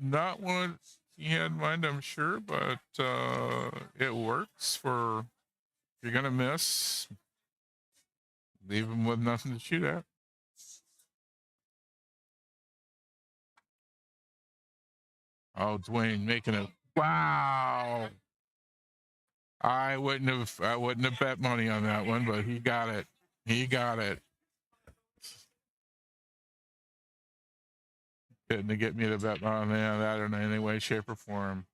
not what he had in mind, I'm sure, but it works for if you're gonna miss, leave him with nothing to shoot at. Oh, Dwayne making a wow. I wouldn't have bet money on that one, but he got it. He got it. Couldn't have get me to bet on that in any way, shape, or form.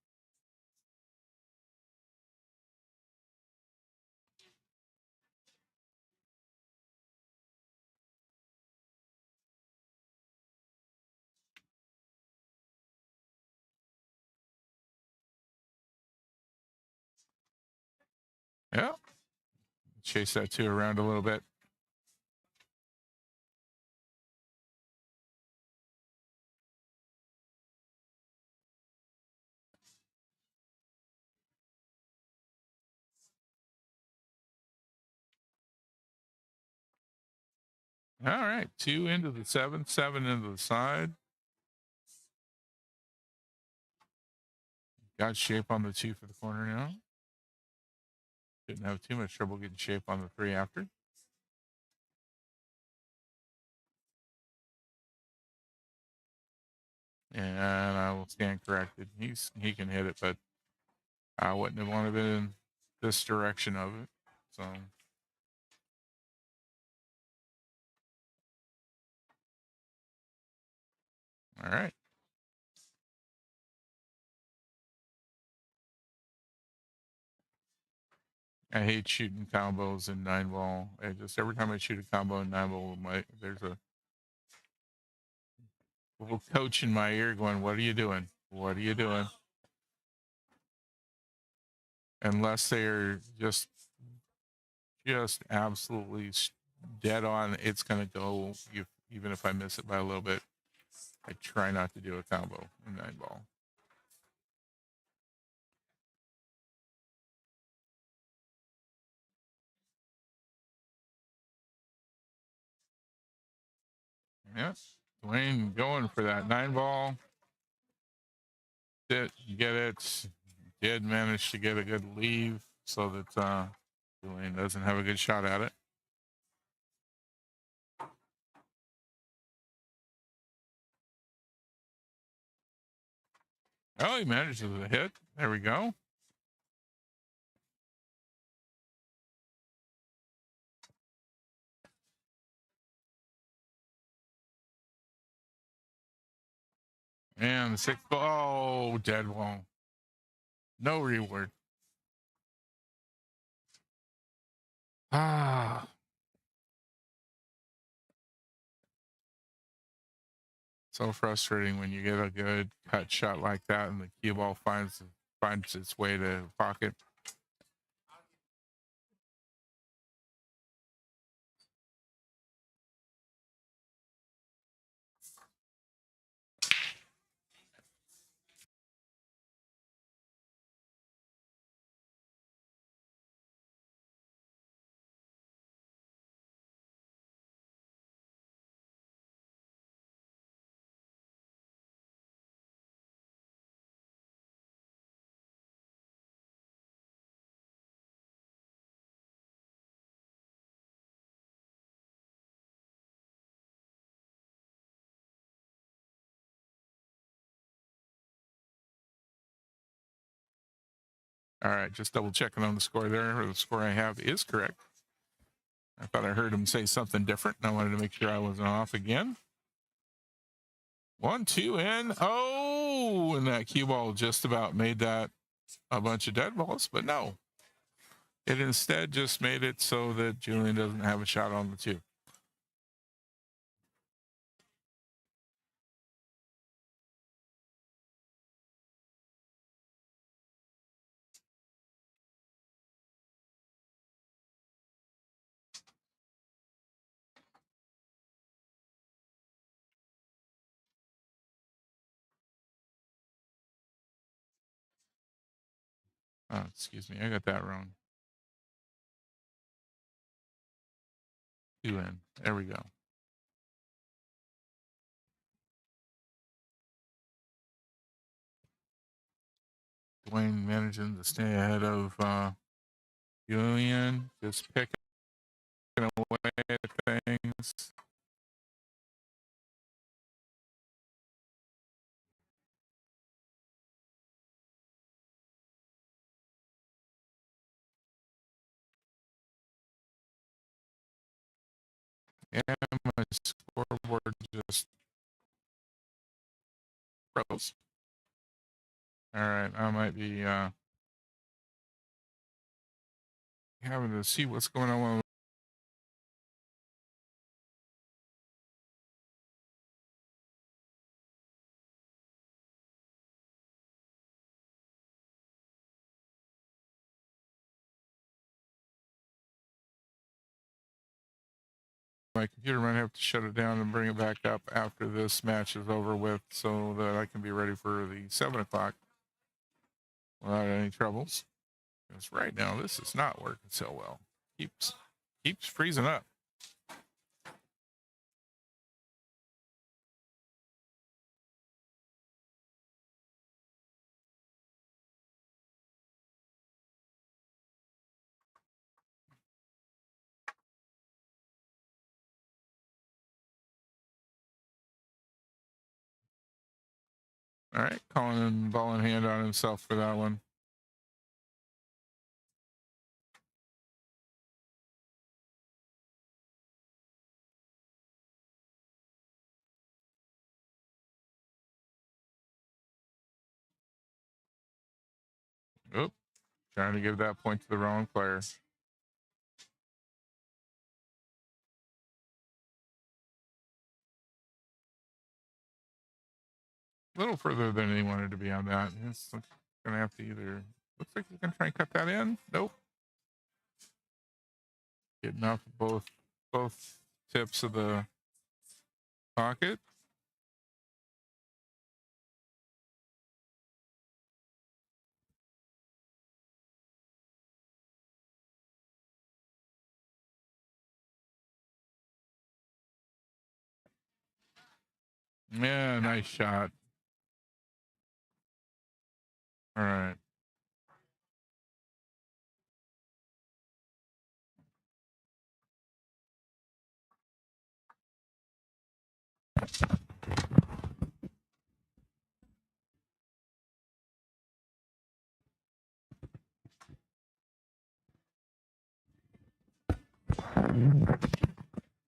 Yeah. Chase that two around a little bit. All right. 2 into the 7, 7 into the side. Got shape on the 2 for the corner now. Didn't have too much trouble getting shape on the 3 after. And I will stand corrected. He can hit it, but I wouldn't have wanted it in this direction of it. So all right. I hate shooting combos in 9-ball. I just every time I shoot a combo in 9-ball, there's a little coach in my ear going, "What are you doing? What are you doing?" Unless they're just absolutely dead on, it's gonna go. Even if I miss it by a little bit, I try not to do a combo in 9-ball. Yes, Dwayne going for that 9-ball. Get it. Did manage to get a good leave so that Dwayne doesn't have a good shot at it. Oh, he manages a hit. There we go. And the 6th ball. Oh, dead wall. No reward. Ah. So frustrating when you get a good cut shot like that and the cue ball finds its way to pocket. All right, just double checking on the score there. Or the score I have is correct. I thought I heard him say something different, and I wanted to make sure I wasn't off again. 1, 2, and oh, and that cue ball just about made that a bunch of dead balls, but no. It instead just made it so that Julian doesn't have a shot on the 2. Oh, excuse me, I got that wrong. 2 in. There we go. Dwayne managing to stay ahead of Julian, just picking away at things. And my scoreboard just froze. All right, I might be having to see what's going on. My computer might have to shut it down and bring it back up after this match is over with so that I can be ready for the 7 o'clock without any troubles. Because right now, this is not working so well. Keeps freezing up. All right, calling ball in hand on himself for that one. Oop, trying to give that point to the wrong player. A little further than he wanted to be on that. He's gonna have to either. Looks like he's gonna try and cut that in. Nope. Getting off both tips of the pocket. Yeah, nice shot. All right.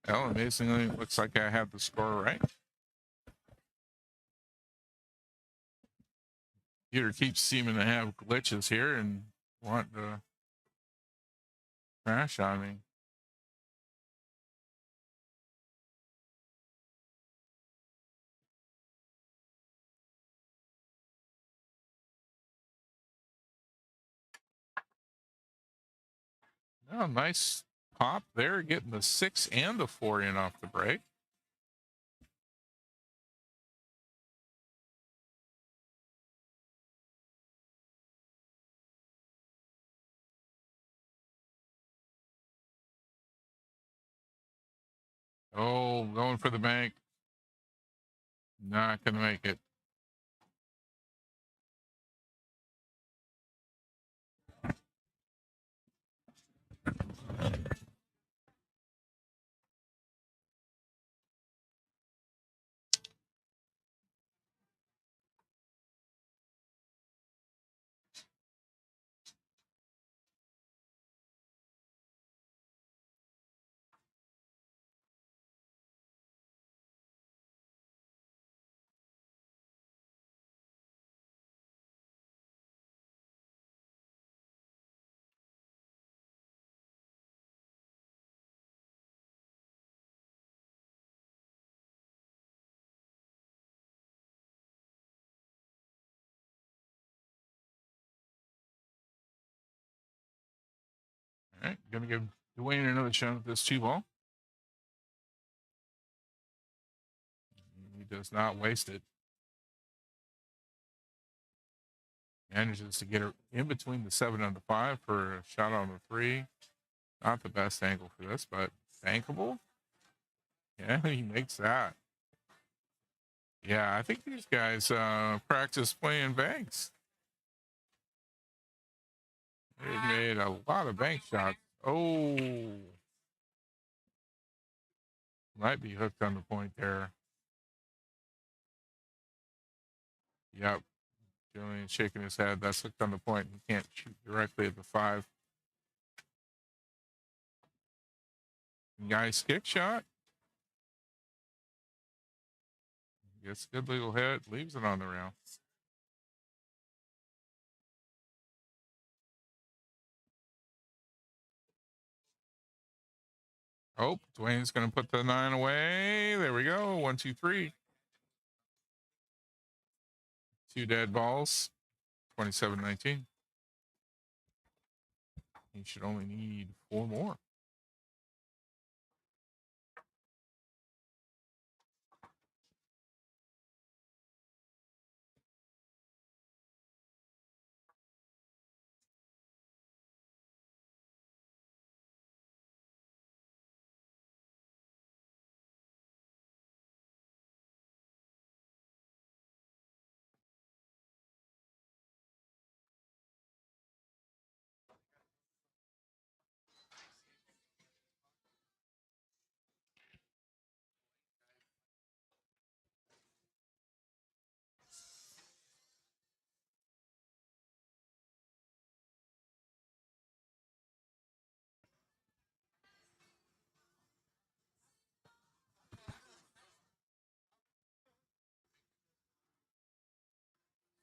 Well, amazingly, it looks like I have the score right. Computer keeps seeming to have glitches here and want to crash on me. Oh, nice pop there, getting the 6 and the 4 in off the break. Oh, going for the bank. Not going to make it. All right, going to give Dwayne another shot at this 2 ball. He does not waste it. Manages to get her in between the 7 and the 5 for a shot on the 3. Not the best angle for this, but bankable. Yeah, he makes that. Yeah, I think these guys practice playing banks. They made a lot of bank shots. Oh, might be hooked on the point there. Yep. Julian shaking his head. That's hooked on the point. He can't shoot directly at the 5. Nice kick shot. Gets a good little hit. Leaves it on the rail. Oh, Dwayne's going to put the 9 away. There we go. 1, 2, 3. 2 dead balls. 27-19. He should only need 4 more.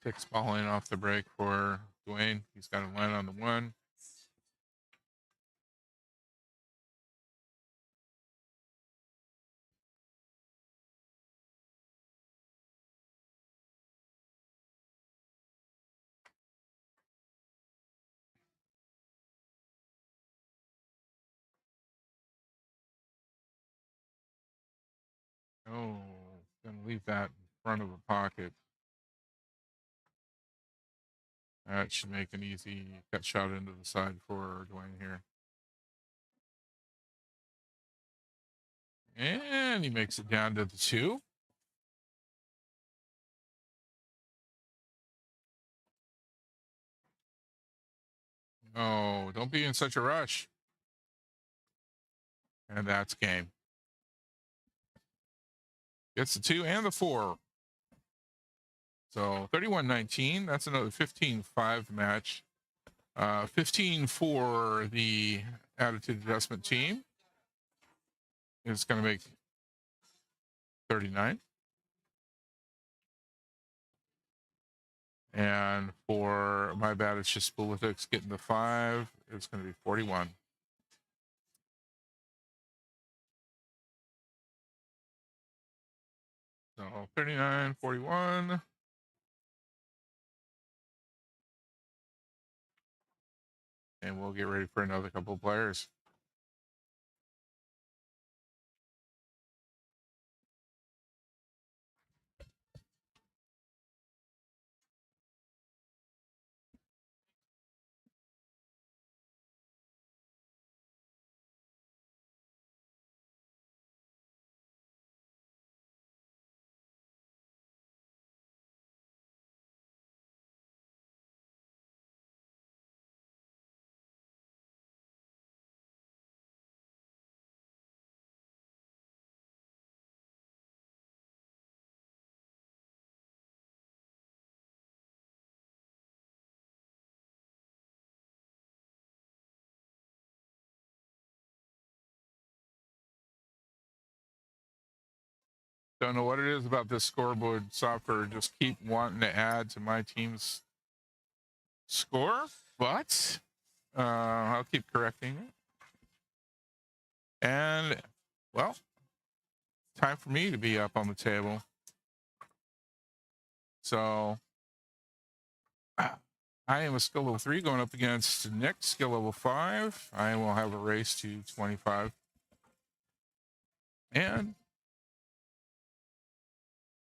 Six balling off the break for Dwayne. He's got a line on the 1. Oh, gonna leave that in front of the pocket. That should make an easy cut shot into the side for Dwayne here. And he makes it down to the 2. Oh, don't be in such a rush. And that's game. Gets the 2 and the 4. So 31-19. That's another 15-5 match. 15 for the attitude adjustment team. It's going to make 39. And for my bad, it's just Politics getting the 5. It's going to be 41. So 39, 41. And we'll get ready for another couple of players. Don't know what it is about this scoreboard software. Just keep wanting to add to my team's score, but I'll keep correcting it. And, well, time for me to be up on the table. So I am a skill level 3 going up against Nick, skill level 5. I will have a race to 25. And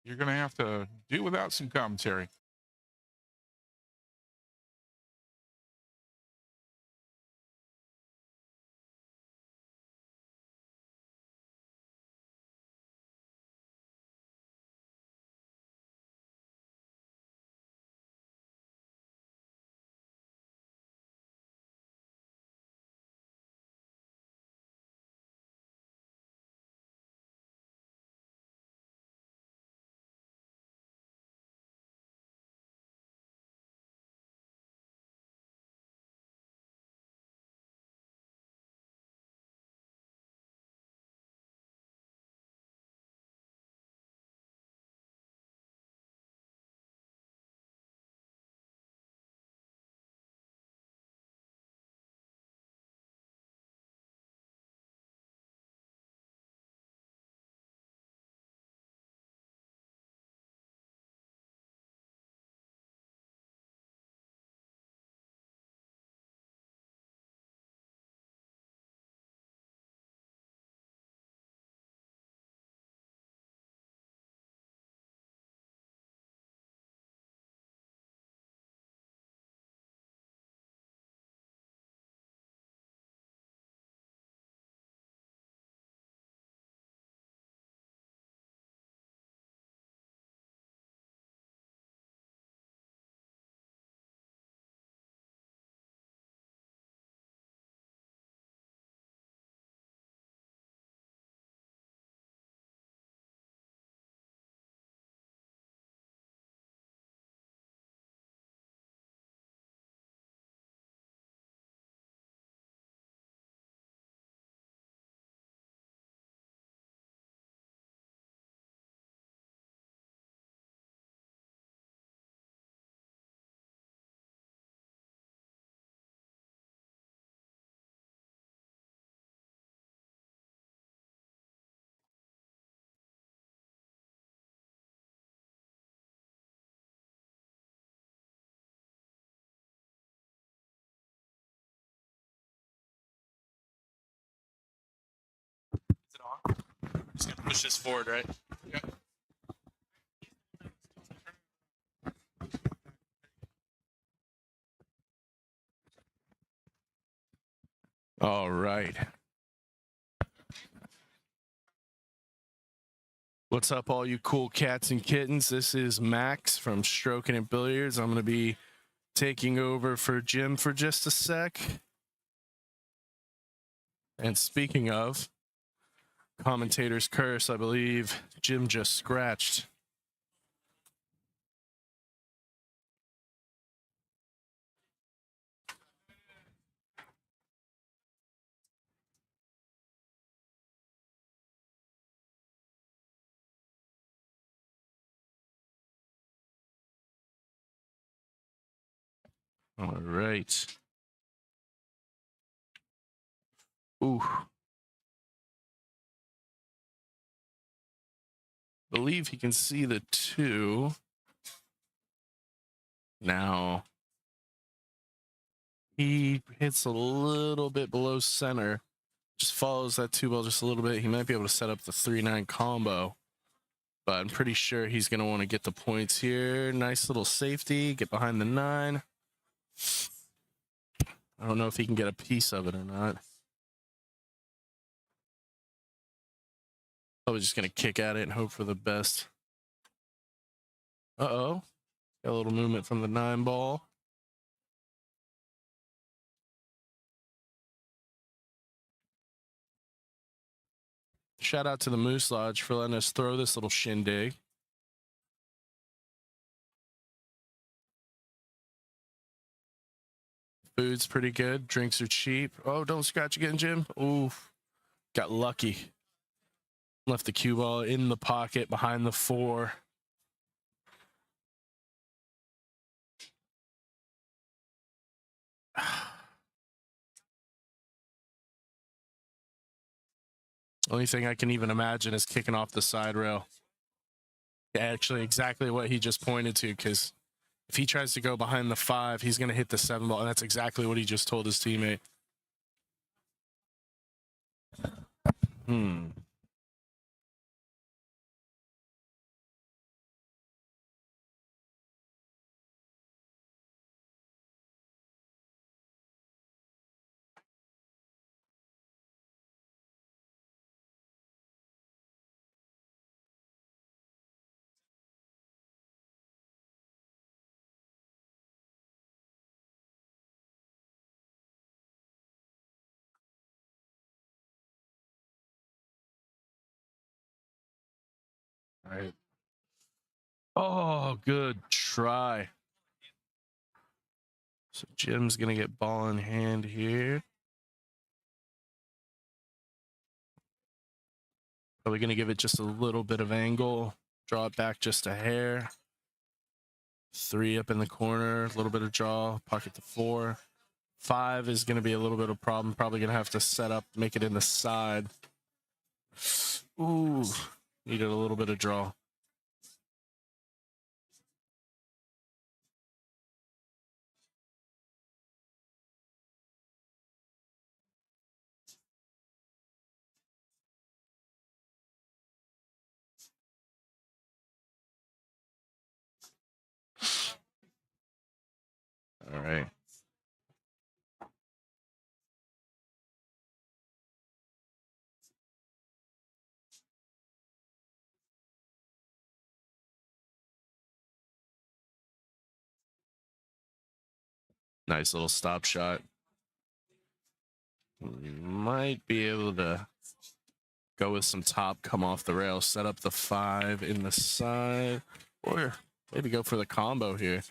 you're going to have to do without some commentary. Just gonna push this forward, right? Yep. All right. What's up, all you cool cats and kittens? This is Max from Stroking and Billiards. I'm going to be taking over for Jim for just a sec. And speaking of commentator's curse, I believe Jim just scratched. All right. Ooh. Believe he can see the 2. Now, he hits a little bit below center. Just follows that 2 ball just a little bit. He might be able to set up the 3-9 combo. But I'm pretty sure he's going to want to get the points here. Nice little safety. Get behind the 9. I don't know if he can get a piece of it or not. Probably just going to kick at it and hope for the best. Uh-oh. Got a little movement from the 9 ball. Shout out to the Moose Lodge for letting us throw this little shindig. Food's pretty good. Drinks are cheap. Oh, don't scratch again, Jim. Ooh, got lucky. Left the cue ball in the pocket behind the 4. Only thing I can even imagine is kicking off the side rail. Actually, exactly what he just pointed to, because if he tries to go behind the 5, he's going to hit the 7 ball, and that's exactly what he just told his teammate. All right. Oh, good try. So Jim's going to get ball in hand here. Probably going to give it just a little bit of angle. Draw it back just a hair. 3 up in the corner. A little bit of draw. Pocket the 4. 5 is going to be a little bit of a problem. Probably going to have to set up, make it in the side. Ooh, needed a little bit of draw. All right. Nice little stop shot. You might be able to go with some top, come off the rail, set up the 5 in the side, or maybe go for the combo here.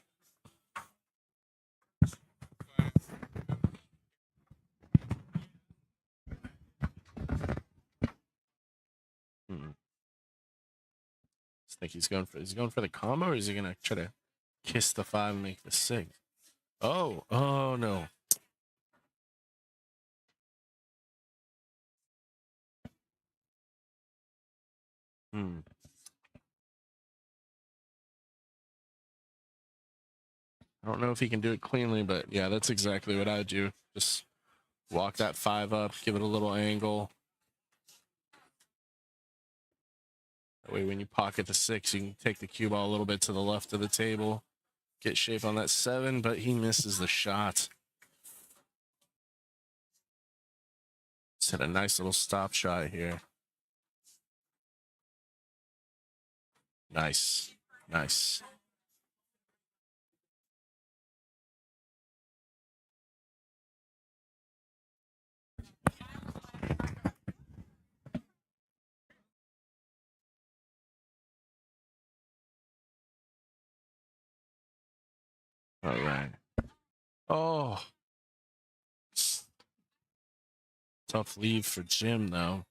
I think he's going for the combo, or is he gonna try to kiss the 5 and make the 6? Oh no. I don't know if he can do it cleanly, but yeah, that's exactly what I do. Just walk that 5 up, give it a little angle. That way when you pocket the 6, you can take the cue ball a little bit to the left of the table, get shape on that 7, but he misses the shot. Just hit a nice little stop shot here. Nice. Nice. All right. Oh. Tough leave for Jim, though.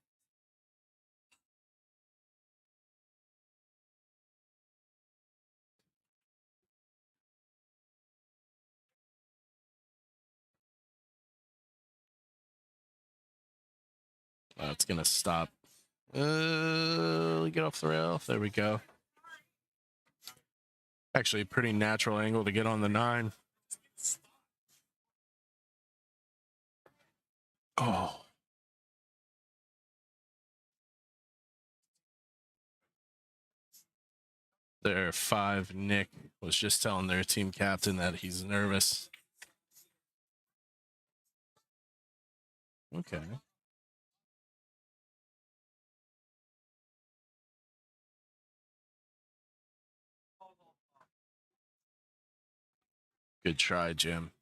It's going to stop. Get off the rail. There we go. Actually, a pretty natural angle to get on the 9. Oh. Their 5, Nick, was just telling their team captain that he's nervous. Okay. Good try, Jim.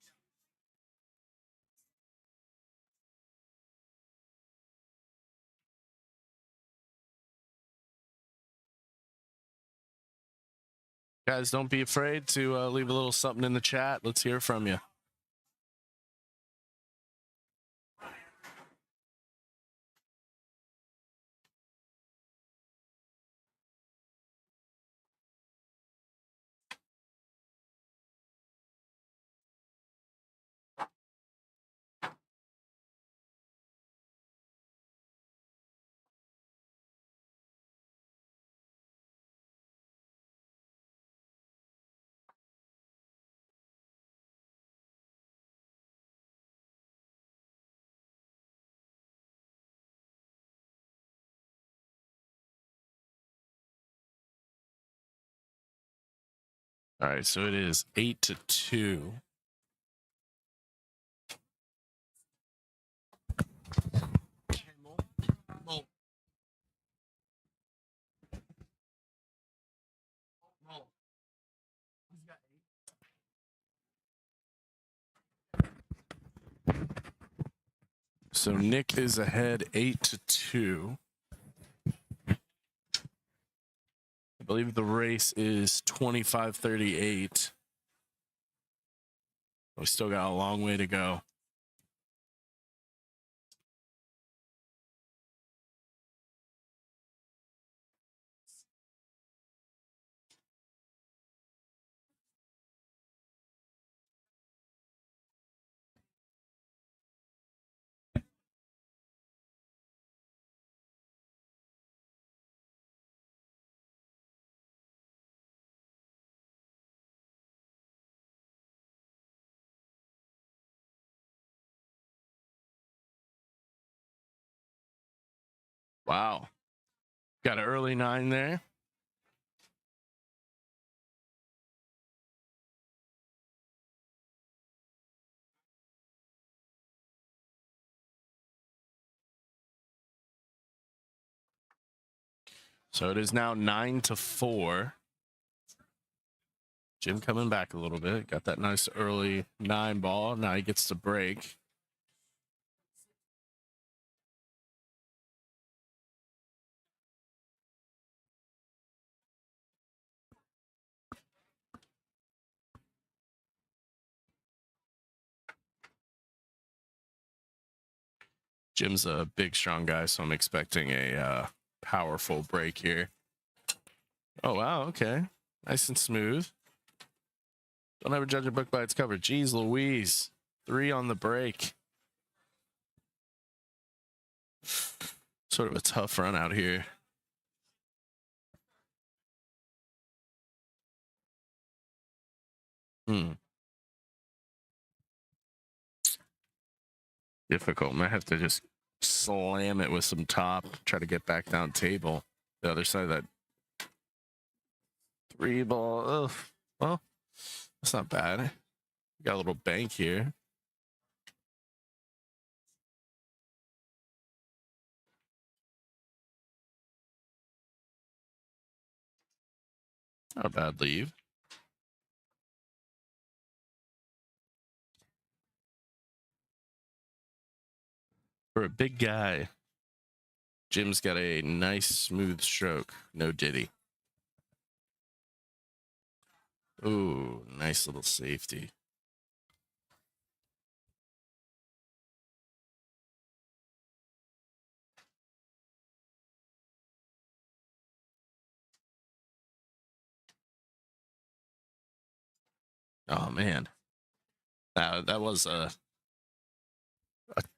Guys, don't be afraid to leave a little something in the chat. Let's hear from you. All right, so it is 8-2. So Nick is ahead 8-2. I believe the race is 25-38. We still got a long way to go. Wow. Got an early 9 there. So it is now 9-4. Jim coming back a little bit. Got that nice early 9 ball. Now he gets to break. Jim's a big, strong guy, so I'm expecting a powerful break here. Oh, wow. Okay. Nice and smooth. Don't ever judge a book by its cover. Jeez Louise. 3 on the break. Sort of a tough run out here. Difficult. Might have to just slam it with some top, try to get back down table. The other side of that 3 ball. Ugh. Well, that's not bad. We got a little bank here. Not a bad leave. For a big guy, Jim's got a nice smooth stroke. No diddy. Ooh, nice little safety. Oh man, that was a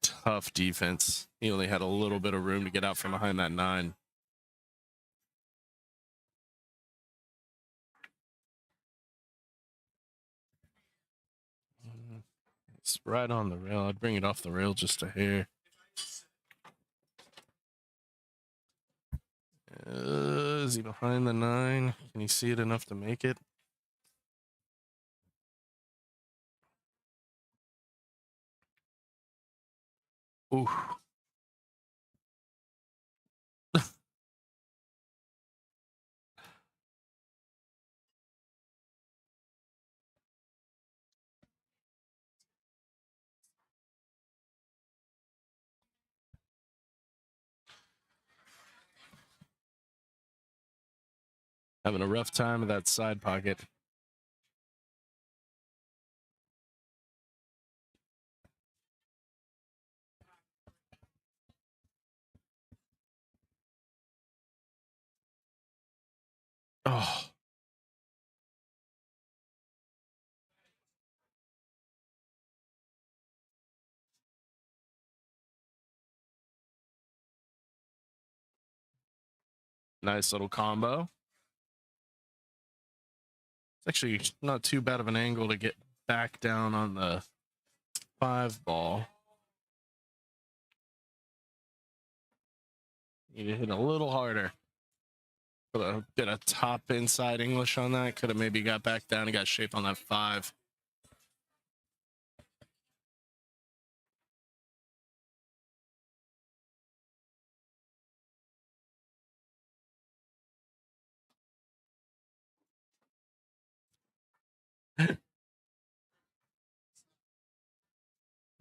tough defense. He only had a little bit of room to get out from behind that 9. It's right on the rail. I'd bring it off the rail just a hair. Is he behind the 9? Can you see it enough to make it? Ooh. Having a rough time with that side pocket. Oh. Nice little combo. It's actually not too bad of an angle to get back down on the 5 ball. Need to hit a little harder. Put a bit of top inside English on that. Could have maybe got back down and got shape on that 5.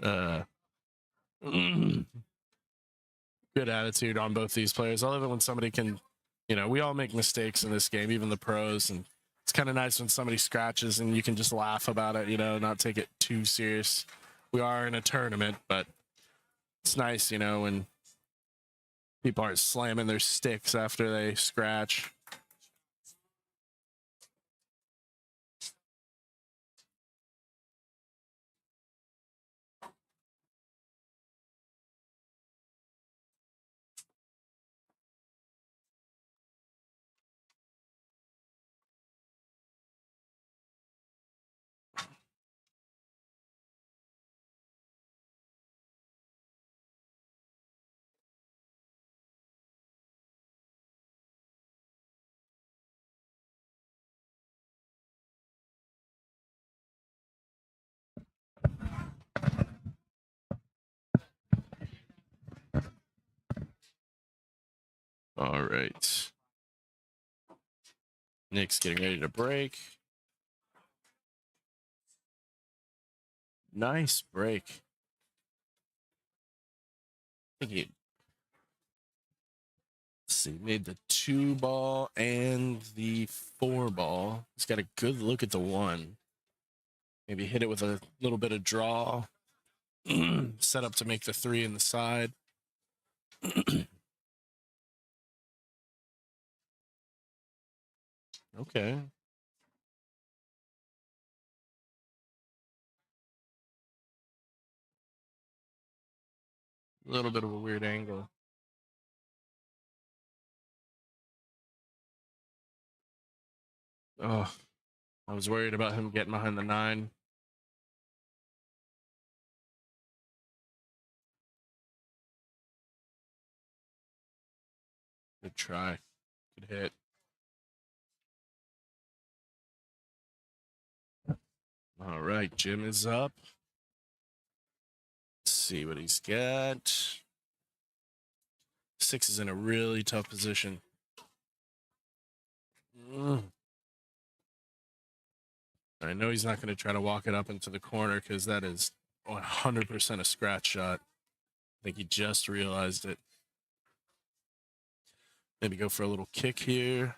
uh, good attitude on both these players. I love it when somebody can, we all make mistakes in this game, even the pros, and it's kind of nice when somebody scratches and you can just laugh about it, not take it too serious. We are in a tournament, but it's nice, when people aren't slamming their sticks after they scratch. All right. Nick's getting ready to break. Nice break. I think he, let's see, made the 2 ball and the 4 ball. He's got a good look at the 1. Maybe hit it with a little bit of draw. Set up to make the 3 in the side. Okay. A little bit of a weird angle. Oh, I was worried about him getting behind the 9. Good try. Good hit. All right, Jim is up. Let's see what he's got. 6 is in a really tough position. I know he's not going to try to walk it up into the corner because that is 100% a scratch shot. I think he just realized it. Maybe go for a little kick here.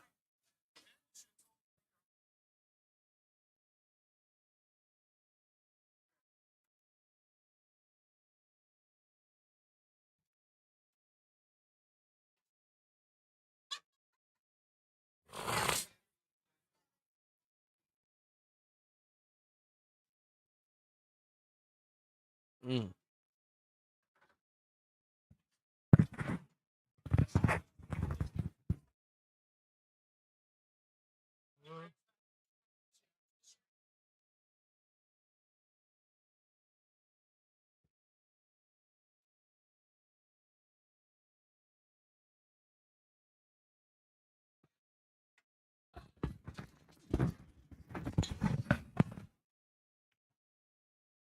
Mm.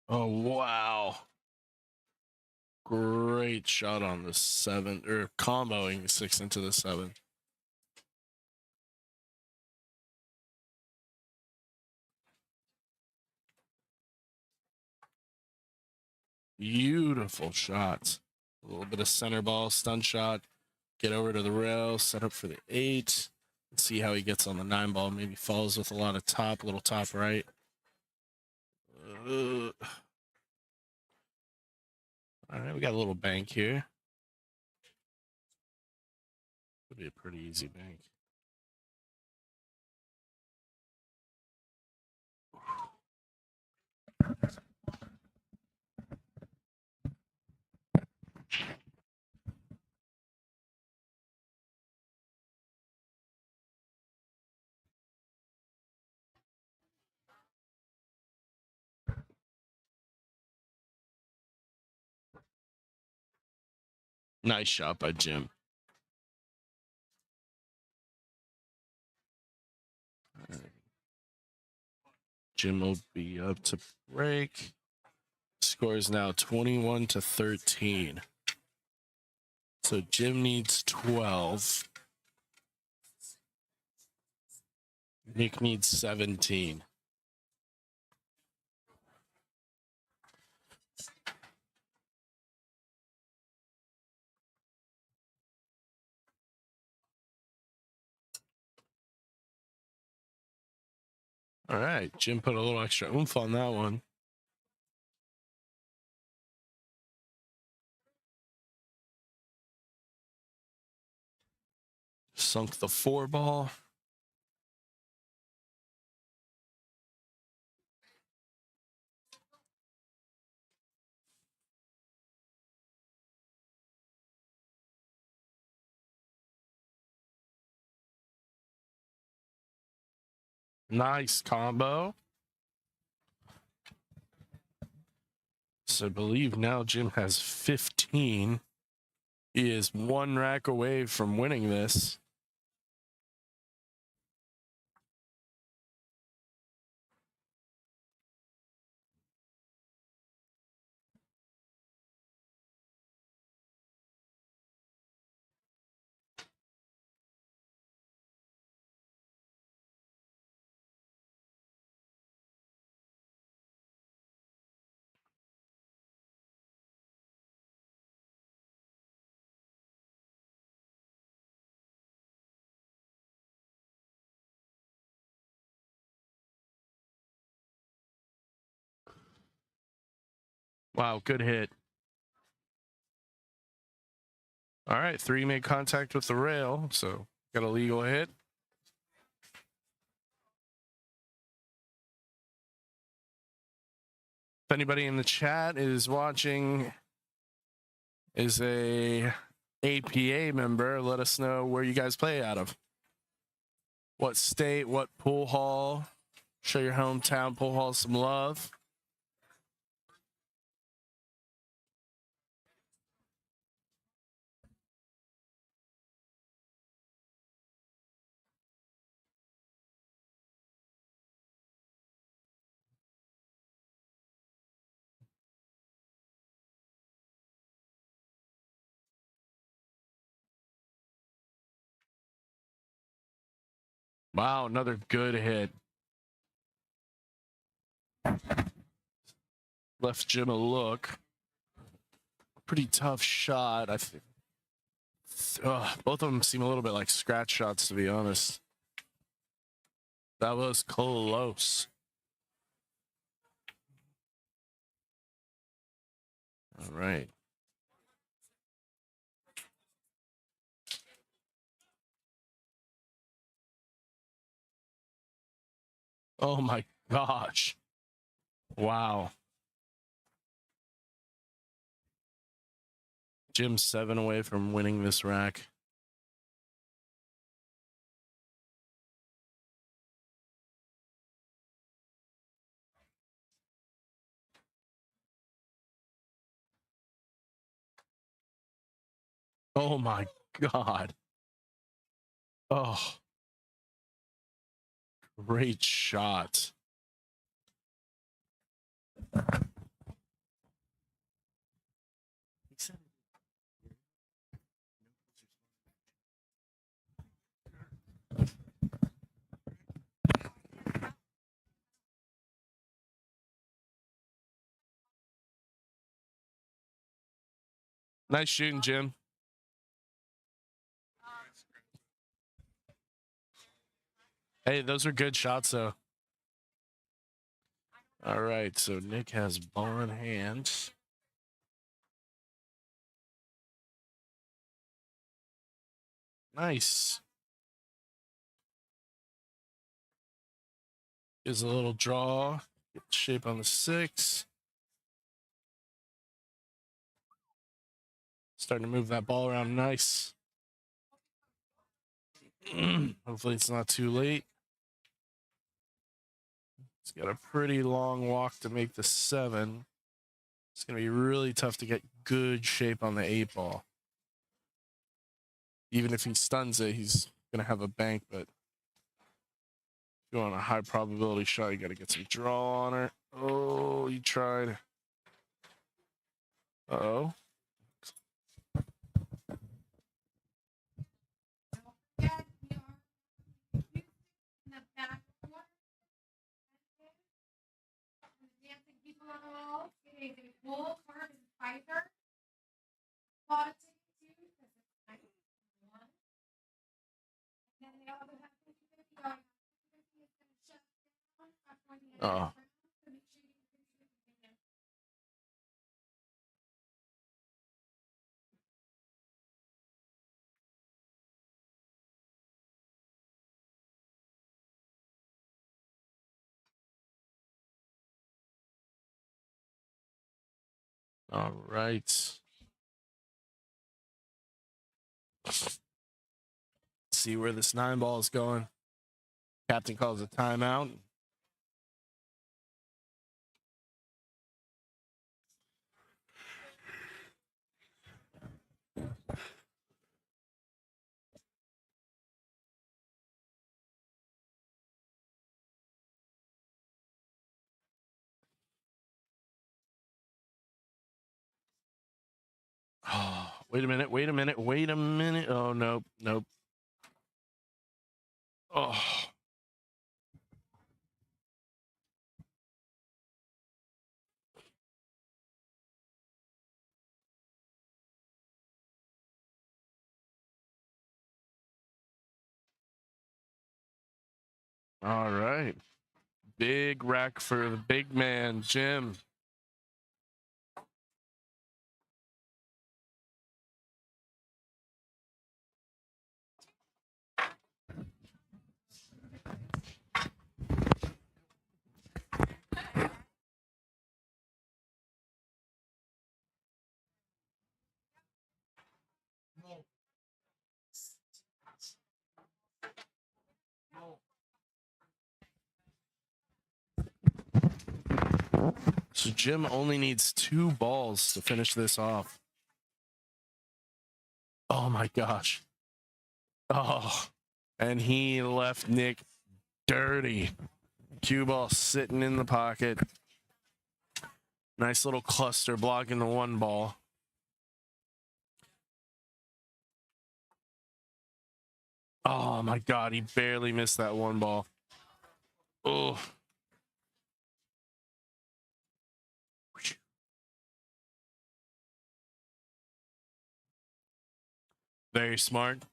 Oh, wow. Great shot on the 7, or comboing the 6 into the 7. Beautiful shots. A little bit of center ball, stun shot. Get over to the rail, set up for the 8. Let's see how he gets on the 9 ball. Maybe falls with a lot of top, little top right. All right, we got a little bank here. Could be a pretty easy bank. Nice shot by Jim. Jim will be up to break. Score is now 21-13. So Jim needs 12. Nick needs 17. All right, Jim put a little extra oomph on that one. Sunk the 4 ball. Nice combo. So I believe now Jim has 15. He is 1 rack away from winning this. Wow, good hit. All right, 3 made contact with the rail, so got a legal hit. If anybody in the chat is watching, is a APA member, let us know where you guys play out of. What state, what pool hall. Show your hometown pool hall some love. Wow, another good hit. Left Jim a look. Pretty tough shot. I think both of them seem a little bit like scratch shots, to be honest. That was close. All right. Oh my gosh. Wow. Jim's 7 away from winning this rack. Oh my God. Oh, great shot. Nice shooting, Jim. Hey, those are good shots, though. All right, so Nick has ball in hand. Nice. Gives a little draw. Get shape on the 6. Starting to move that ball around nice. Hopefully it's not too late. He's got a pretty long walk to make the 7. It's going to be really tough to get good shape on the 8 ball. Even if he stuns it, he's going to have a bank, but if you want a high probability shot, you got to get some draw on her. Oh, he tried. Uh-oh. Don't forget, we are in the back corner. And the dancing people on the wall. It is a full carbon fiber. Bought it too, because it's nice. One. And then they also have 50/50 going on. 50/50 is going to shut down after the end of the round. So make sure you get 50/50 again. All right. See where this 9 ball is going. Captain calls a timeout. Oh, wait a minute. Oh, nope. Oh. All right. Big rack for the big man, Jim. So Jim only needs 2 balls to finish this off. Oh my gosh. Oh, and he left Nick dirty. Cue ball sitting in the pocket. Nice little cluster blocking the 1 ball. Oh my God, he barely missed that one ball. Oh. Very smart.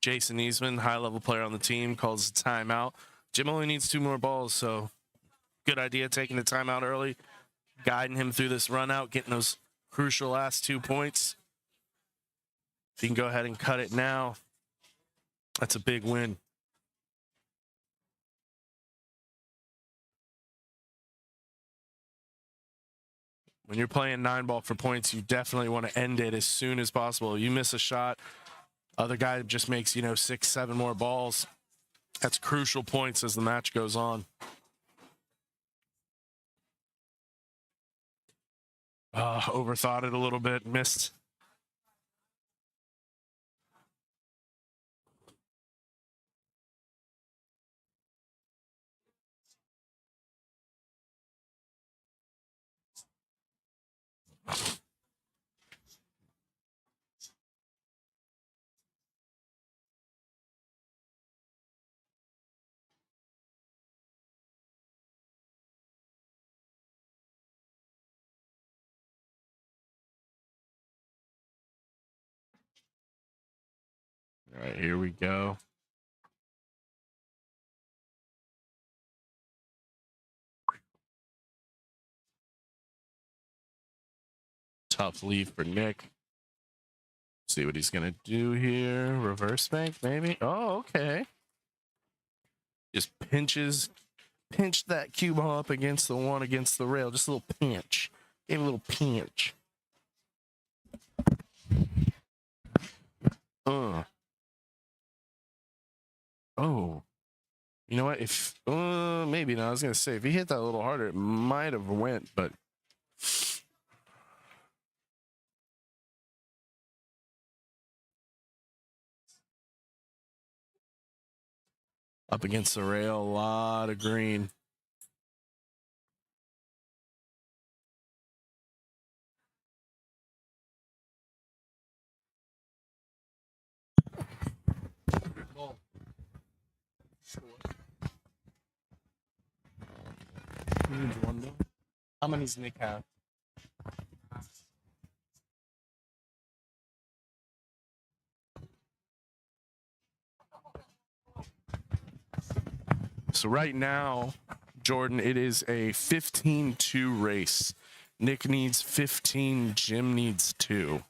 Jason Eastman, high-level player on the team, calls a timeout. Jim only needs 2 more balls, so good idea taking the timeout early, guiding him through this run out, getting those crucial last 2 points. If you can go ahead and cut it now, that's a big win. When you're playing 9-ball for points, you definitely want to end it as soon as possible. You miss a shot, other guy just makes, 6, 7 more balls. That's crucial points as the match goes on. Overthought it a little bit, missed. All right, here we go. Tough lead for Nick. See what he's gonna do here. Reverse bank, maybe. Oh, okay. Just pinch that cue ball up against the one against the rail. Just a little pinch. Gave a little pinch. Oh. You know what? If maybe not. I was gonna say if he hit that a little harder, it might have went, but up against the rail, a lot of green. How many's Nick have? So right now, Jordan, it is a 15-2 race. Nick needs 15, Jim needs 2.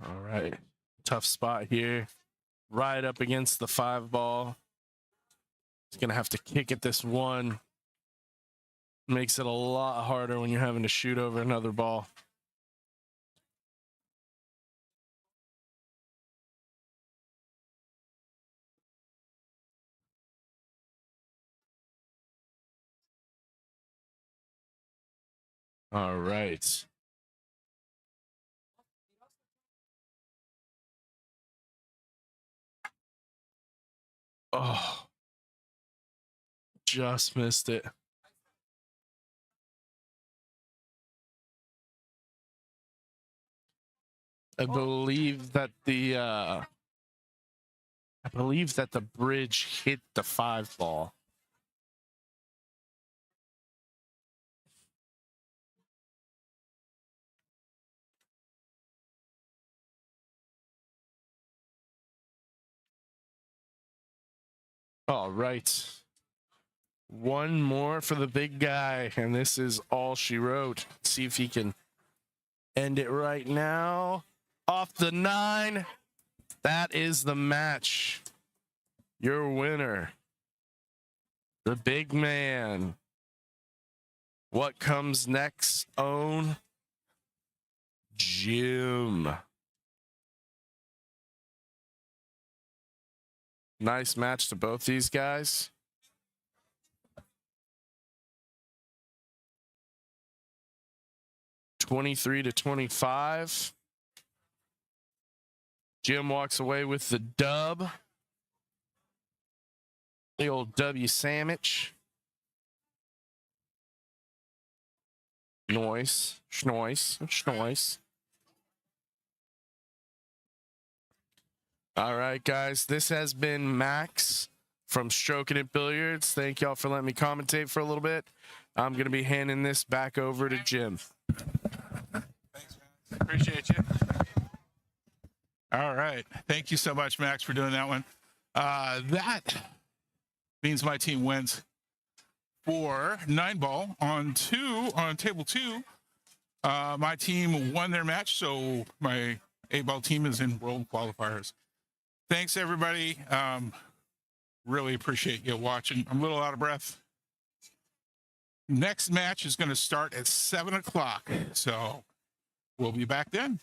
All right. Tough spot here. Right up against the 5-ball. He's going to have to kick at this one. Makes it a lot harder when you're having to shoot over another ball. All right. Oh, just missed it. I believe that the bridge hit the 5-ball. All right. One more for the big guy, and this is all she wrote. See if he can end it right now. Off the 9. That is the match. Your winner, the big man. What comes next, own? Jim. Nice match to both these guys. $23-25. Jim walks away with the dub. The old W sandwich. Noise. Schnoise. Schnoise. All right, guys. This has been Max from Stroking It Billiards. Thank y'all for letting me commentate for a little bit. I'm going to be handing this back over to Jim. Thanks, Max. Appreciate you. All right. Thank you so much, Max, for doing that one. That means my team wins for Nineball on table two. My team won their match, so my 8-ball team is in world qualifiers. Thanks, everybody. Really appreciate you watching. I'm a little out of breath. Next match is going to start at 7 o'clock, so we'll be back then.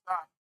Doesn't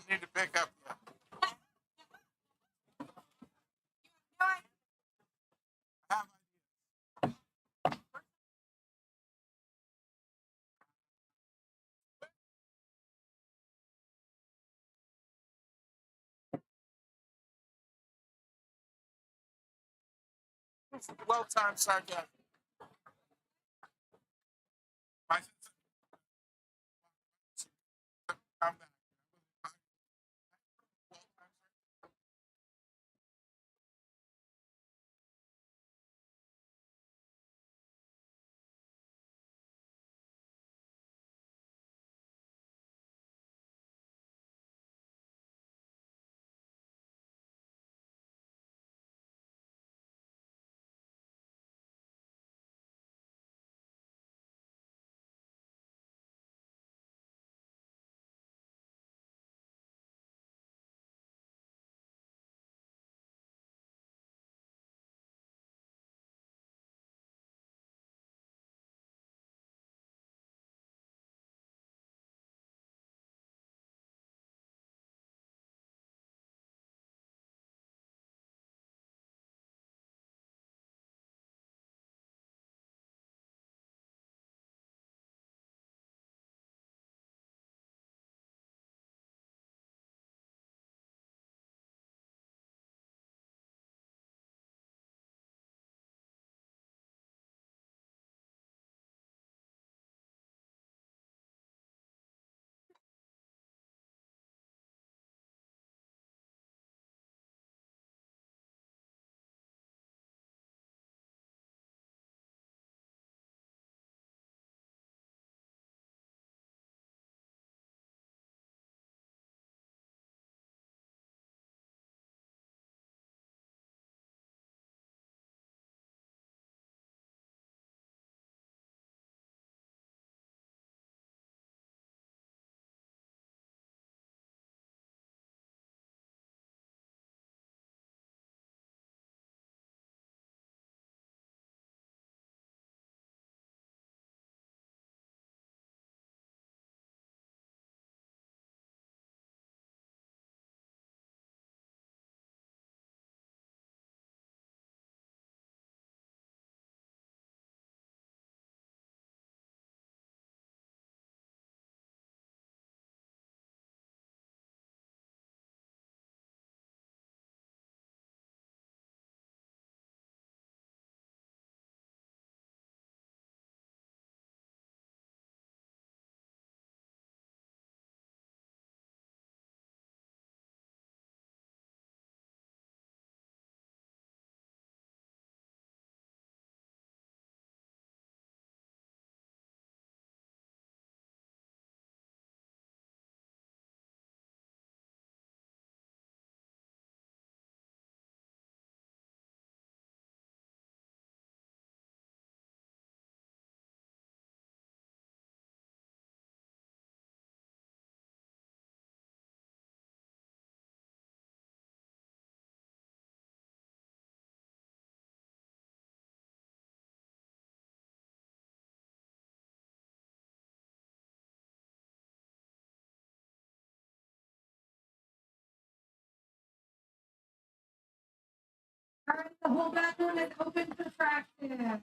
need to pick up yet. well-timed sarcasm. My sense of combat. All right, the whole bathroom is open for practice.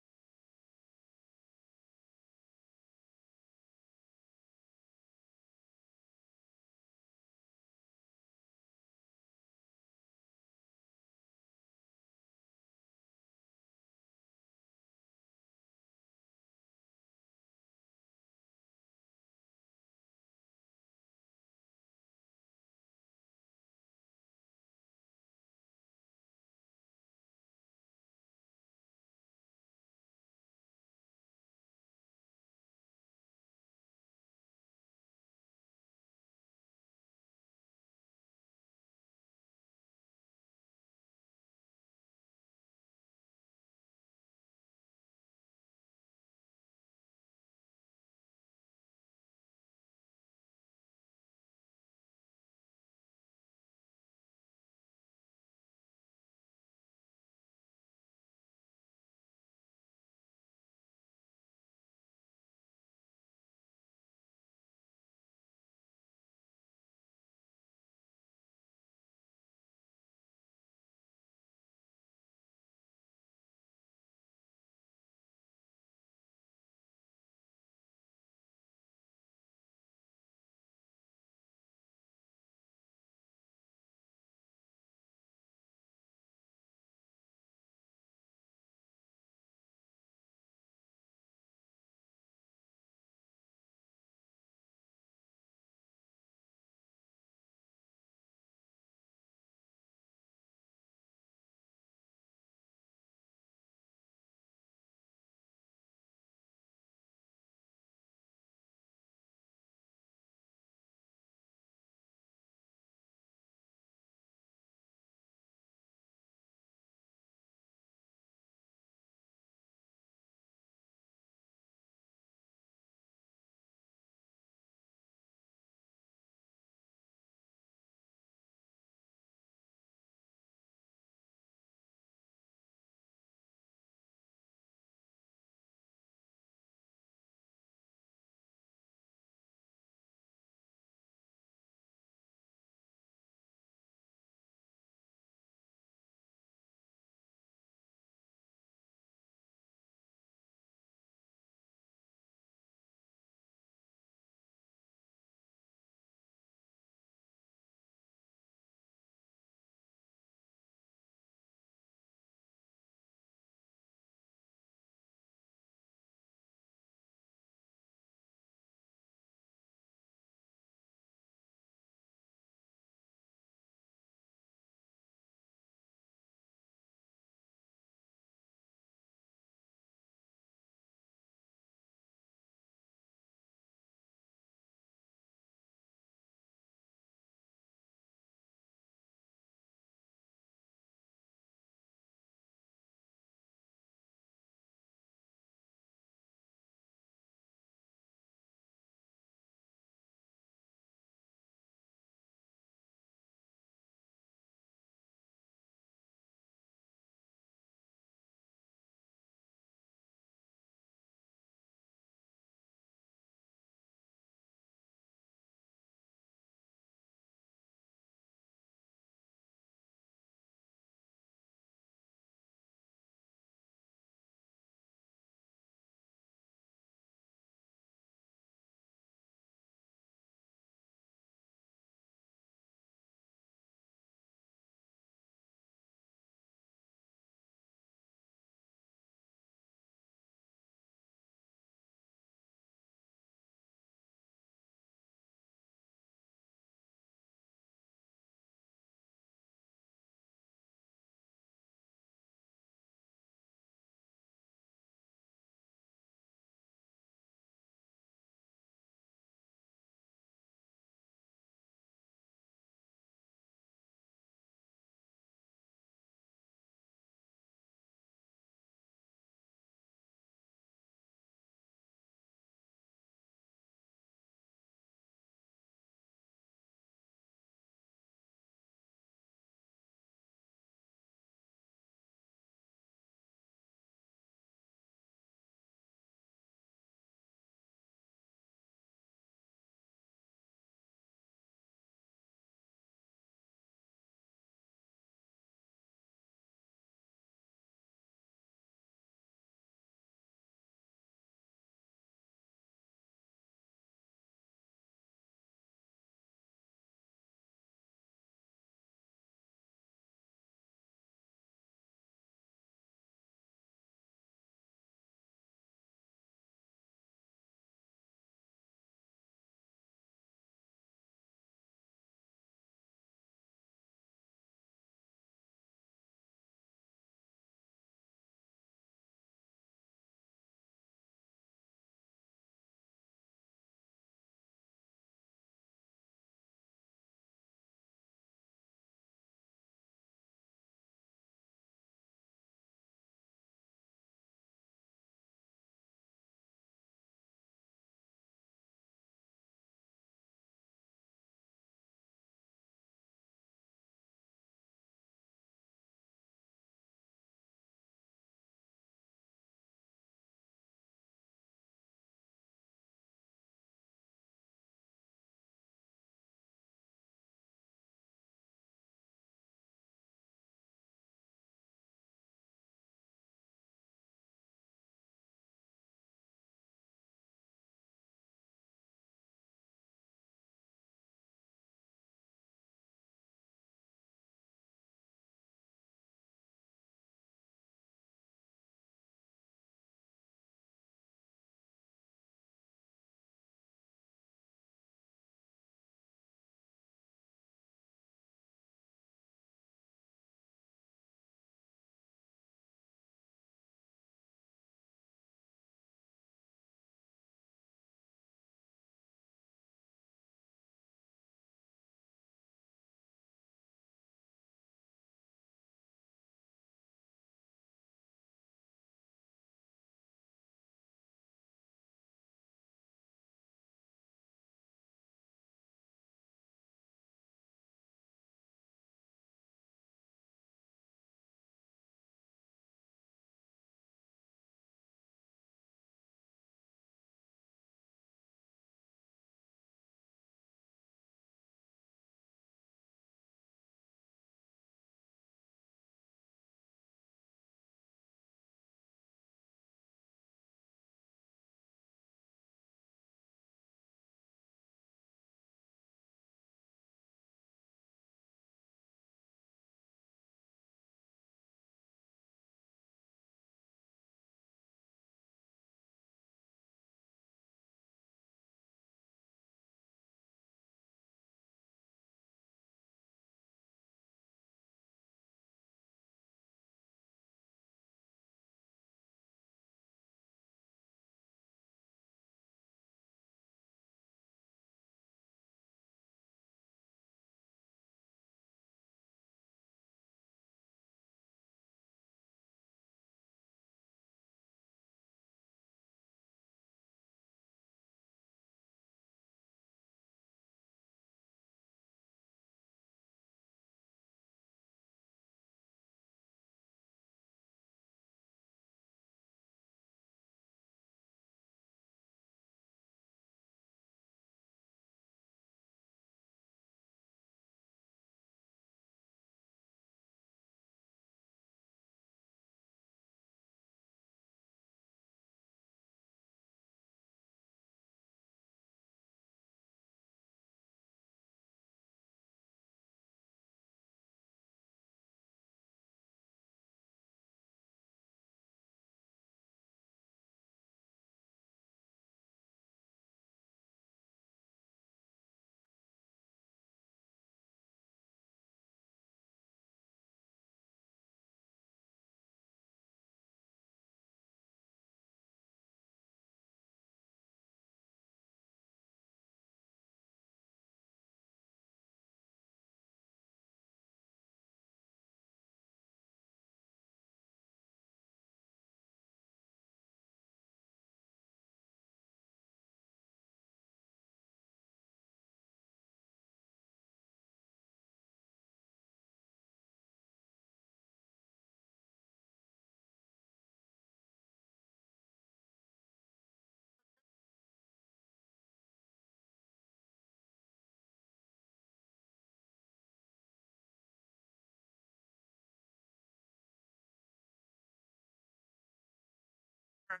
All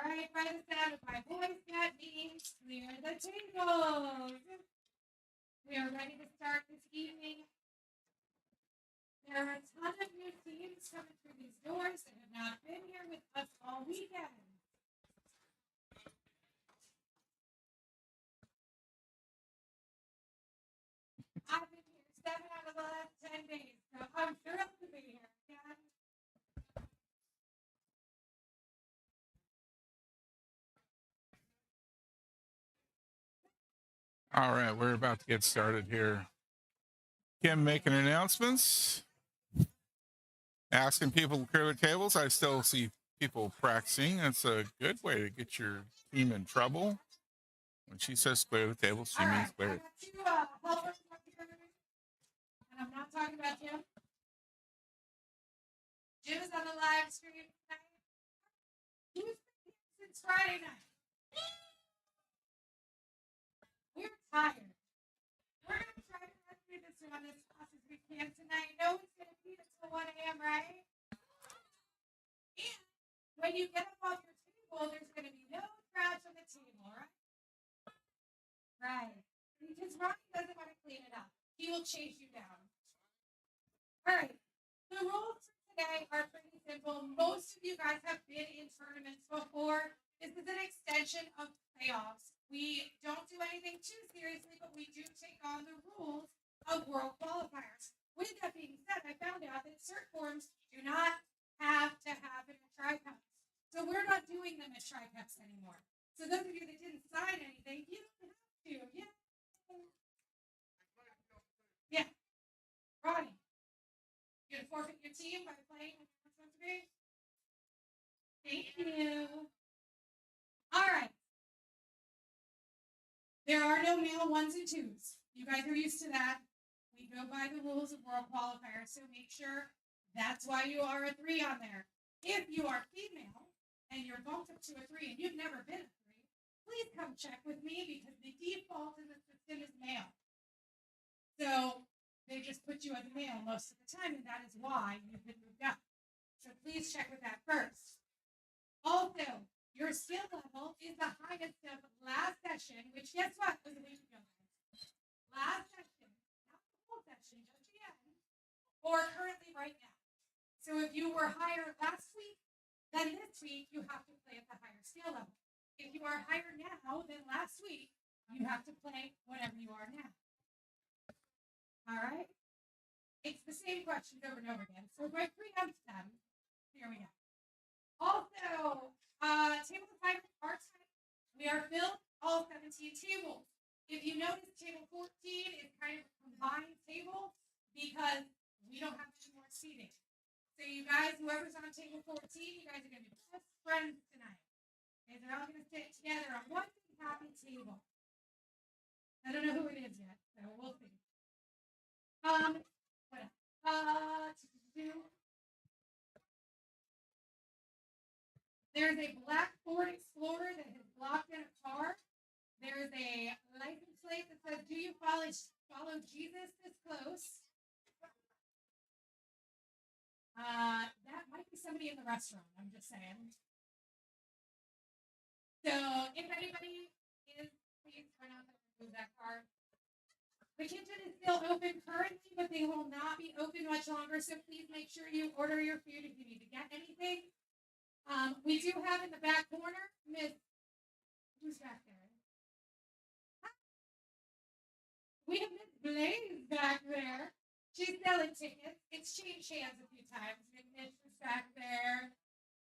right, by the sound of my voice, that means clear the tables. We are ready to start this evening. There are a ton of new teams coming through these doors that have not been here with us all weekend. I've been here 7 out of the last 10 days, so I'm thrilled to be here again. All right, we're about to get started here. Kim making announcements, asking people to clear their tables. I still see people practicing. That's a good way to get your team in trouble. When she says clear the table, she All means right, clear I it. got two helpers up here, and I'm not talking about Jim. Jim is on the live stream tonight. He's been here since Friday night. We're tired. We're going to try to run through this one as fast as we can tonight. No one's going to beat us till 1 a.m., right? And when you get up off your table, there's going to be no scratch on the table, right? Right. Because Ronnie doesn't want to clean it up. He will chase you down. All right. The rules for today are pretty simple. Most of you guys have been in tournaments before. This is an extension of playoffs. We don't do anything too seriously, but we do take on the rules of world qualifiers. With that being said, I found out that cert forms do not have to happen at tri-cups. So we're not doing them at tri-cups anymore. So those of you that didn't sign anything, you don't have to. Yeah. Yeah. Ronnie, you're going to forfeit your team by playing when you're supposed to be? Thank you. All right. There are no male ones and twos. You guys are used to that. We go by the rules of world qualifiers, so make sure that's why you are a 3 on there. If you are female and you're bumped up to a 3 and you've never been a 3, please come check with me because the default in the system is male. So they just put you as a male most of the time, and that is why you've been moved up. So please check with that first. Also, your skill level is the highest of last session, which guess what? Was a week ago. Last session, not the whole session, just the end, or currently right now. So if you were higher last week, then this week you have to play at the higher skill level. If you are higher now than last week, you have to play whatever you are now. All right? It's the same questions over and over again. So if I preempt them, here we go. Also, table assignment part time. We are filled all 17 tables. If you notice, table 14 is kind of a combined table because we don't have any more seating. So you guys, whoever's on table 14, you guys are going to be best friends tonight. And they're all going to sit together on one big happy table. I don't know who it is yet, so we'll see. What else? There's a black Ford Explorer that has blocked in a car. There's a license plate that says, "Do you follow Jesus this close?" That might be somebody in the restaurant. I'm just saying. So if anybody is, please try not to remove that car. The kitchen is still open currently, but they will not be open much longer. So please make sure you order your food if you need to get anything. We do have in the back corner, Miss, who's back there? We have Miss Blaze back there. She's selling tickets. It's changed hands a few times. Miss is back there.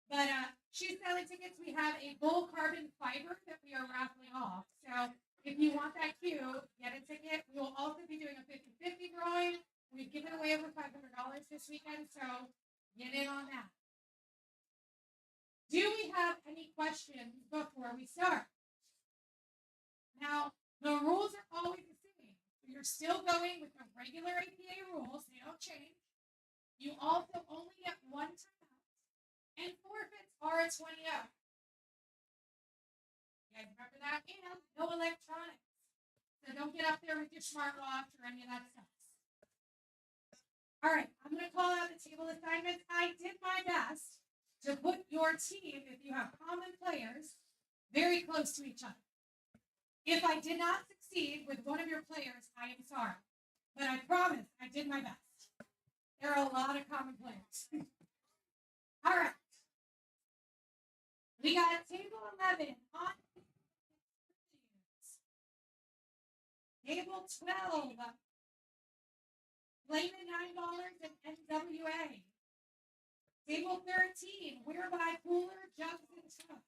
But she's selling tickets. We have a bull carbon fiber that we are raffling off. So if you want that cue, get a ticket. We will also be doing a 50-50 drawing. We've given away over $500 this weekend, so get in on that. Do we have any questions before we start? Now, the rules are always the same. You're still going with the regular APA rules. They don't change. You also only get one timeout, and forfeits are a 20-0. You guys remember that? And no electronics. So don't get up there with your smartwatch or any of that stuff. All right, I'm going to call out the table assignments. I did my best to put your team, if you have common players, very close to each other. If I did not succeed with one of your players, I am sorry. But I promise I did my best. There are a lot of common players. All right. We got table 11 on table 12. Flamin' $9 and NWA. Table 13, Whereby Cooler, Jugs and Chugs.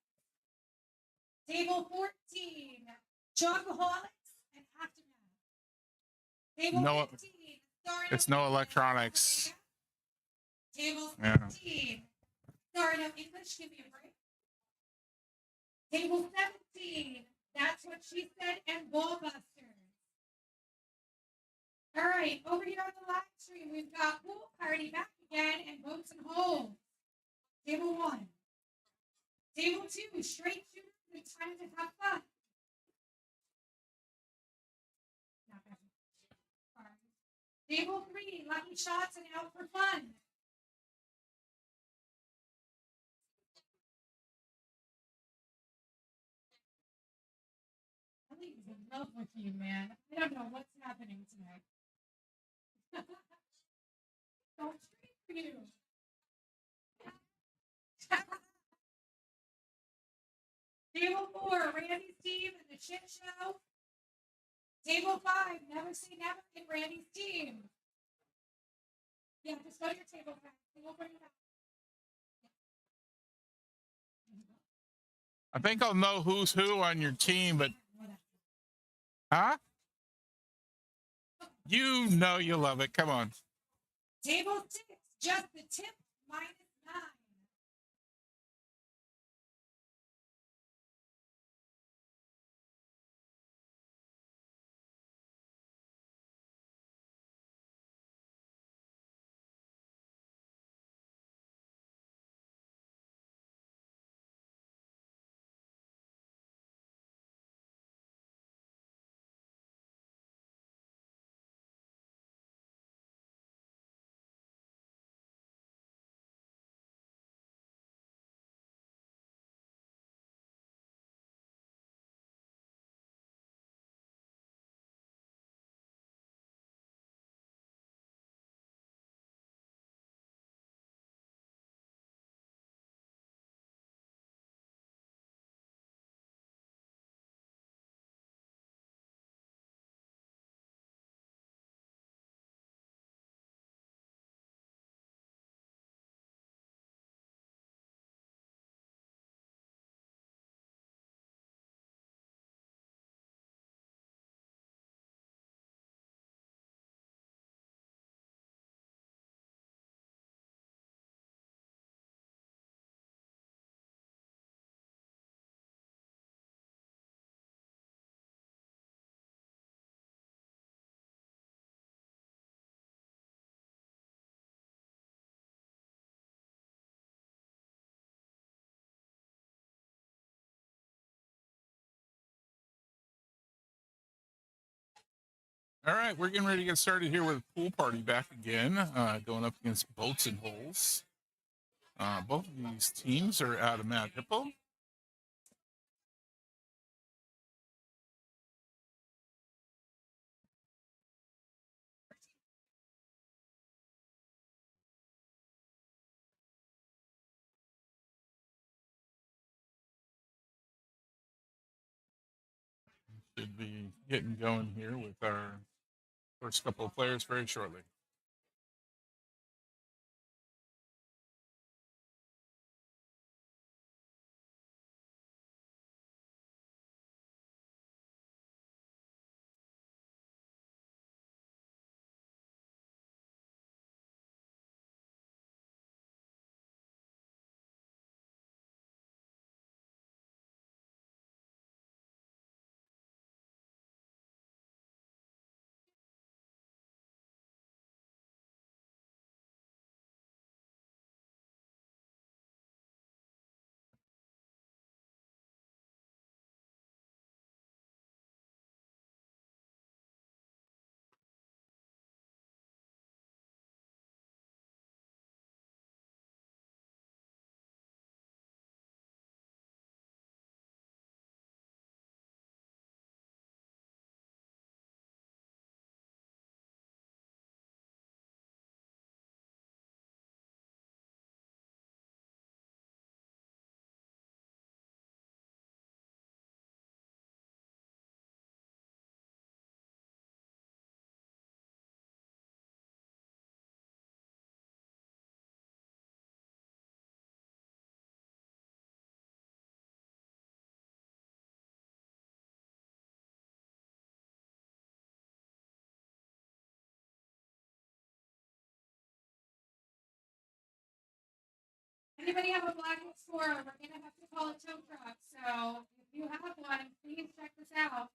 Table 14, Jugaholics and Aftermath. Table No, 15, Starting it's no electronics. Table Yeah. 16, Starting Up English, give me a break. Table 17, That's What She Said, and Ballbusters. All right, over here on the live stream, we've got Pool Party back again and Boats and Holes. Table 1. Table 2, Straight Shooters and Time to Have Fun. Not bad. Sorry. Table 3, Lucky Shots and Out for Fun. Ellie's in love with you, man. I don't know what's happening tonight. Don't stream for you. Table 4, Randy's team and the Shit Show. Table 5, Never Say Never and Randy's team. Yeah, just go to your table, guys. We'll bring it up. I think I'll know who's who on your team, but huh? You know you love it. Come on. Table 6, just the tip -9. All right, we're getting ready to get started here with Pool Party back again, going up against Boats and Holes. Both of these teams are out of Mount Hippo. Should be getting going here with our first couple of players very shortly. anybody have a Black Explorer, we're gonna have to call a tow truck. So if you have one, please check this out.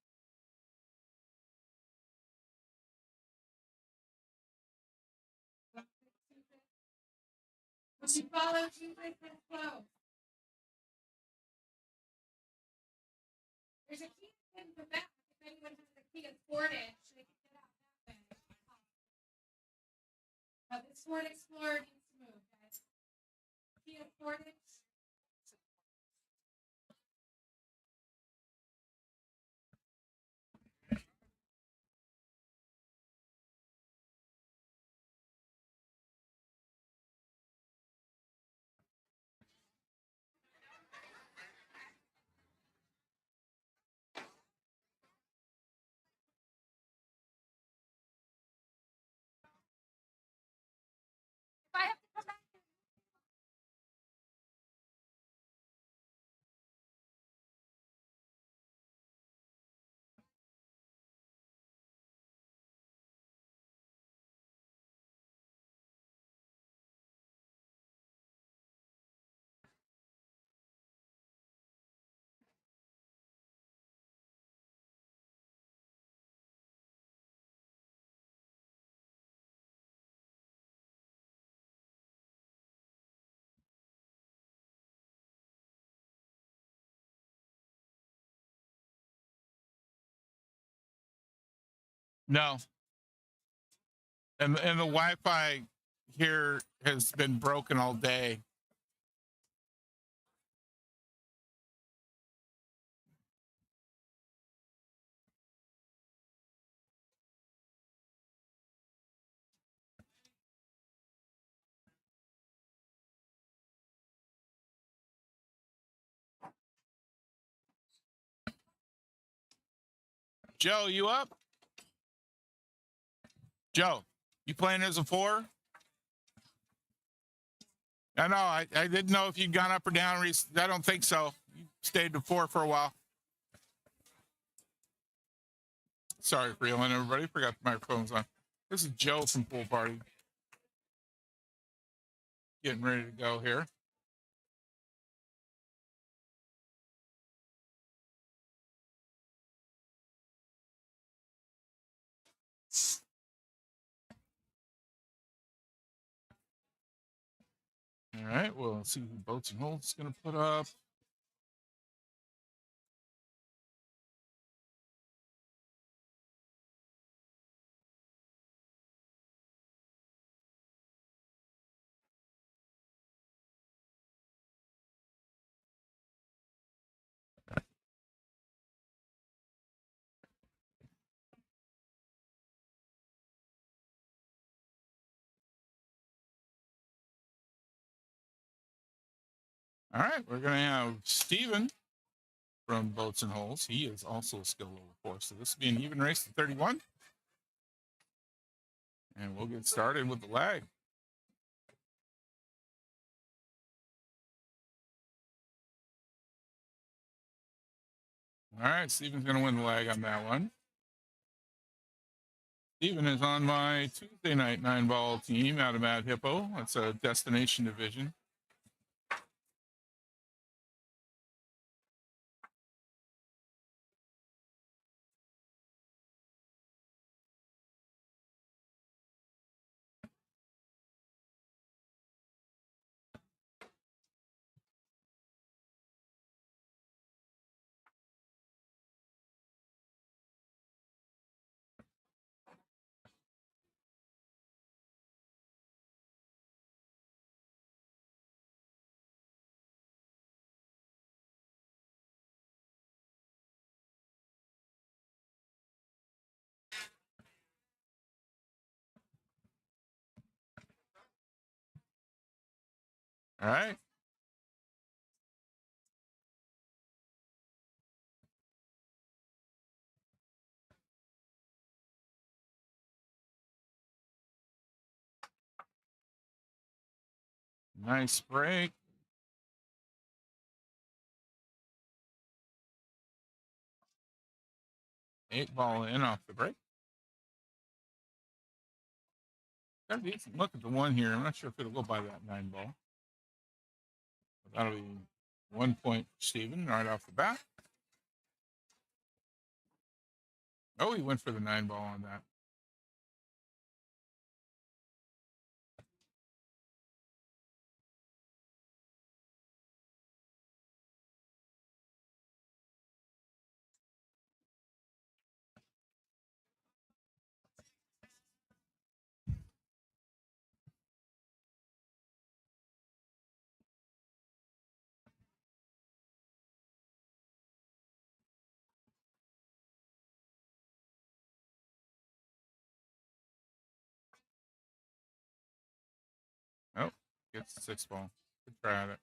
When you follow Jesus and flow. There's a key in the back. If anyone has the key of Sportage, they can get out that way. But this Ford Explorer needs to move, guys. Key of Sportage. If I have to come back. No. And the Wi-Fi here has been broken all day. Joe, you up? Joe, you playing as a 4? I know. I didn't know if you'd gone up or down. I don't think so. You stayed to 4 for a while. Sorry for yelling, everybody. Forgot the microphone's on. This is Joe from Pool Party. Getting ready to go here. All right. Well, let's see who Boats and Holds is going to put up. All right. We're going to have Steven from Boats and Holes. He is also a skill level 4. So this will be an even race to 31. And we'll get started with the lag. All right. Steven's going to win the lag on that one. Steven is on my Tuesday night 9-ball team out of Mad Hippo. That's a destination division. All right. Nice break. Eight ball in off the break. Got a decent look at the one here. I'm not sure if it'll go by that 9-ball. That'll be 1 point for Steven right off the bat. Oh, he went for the 9-ball on that. Oh, gets the 6-ball. Good try at it.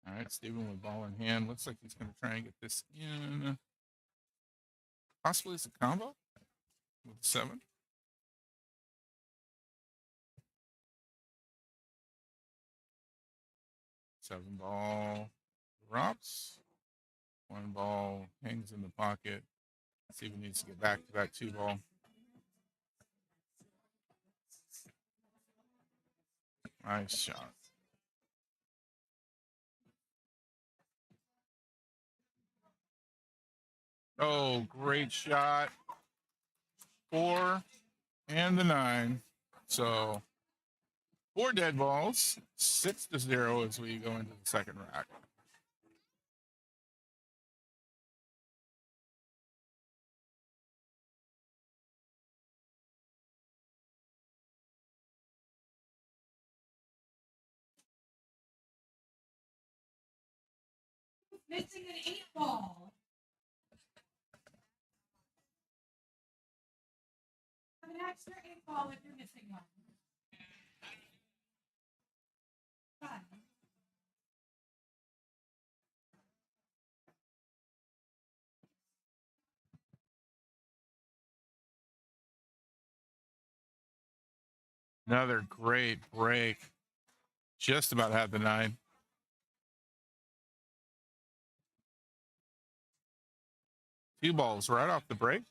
All right, Steven with ball in hand. Looks like he's going to try and get this in. Possibly it's a combo with 7. 7-ball drops. 1 ball hangs in the pocket. Steven needs to get back to that 2-ball. Nice shot. Oh, great shot. 4 and the 9. So 4 dead balls, 6-0 as we go into the second rack. Missing an 8-ball. Have an extra 8-ball if you're missing one. 5. Another great break. Just about had the 9. Two balls right off the break.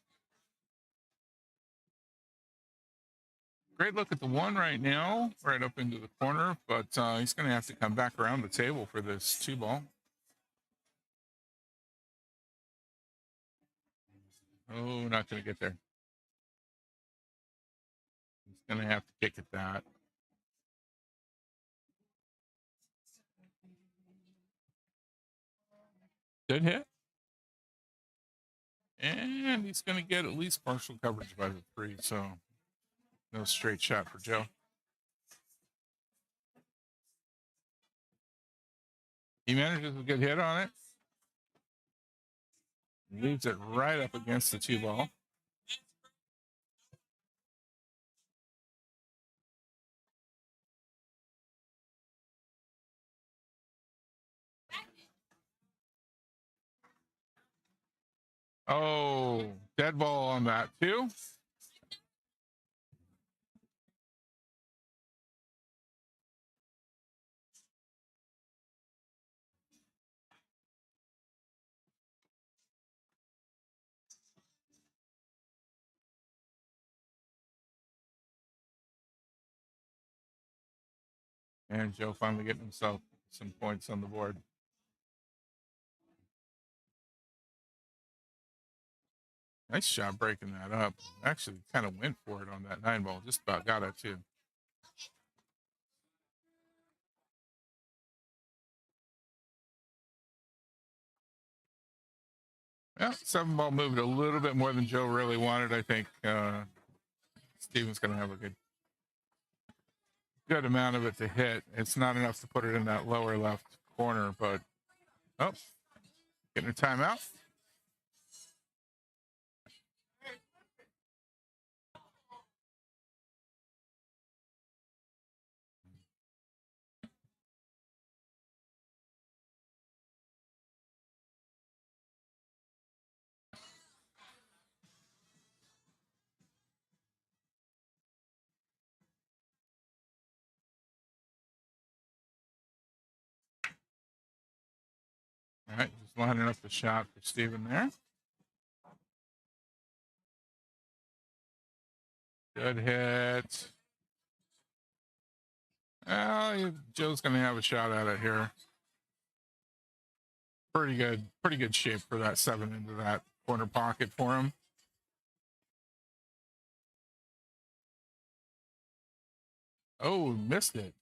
Great look at the 1 right now, right up into the corner, but he's going to have to come back around the table for this 2-ball. Oh, not going to get there. He's going to have to kick at that. Good hit. And he's going to get at least partial coverage by the 3, so no straight shot for Joe. He manages a good hit on it. Leaves it right up against the 2-ball. Oh, dead ball on that too. And Joe finally getting himself some points on the board. Nice job breaking that up. Actually kind of went for it on that 9-ball. Just about got it too. Yeah, 7-ball moved a little bit more than Joe really wanted. I think Steven's going to have a good amount of it to hit. It's not enough to put it in that lower left corner, but oh, getting a timeout. right, just lining up the shot for Steven there. Good hit. Well, Joe's going to have a shot at it here. Pretty good shape for that 7 into that corner pocket for him. Oh, missed it.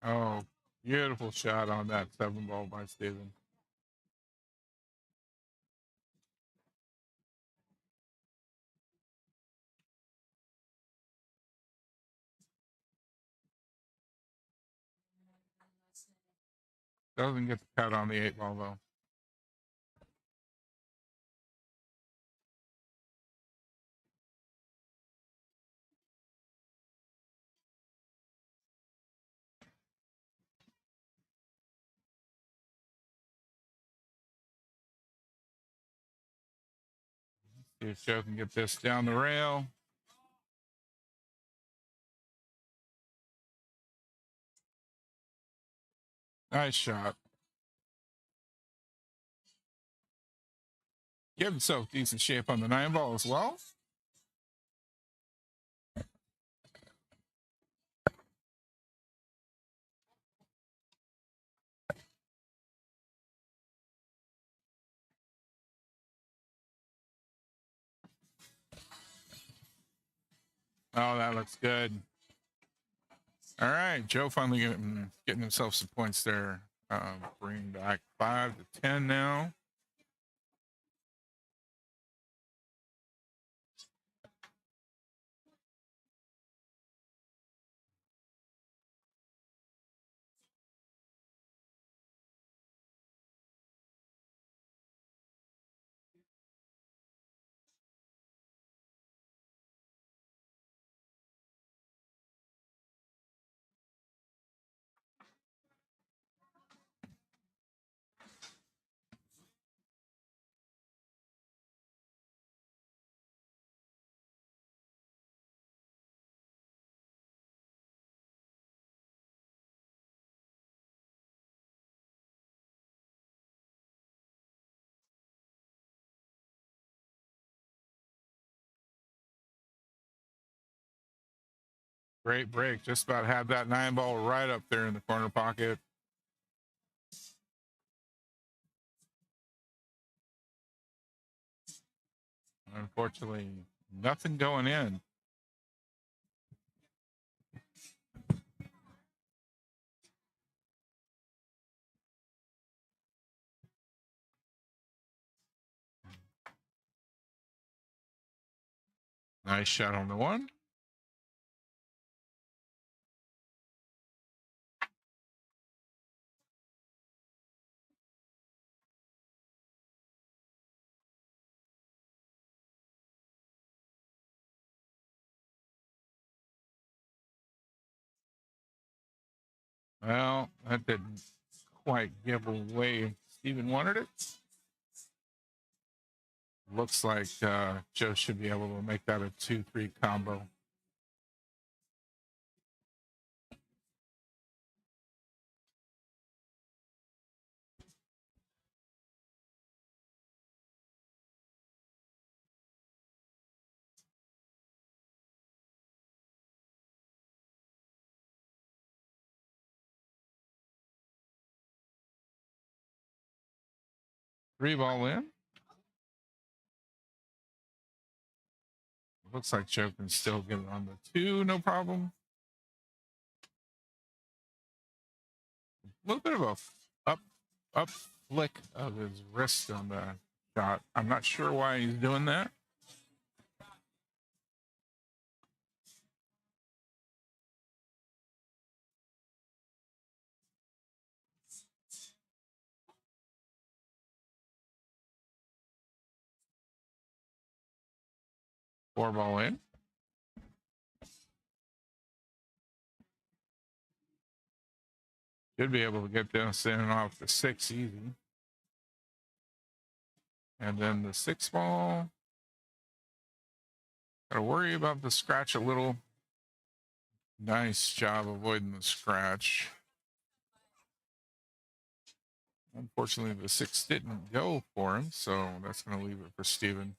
Oh, beautiful shot on that 7 ball by Steven. Doesn't get the cut on the 8 ball though. See if Joe can get this down the rail. Nice shot. Give himself decent shape on the 9 ball as well. Oh, that looks good. All right, Joe finally getting himself some points there. Bringing back 5 to 10 now. Great break. Just about had that 9 ball right up there in the corner pocket. Unfortunately, nothing going in. Nice shot on the 1. Well, that didn't quite give away Steven wanted it. Looks like Joe should be able to make that a 2-3 combo. Three ball in. Looks like Joe can still get it on the 2, no problem. A little bit of a up flick of his wrist on the shot. I'm not sure why he's doing that. Four ball in. Should be able to get this in off the 6 easy. And then the 6 ball. Gotta worry about the scratch a little. Nice job avoiding the scratch. Unfortunately, the 6 didn't go for him, so that's going to leave it for Steven.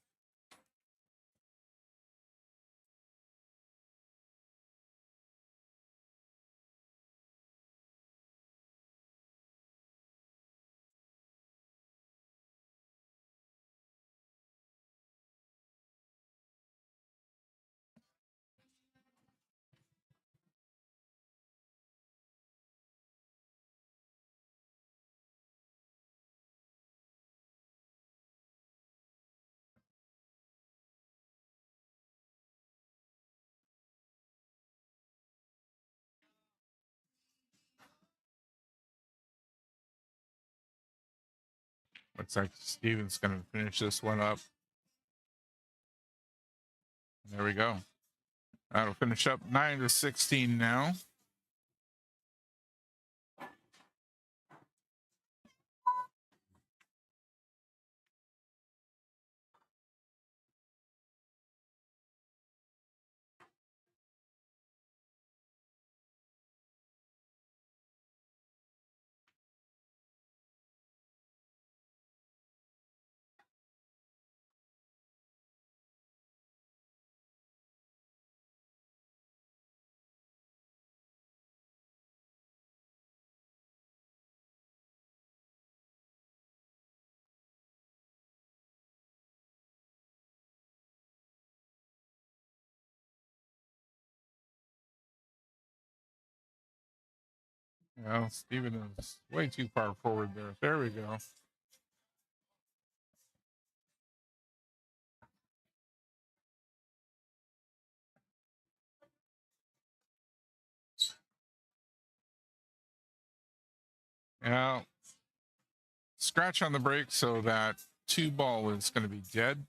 Looks like Steven's going to finish this one up. There we go. That'll finish up 9-16 now. Well, Steven is way too far forward there. There we go. Now, scratch on the break, so that 2 ball is going to be dead.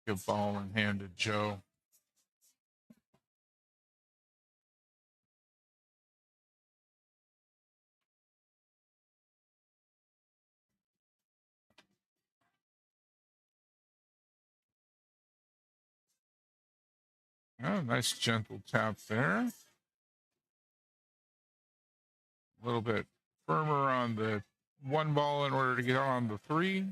Good ball in hand to Joe. Oh, nice gentle tap there. A little bit firmer on the 1 ball in order to get on the 3.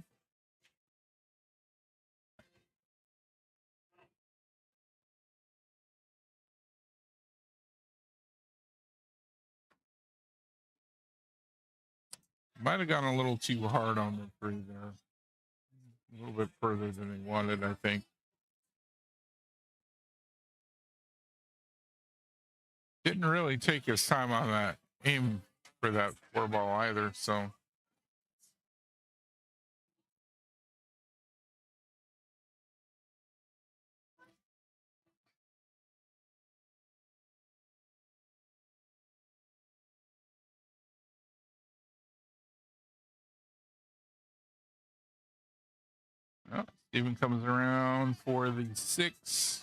Might have gone a little too hard on the 3 there. A little bit further than he wanted, I think. Didn't really take his time on that aim for that 4 ball either, so. Oh, Steven comes around for the 6.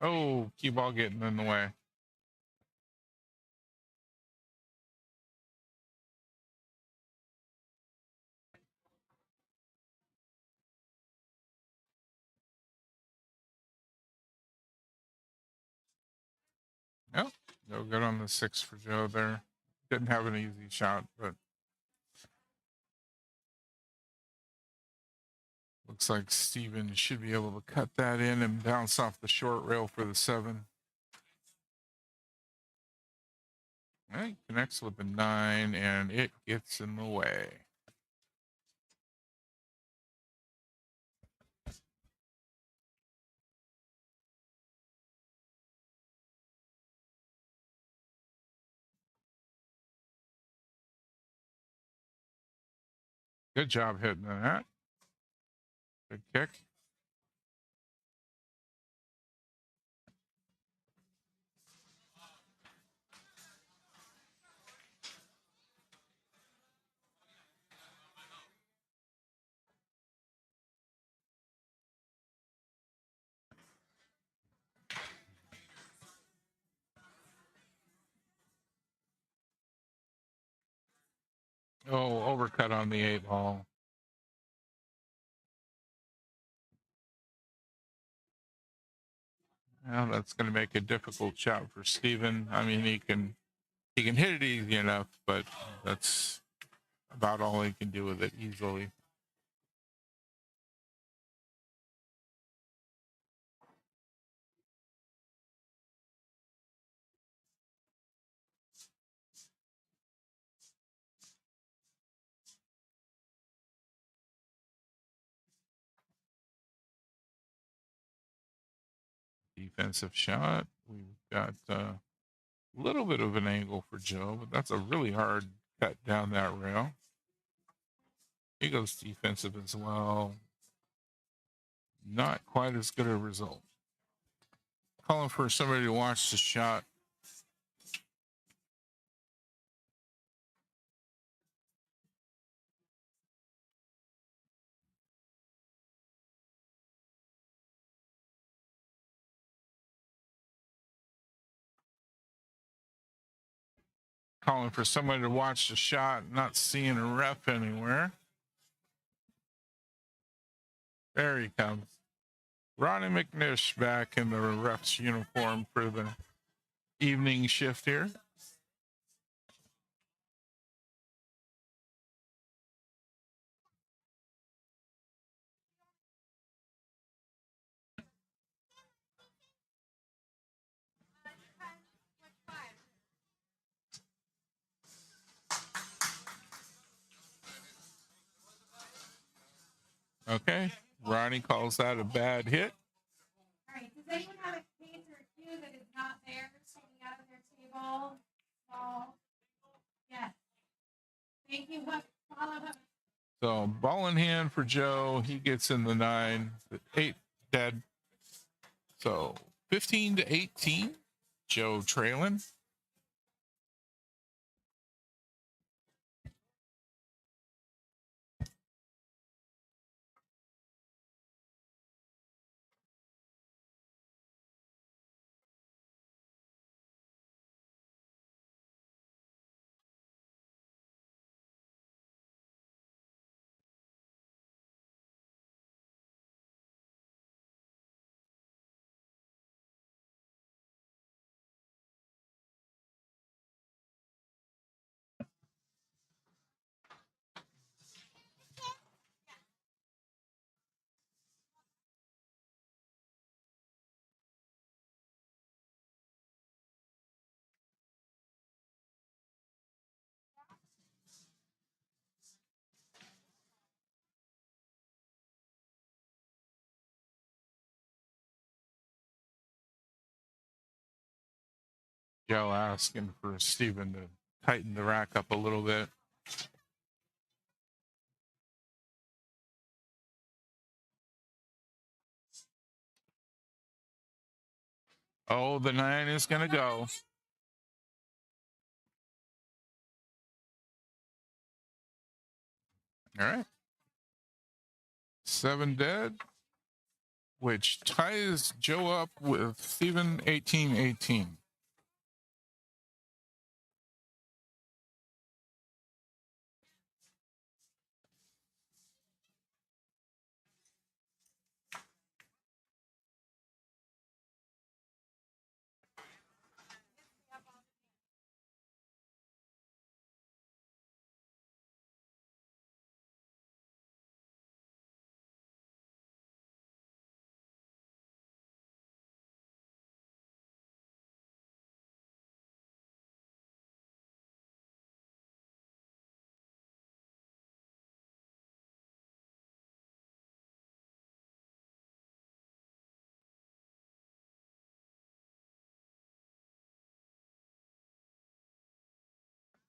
Oh, cue ball getting in the way. Oh, no good on the 6 for Joe there. Didn't have an easy shot, but looks like Steven should be able to cut that in and bounce off the short rail for the 7. All right, connects with the 9, and it gets in the way. Good job hitting that. Good kick. Oh, overcut on the 8-ball. Well, that's going to make a difficult shot for Steven. I mean, he can hit it easy enough, but that's about all he can do with it easily. Defensive shot. We've got a little bit of an angle for Joe, but that's a really hard cut down that rail. He goes defensive as well. Not quite as good a result. Calling for somebody to watch the shot. Calling for somebody to watch the shot. Not seeing a ref anywhere. There he comes. Ronnie McNish back in the ref's uniform for the evening shift here. Okay. Ronnie calls that a bad hit. All right. Does anyone have a case or a cue that is not there, taking out of their table? Ball. Yes. Thank you. Follow up. So ball in hand for Joe. He gets in the 9. The 8 dead. So 15-18. Joe trailing. Joe asking for Steven to tighten the rack up a little bit. Oh, the 9 is going to go. All right. 7 dead, which ties Joe up with Steven 18-18.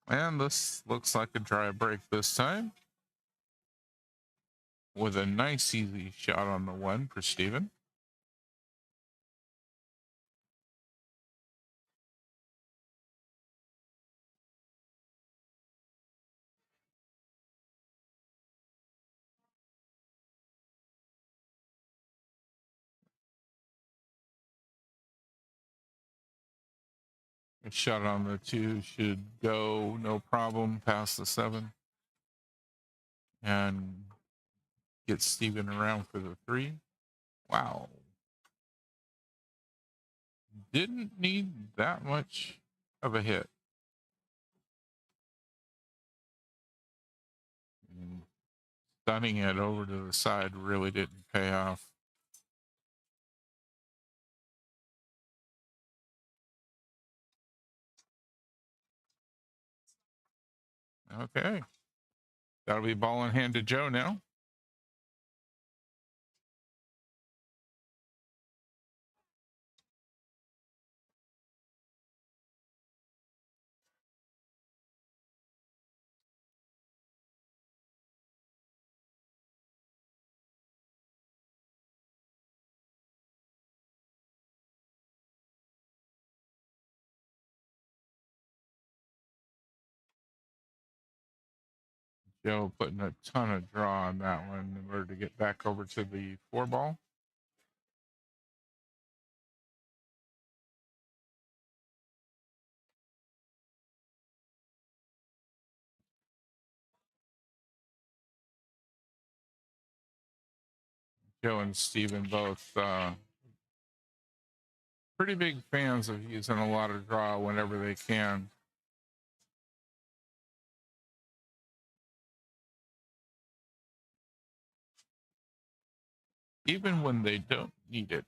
And this looks like a dry break this time. With a nice easy shot on the 1 for Steven. A shot on the 2 should go no problem past the 7. and get Steven around for the 3. Wow. Didn't need that much of a hit. And stunning it over to the side really didn't pay off. Okay. That'll be ball in hand to Joe now. Joe putting a ton of draw on that one in order to get back over to the 4 ball. Joe and Steven both pretty big fans of using a lot of draw whenever they can. Even when they don't need it.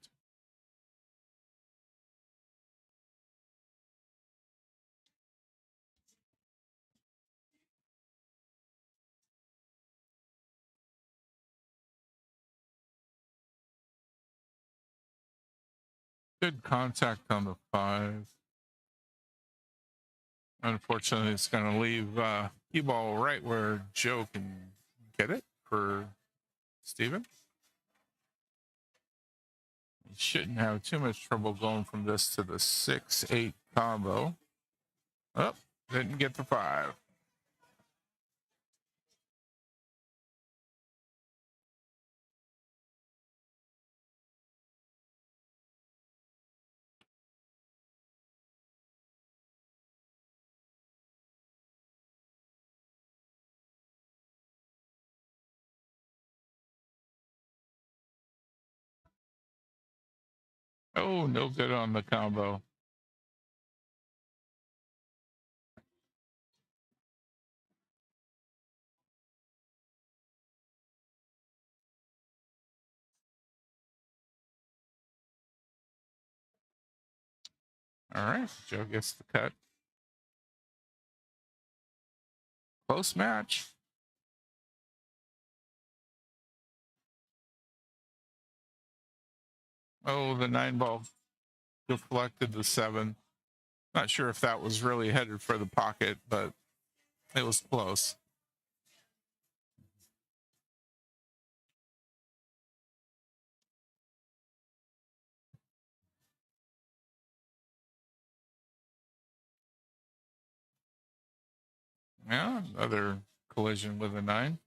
Good contact on the 5. Unfortunately, it's going to leave E-ball right where Joe can get it for Steven. He shouldn't have too much trouble going from this to the 6-8 combo. Oh, didn't get the 5. Oh, no good on the combo. All right, Joe gets the cut. Close match. Oh, the 9 ball deflected the 7. Not sure if that was really headed for the pocket, but it was close. Yeah, another collision with a 9.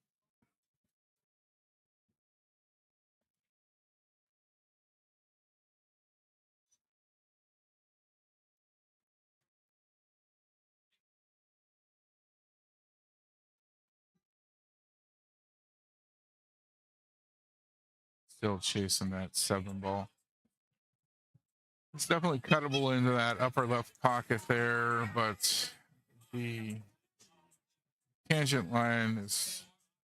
Still chasing that 7 ball. It's definitely cuttable into that upper left pocket there, but the tangent line is,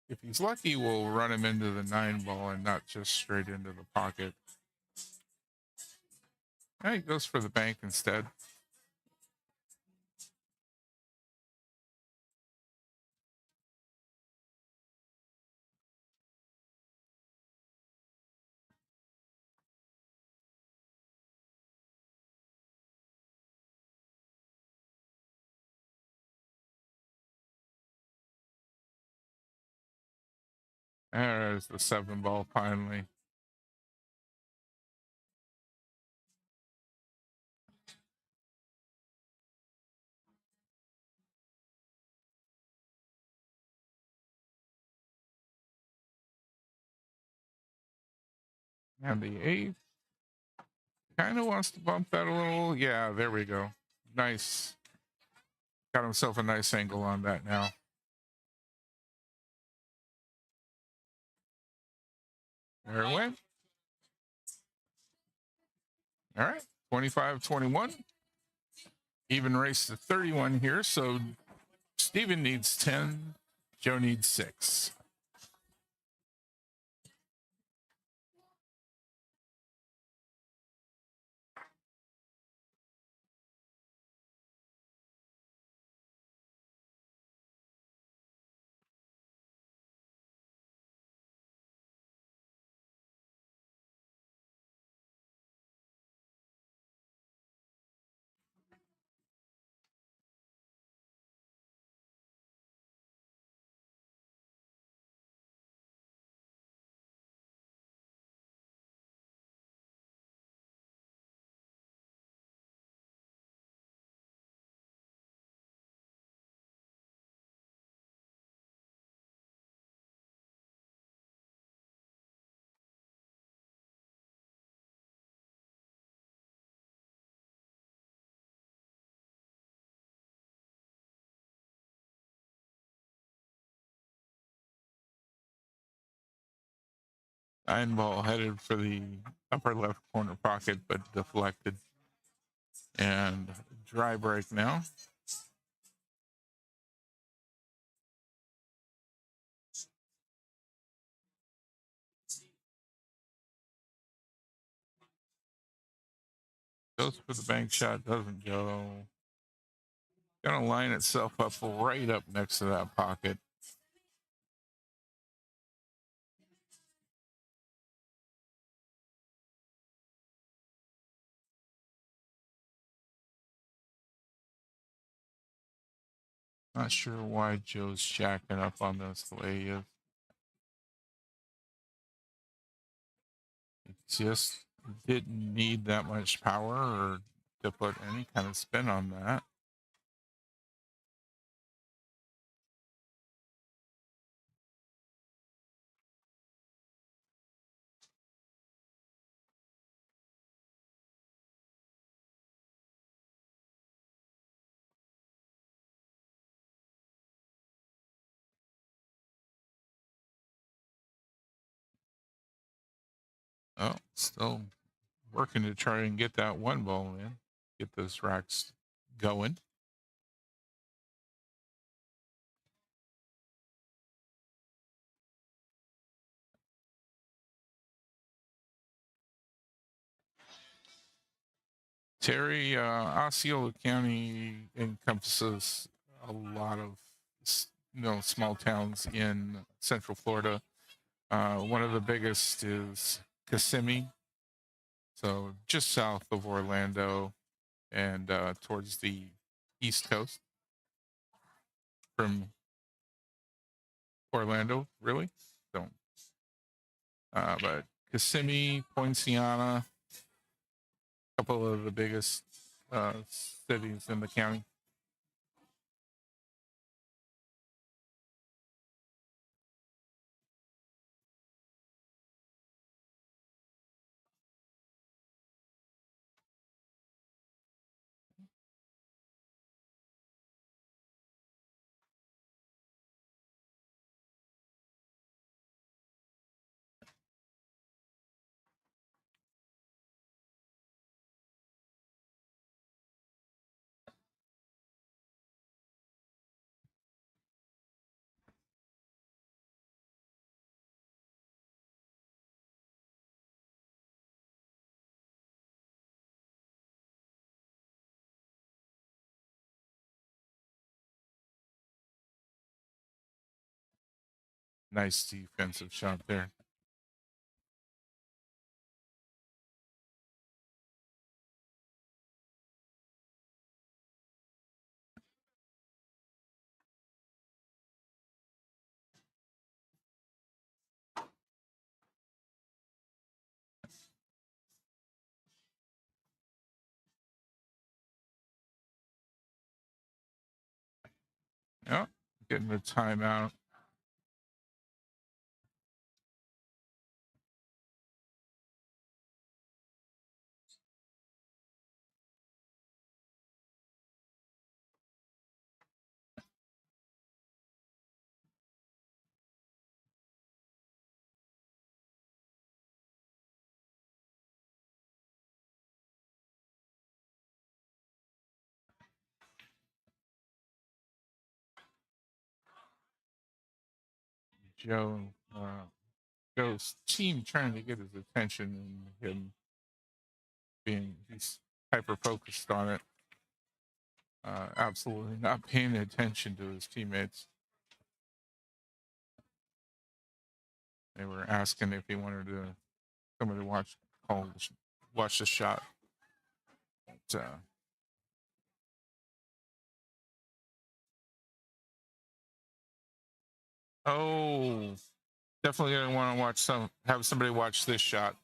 if he's lucky, will run him into the 9 ball and not just straight into the pocket. He goes for the bank instead. There's the 7 ball finally. And the 8 kind of wants to bump that a little. Yeah, there we go. Nice. Got himself a nice angle on that now. There it went. All right. 25-21. Even race to 31 here. So Steven needs 10. Joe needs 6. Nineball headed for the upper left corner pocket, but deflected. And dry break now. Goes for the bank shot, doesn't go. Gonna line itself up right up next to that pocket. Not sure why Joe's shacking up on this the way he is. He just didn't need that much power or to put any kind of spin on that. Oh, still working to try and get that one ball in, get those racks going. Terry, Osceola County encompasses a lot of small towns in Central Florida. One of the biggest is Kissimmee, so just south of Orlando and towards the east coast from Orlando, really. Don't. But Kissimmee, Poinciana, a couple of the biggest cities in the county. Nice defensive shot there. Yeah, getting the timeout. Joe's team trying to get his attention and him he's hyper focused on it. Absolutely not paying attention to his teammates. They were asking if he wanted to somebody to watch the shot. But, oh, definitely gonna want to have somebody watch this shot.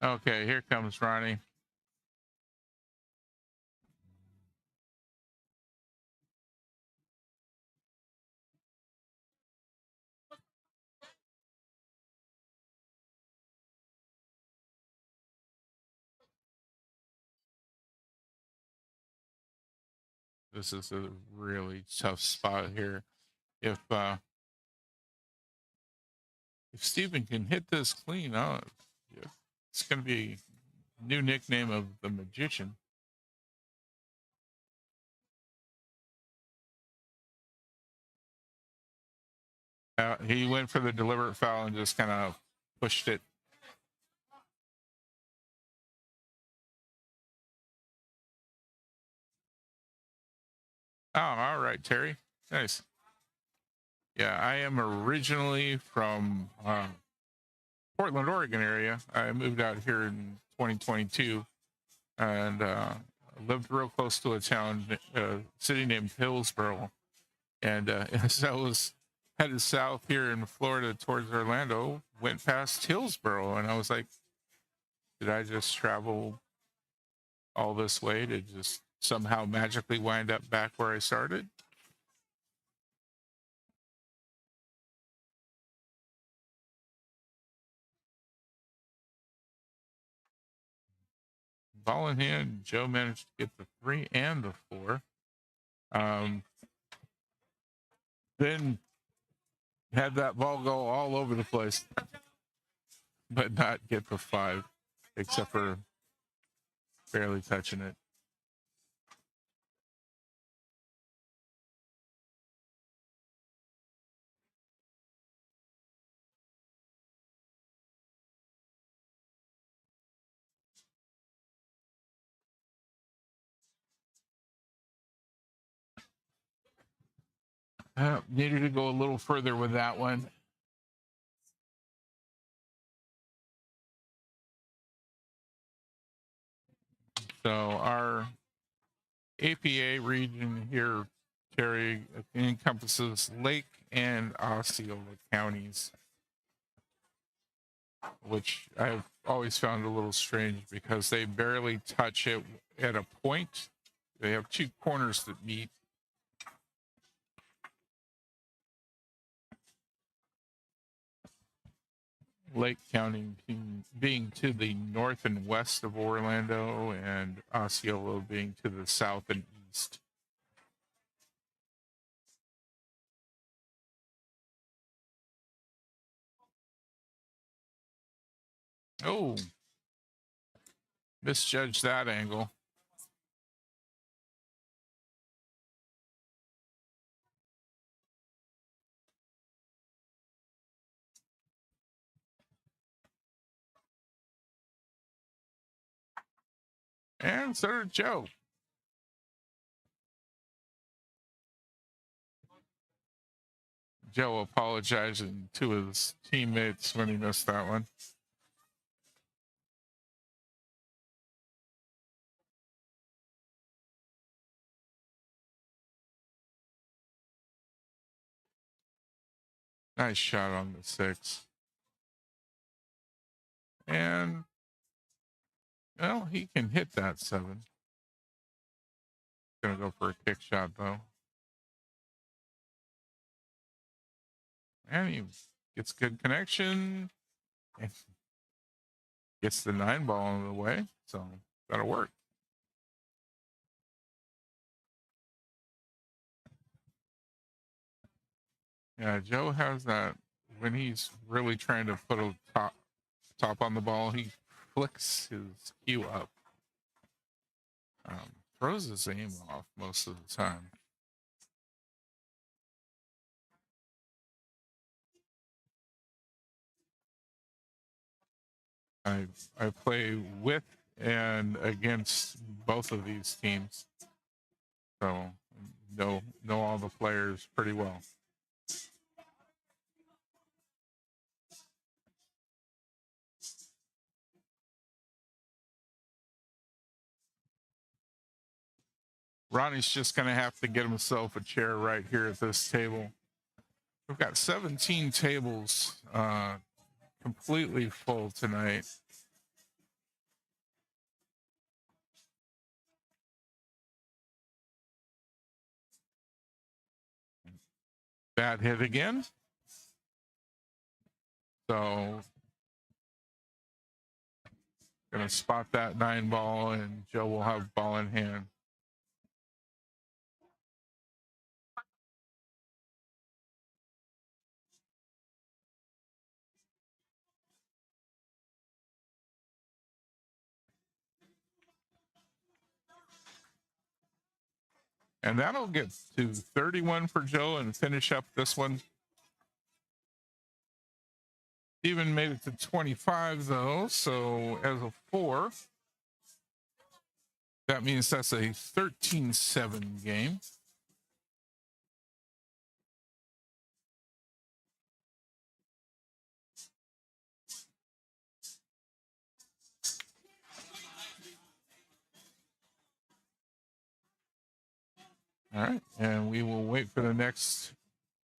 Okay, here comes Ronnie. This is a really tough spot here. If Steven can hit this clean, it's going to be a new nickname of the Magician. He went for the deliberate foul and just kind of pushed it. Oh, all right, Terry. Nice. Yeah, I am originally from Portland, Oregon area. I moved out here in 2022 and lived real close to a city named Hillsboro. And as I was headed south here in Florida towards Orlando, went past Hillsboro, and I was like, did I just travel all this way to just somehow magically wind up back where I started? Ball in hand, Joe managed to get the 3 and the 4. Then had that ball go all over the place, but not get the 5, except for barely touching it. Needed to go a little further with that one. So our APA region here, Terry, encompasses Lake and Osceola counties, which I've always found a little strange because they barely touch it at a point. They have 2 corners that meet. Lake County being to the north and west of Orlando, and Osceola being to the south and east. Oh, misjudged that angle. And so did Joe. Joe apologizing to his teammates when he missed that one. Nice shot on the 6. And, well, he can hit that 7. Gonna go for a kick shot, though. And he gets good connection and gets the 9-ball in the way. So that'll work. Yeah, Joe has that when he's really trying to put a top on the ball, he flicks his cue up. Throws his aim off most of the time. I play with and against both of these teams, so know all the players pretty well. Ronnie's just going to have to get himself a chair right here at this table. We've got 17 tables completely full tonight. Bad hit again. So going to spot that 9-ball, and Joe will have ball in hand. And that'll get to 31 for Joe and finish up this one. Even made it to 25 though, so as a 4, that means that's a 13-7 game. All right, and we will wait for the next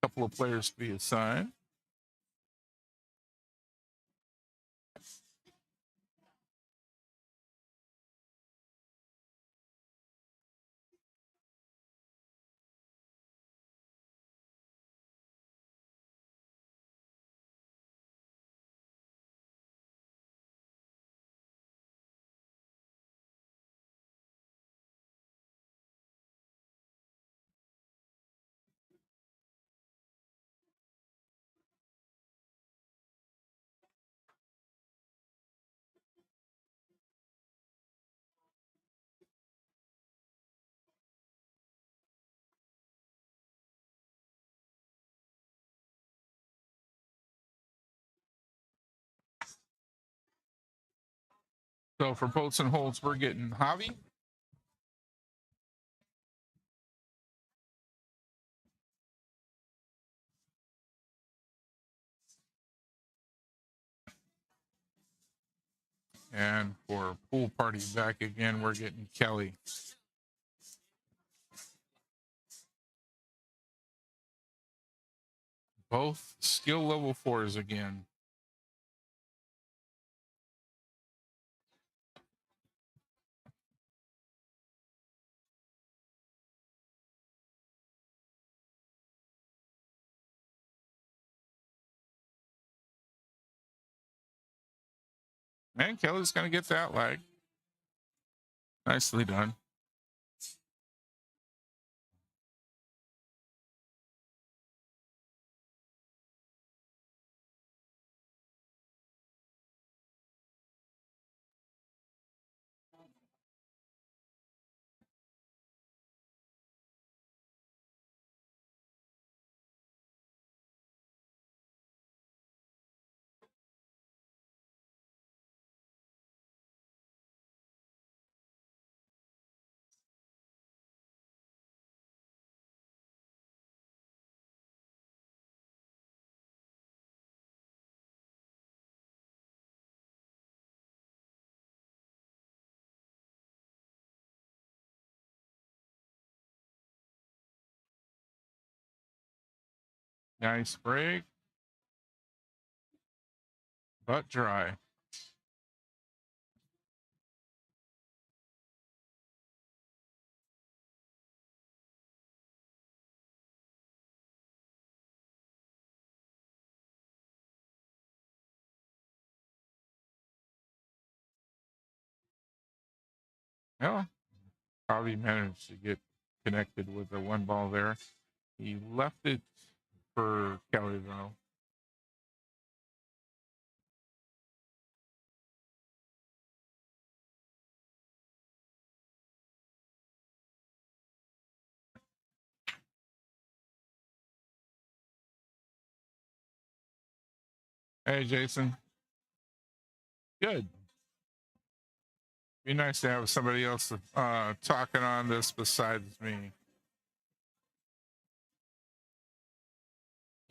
couple of players to be assigned. So for Boats and Holds, we're getting Javi. And for Pool Party back again, we're getting Kelly. Both skill level 4s again. And Kelly's going to get that lag. Nicely done. Nice break. But dry. Well, probably managed to get connected with the one ball there. He left it for Kelly, though. Hey, Jason. Good. Be nice to have somebody else talking on this besides me.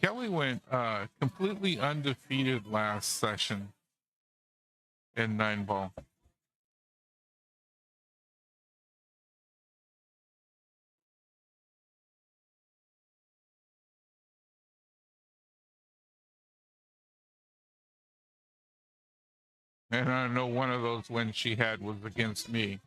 Kelly went completely undefeated last session in Nineball. And I know one of those wins she had was against me.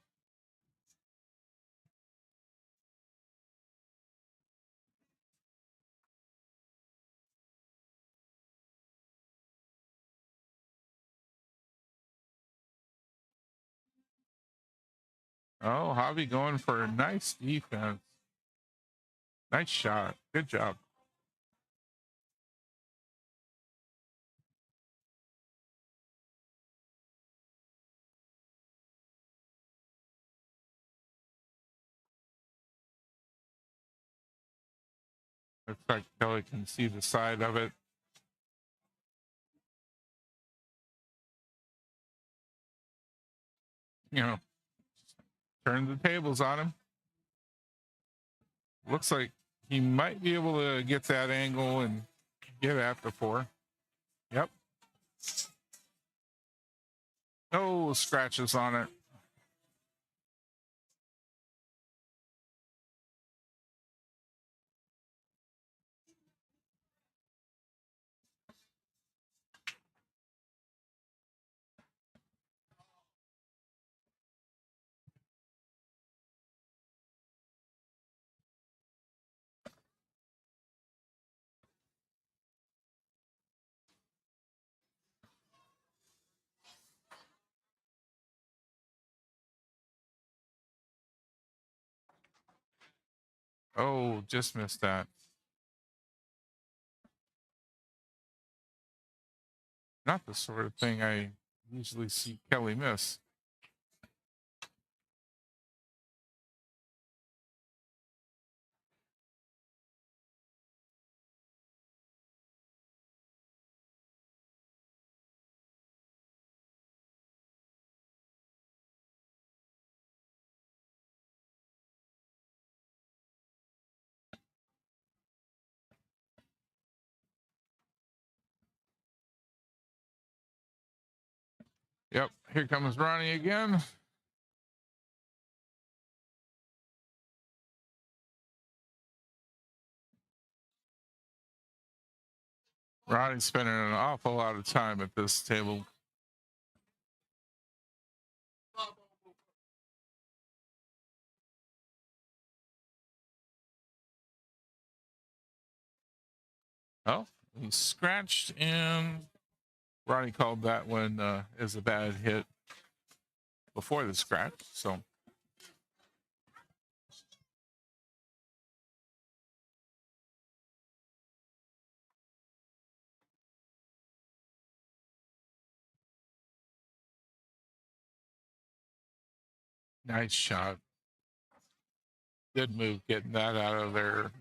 Oh, Javi going for a nice defense. Nice shot. Good job. Looks like Kelly can see the side of it. You know, turn the tables on him. Looks like he might be able to get that angle and get at the 4. Yep. No scratches on it. Oh, just missed that. Not the sort of thing I usually see Kelly miss. Yep, here comes Ronnie again. Ronnie's spending an awful lot of time at this table. Oh, he scratched, and Ronnie called that one as a bad hit before the scratch. So nice shot. Good move getting that out of there.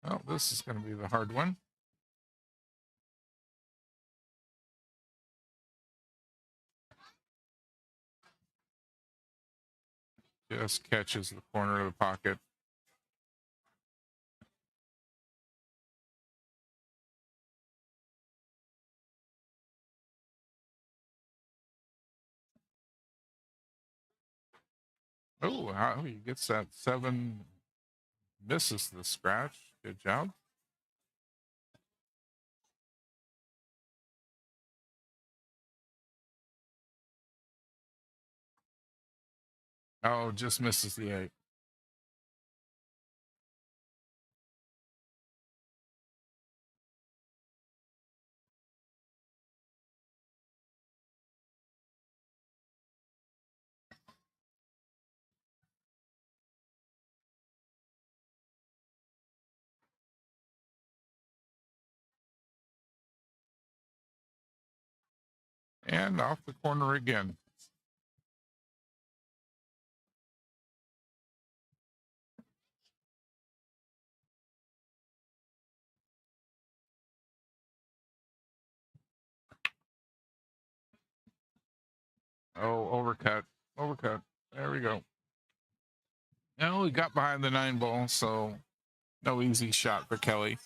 Oh, this is going to be the hard one. Just catches the corner of the pocket. Oh, how he gets that 7, misses the scratch. Good job. Oh, just misses the 8. And off the corner again. Oh, overcut. Overcut. There we go. Now we got behind the 9-ball, so no easy shot for Kelly.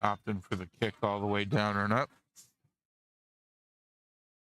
Opting for the kick all the way down and up.